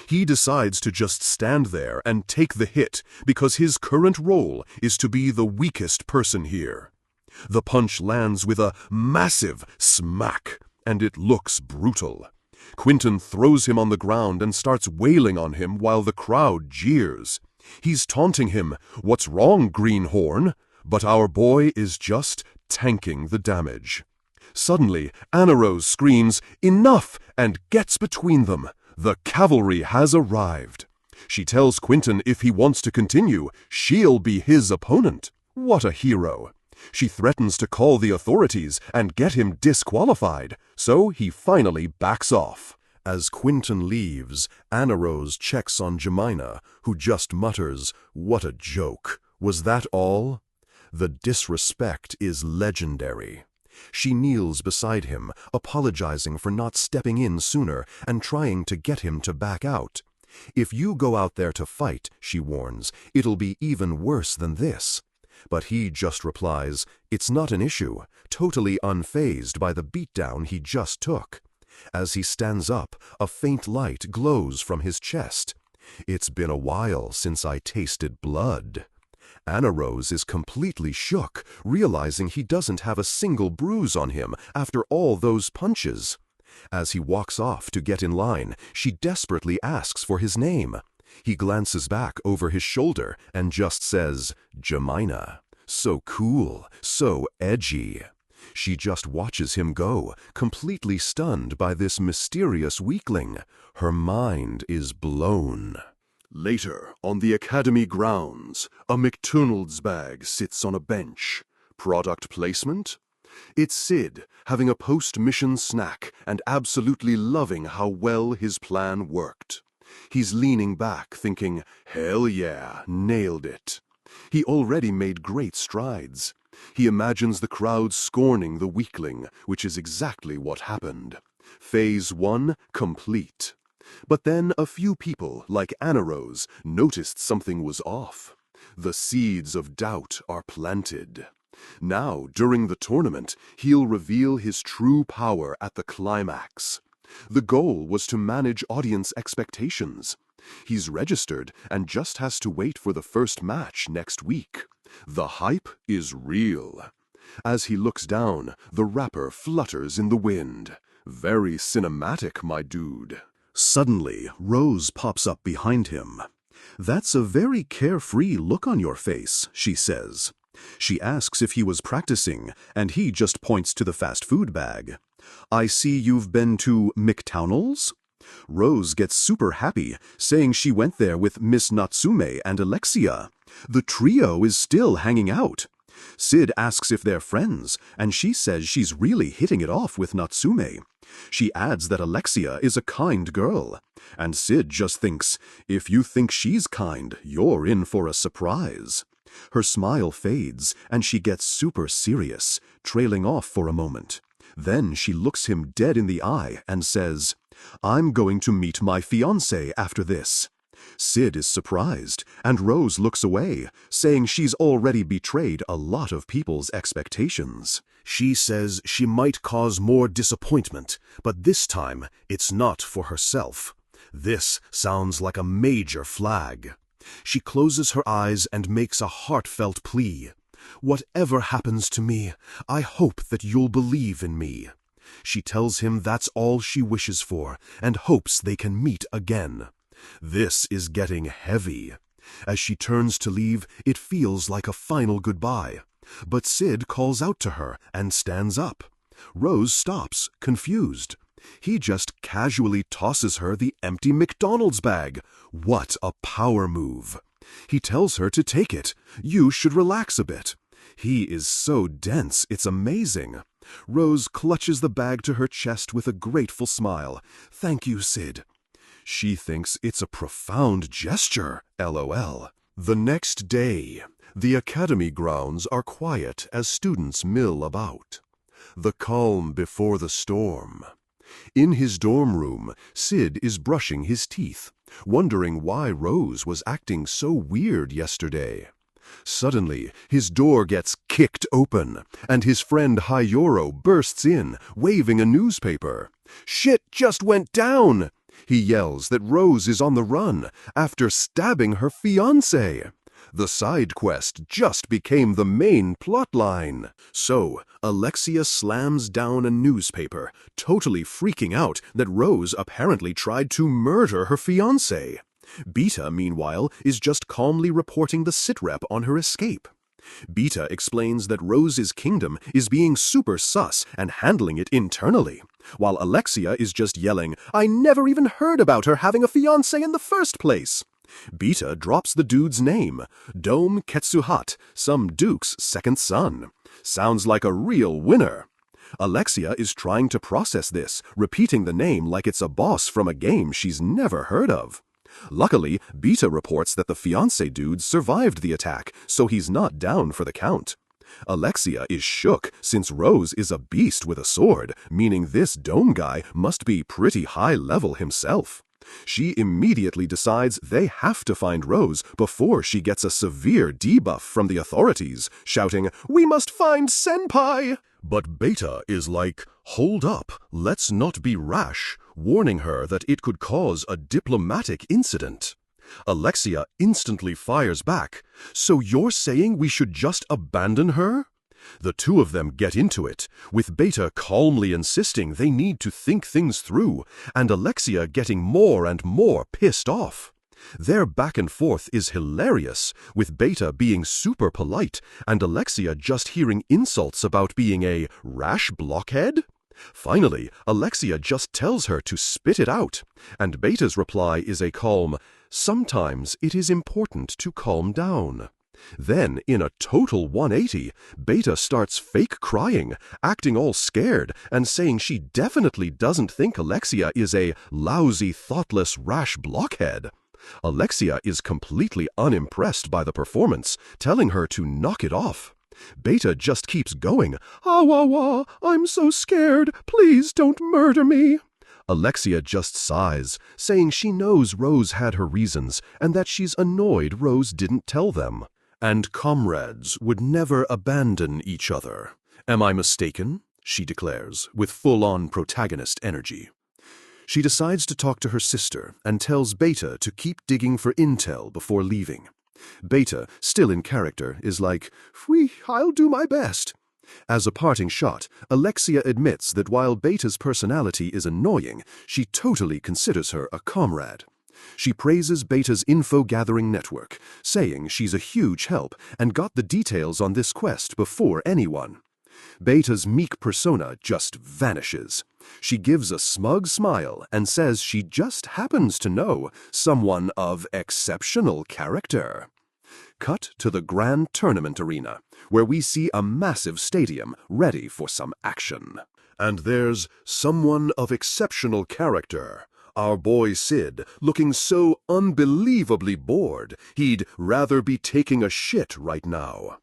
He decides to just stand there and take the hit because his current role is to be the weakest person here. The punch lands with a massive smack, and it looks brutal. Quentin throws him on the ground and starts wailing on him while the crowd jeers. He's taunting him, "What's wrong, greenhorn?" But our boy is just tanking the damage. Suddenly, Anna Rose screams, "Enough!" and gets between them. The cavalry has arrived. She tells Quentin if he wants to continue, she'll be his opponent. What a hero. She threatens to call the authorities and get him disqualified, so he finally backs off. As Quentin leaves, Anna Rose checks on Jemina, who just mutters, "What a joke. Was that all?" The disrespect is legendary. She kneels beside him, apologizing for not stepping in sooner and trying to get him to back out. "If you go out there to fight," she warns, "it'll be even worse than this." But he just replies, "It's not an issue," totally unfazed by the beatdown he just took. As he stands up, a faint light glows from his chest. "It's been a while since I tasted blood." Anna Rose is completely shook, realizing he doesn't have a single bruise on him after all those punches. As he walks off to get in line, she desperately asks for his name. He glances back over his shoulder and just says, "Jemina." So cool, so edgy. She just watches him go, completely stunned by this mysterious weakling. Her mind is blown. Later, on the academy grounds, a McDonald's bag sits on a bench. Product placement? It's Sid, having a post-mission snack and absolutely loving how well his plan worked. He's leaning back, thinking, "Hell yeah, nailed it." He already made great strides. He imagines the crowd scorning the weakling, which is exactly what happened. Phase 1 complete. But then a few people, like Anna Rose, noticed something was off. The seeds of doubt are planted. Now, during the tournament, he'll reveal his true power at the climax. The goal was to manage audience expectations. He's registered and just has to wait for the first match next week. The hype is real. As he looks down, the wrapper flutters in the wind. Very cinematic, my dude. Suddenly, Rose pops up behind him. "That's a very carefree look on your face," she says. She asks if he was practicing, and he just points to the fast food bag. "I see you've been to McDonald's?" Rose gets super happy, saying she went there with Miss Natsume and Alexia. The trio is still hanging out. Sid asks if they're friends, and she says she's really hitting it off with Natsume. She adds that Alexia is a kind girl, and Sid just thinks, if you think she's kind, you're in for a surprise. Her smile fades, and she gets super serious, trailing off for a moment. Then she looks him dead in the eye and says, "I'm going to meet my fiancé after this." Sid is surprised, and Rose looks away, saying she's already betrayed a lot of people's expectations. She says she might cause more disappointment, but this time it's not for herself. This sounds like a major flag. She closes her eyes and makes a heartfelt plea. "Whatever happens to me, I hope that you'll believe in me." She tells him that's all she wishes for, and hopes they can meet again. This is getting heavy. As she turns to leave, it feels like a final goodbye. But Sid calls out to her and stands up. Rose stops, confused. He just casually tosses her the empty McDonald's bag. What a power move. He tells her to take it. You should relax a bit. He is so dense, it's amazing. Rose clutches the bag to her chest with a grateful smile. "Thank you, Sid." She thinks it's a profound gesture, LOL. The next day, the academy grounds are quiet as students mill about. The calm before the storm. In his dorm room, Sid is brushing his teeth, wondering why Rose was acting so weird yesterday. Suddenly, his door gets kicked open, and his friend Hayoro bursts in, waving a newspaper. "Shit just went down!" He yells that Rose is on the run after stabbing her fiancé. The side quest just became the main plotline. So, Alexia slams down a newspaper, totally freaking out that Rose apparently tried to murder her fiancé. Beta, meanwhile, is just calmly reporting the sitrep on her escape. Beta explains that Rose's kingdom is being super sus and handling it internally, while Alexia is just yelling, "I never even heard about her having a fiancé in the first place." Beta drops the dude's name, Dome Ketsuhat, some duke's second son. Sounds like a real winner. Alexia is trying to process this, repeating the name like it's a boss from a game she's never heard of. Luckily, Beta reports that the fiancé dude survived the attack, so he's not down for the count. Alexia is shook since Rose is a beast with a sword, meaning this Dome guy must be pretty high level himself. She immediately decides they have to find Rose before she gets a severe debuff from the authorities, shouting, "We must find Senpai!" But Beta is like, "Hold up, let's not be rash," warning her that it could cause a diplomatic incident. Alexia instantly fires back, "So you're saying we should just abandon her?" The two of them get into it, with Beta calmly insisting they need to think things through, and Alexia getting more and more pissed off. Their back and forth is hilarious, with Beta being super polite and Alexia just hearing insults about being a rash blockhead. Finally, Alexia just tells her to spit it out, and Beta's reply is a calm, "Sometimes it is important to calm down." Then, in a total 180, Beta starts fake crying, acting all scared, and saying she definitely doesn't think Alexia is a lousy, thoughtless, rash blockhead. Alexia is completely unimpressed by the performance, telling her to knock it off. Beta just keeps going, "Ah wah wah, I'm so scared, please don't murder me." Alexia just sighs, saying she knows Rose had her reasons, and that she's annoyed Rose didn't tell them. "And comrades would never abandon each other. Am I mistaken?" she declares, with full-on protagonist energy. She decides to talk to her sister and tells Beta to keep digging for intel before leaving. Beta, still in character, is like, I'll do my best. As a parting shot, Alexia admits that while Beta's personality is annoying, she totally considers her a comrade. She praises Beta's info-gathering network, saying she's a huge help and got the details on this quest before anyone. Beta's meek persona just vanishes. She gives a smug smile and says she just happens to know someone of exceptional character. Cut to the Grand Tournament Arena, where we see a massive stadium ready for some action. And there's someone of exceptional character. Our boy Sid, looking so unbelievably bored, he'd rather be taking a shit right now.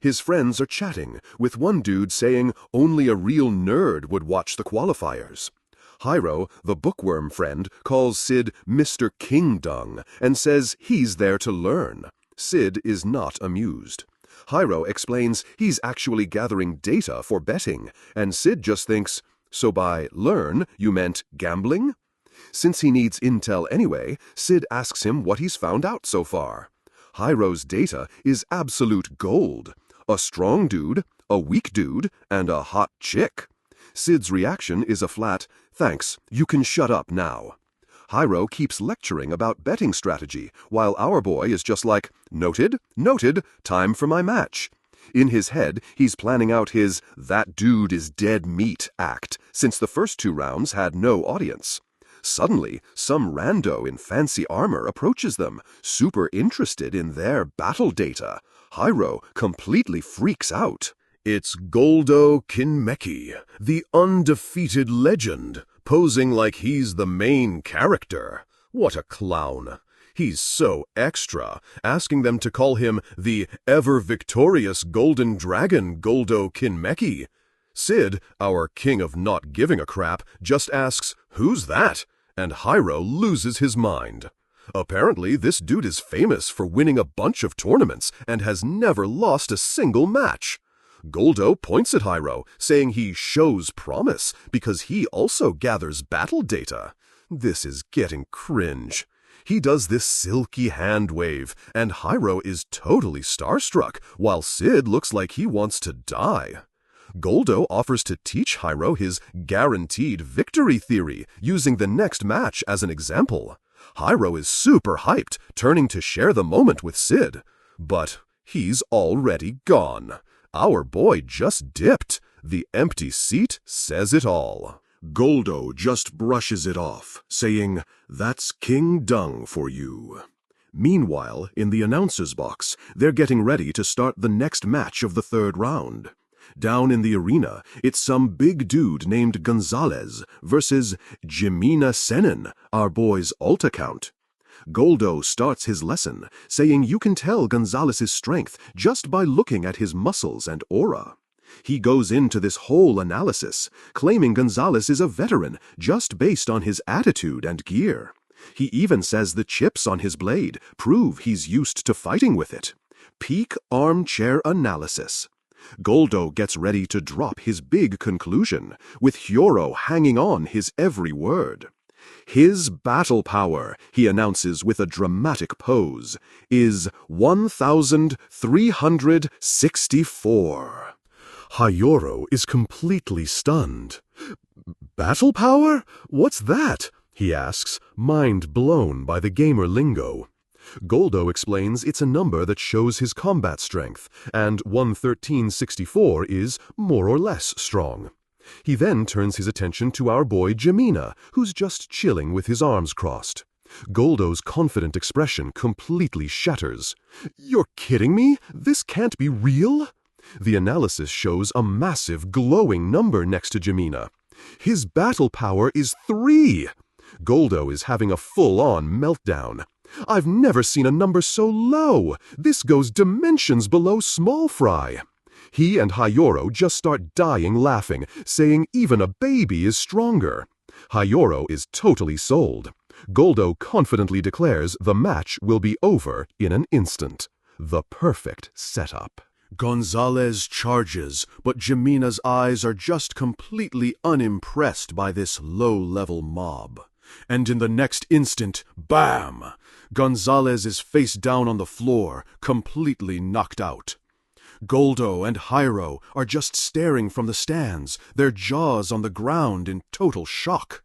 His friends are chatting, with one dude saying only a real nerd would watch the qualifiers. Hyro, the bookworm friend, calls Sid Mr. King Dung and says he's there to learn. Sid is not amused. Hyro explains he's actually gathering data for betting, and Sid just thinks, so by learn, you meant gambling? Since he needs intel anyway, Sid asks him what he's found out so far. Hyro's data is absolute gold. A strong dude, a weak dude, and a hot chick. Sid's reaction is a flat, thanks, you can shut up now. Hyro keeps lecturing about betting strategy, while our boy is just like, noted, noted, time for my match. In his head, he's planning out his that dude is dead meat act, since the first 2 rounds had no audience. Suddenly, some rando in fancy armor approaches them, super interested in their battle data. Hyro completely freaks out. It's Goldo Kinmeki, the undefeated legend, posing like he's the main character. What a clown. He's so extra, asking them to call him the ever-victorious Golden Dragon Goldo Kinmeki. Sid, our king of not giving a crap, just asks, who's that? And Hyro loses his mind. Apparently, this dude is famous for winning a bunch of tournaments and has never lost a single match. Goldo points at Hyro, saying he shows promise because he also gathers battle data. This is getting cringe. He does this silky hand wave, and Hyro is totally starstruck, while Sid looks like he wants to die. Goldo offers to teach Hyro his guaranteed victory theory, using the next match as an example. Hyro is super hyped, turning to share the moment with Sid. But he's already gone. Our boy just dipped. The empty seat says it all. Goldo just brushes it off, saying, that's King Dung for you. Meanwhile, in the announcer's box, they're getting ready to start the next match of the 3rd round. Down in the arena, it's some big dude named Gonzalez versus Jimena Senin, our boy's alt account. Goldo starts his lesson, saying you can tell Gonzalez's strength just by looking at his muscles and aura. He goes into this whole analysis, claiming Gonzalez is a veteran just based on his attitude and gear. He even says the chips on his blade prove he's used to fighting with it. Peak armchair analysis. Goldo gets ready to drop his big conclusion, with Hyoro hanging on his every word. His battle power, he announces with a dramatic pose, is 1,364. Hyoro is completely stunned. Battle power? What's that? He asks, mind blown by the gamer lingo. Goldo explains it's a number that shows his combat strength, and 11364 is more or less strong. He then turns his attention to our boy Jimena, who's just chilling with his arms crossed. Goldo's confident expression completely shatters. You're kidding me? This can't be real? The analysis shows a massive glowing number next to Jimena. His battle power is 3! Goldo is having a full-on meltdown. I've never seen a number so low. This goes dimensions below small fry. He and Hyoro just start dying laughing, saying even a baby is stronger. Hyoro is totally sold. Goldo confidently declares the match will be over in an instant. The perfect setup. Gonzalez charges, but Jimina's eyes are just completely unimpressed by this low-level mob. And in the next instant, bam! Gonzalez is face down on the floor, completely knocked out. Goldo and Hyro are just staring from the stands, their jaws on the ground in total shock.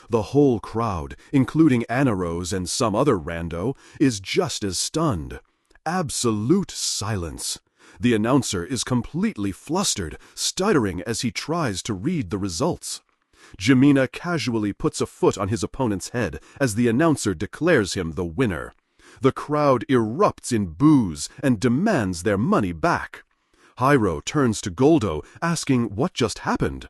The whole crowd, including Anarose and some other rando, is just as stunned. Absolute silence. The announcer is completely flustered, stuttering as he tries to read the results. Jimina casually puts a foot on his opponent's head as the announcer declares him the winner. The crowd erupts in boos and demands their money back. Hyro turns to Goldo, asking what just happened.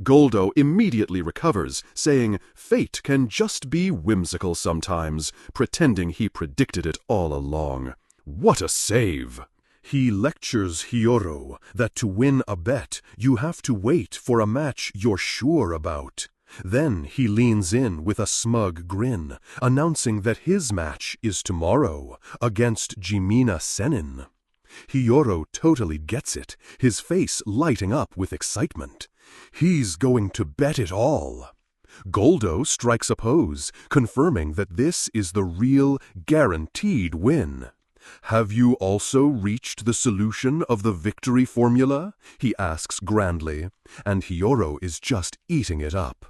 Goldo immediately recovers, saying fate can just be whimsical sometimes, pretending he predicted it all along. What a save! He lectures Hiyoro that to win a bet, you have to wait for a match you're sure about. Then he leans in with a smug grin, announcing that his match is tomorrow against Jimina Sennin. Hiyoro totally gets it, his face lighting up with excitement. He's going to bet it all. Goldo strikes a pose, confirming that this is the real, guaranteed win. "Have you also reached the solution of the victory formula?" he asks grandly, and Hiyoro is just eating it up.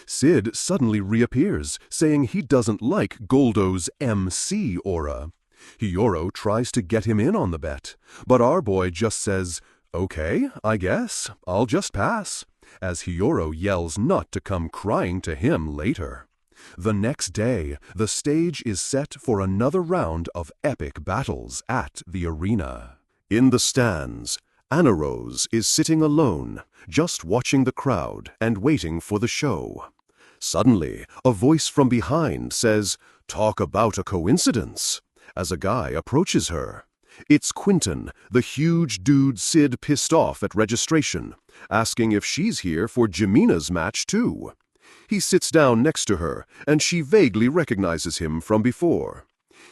Sid suddenly reappears, saying he doesn't like Goldo's MC aura. Hiyoro tries to get him in on the bet, but our boy just says, "Okay, I guess, I'll just pass," as Hiyoro yells not to come crying to him later. The next day, the stage is set for another round of epic battles at the arena. In the stands, Anarose is sitting alone, just watching the crowd and waiting for the show. Suddenly, a voice from behind says, "Talk about a coincidence," as a guy approaches her. It's Quinton, the huge dude Sid pissed off at registration, asking if she's here for Jimina's match too. He sits down next to her, and she vaguely recognizes him from before.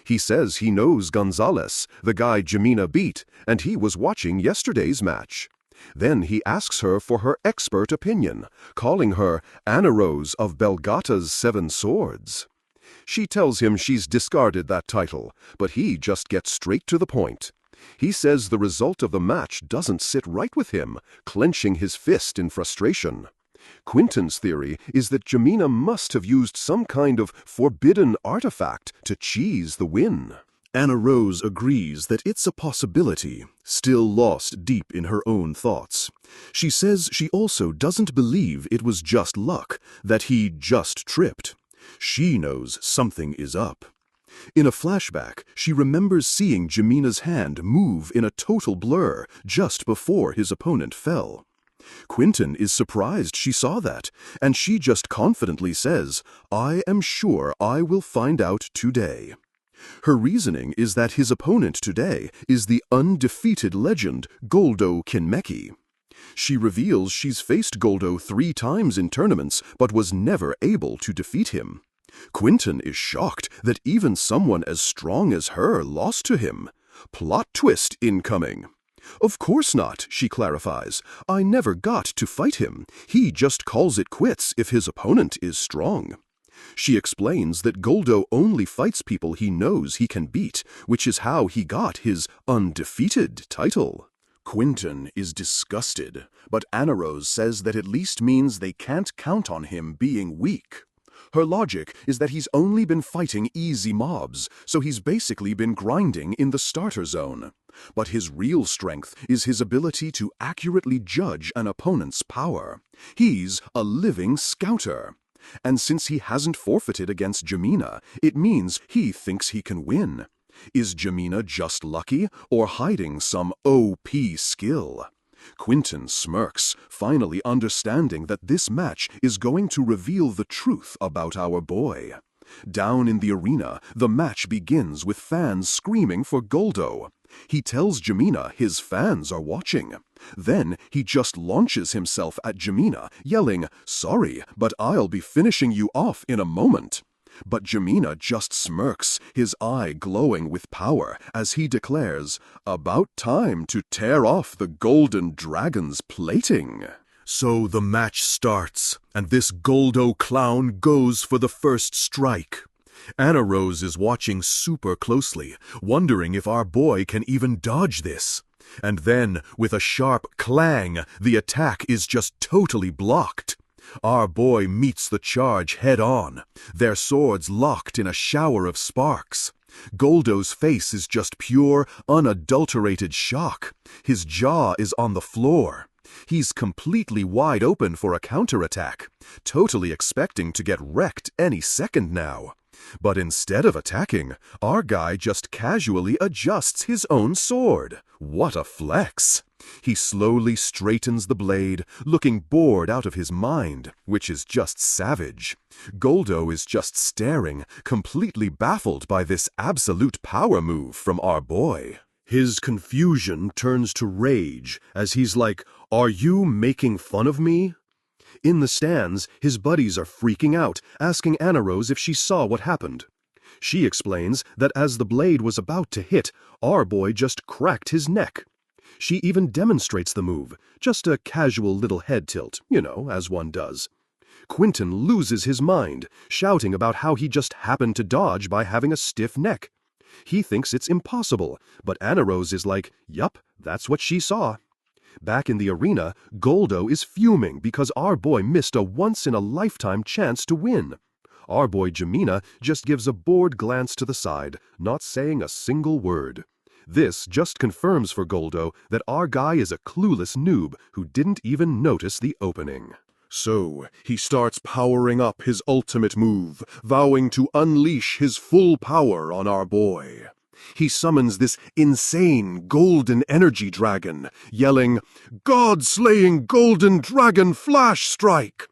He says he knows Gonzalez, the guy Jimina beat, and he was watching yesterday's match. Then he asks her for her expert opinion, calling her Anarose of Belgata's Seven Swords. She tells him she's discarded that title, but he just gets straight to the point. He says the result of the match doesn't sit right with him, clenching his fist in frustration. Quinton's theory is that Jimina must have used some kind of forbidden artifact to cheese the win. Anarose agrees that it's a possibility, still lost deep in her own thoughts. She says she also doesn't believe it was just luck, that he just tripped. She knows something is up. In a flashback, she remembers seeing Jimina's hand move in a total blur just before his opponent fell. Quinton is surprised she saw that, and she just confidently says, "I am sure I will find out today." Her reasoning is that his opponent today is the undefeated legend Goldo Kinmeki. She reveals she's faced Goldo 3 times in tournaments, but was never able to defeat him. Quinton is shocked that even someone as strong as her lost to him. Plot twist incoming. "Of course not," she clarifies. "I never got to fight him. He just calls it quits if his opponent is strong." She explains that Goldo only fights people he knows he can beat, which is how he got his undefeated title. Quinton is disgusted, but Anarose says that at least means they can't count on him being weak. Her logic is that he's only been fighting easy mobs, so he's basically been grinding in the starter zone. But his real strength is his ability to accurately judge an opponent's power. He's a living scouter. And since he hasn't forfeited against Jimina, it means he thinks he can win. Is Jimina just lucky or hiding some OP skill? Quinton smirks, finally understanding that this match is going to reveal the truth about our boy. Down in the arena, the match begins with fans screaming for Goldo. He tells Jimina his fans are watching. Then he just launches himself at Jimina, yelling, "Sorry, but I'll be finishing you off in a moment." But Jemina just smirks, his eye glowing with power, as he declares, "About time to tear off the golden dragon's plating." So the match starts, and this Goldo clown goes for the first strike. Anna Rose is watching super closely, wondering if our boy can even dodge this. And then, with a sharp clang, the attack is just totally blocked. Our boy meets the charge head-on, their swords locked in a shower of sparks. Goldo's face is just pure, unadulterated shock. His jaw is on the floor. He's completely wide open for a counterattack, totally expecting to get wrecked any second now. But instead of attacking, our guy just casually adjusts his own sword. What a flex! He slowly straightens the blade, looking bored out of his mind, which is just savage. Goldo is just staring, completely baffled by this absolute power move from our boy. His confusion turns to rage as he's like, "Are you making fun of me?" In the stands, his buddies are freaking out, asking Anna Rose if she saw what happened. She explains that as the blade was about to hit, our boy just cracked his neck. She even demonstrates the move, just a casual little head tilt, as one does. Quentin loses his mind, shouting about how he just happened to dodge by having a stiff neck. He thinks it's impossible, but Anna Rose is like, "Yup, that's what she saw." Back in the arena, Goldo is fuming because our boy missed a once-in-a-lifetime chance to win. Our boy Jemina just gives a bored glance to the side, not saying a single word. This just confirms for Goldo that our guy is a clueless noob who didn't even notice the opening. So, he starts powering up his ultimate move, vowing to unleash his full power on our boy. He summons this insane golden energy dragon, yelling, "God-slaying golden dragon flash strike!"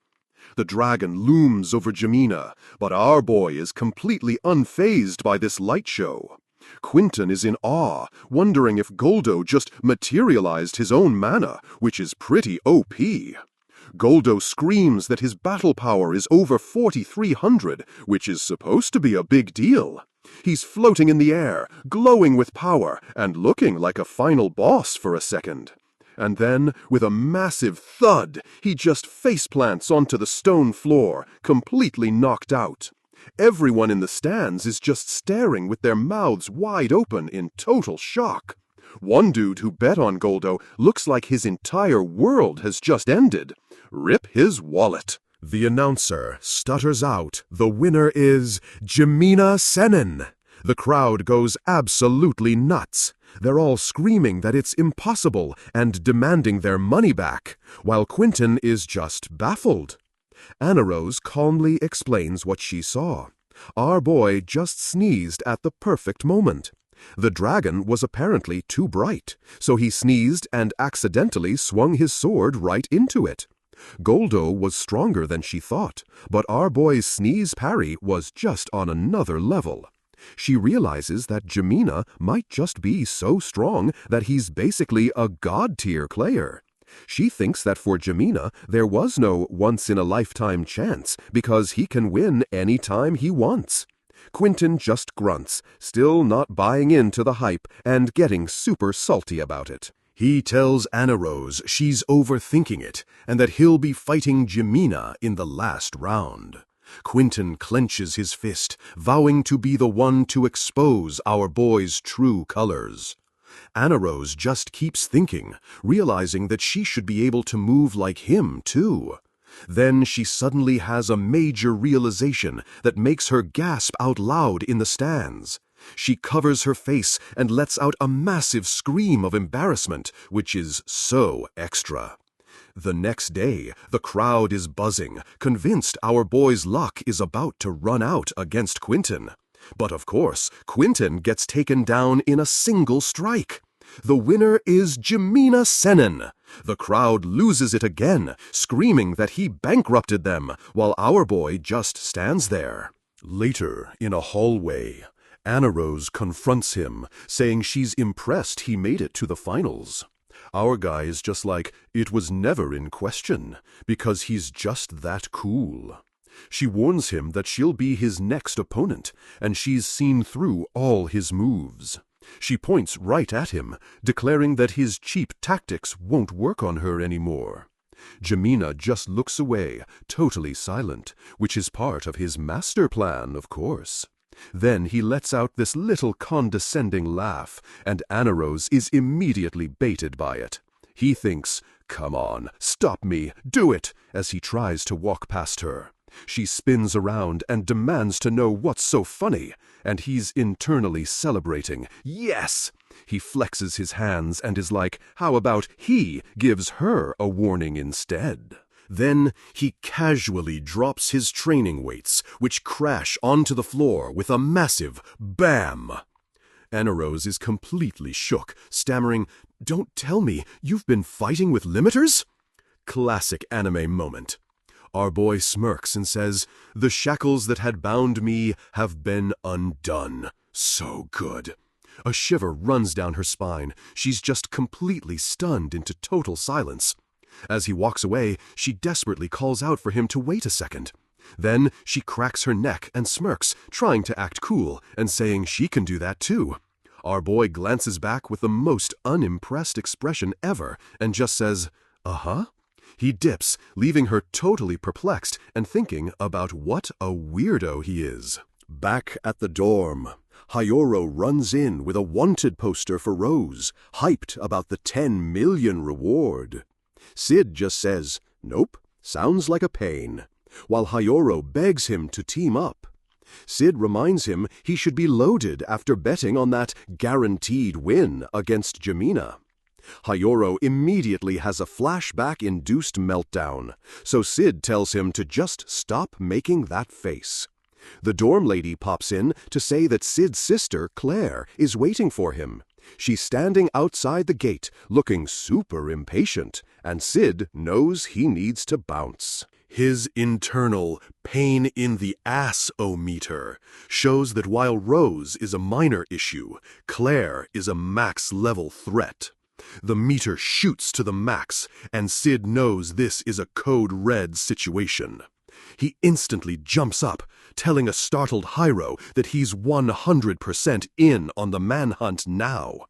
The dragon looms over Jemina, but our boy is completely unfazed by this light show. Quentin is in awe, wondering if Goldo just materialized his own mana, which is pretty OP. Goldo screams that his battle power is over 4,300, which is supposed to be a big deal. He's floating in the air, glowing with power, and looking like a final boss for a second. And then, with a massive thud, he just faceplants onto the stone floor, completely knocked out. Everyone in the stands is just staring with their mouths wide open in total shock. One dude who bet on Goldo looks like his entire world has just ended. Rip his wallet. The announcer stutters out, "The winner is Jemina Senin." The crowd goes absolutely nuts. They're all screaming that it's impossible and demanding their money back, while Quentin is just baffled. Anna Rose calmly explains what she saw. Our boy just sneezed at the perfect moment. The dragon was apparently too bright, so he sneezed and accidentally swung his sword right into it. Goldo was stronger than she thought, but our boy's sneeze parry was just on another level. She realizes that Jemina might just be so strong that he's basically a god-tier player. She thinks that for Jemina, there was no once-in-a-lifetime chance because he can win any time he wants. Quentin just grunts, still not buying into the hype and getting super salty about it. He tells Anna Rose she's overthinking it and that he'll be fighting Jemina in the last round. Quentin clenches his fist, vowing to be the one to expose our boy's true colors. Anna Rose just keeps thinking, realizing that she should be able to move like him, too. Then she suddenly has a major realization that makes her gasp out loud in the stands. She covers her face and lets out a massive scream of embarrassment, which is so extra. The next day, the crowd is buzzing, convinced our boy's luck is about to run out against Quentin. But of course, Quentin gets taken down in a single strike. The winner is Jemina Senin. The crowd loses it again, screaming that he bankrupted them, while our boy just stands there. Later, in a hallway, Anna Rose confronts him, saying she's impressed he made it to the finals. Our guy is just like, it was never in question, because he's just that cool. She warns him that she'll be his next opponent, and she's seen through all his moves. She points right at him, declaring that his cheap tactics won't work on her anymore. Jemina just looks away, totally silent, which is part of his master plan, of course. Then he lets out this little condescending laugh, and Anarose is immediately baited by it. He thinks, "Come on, stop me, do it," as he tries to walk past her. She spins around and demands to know what's so funny, and he's internally celebrating. Yes! He flexes his hands and is like, how about he gives her a warning instead? Then he casually drops his training weights, which crash onto the floor with a massive BAM! Anarose is completely shook, stammering, "Don't tell me you've been fighting with limiters?" Classic anime moment. Our boy smirks and says, "The shackles that had bound me have been undone." So good. A shiver runs down her spine. She's just completely stunned into total silence. As he walks away, she desperately calls out for him to wait a second. Then she cracks her neck and smirks, trying to act cool and saying she can do that too. Our boy glances back with the most unimpressed expression ever and just says, "Uh-huh." He dips, leaving her totally perplexed and thinking about what a weirdo he is. Back at the dorm, Hayoro runs in with a wanted poster for Rose, hyped about the 10 million reward. Sid just says, "Nope, sounds like a pain," while Hayoro begs him to team up. Sid reminds him he should be loaded after betting on that guaranteed win against Jemina. Hayoro immediately has a flashback-induced meltdown, so Sid tells him to just stop making that face. The dorm lady pops in to say that Sid's sister, Claire, is waiting for him. She's standing outside the gate, looking super impatient, and Sid knows he needs to bounce. His internal pain-in-the-ass-o-meter shows that while Rose is a minor issue, Claire is a max-level threat. The meter shoots to the max, and Sid knows this is a code red situation. He instantly jumps up, telling a startled Hyro that he's 100% in on the manhunt now.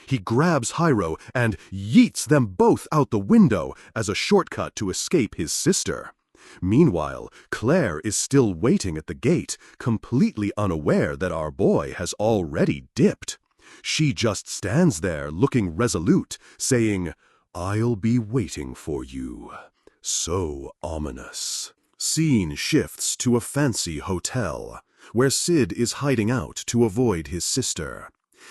He grabs Hyro and yeets them both out the window as a shortcut to escape his sister. Meanwhile, Claire is still waiting at the gate, completely unaware that our boy has already dipped. She just stands there looking resolute, saying, "I'll be waiting for you." So ominous. Scene shifts to a fancy hotel, where Sid is hiding out to avoid his sister.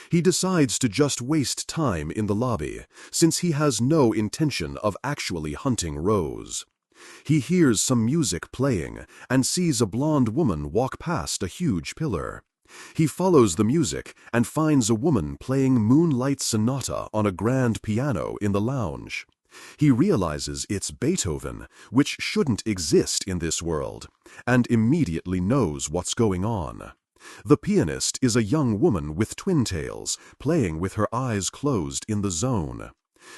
He decides to just waste time in the lobby, since he has no intention of actually hunting Rose. He hears some music playing and sees a blonde woman walk past a huge pillar. He follows the music and finds a woman playing Moonlight Sonata on a grand piano in the lounge. He realizes it's Beethoven, which shouldn't exist in this world, and immediately knows what's going on. The pianist is a young woman with twin tails, playing with her eyes closed in the zone.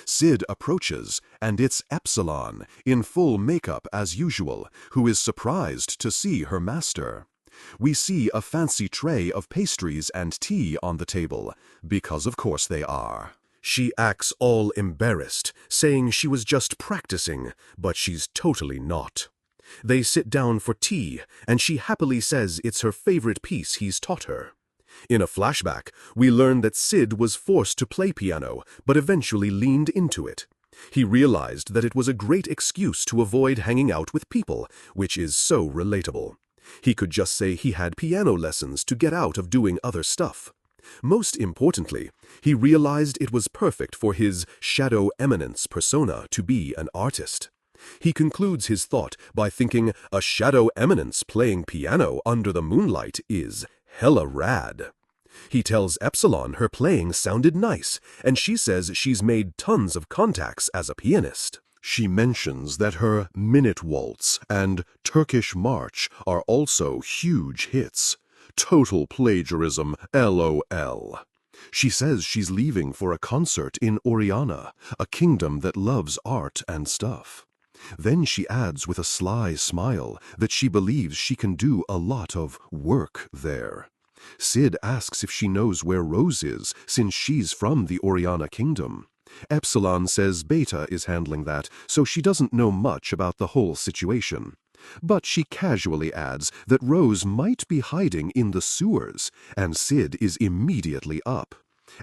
Sid approaches, and it's Epsilon, in full makeup as usual, who is surprised to see her master. We see a fancy tray of pastries and tea on the table, because of course they are. She acts all embarrassed, saying she was just practicing, but she's totally not. They sit down for tea, and she happily says it's her favorite piece he's taught her. In a flashback, we learn that Sid was forced to play piano, but eventually leaned into it. He realized that it was a great excuse to avoid hanging out with people, which is so relatable. He could just say he had piano lessons to get out of doing other stuff. Most importantly, he realized it was perfect for his shadow eminence persona to be an artist. He concludes his thought by thinking a shadow eminence playing piano under the moonlight is hella rad. He tells Epsilon her playing sounded nice, and she says she's made tons of contacts as a pianist. She mentions that her Minute Waltz and Turkish March are also huge hits. Total plagiarism, LOL. She says she's leaving for a concert in Oriana, a kingdom that loves art and stuff. Then she adds with a sly smile that she believes she can do a lot of work there. Sid asks if she knows where Rose is, since she's from the Oriana Kingdom. Epsilon says Beta is handling that, so she doesn't know much about the whole situation. But she casually adds that Rose might be hiding in the sewers, and Sid is immediately up.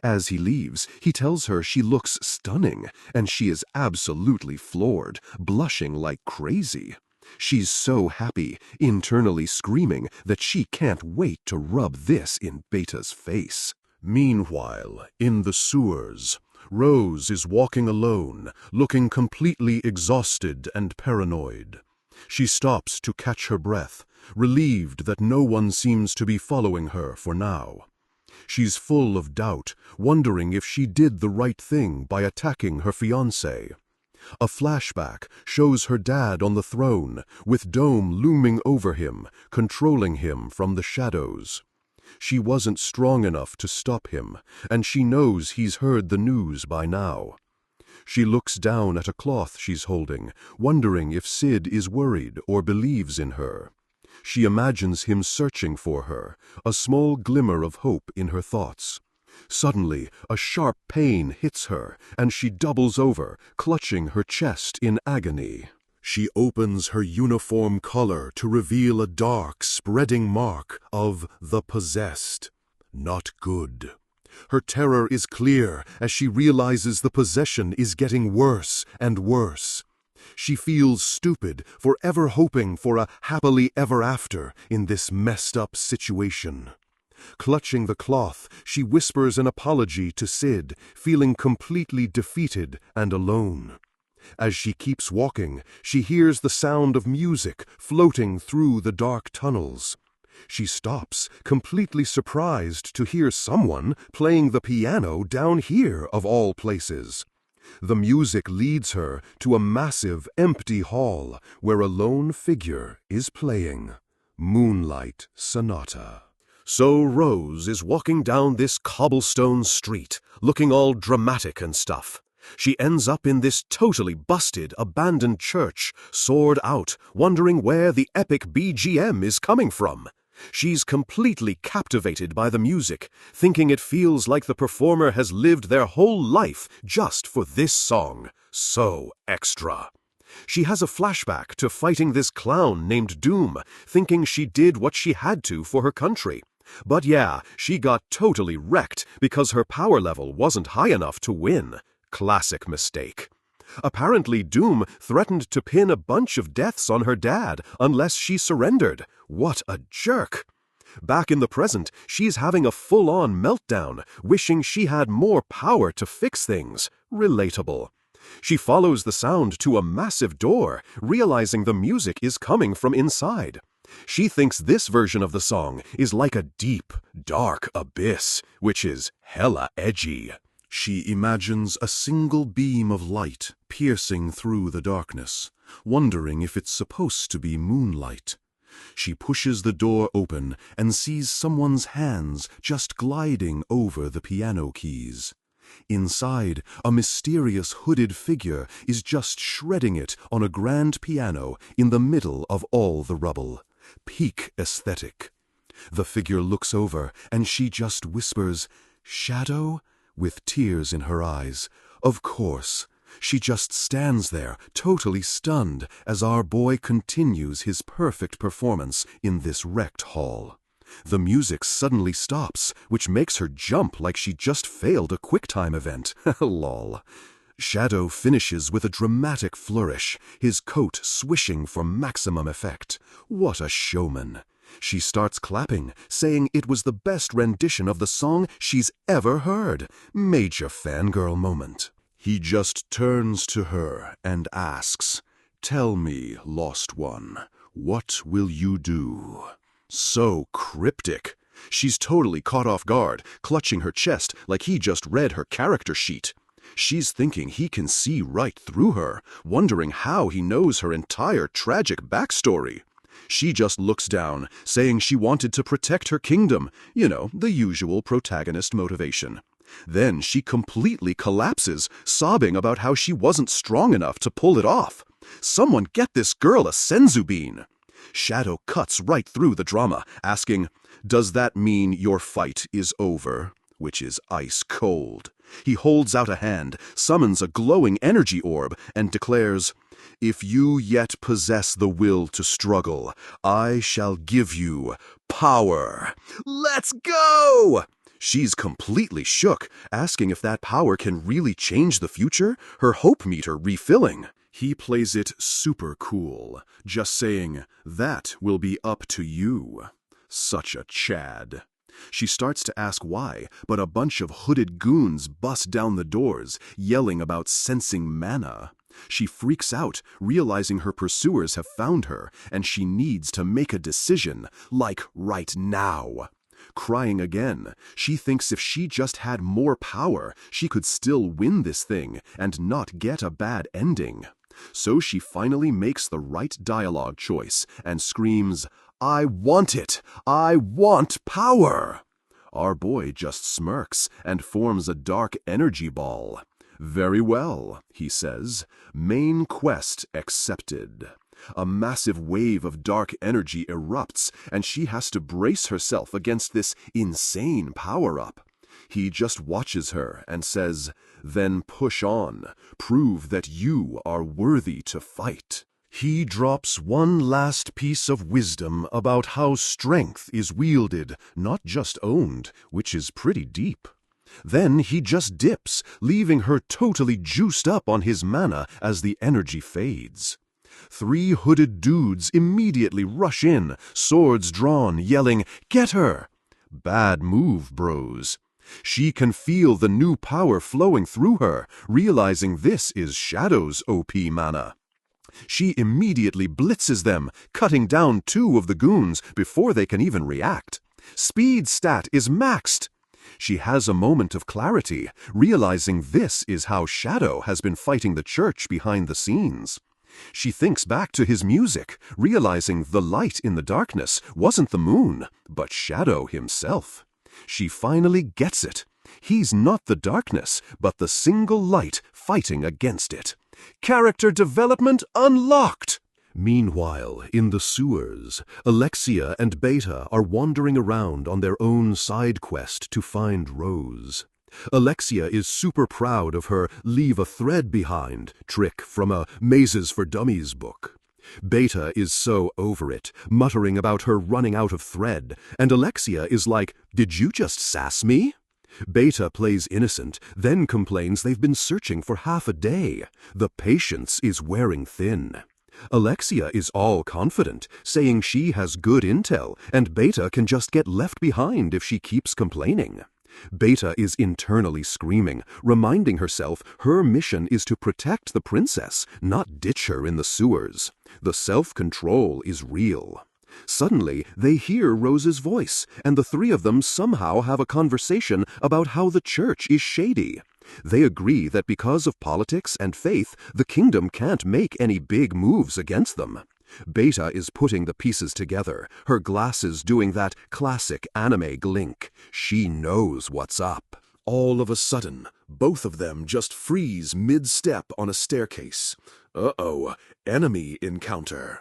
As he leaves, he tells her she looks stunning, and she is absolutely floored, blushing like crazy. She's so happy, internally screaming that she can't wait to rub this in Beta's face. Meanwhile, in the sewers, Rose is walking alone, looking completely exhausted and paranoid. She stops to catch her breath, relieved that no one seems to be following her for now. She's full of doubt, wondering if she did the right thing by attacking her fiancé. A flashback shows her dad on the throne, with Dome looming over him, controlling him from the shadows. She wasn't strong enough to stop him, and she knows he's heard the news by now. She looks down at a cloth she's holding, wondering if Sid is worried or believes in her. She imagines him searching for her, a small glimmer of hope in her thoughts. Suddenly, a sharp pain hits her, and she doubles over, clutching her chest in agony. She opens her uniform collar to reveal a dark, spreading mark of the possessed. Not good. Her terror is clear as she realizes the possession is getting worse and worse. She feels stupid for ever hoping for a happily ever after in this messed up situation. Clutching the cloth, she whispers an apology to Sid, feeling completely defeated and alone. As she keeps walking, she hears the sound of music floating through the dark tunnels. She stops, completely surprised to hear someone playing the piano down here of all places. The music leads her to a massive, empty hall where a lone figure is playing Moonlight Sonata. So Rose is walking down this cobblestone street, looking all dramatic and stuff. She ends up in this totally busted, abandoned church, sword out, wondering where the epic BGM is coming from. She's completely captivated by the music, thinking it feels like the performer has lived their whole life just for this song. So extra. She has a flashback to fighting this clown named Doom, thinking she did what she had to for her country. But yeah, she got totally wrecked because her power level wasn't high enough to win. Classic mistake. Apparently Doom threatened to pin a bunch of deaths on her dad unless she surrendered. What a jerk! Back in the present, she's having a full-on meltdown, wishing she had more power to fix things. Relatable. She follows the sound to a massive door, realizing the music is coming from inside. She thinks this version of the song is like a deep, dark abyss, which is hella edgy. She imagines a single beam of light piercing through the darkness, wondering if it's supposed to be moonlight. She pushes the door open and sees someone's hands just gliding over the piano keys. Inside, a mysterious hooded figure is just shredding it on a grand piano in the middle of all the rubble. Peak aesthetic. The figure looks over and she just whispers, "Shadow?" with tears in her eyes. Of course. She just stands there, totally stunned, as our boy continues his perfect performance in this wrecked hall. The music suddenly stops, which makes her jump like she just failed a QuickTime event. Lol. Shadow finishes with a dramatic flourish, his coat swishing for maximum effect. What a showman. She starts clapping, saying it was the best rendition of the song she's ever heard. Major fangirl moment. He just turns to her and asks, "Tell me, lost one, what will you do?" So cryptic. She's totally caught off guard, clutching her chest like he just read her character sheet. She's thinking he can see right through her, wondering how he knows her entire tragic backstory. She just looks down, saying she wanted to protect her kingdom. You know, the usual protagonist motivation. Then she completely collapses, sobbing about how she wasn't strong enough to pull it off. Someone get this girl a senzu bean. Shadow cuts right through the drama, asking, "Does that mean your fight is over?" Which is ice cold. He holds out a hand, summons a glowing energy orb, and declares, "If you yet possess the will to struggle, I shall give you power." Let's go! She's completely shook, asking if that power can really change the future, her hope meter refilling. He plays it super cool, just saying, "That will be up to you." Such a Chad. She starts to ask why, but a bunch of hooded goons bust down the doors, yelling about sensing mana. She freaks out, realizing her pursuers have found her, and she needs to make a decision, like right now. Crying again, she thinks if she just had more power, she could still win this thing and not get a bad ending. So she finally makes the right dialogue choice and screams, "I want it! I want power!" Our boy just smirks and forms a dark energy ball. "Very well," he says. "Main quest accepted." A massive wave of dark energy erupts, and she has to brace herself against this insane power-up. He just watches her and says, "Then push on. Prove that you are worthy to fight." He drops one last piece of wisdom about how strength is wielded, not just owned, which is pretty deep. Then he just dips, leaving her totally juiced up on his mana as the energy fades. 3 hooded dudes immediately rush in, swords drawn, yelling, "Get her!" Bad move, bros. She can feel the new power flowing through her, realizing this is Shadow's OP mana. She immediately blitzes them, cutting down 2 of the goons before they can even react. Speed stat is maxed. She has a moment of clarity, realizing this is how Shadow has been fighting the church behind the scenes. She thinks back to his music, realizing the light in the darkness wasn't the moon, but Shadow himself. She finally gets it. He's not the darkness, but the single light fighting against it. Character development unlocked! Meanwhile, in the sewers, Alexia and Beta are wandering around on their own side quest to find Rose. Alexia is super proud of her "leave a thread behind" trick from a Mazes for Dummies book. Beta is so over it, muttering about her running out of thread, and Alexia is like, "Did you just sass me?" Beta plays innocent, then complains they've been searching for half a day. The patience is wearing thin. Alexia is all confident, saying she has good intel, and Beta can just get left behind if she keeps complaining. Beta is internally screaming, reminding herself her mission is to protect the princess, not ditch her in the sewers. The self-control is real. Suddenly, they hear Rose's voice, and the 3 of them somehow have a conversation about how the church is shady. They agree that because of politics and faith, the kingdom can't make any big moves against them. Beta is putting the pieces together, her glasses doing that classic anime glink. She knows what's up. All of a sudden, both of them just freeze mid-step on a staircase. Uh-oh, enemy encounter.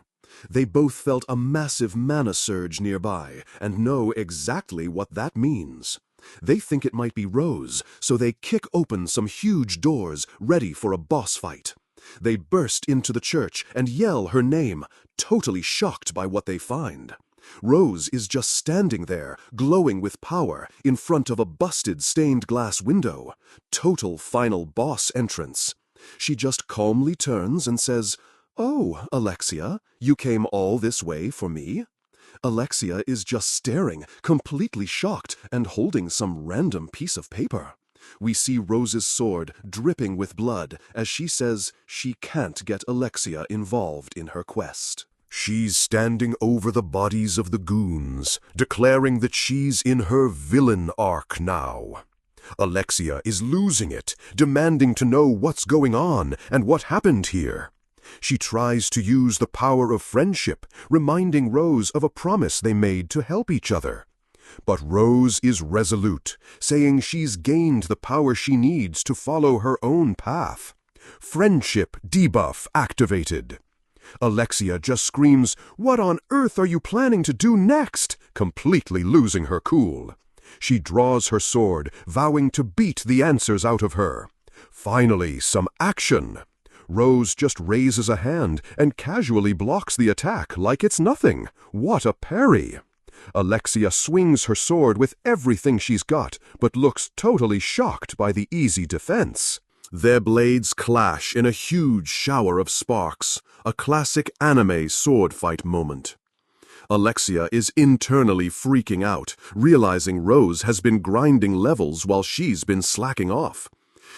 They both felt a massive mana surge nearby and know exactly what that means. They think it might be Rose, so they kick open some huge doors ready for a boss fight. They burst into the church and yell her name, totally shocked by what they find. Rose is just standing there, glowing with power, in front of a busted stained glass window. Total final boss entrance. She just calmly turns and says, "Oh, Alexia, you came all this way for me?" Alexia is just staring, completely shocked, and holding some random piece of paper. We see Rose's sword dripping with blood as she says she can't get Alexia involved in her quest. She's standing over the bodies of the goons, declaring that she's in her villain arc now. Alexia is losing it, demanding to know what's going on and what happened here. She tries to use the power of friendship, reminding Rose of a promise they made to help each other. But Rose is resolute, saying she's gained the power she needs to follow her own path. Friendship debuff activated. Alexia just screams, "What on earth are you planning to do next?" completely losing her cool. She draws her sword, vowing to beat the answers out of her. Finally, some action. Rose just raises a hand and casually blocks the attack like it's nothing. What a parry! Alexia swings her sword with everything she's got, but looks totally shocked by the easy defense. Their blades clash in a huge shower of sparks, a classic anime sword fight moment. Alexia is internally freaking out, realizing Rose has been grinding levels while she's been slacking off.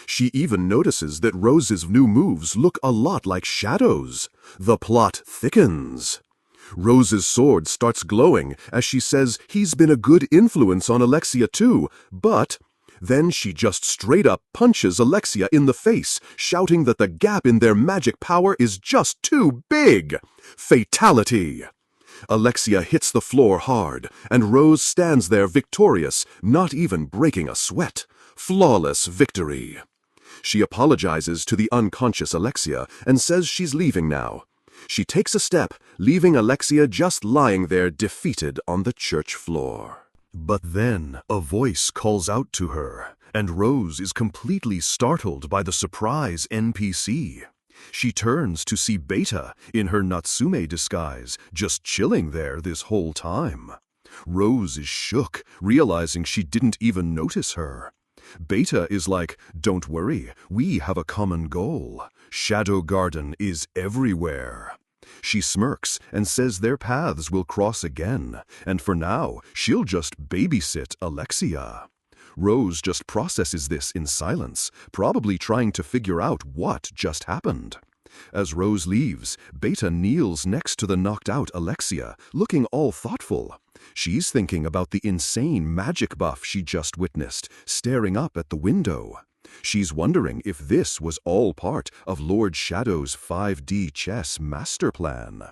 She even notices that Rose's new moves look a lot like shadows. The plot thickens. Rose's sword starts glowing as she says he's been a good influence on Alexia too, but then she just straight up punches Alexia in the face, shouting that the gap in their magic power is just too big. Fatality! Alexia hits the floor hard, and Rose stands there victorious, not even breaking a sweat. Flawless victory. She apologizes to the unconscious Alexia and says she's leaving now. She takes a step, leaving Alexia just lying there defeated on the church floor. But then a voice calls out to her, and Rose is completely startled by the surprise NPC. She turns to see Beta in her Natsume disguise, just chilling there this whole time. Rose is shook, realizing she didn't even notice her. Beta is like, "Don't worry, we have a common goal. Shadow Garden is everywhere." She smirks and says their paths will cross again, and for now, she'll just babysit Alexia. Rose just processes this in silence, probably trying to figure out what just happened. As Rose leaves, Beta kneels next to the knocked-out Alexia, looking all thoughtful. She's thinking about the insane magic buff she just witnessed, staring up at the window. She's wondering if this was all part of Lord Shadow's 5D chess master plan.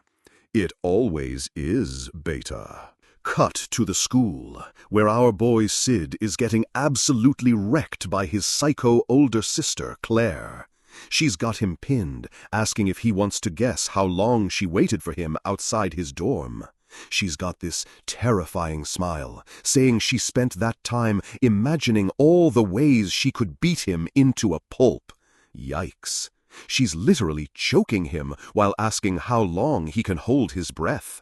It always is, Beta. Cut to the school, where our boy Sid is getting absolutely wrecked by his psycho older sister, Claire. She's got him pinned, asking if he wants to guess how long she waited for him outside his dorm. She's got this terrifying smile, saying she spent that time imagining all the ways she could beat him into a pulp. Yikes. She's literally choking him while asking how long he can hold his breath.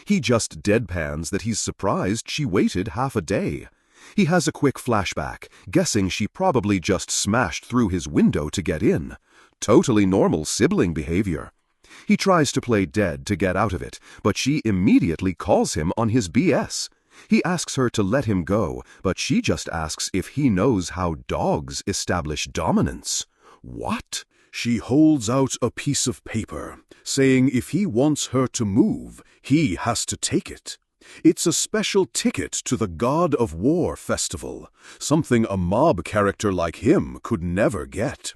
He just deadpans that he's surprised she waited half a day. He has a quick flashback, guessing she probably just smashed through his window to get in. Totally normal sibling behavior. He tries to play dead to get out of it, but she immediately calls him on his BS. He asks her to let him go, but she just asks if he knows how dogs establish dominance. What? She holds out a piece of paper, saying if he wants her to move, he has to take it. It's a special ticket to the God of War festival, something a mob character like him could never get.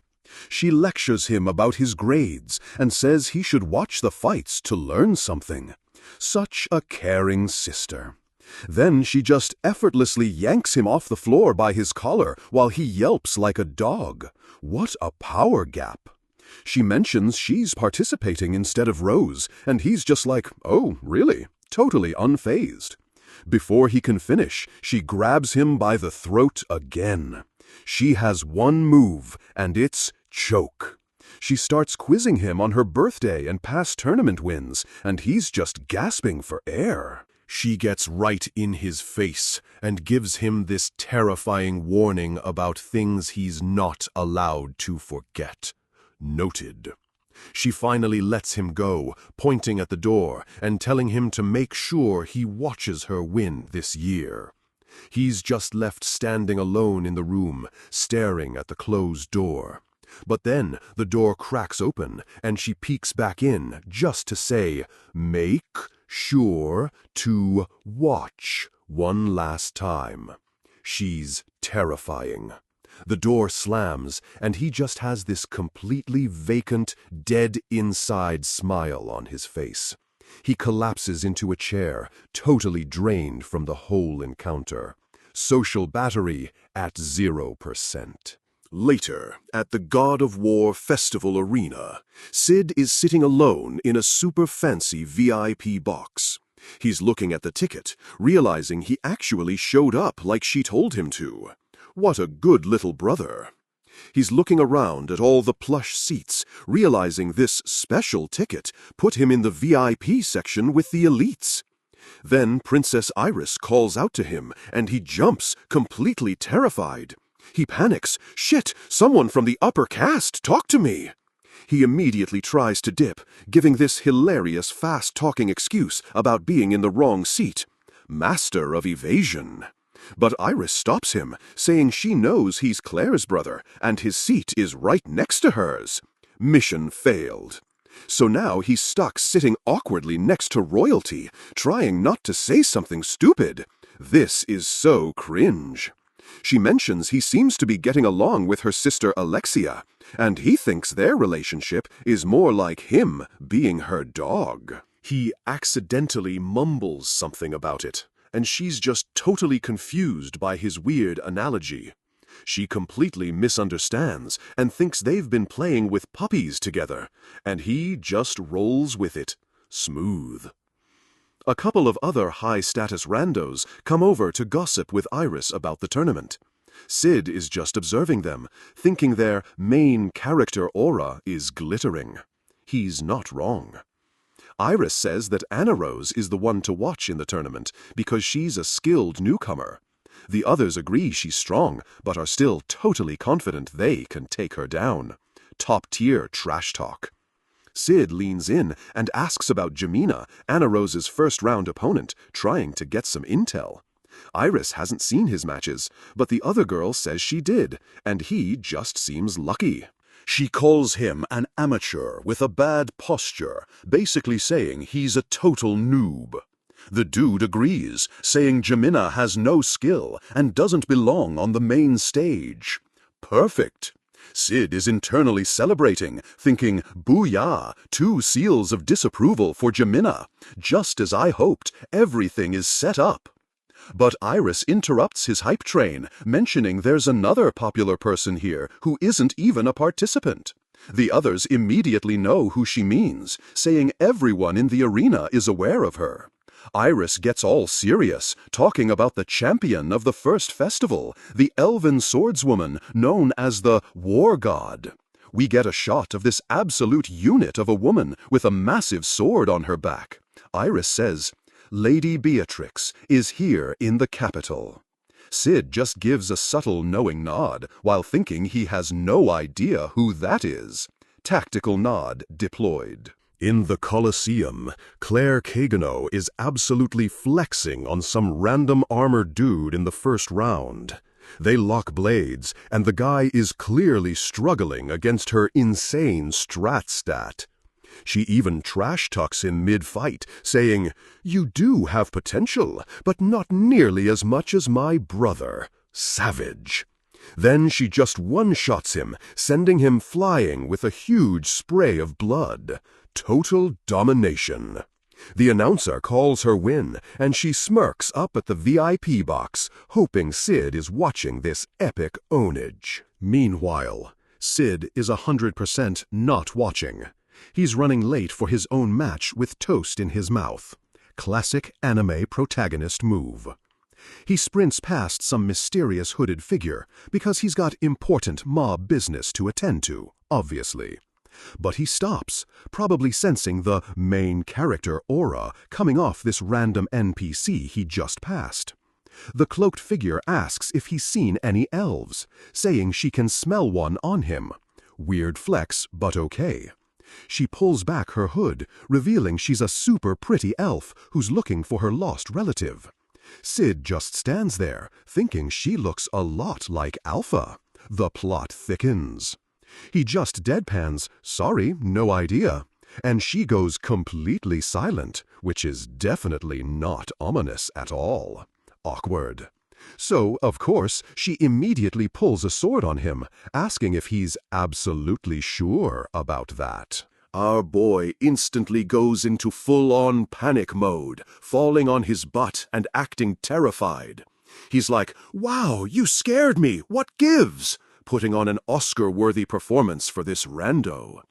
She lectures him about his grades and says he should watch the fights to learn something. Such a caring sister. Then she just effortlessly yanks him off the floor by his collar while he yelps like a dog. What a power gap. She mentions she's participating instead of Rose, and he's just like, "Oh, really?" Totally unfazed. Before he can finish, she grabs him by the throat again. She has one move, and it's choke. She starts quizzing him on her birthday and past tournament wins, and he's just gasping for air. She gets right in his face and gives him this terrifying warning about things he's not allowed to forget. Noted. She finally lets him go, pointing at the door and telling him to make sure he watches her win this year. He's just left standing alone in the room, staring at the closed door. But then the door cracks open and she peeks back in just to say, "Make sure to watch one last time." She's terrifying. The door slams, and he just has this completely vacant, dead-inside smile on his face. He collapses into a chair, totally drained from the whole encounter. Social battery at 0%. Later, at the God of War Festival Arena, Sid is sitting alone in a super fancy VIP box. He's looking at the ticket, realizing he actually showed up like she told him to. What a good little brother. He's looking around at all the plush seats, realizing this special ticket put him in the VIP section with the elites. Then Princess Iris calls out to him, and he jumps, completely terrified. He panics. Shit, someone from the upper caste, talk to me. He immediately tries to dip, giving this hilarious fast-talking excuse about being in the wrong seat. Master of evasion. But Iris stops him, saying she knows he's Claire's brother, and his seat is right next to hers. Mission failed. So now he's stuck sitting awkwardly next to royalty, trying not to say something stupid. This is so cringe. She mentions he seems to be getting along with her sister Alexia, and he thinks their relationship is more like him being her dog. He accidentally mumbles something about it, and she's just totally confused by his weird analogy. She completely misunderstands and thinks they've been playing with puppies together, and he just rolls with it, smooth. A couple of other high-status randos come over to gossip with Iris about the tournament. Sid is just observing them, thinking their main character aura is glittering. He's not wrong. Iris says that Anna Rose is the one to watch in the tournament because she's a skilled newcomer. The others agree she's strong, but are still totally confident they can take her down. Top-tier trash talk. Sid leans in and asks about Jamina, Anna Rose's first-round opponent, trying to get some intel. Iris hasn't seen his matches, but the other girl says she did, and he just seems lucky. She calls him an amateur with a bad posture, basically saying he's a total noob. The dude agrees, saying Jamina has no skill and doesn't belong on the main stage. Perfect. Sid is internally celebrating, thinking, booyah, 2 seals of disapproval for Jamina. Just as I hoped, everything is set up. But Iris interrupts his hype train, mentioning there's another popular person here who isn't even a participant. The others immediately know who she means, saying everyone in the arena is aware of her. Iris gets all serious, talking about the champion of the first festival, the elven swordswoman known as the War God. We get a shot of this absolute unit of a woman with a massive sword on her back. Iris says, Lady Beatrix is here in the capital. Sid just gives a subtle knowing nod, while thinking he has no idea who that is. Tactical nod deployed. In the Colosseum, Claire Cagano is absolutely flexing on some random armored dude in the first round. They lock blades, and the guy is clearly struggling against her insane strat stat. She even trash-talks him mid-fight, saying, "You do have potential, but not nearly as much as my brother. Savage." Then she just one-shots him, sending him flying with a huge spray of blood. Total domination. The announcer calls her win, and she smirks up at the VIP box, hoping Sid is watching this epic ownage. Meanwhile, Sid is 100% not watching. He's running late for his own match with toast in his mouth. Classic anime protagonist move. He sprints past some mysterious hooded figure because he's got important mob business to attend to, obviously. But he stops, probably sensing the main character aura coming off this random NPC he just passed. The cloaked figure asks if he's seen any elves, saying she can smell one on him. Weird flex, but okay. She pulls back her hood, revealing she's a super pretty elf who's looking for her lost relative. Sid just stands there, thinking she looks a lot like Alpha. The plot thickens. He just deadpans, "Sorry, no idea," and she goes completely silent, which is definitely not ominous at all. Awkward. So, of course, she immediately pulls a sword on him, asking if he's absolutely sure about that. Our boy instantly goes into full-on panic mode, falling on his butt and acting terrified. He's like, "Wow, you scared me, what gives?" putting on an Oscar-worthy performance for this rando.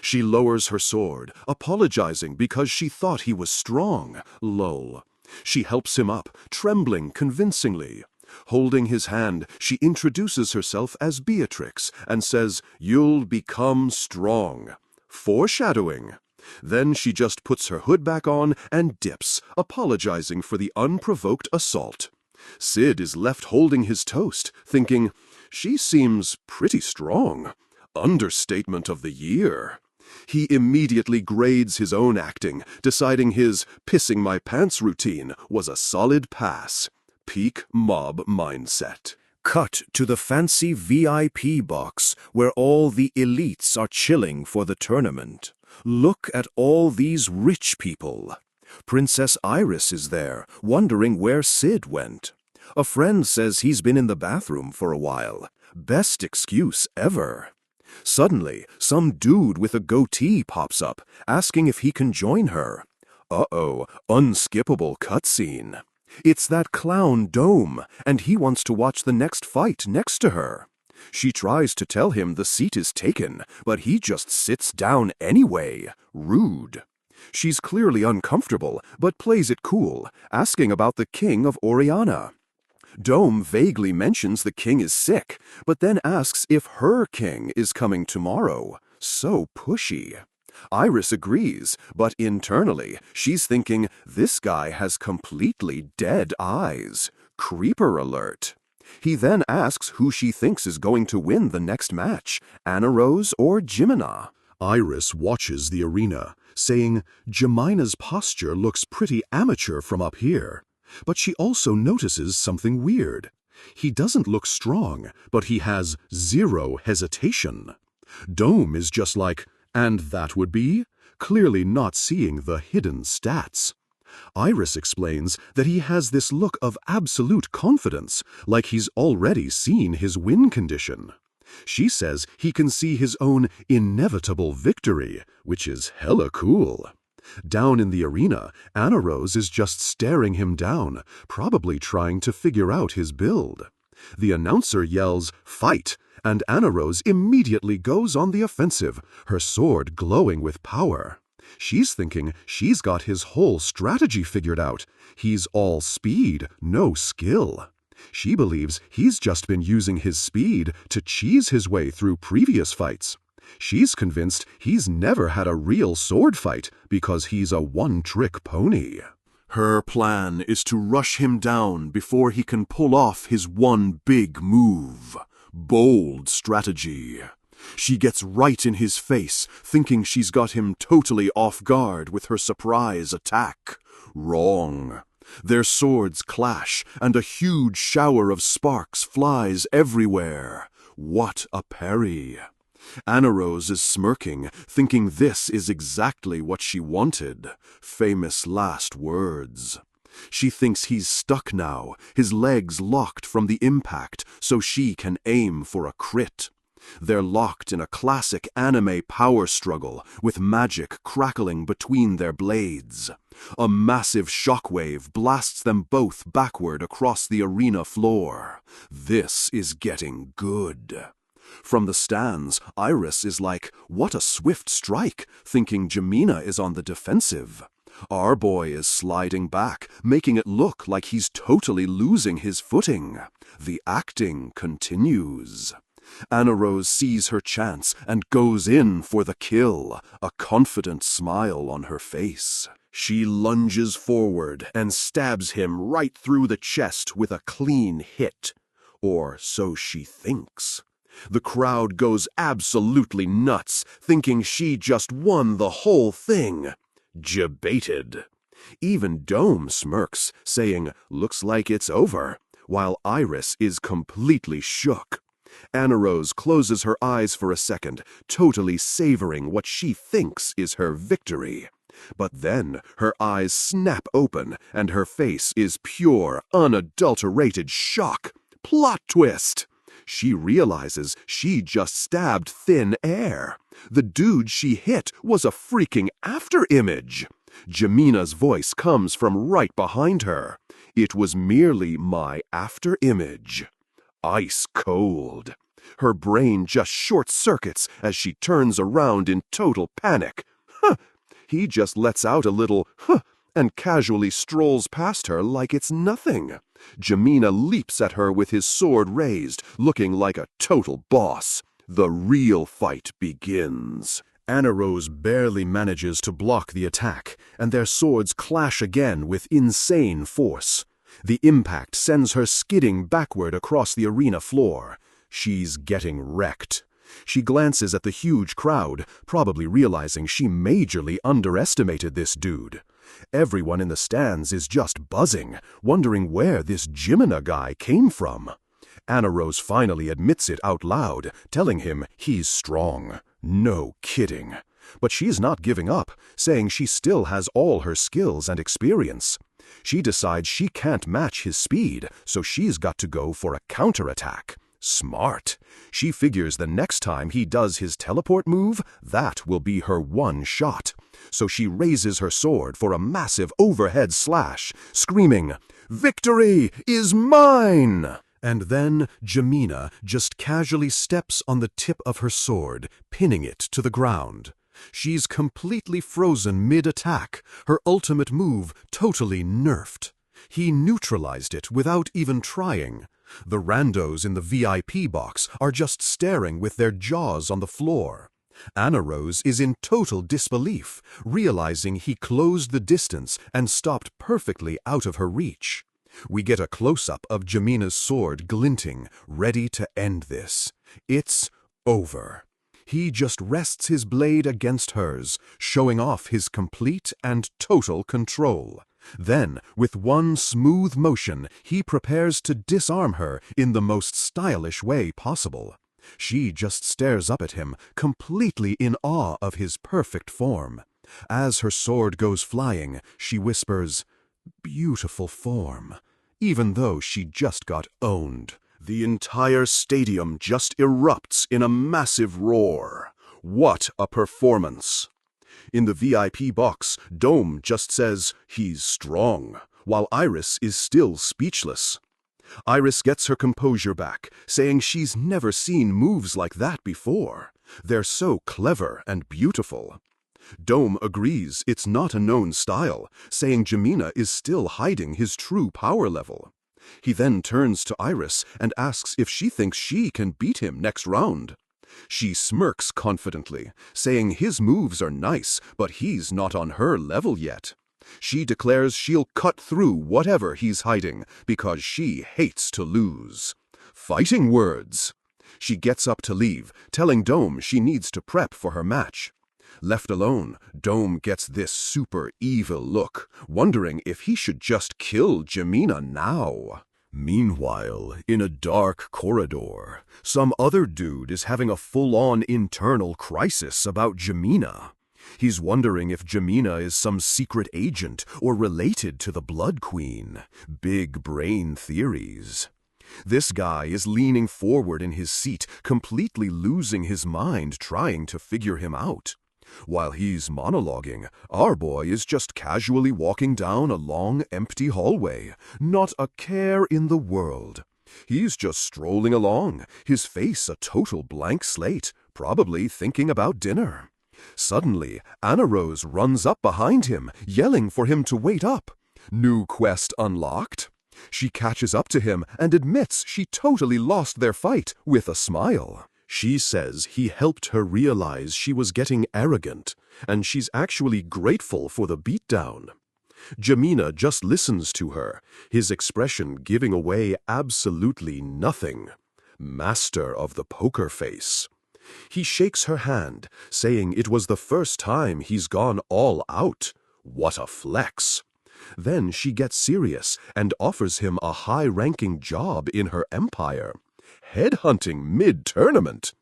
She lowers her sword, apologizing because she thought he was strong. Lol. She helps him up, trembling convincingly. Holding his hand, she introduces herself as Beatrix and says, "You'll become strong." Foreshadowing. Then she just puts her hood back on and dips, apologizing for the unprovoked assault. Sid is left holding his toast, thinking, she seems pretty strong. Understatement of the year. He immediately grades his own acting, deciding his pissing my pants routine was a solid pass. Peak mob mindset. Cut to the fancy VIP box where all the elites are chilling for the tournament. Look at all these rich people. Princess Iris is there, wondering where Sid went. A friend says he's been in the bathroom for a while. Best excuse ever. Suddenly, some dude with a goatee pops up, asking if he can join her. Uh-oh, unskippable cutscene. It's that clown Dome, and he wants to watch the next fight next to her. She tries to tell him the seat is taken, but he just sits down anyway. Rude. She's clearly uncomfortable, but plays it cool, asking about the king of Oriana. Dome vaguely mentions the king is sick, but then asks if her king is coming tomorrow. So pushy. Iris agrees, but internally, she's thinking, this guy has completely dead eyes. Creeper alert. He then asks who she thinks is going to win the next match, Anna Rose or Jimina. Iris watches the arena, saying, Jimina's posture looks pretty amateur from up here. But she also notices something weird. He doesn't look strong, but he has zero hesitation. Dome is just like, and that would be? Clearly not seeing the hidden stats. Iris explains that he has this look of absolute confidence, like he's already seen his win condition. She says he can see his own inevitable victory, which is hella cool. Down in the arena, Anna Rose is just staring him down, probably trying to figure out his build. The announcer yells, "Fight!" and Anna Rose immediately goes on the offensive, her sword glowing with power. She's thinking she's got his whole strategy figured out. He's all speed, no skill. She believes he's just been using his speed to cheese his way through previous fights. She's convinced he's never had a real sword fight because he's a one-trick pony. Her plan is to rush him down before he can pull off his one big move. Bold strategy. She gets right in his face, thinking she's got him totally off guard with her surprise attack. Wrong. Their swords clash, and a huge shower of sparks flies everywhere. What a parry! Anna Rose is smirking, thinking this is exactly what she wanted. Famous last words. She thinks he's stuck now, his legs locked from the impact, so she can aim for a crit. They're locked in a classic anime power struggle, with magic crackling between their blades. A massive shockwave blasts them both backward across the arena floor. This is getting good. From the stands, Iris is like, what a swift strike, thinking Jimina is on the defensive. Our boy is sliding back, making it look like he's totally losing his footing. The acting continues. Anna Rose sees her chance and goes in for the kill, a confident smile on her face. She lunges forward and stabs him right through the chest with a clean hit. Or so she thinks. The crowd goes absolutely nuts, thinking she just won the whole thing. Debated. Even Dome smirks, saying, looks like it's over, while Iris is completely shook. Anna Rose closes her eyes for a second, totally savoring what she thinks is her victory. But then her eyes snap open, and her face is pure, unadulterated shock. Plot twist! She realizes she just stabbed thin air. The dude she hit was a freaking afterimage. Jimina's voice comes from right behind her. It was merely my afterimage. Ice cold. Her brain just short-circuits as she turns around in total panic. Huh! He just lets out a little huh and casually strolls past her like it's nothing. Jamina leaps at her with his sword raised, looking like a total boss. The real fight begins. Anna Rose barely manages to block the attack, and their swords clash again with insane force. The impact sends her skidding backward across the arena floor. She's getting wrecked. She glances at the huge crowd, probably realizing she majorly underestimated this dude. Everyone in the stands is just buzzing, wondering where this Jimina guy came from. Anna Rose finally admits it out loud, telling him he's strong. No kidding. But she's not giving up, saying she still has all her skills and experience. She decides she can't match his speed, so she's got to go for a counterattack. Smart. She figures the next time he does his teleport move, that will be her one shot. So she raises her sword for a massive overhead slash, screaming, "Victory is mine!" And then Jamina just casually steps on the tip of her sword, pinning it to the ground. She's completely frozen mid-attack, her ultimate move totally nerfed. He neutralized it without even trying. The randos in the VIP box are just staring with their jaws on the floor. Anna Rose is in total disbelief, realizing he closed the distance and stopped perfectly out of her reach. We get a close-up of Jamina's sword glinting, ready to end this. It's over. He just rests his blade against hers, showing off his complete and total control. Then, with one smooth motion, he prepares to disarm her in the most stylish way possible. She just stares up at him, completely in awe of his perfect form. As her sword goes flying, she whispers, "Beautiful form," even though she just got owned. The entire stadium just erupts in a massive roar. What a performance! In the VIP box, Dome just says he's strong, while Iris is still speechless. Iris gets her composure back, saying she's never seen moves like that before. They're so clever and beautiful. Dome agrees it's not a known style, saying Jamina is still hiding his true power level. He then turns to Iris and asks if she thinks she can beat him next round. She smirks confidently, saying his moves are nice, but he's not on her level yet. She declares she'll cut through whatever he's hiding because she hates to lose. Fighting words! She gets up to leave, telling Dome she needs to prep for her match. Left alone, Dome gets this super evil look, wondering if he should just kill Jamina now. Meanwhile, in a dark corridor, some other dude is having a full-on internal crisis about Jamina. He's wondering if Jamina is some secret agent or related to the Blood Queen. Big brain theories. This guy is leaning forward in his seat, completely losing his mind trying to figure him out. While he's monologuing, our boy is just casually walking down a long, empty hallway, not a care in the world. He's just strolling along, his face a total blank slate, probably thinking about dinner. Suddenly, Anna Rose runs up behind him, yelling for him to wait up. New quest unlocked? She catches up to him and admits she totally lost their fight with a smile. She says he helped her realize she was getting arrogant, and she's actually grateful for the beatdown. Jamina just listens to her, his expression giving away absolutely nothing. Master of the poker face. He shakes her hand, saying it was the first time he's gone all out. What a flex! Then she gets serious and offers him a high-ranking job in her empire. Headhunting mid-tournament.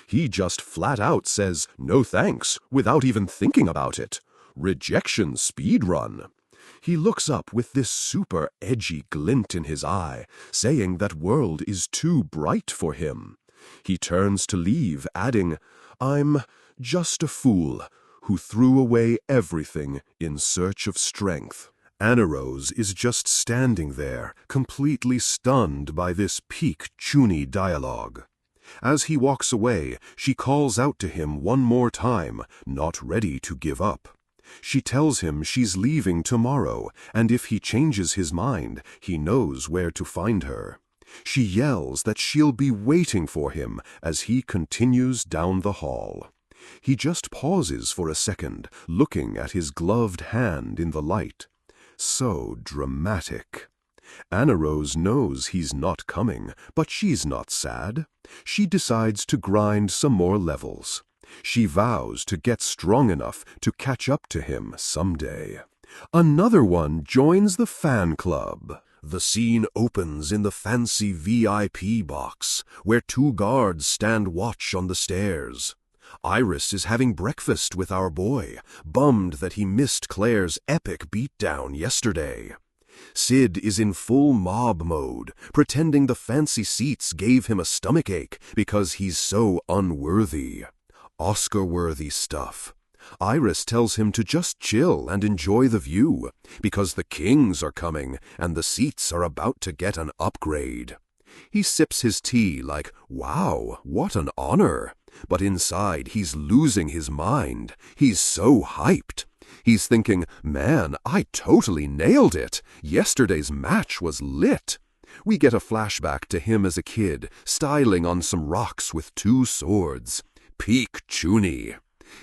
He just flat out says no thanks without even thinking about it. Rejection speedrun. He looks up with this super edgy glint in his eye, saying that world is too bright for him. He turns to leave, adding, "I'm just a fool who threw away everything in search of strength." Anna Rose is just standing there, completely stunned by this peak Chuni dialogue. As he walks away, she calls out to him one more time, not ready to give up. She tells him she's leaving tomorrow, and if he changes his mind, he knows where to find her. She yells that she'll be waiting for him as he continues down the hall. He just pauses for a second, looking at his gloved hand in the light. So dramatic. Anna Rose knows he's not coming, but she's not sad. She decides to grind some more levels. She vows to get strong enough to catch up to him someday. Another one joins the fan club. The scene opens in the fancy VIP box, where 2 guards stand watch on the stairs. Iris is having breakfast with our boy, bummed that he missed Claire's epic beatdown yesterday. Sid is in full mob mode, pretending the fancy seats gave him a stomachache because he's so unworthy. Oscar-worthy stuff. Iris tells him to just chill and enjoy the view, because the kings are coming and the seats are about to get an upgrade. He sips his tea like, wow, what an honor. But inside he's losing his mind. He's so hyped. He's thinking, man, I totally nailed it. Yesterday's match was lit. We get a flashback to him as a kid, styling on some rocks with 2 swords. Peak Chuny.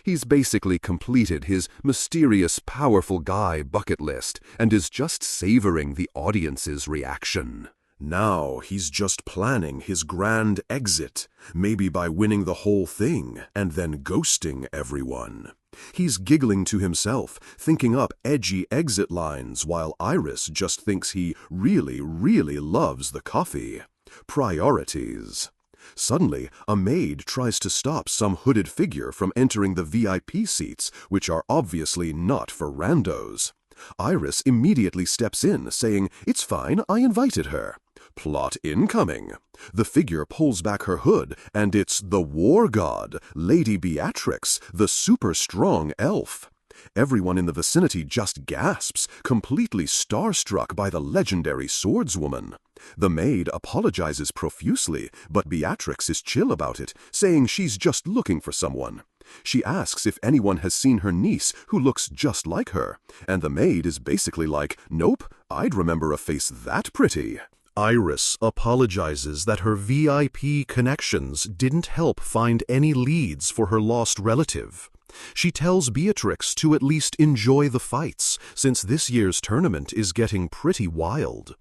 He's basically completed his mysterious, powerful guy bucket list and is just savoring the audience's reaction. Now he's just planning his grand exit, maybe by winning the whole thing and then ghosting everyone. He's giggling to himself, thinking up edgy exit lines while Iris just thinks he really, really loves the coffee. Priorities. Suddenly, a maid tries to stop some hooded figure from entering the VIP seats, which are obviously not for randos. Iris immediately steps in, saying, "It's fine, I invited her." Plot incoming. The figure pulls back her hood, and it's the war god, Lady Beatrix, the super-strong elf. Everyone in the vicinity just gasps, completely starstruck by the legendary swordswoman. The maid apologizes profusely, but Beatrix is chill about it, saying she's just looking for someone. She asks if anyone has seen her niece, who looks just like her, and the maid is basically like, nope, I'd remember a face that pretty. Iris apologizes that her VIP connections didn't help find any leads for her lost relative. She tells Beatrix to at least enjoy the fights, since this year's tournament is getting pretty wild.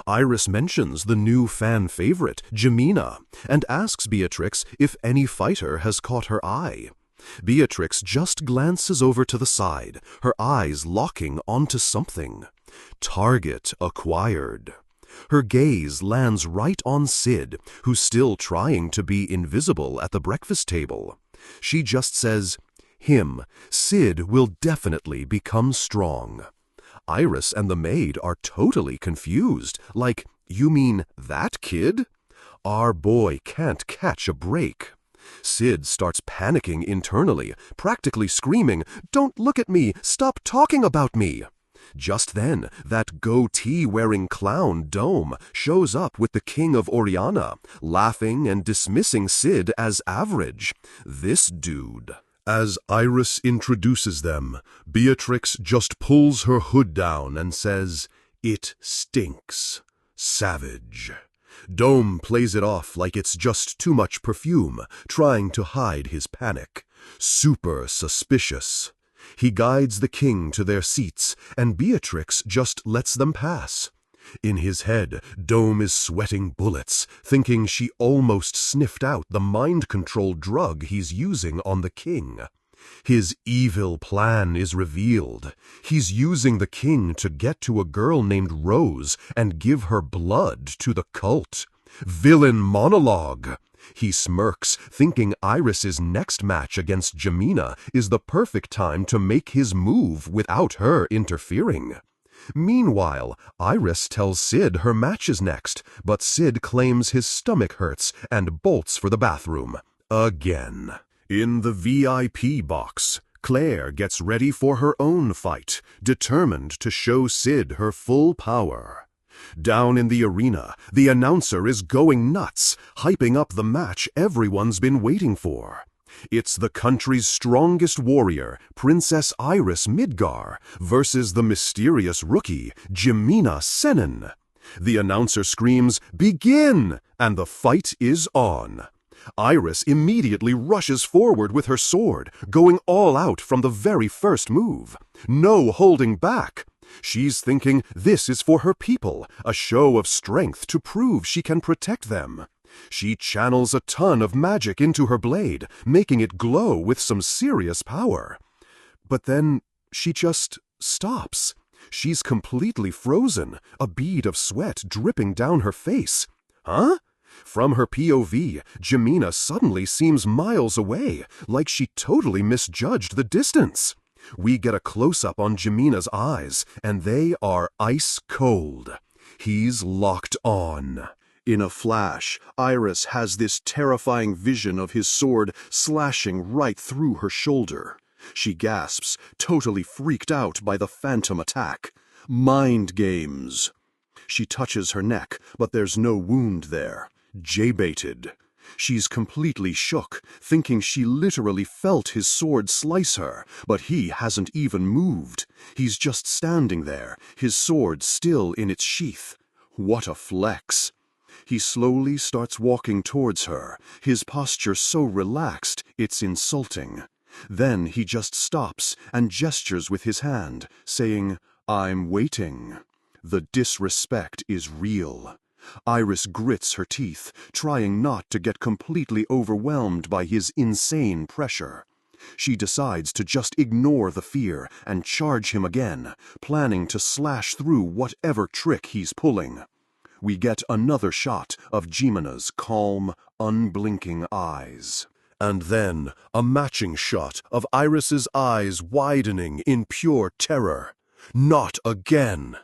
Iris mentions the new fan favorite, Jemina, and asks Beatrix if any fighter has caught her eye. Beatrix just glances over to the side, her eyes locking onto something. Target acquired. Her gaze lands right on Sid, who's still trying to be invisible at the breakfast table. She just says, him, Sid will definitely become strong. Iris and the maid are totally confused, like, you mean that kid? Our boy can't catch a break. Sid starts panicking internally, practically screaming, "Don't look at me! Stop talking about me!" Just then, that goatee-wearing clown Dome shows up with the King of Oriana, laughing and dismissing Sid as average. This dude. As Iris introduces them, Beatrix just pulls her hood down and says, "It stinks. Savage." Dome plays it off like it's just too much perfume, trying to hide his panic. Super suspicious. He guides the king to their seats, and Beatrix just lets them pass. In his head, Dome is sweating bullets, thinking she almost sniffed out the mind-control drug he's using on the king. His evil plan is revealed. He's using the king to get to a girl named Rose and give her blood to the cult. Villain monologue. He smirks, thinking Iris's next match against Jemina is the perfect time to make his move without her interfering. Meanwhile, Iris tells Sid her match is next, but Sid claims his stomach hurts and bolts for the bathroom. Again. In the VIP box, Claire gets ready for her own fight, determined to show Sid her full power. Down in the arena, the announcer is going nuts, hyping up the match everyone's been waiting for. It's the country's strongest warrior, Princess Iris Midgar, versus the mysterious rookie, Jemina Senin. The announcer screams, "Begin!" and the fight is on. Iris immediately rushes forward with her sword, going all out from the very first move. No holding back. She's thinking this is for her people, a show of strength to prove she can protect them. She channels a ton of magic into her blade, making it glow with some serious power. But then she just stops. She's completely frozen, a bead of sweat dripping down her face. Huh? From her POV, Jemina suddenly seems miles away, like she totally misjudged the distance. We get a close-up on Jemina's eyes, and they are ice cold. He's locked on. In a flash, Iris has this terrifying vision of his sword slashing right through her shoulder. She gasps, totally freaked out by the phantom attack. Mind games. She touches her neck, but there's no wound there. J-baited. She's completely shook, thinking she literally felt his sword slice her, but he hasn't even moved. He's just standing there, his sword still in its sheath. What a flex. He slowly starts walking towards her, his posture so relaxed it's insulting. Then he just stops and gestures with his hand, saying, "I'm waiting." The disrespect is real. Iris grits her teeth, trying not to get completely overwhelmed by his insane pressure. She decides to just ignore the fear and charge him again, planning to slash through whatever trick he's pulling. We get another shot of Jemina's calm, unblinking eyes. And then a matching shot of Iris's eyes widening in pure terror. Not again!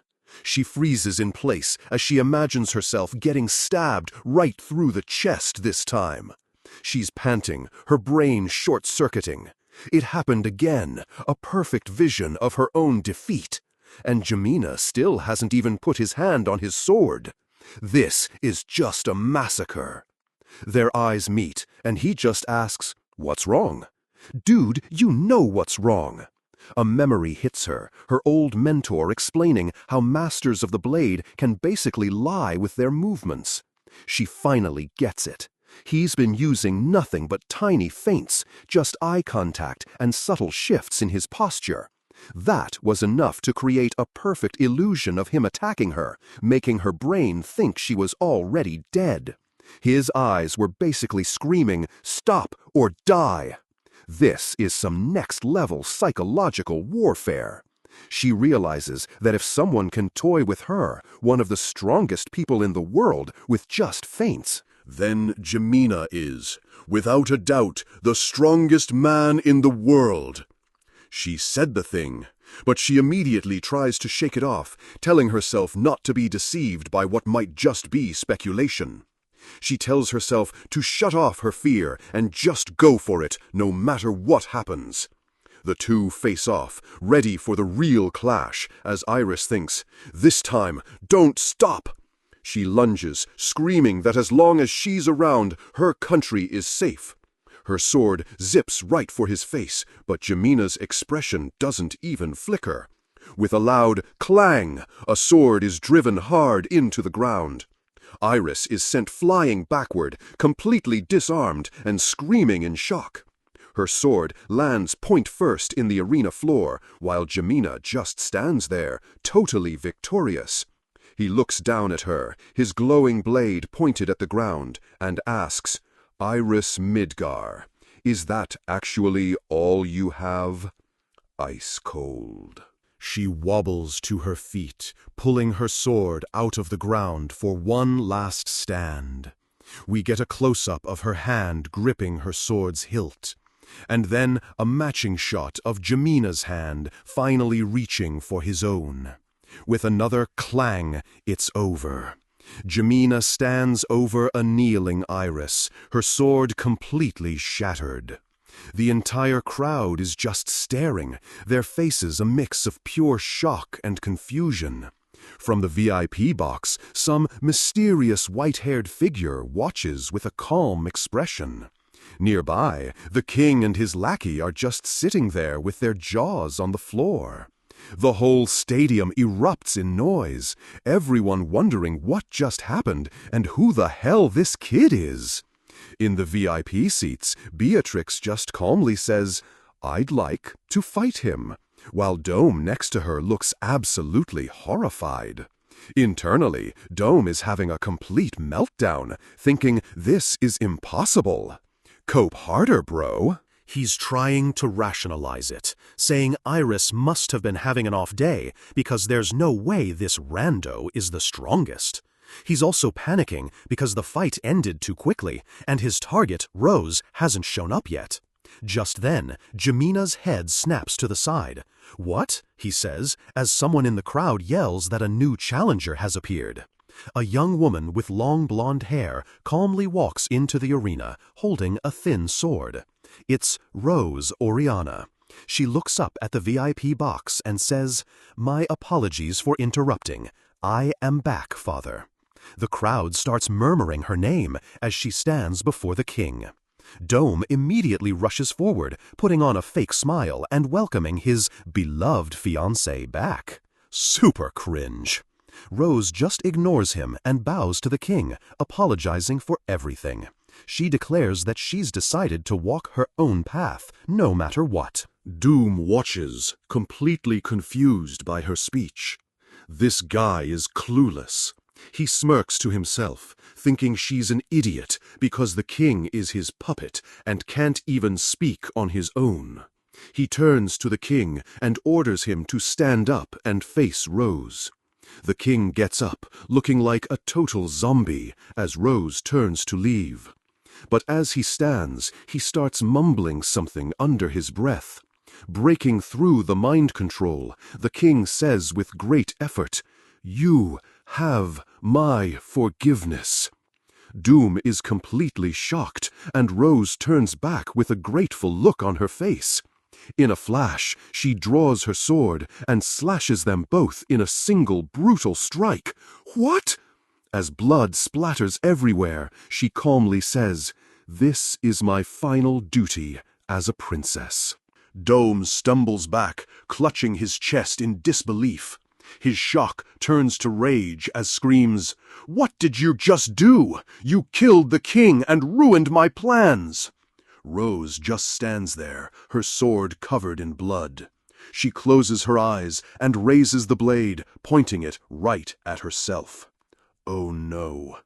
She freezes in place as she imagines herself getting stabbed right through the chest this time. She's panting, her brain short-circuiting. It happened again, a perfect vision of her own defeat. And Jemina still hasn't even put his hand on his sword. This is just a massacre. Their eyes meet, and he just asks, "What's wrong?" "Dude, you know what's wrong." A memory hits her, her old mentor explaining how masters of the blade can basically lie with their movements. She finally gets it. He's been using nothing but tiny feints, just eye contact and subtle shifts in his posture. That was enough to create a perfect illusion of him attacking her, making her brain think she was already dead. His eyes were basically screaming, "Stop or die!" This is some next-level psychological warfare. She realizes that if someone can toy with her, one of the strongest people in the world, with just feints, then Jemina is, without a doubt, the strongest man in the world. She said the thing, but she immediately tries to shake it off, telling herself not to be deceived by what might just be speculation. She tells herself to shut off her fear and just go for it, no matter what happens. The two face off, ready for the real clash, as Iris thinks, "This time, don't stop!" She lunges, screaming that as long as she's around, her country is safe. Her sword zips right for his face, but Jemina's expression doesn't even flicker. With a loud clang, a sword is driven hard into the ground. Iris is sent flying backward, completely disarmed and screaming in shock. Her sword lands point first in the arena floor, while Jemina just stands there, totally victorious. He looks down at her, his glowing blade pointed at the ground, and asks, "Iris Midgar, is that actually all you have?" Ice cold. She wobbles to her feet, pulling her sword out of the ground for one last stand. We get a close-up of her hand gripping her sword's hilt, and then a matching shot of Jemina's hand finally reaching for his own. With another clang, it's over. Jemina stands over a kneeling Iris, her sword completely shattered. The entire crowd is just staring, their faces a mix of pure shock and confusion. From the VIP box, some mysterious white-haired figure watches with a calm expression. Nearby, the king and his lackey are just sitting there with their jaws on the floor. The whole stadium erupts in noise, everyone wondering what just happened and who the hell this kid is. In the VIP seats, Beatrix just calmly says, "I'd like to fight him," while Dome next to her looks absolutely horrified. Internally, Dome is having a complete meltdown, thinking this is impossible. Cope harder, bro. He's trying to rationalize it, saying Iris must have been having an off day because there's no way this rando is the strongest. He's also panicking because the fight ended too quickly and his target, Rose, hasn't shown up yet. Just then, Jamina's head snaps to the side. "What?" he says, as someone in the crowd yells that a new challenger has appeared. A young woman with long blonde hair calmly walks into the arena, holding a thin sword. It's Rose Oriana. She looks up at the VIP box and says, "My apologies for interrupting. I am back, Father." The crowd starts murmuring her name as she stands before the king. Dome immediately rushes forward, putting on a fake smile and welcoming his beloved fiancée back. Super cringe. Rose just ignores him and bows to the king, apologizing for everything. She declares that she's decided to walk her own path, no matter what. Doom watches, completely confused by her speech. This guy is clueless. He smirks to himself, thinking she's an idiot because the king is his puppet and can't even speak on his own. He turns to the king and orders him to stand up and face Rose. The king gets up, looking like a total zombie, as Rose turns to leave. But as he stands, he starts mumbling something under his breath. Breaking through the mind control, the king says with great effort, "You have my forgiveness." Doom is completely shocked, and Rose turns back with a grateful look on her face. In a flash, she draws her sword and slashes them both in a single brutal strike. "What?" As blood splatters everywhere, she calmly says, "This is my final duty as a princess." Dome stumbles back, clutching his chest in disbelief. His shock turns to rage as screams, "What did you just do? You killed the king and ruined my plans!" Rose just stands there, her sword covered in blood. She closes her eyes and raises the blade, pointing it right at herself. Oh no.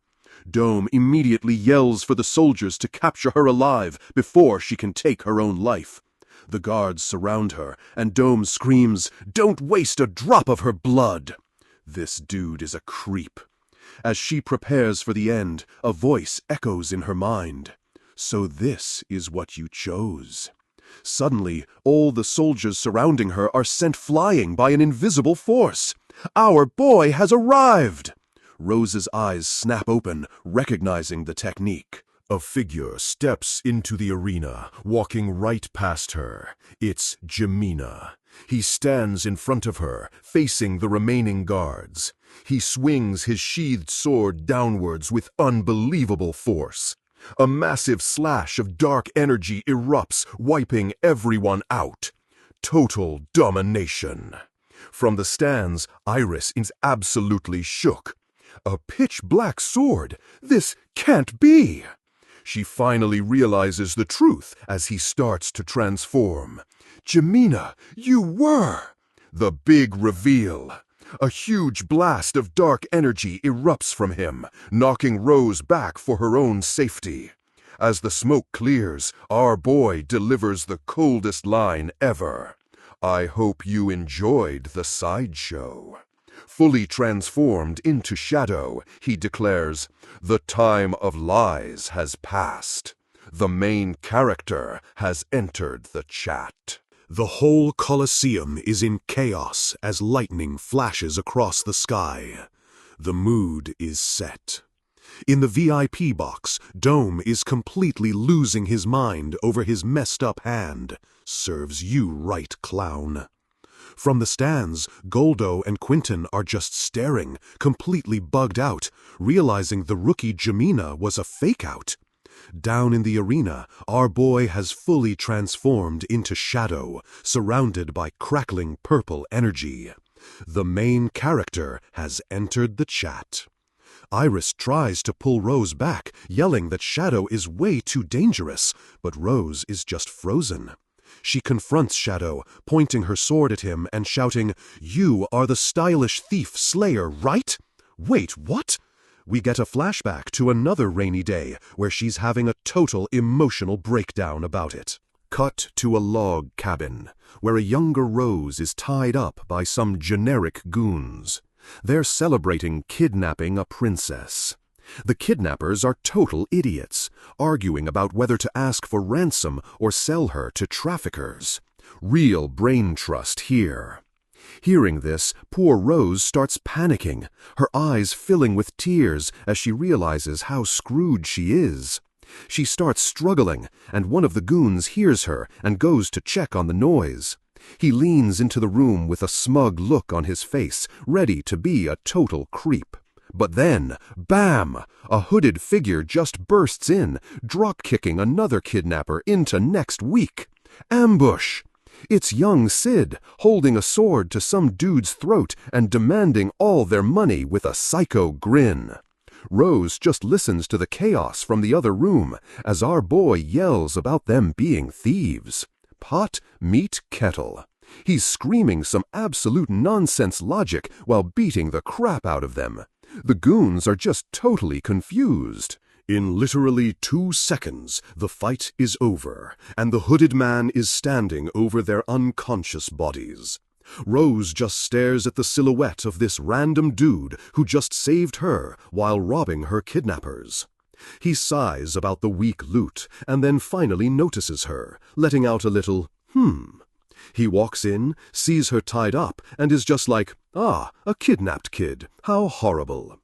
Dome immediately yells for the soldiers to capture her alive before she can take her own life. The guards surround her, and Dome screams, "Don't waste a drop of her blood!" This dude is a creep. As she prepares for the end, a voice echoes in her mind. "So this is what you chose." Suddenly, all the soldiers surrounding her are sent flying by an invisible force. "Our boy has arrived!" Rose's eyes snap open, recognizing the technique. A figure steps into the arena, walking right past her. It's Jamina. He stands in front of her, facing the remaining guards. He swings his sheathed sword downwards with unbelievable force. A massive slash of dark energy erupts, wiping everyone out. Total domination. From the stands, Iris is absolutely shook. A pitch-black sword? This can't be! She finally realizes the truth as he starts to transform. "Jamina, you were!" The big reveal. A huge blast of dark energy erupts from him, knocking Rose back for her own safety. As the smoke clears, our boy delivers the coldest line ever. "I hope you enjoyed the sideshow." Fully transformed into shadow, he declares, "The time of lies has passed. The main character has entered the chat." The whole Colosseum is in chaos as lightning flashes across the sky. The mood is set. In the VIP box, Dome is completely losing his mind over his messed up hand. Serves you right, clown. From the stands, Goldo and Quinton are just staring, completely bugged out, realizing the rookie Jamina was a fake-out. Down in the arena, our boy has fully transformed into Shadow, surrounded by crackling purple energy. The main character has entered the chat. Iris tries to pull Rose back, yelling that Shadow is way too dangerous, but Rose is just frozen. She confronts Shadow, pointing her sword at him and shouting, "You are the stylish thief slayer, right?" Wait, what? We get a flashback to another rainy day where she's having a total emotional breakdown about it. Cut to a log cabin, where a younger Rose is tied up by some generic goons. They're celebrating kidnapping a princess. The kidnappers are total idiots, arguing about whether to ask for ransom or sell her to traffickers. Real brain trust here. Hearing this, poor Rose starts panicking, her eyes filling with tears as she realizes how screwed she is. She starts struggling, and one of the goons hears her and goes to check on the noise. He leans into the room with a smug look on his face, ready to be a total creep. But then, bam! A hooded figure just bursts in, drop-kicking another kidnapper into next week. Ambush! It's young Sid, holding a sword to some dude's throat and demanding all their money with a psycho grin. Rose just listens to the chaos from the other room as our boy yells about them being thieves. Pot, meet, kettle. He's screaming some absolute nonsense logic while beating the crap out of them. The goons are just totally confused. In literally 2 seconds, the fight is over, and the hooded man is standing over their unconscious bodies. Rose just stares at the silhouette of this random dude who just saved her while robbing her kidnappers. He sighs about the weak loot and then finally notices her, letting out a little, He walks in, sees her tied up, and is just like, "Ah, a kidnapped kid. How horrible."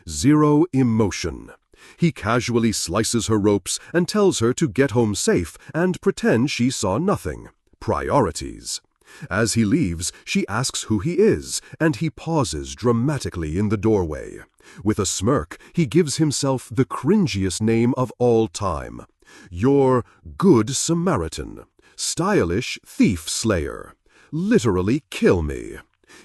Zero emotion. He casually slices her ropes and tells her to get home safe and pretend she saw nothing. Priorities. As he leaves, she asks who he is, and he pauses dramatically in the doorway. With a smirk, he gives himself the cringiest name of all time. Your Good Samaritan. Stylish thief slayer. Literally kill me.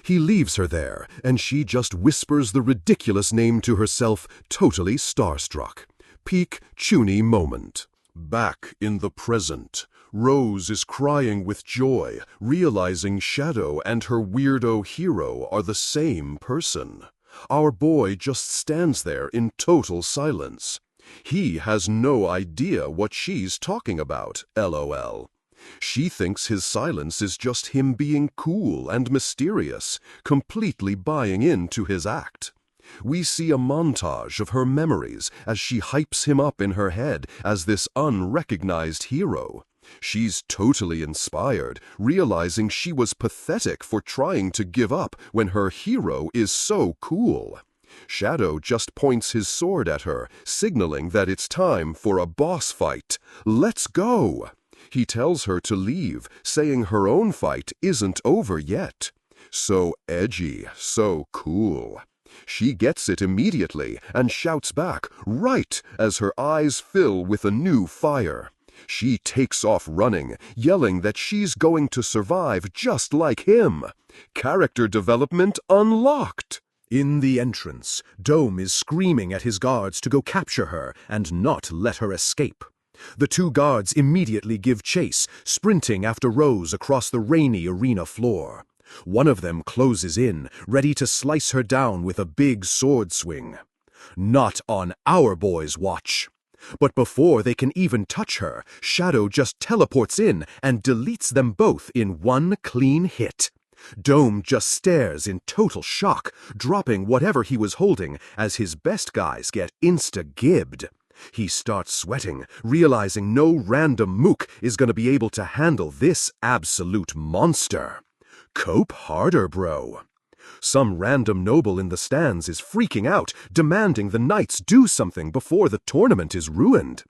He leaves her there, and she just whispers the ridiculous name to herself, totally starstruck. Peak Chuny moment. Back in the present, Rose is crying with joy, realizing Shadow and her weirdo hero are the same person. Our boy just stands there in total silence. He has no idea what she's talking about, LOL. She thinks his silence is just him being cool and mysterious, completely buying into his act. We see a montage of her memories as she hypes him up in her head as this unrecognized hero. She's totally inspired, realizing she was pathetic for trying to give up when her hero is so cool. Shadow just points his sword at her, signaling that it's time for a boss fight. Let's go! He tells her to leave, saying her own fight isn't over yet. So edgy, so cool. She gets it immediately and shouts back, right, as her eyes fill with a new fire. She takes off running, yelling that she's going to survive just like him. Character development unlocked. In the entrance, Dome is screaming at his guards to go capture her and not let her escape. The 2 guards immediately give chase, sprinting after Rose across the rainy arena floor. One of them closes in, ready to slice her down with a big sword swing. Not on our boy's watch. But before they can even touch her, Shadow just teleports in and deletes them both in one clean hit. Dome just stares in total shock, dropping whatever he was holding as his best guys get insta-gibbed. He starts sweating, realizing no random mook is going to be able to handle this absolute monster. Cope harder, bro. Some random noble in the stands is freaking out, demanding the knights do something before the tournament is ruined.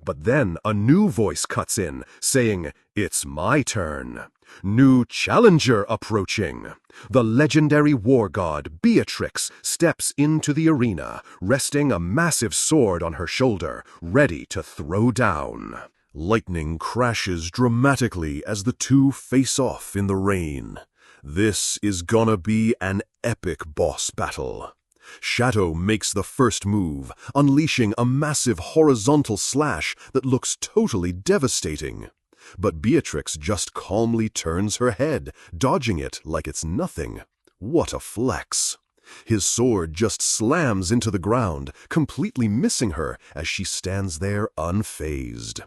But then a new voice cuts in, saying, "It's my turn. New challenger approaching." The legendary war god Beatrix steps into the arena, resting a massive sword on her shoulder, ready to throw down. Lightning crashes dramatically as the two face off in the rain. This is gonna be an epic boss battle. Shadow makes the first move, unleashing a massive horizontal slash that looks totally devastating. But Beatrix just calmly turns her head, dodging it like it's nothing. What a flex! His sword just slams into the ground, completely missing her as she stands there unfazed.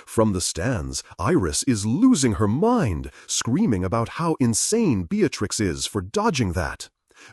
From the stands, Iris is losing her mind, screaming about how insane Beatrix is for dodging that.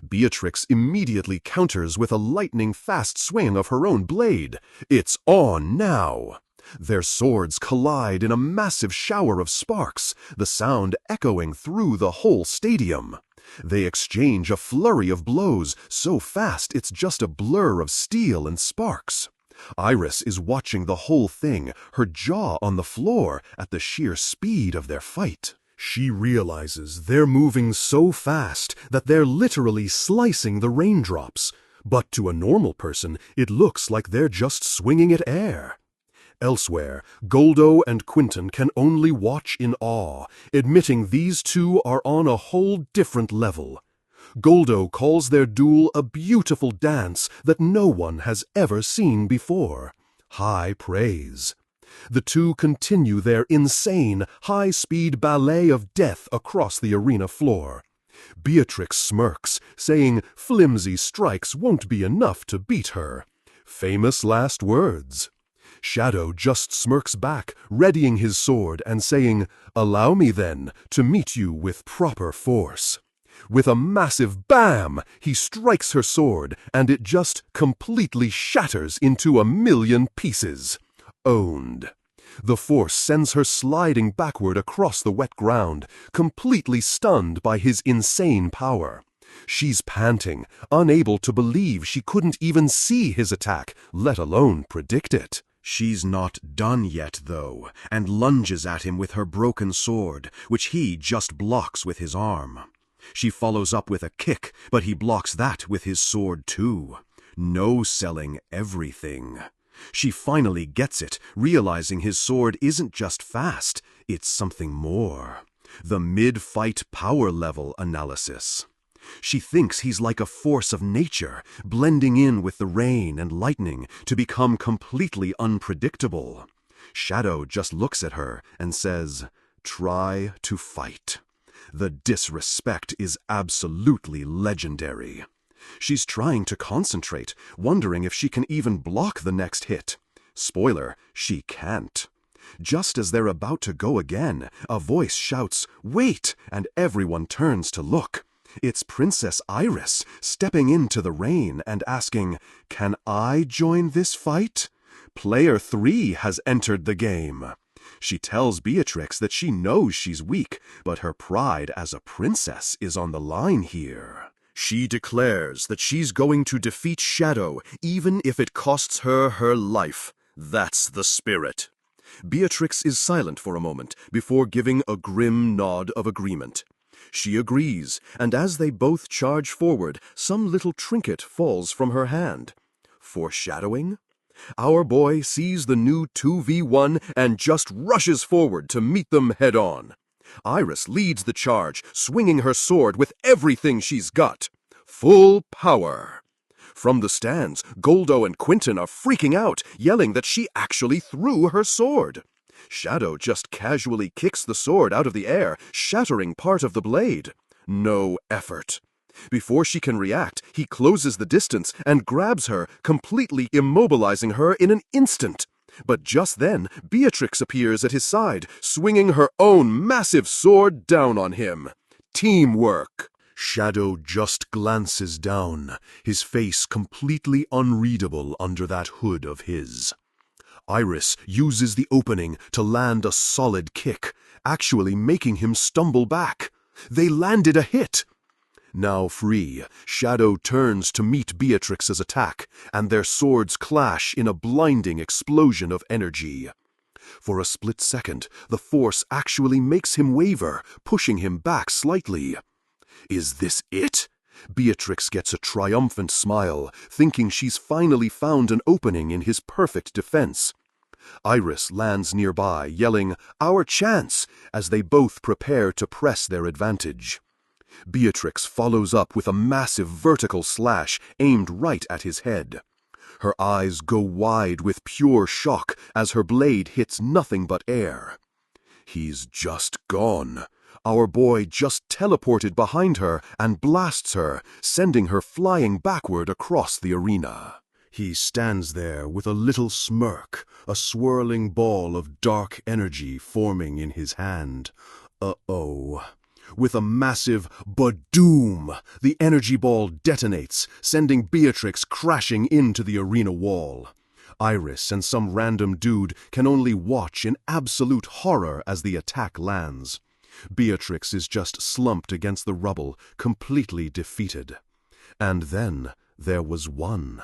Beatrix immediately counters with a lightning-fast swing of her own blade. It's on now! Their swords collide in a massive shower of sparks, the sound echoing through the whole stadium. They exchange a flurry of blows, so fast it's just a blur of steel and sparks. Iris is watching the whole thing, her jaw on the floor at the sheer speed of their fight. She realizes they're moving so fast that they're literally slicing the raindrops. But to a normal person, it looks like they're just swinging at air. Elsewhere, Goldo and Quentin can only watch in awe, admitting these two are on a whole different level. Goldo calls their duel a beautiful dance that no one has ever seen before. High praise. The two continue their insane, high-speed ballet of death across the arena floor. Beatrix smirks, saying flimsy strikes won't be enough to beat her. Famous last words. Shadow just smirks back, readying his sword and saying, "Allow me, then, to meet you with proper force." With a massive bam, he strikes her sword, and it just completely shatters into a million pieces. Owned. The force sends her sliding backward across the wet ground, completely stunned by his insane power. She's panting, unable to believe she couldn't even see his attack, let alone predict it. She's not done yet, though, and lunges at him with her broken sword, which he just blocks with his arm. She follows up with a kick, but he blocks that with his sword too. No-selling everything. She finally gets it, realizing his sword isn't just fast, it's something more. The mid-fight power level analysis. She thinks he's like a force of nature, blending in with the rain and lightning to become completely unpredictable. Shadow just looks at her and says, "Try to fight." The disrespect is absolutely legendary. She's trying to concentrate, wondering if she can even block the next hit. Spoiler, she can't. Just as they're about to go again, a voice shouts, "Wait!" and everyone turns to look. It's Princess Iris, stepping into the rain and asking, "Can I join this fight?" Player 3 has entered the game. She tells Beatrix that she knows she's weak, but her pride as a princess is on the line here. She declares that she's going to defeat Shadow, even if it costs her her life. That's the spirit. Beatrix is silent for a moment before giving a grim nod of agreement. She agrees, and as they both charge forward, some little trinket falls from her hand. Foreshadowing? Our boy sees the new 2v1 and just rushes forward to meet them head-on. Iris leads the charge, swinging her sword with everything she's got. Full power. From the stands, Goldo and Quentin are freaking out, yelling that she actually threw her sword. Shadow just casually kicks the sword out of the air, shattering part of the blade. No effort. Before she can react, he closes the distance and grabs her, completely immobilizing her in an instant. But just then, Beatrix appears at his side, swinging her own massive sword down on him. Teamwork. Shadow just glances down, his face completely unreadable under that hood of his. Iris uses the opening to land a solid kick, actually making him stumble back. They landed a hit. Now free, Shadow turns to meet Beatrix's attack, and their swords clash in a blinding explosion of energy. For a split second, the force actually makes him waver, pushing him back slightly. Is this it? Beatrix gets a triumphant smile, thinking she's finally found an opening in his perfect defense. Iris lands nearby, yelling, "Our chance!" as they both prepare to press their advantage. Beatrix follows up with a massive vertical slash aimed right at his head. Her eyes go wide with pure shock as her blade hits nothing but air. He's just gone. Our boy just teleported behind her and blasts her, sending her flying backward across the arena. He stands there with a little smirk, a swirling ball of dark energy forming in his hand. Uh-oh. With a massive badoom, the energy ball detonates, sending Beatrix crashing into the arena wall. Iris and some random dude can only watch in absolute horror as the attack lands. Beatrix is just slumped against the rubble, completely defeated. And then there was one.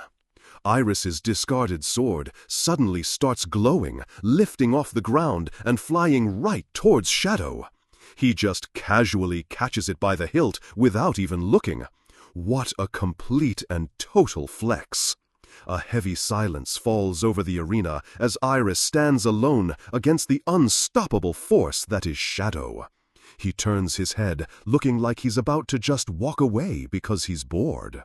Iris's discarded sword suddenly starts glowing, lifting off the ground and flying right towards Shadow. He just casually catches it by the hilt without even looking. What a complete and total flex! A heavy silence falls over the arena as Iris stands alone against the unstoppable force that is Shadow. He turns his head, looking like he's about to just walk away because he's bored.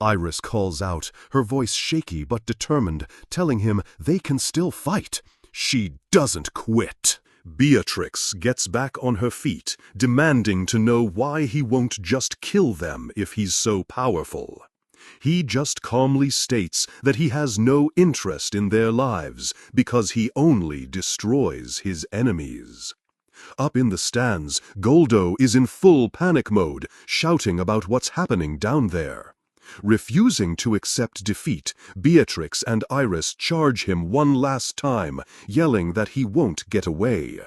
Iris calls out, her voice shaky but determined, telling him they can still fight. She doesn't quit. Beatrix gets back on her feet, demanding to know why he won't just kill them if he's so powerful. He just calmly states that he has no interest in their lives because he only destroys his enemies. Up in the stands, Goldo is in full panic mode, shouting about what's happening down there. Refusing to accept defeat, Beatrix and Iris charge him one last time, yelling that he won't get away.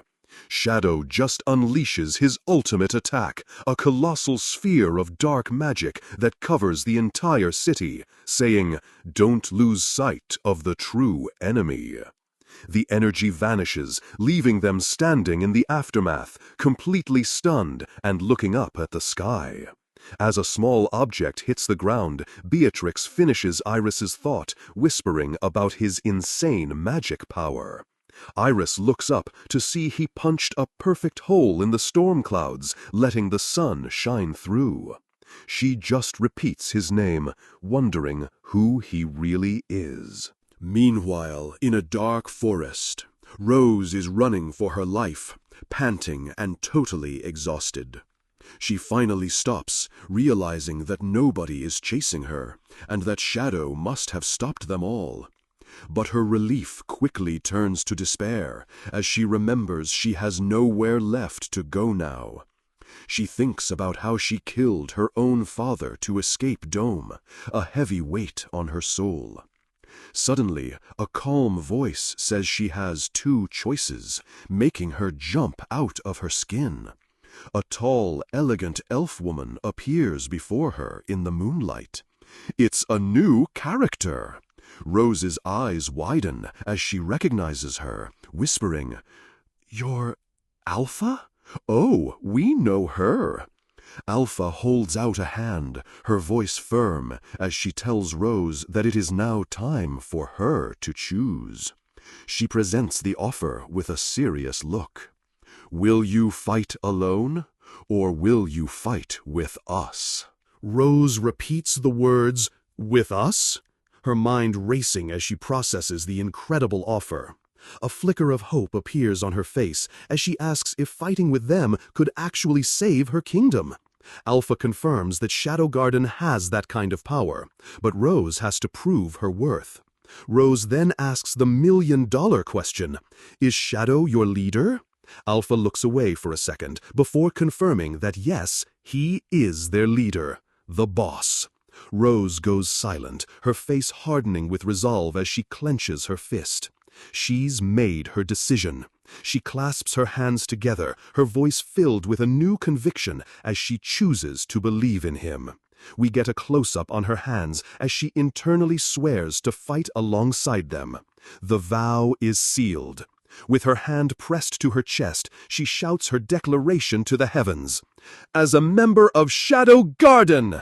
Shadow just unleashes his ultimate attack, a colossal sphere of dark magic that covers the entire city, saying, "Don't lose sight of the true enemy." The energy vanishes, leaving them standing in the aftermath, completely stunned and looking up at the sky. As a small object hits the ground, Beatrix finishes Iris's thought, whispering about his insane magic power. Iris looks up to see he punched a perfect hole in the storm clouds, letting the sun shine through. She just repeats his name, wondering who he really is. Meanwhile, in a dark forest, Rose is running for her life, panting and totally exhausted. She finally stops, realizing that nobody is chasing her, and that Shadow must have stopped them all. But her relief quickly turns to despair, as she remembers she has nowhere left to go now. She thinks about how she killed her own father to escape Dome, a heavy weight on her soul. Suddenly, a calm voice says she has two choices, making her jump out of her skin. A tall, elegant elf woman appears before her in the moonlight. It's a new character. Rose's eyes widen as she recognizes her, whispering, "You're Alpha? Oh, we know her." Alpha holds out a hand, her voice firm, as she tells Rose that it is now time for her to choose. She presents the offer with a serious look. "Will you fight alone, or will you fight with us?" Rose repeats the words, "With us?" her mind racing as she processes the incredible offer. A flicker of hope appears on her face as she asks if fighting with them could actually save her kingdom. Alpha confirms that Shadow Garden has that kind of power, but Rose has to prove her worth. Rose then asks the million-dollar question, "Is Shadow your leader?" Alpha looks away for a second before confirming that yes, he is their leader, the boss. Rose goes silent, her face hardening with resolve as she clenches her fist. She's made her decision. She clasps her hands together, her voice filled with a new conviction as she chooses to believe in him. We get a close-up on her hands as she internally swears to fight alongside them. The vow is sealed. With her hand pressed to her chest, she shouts her declaration to the heavens. As a member of Shadow Garden!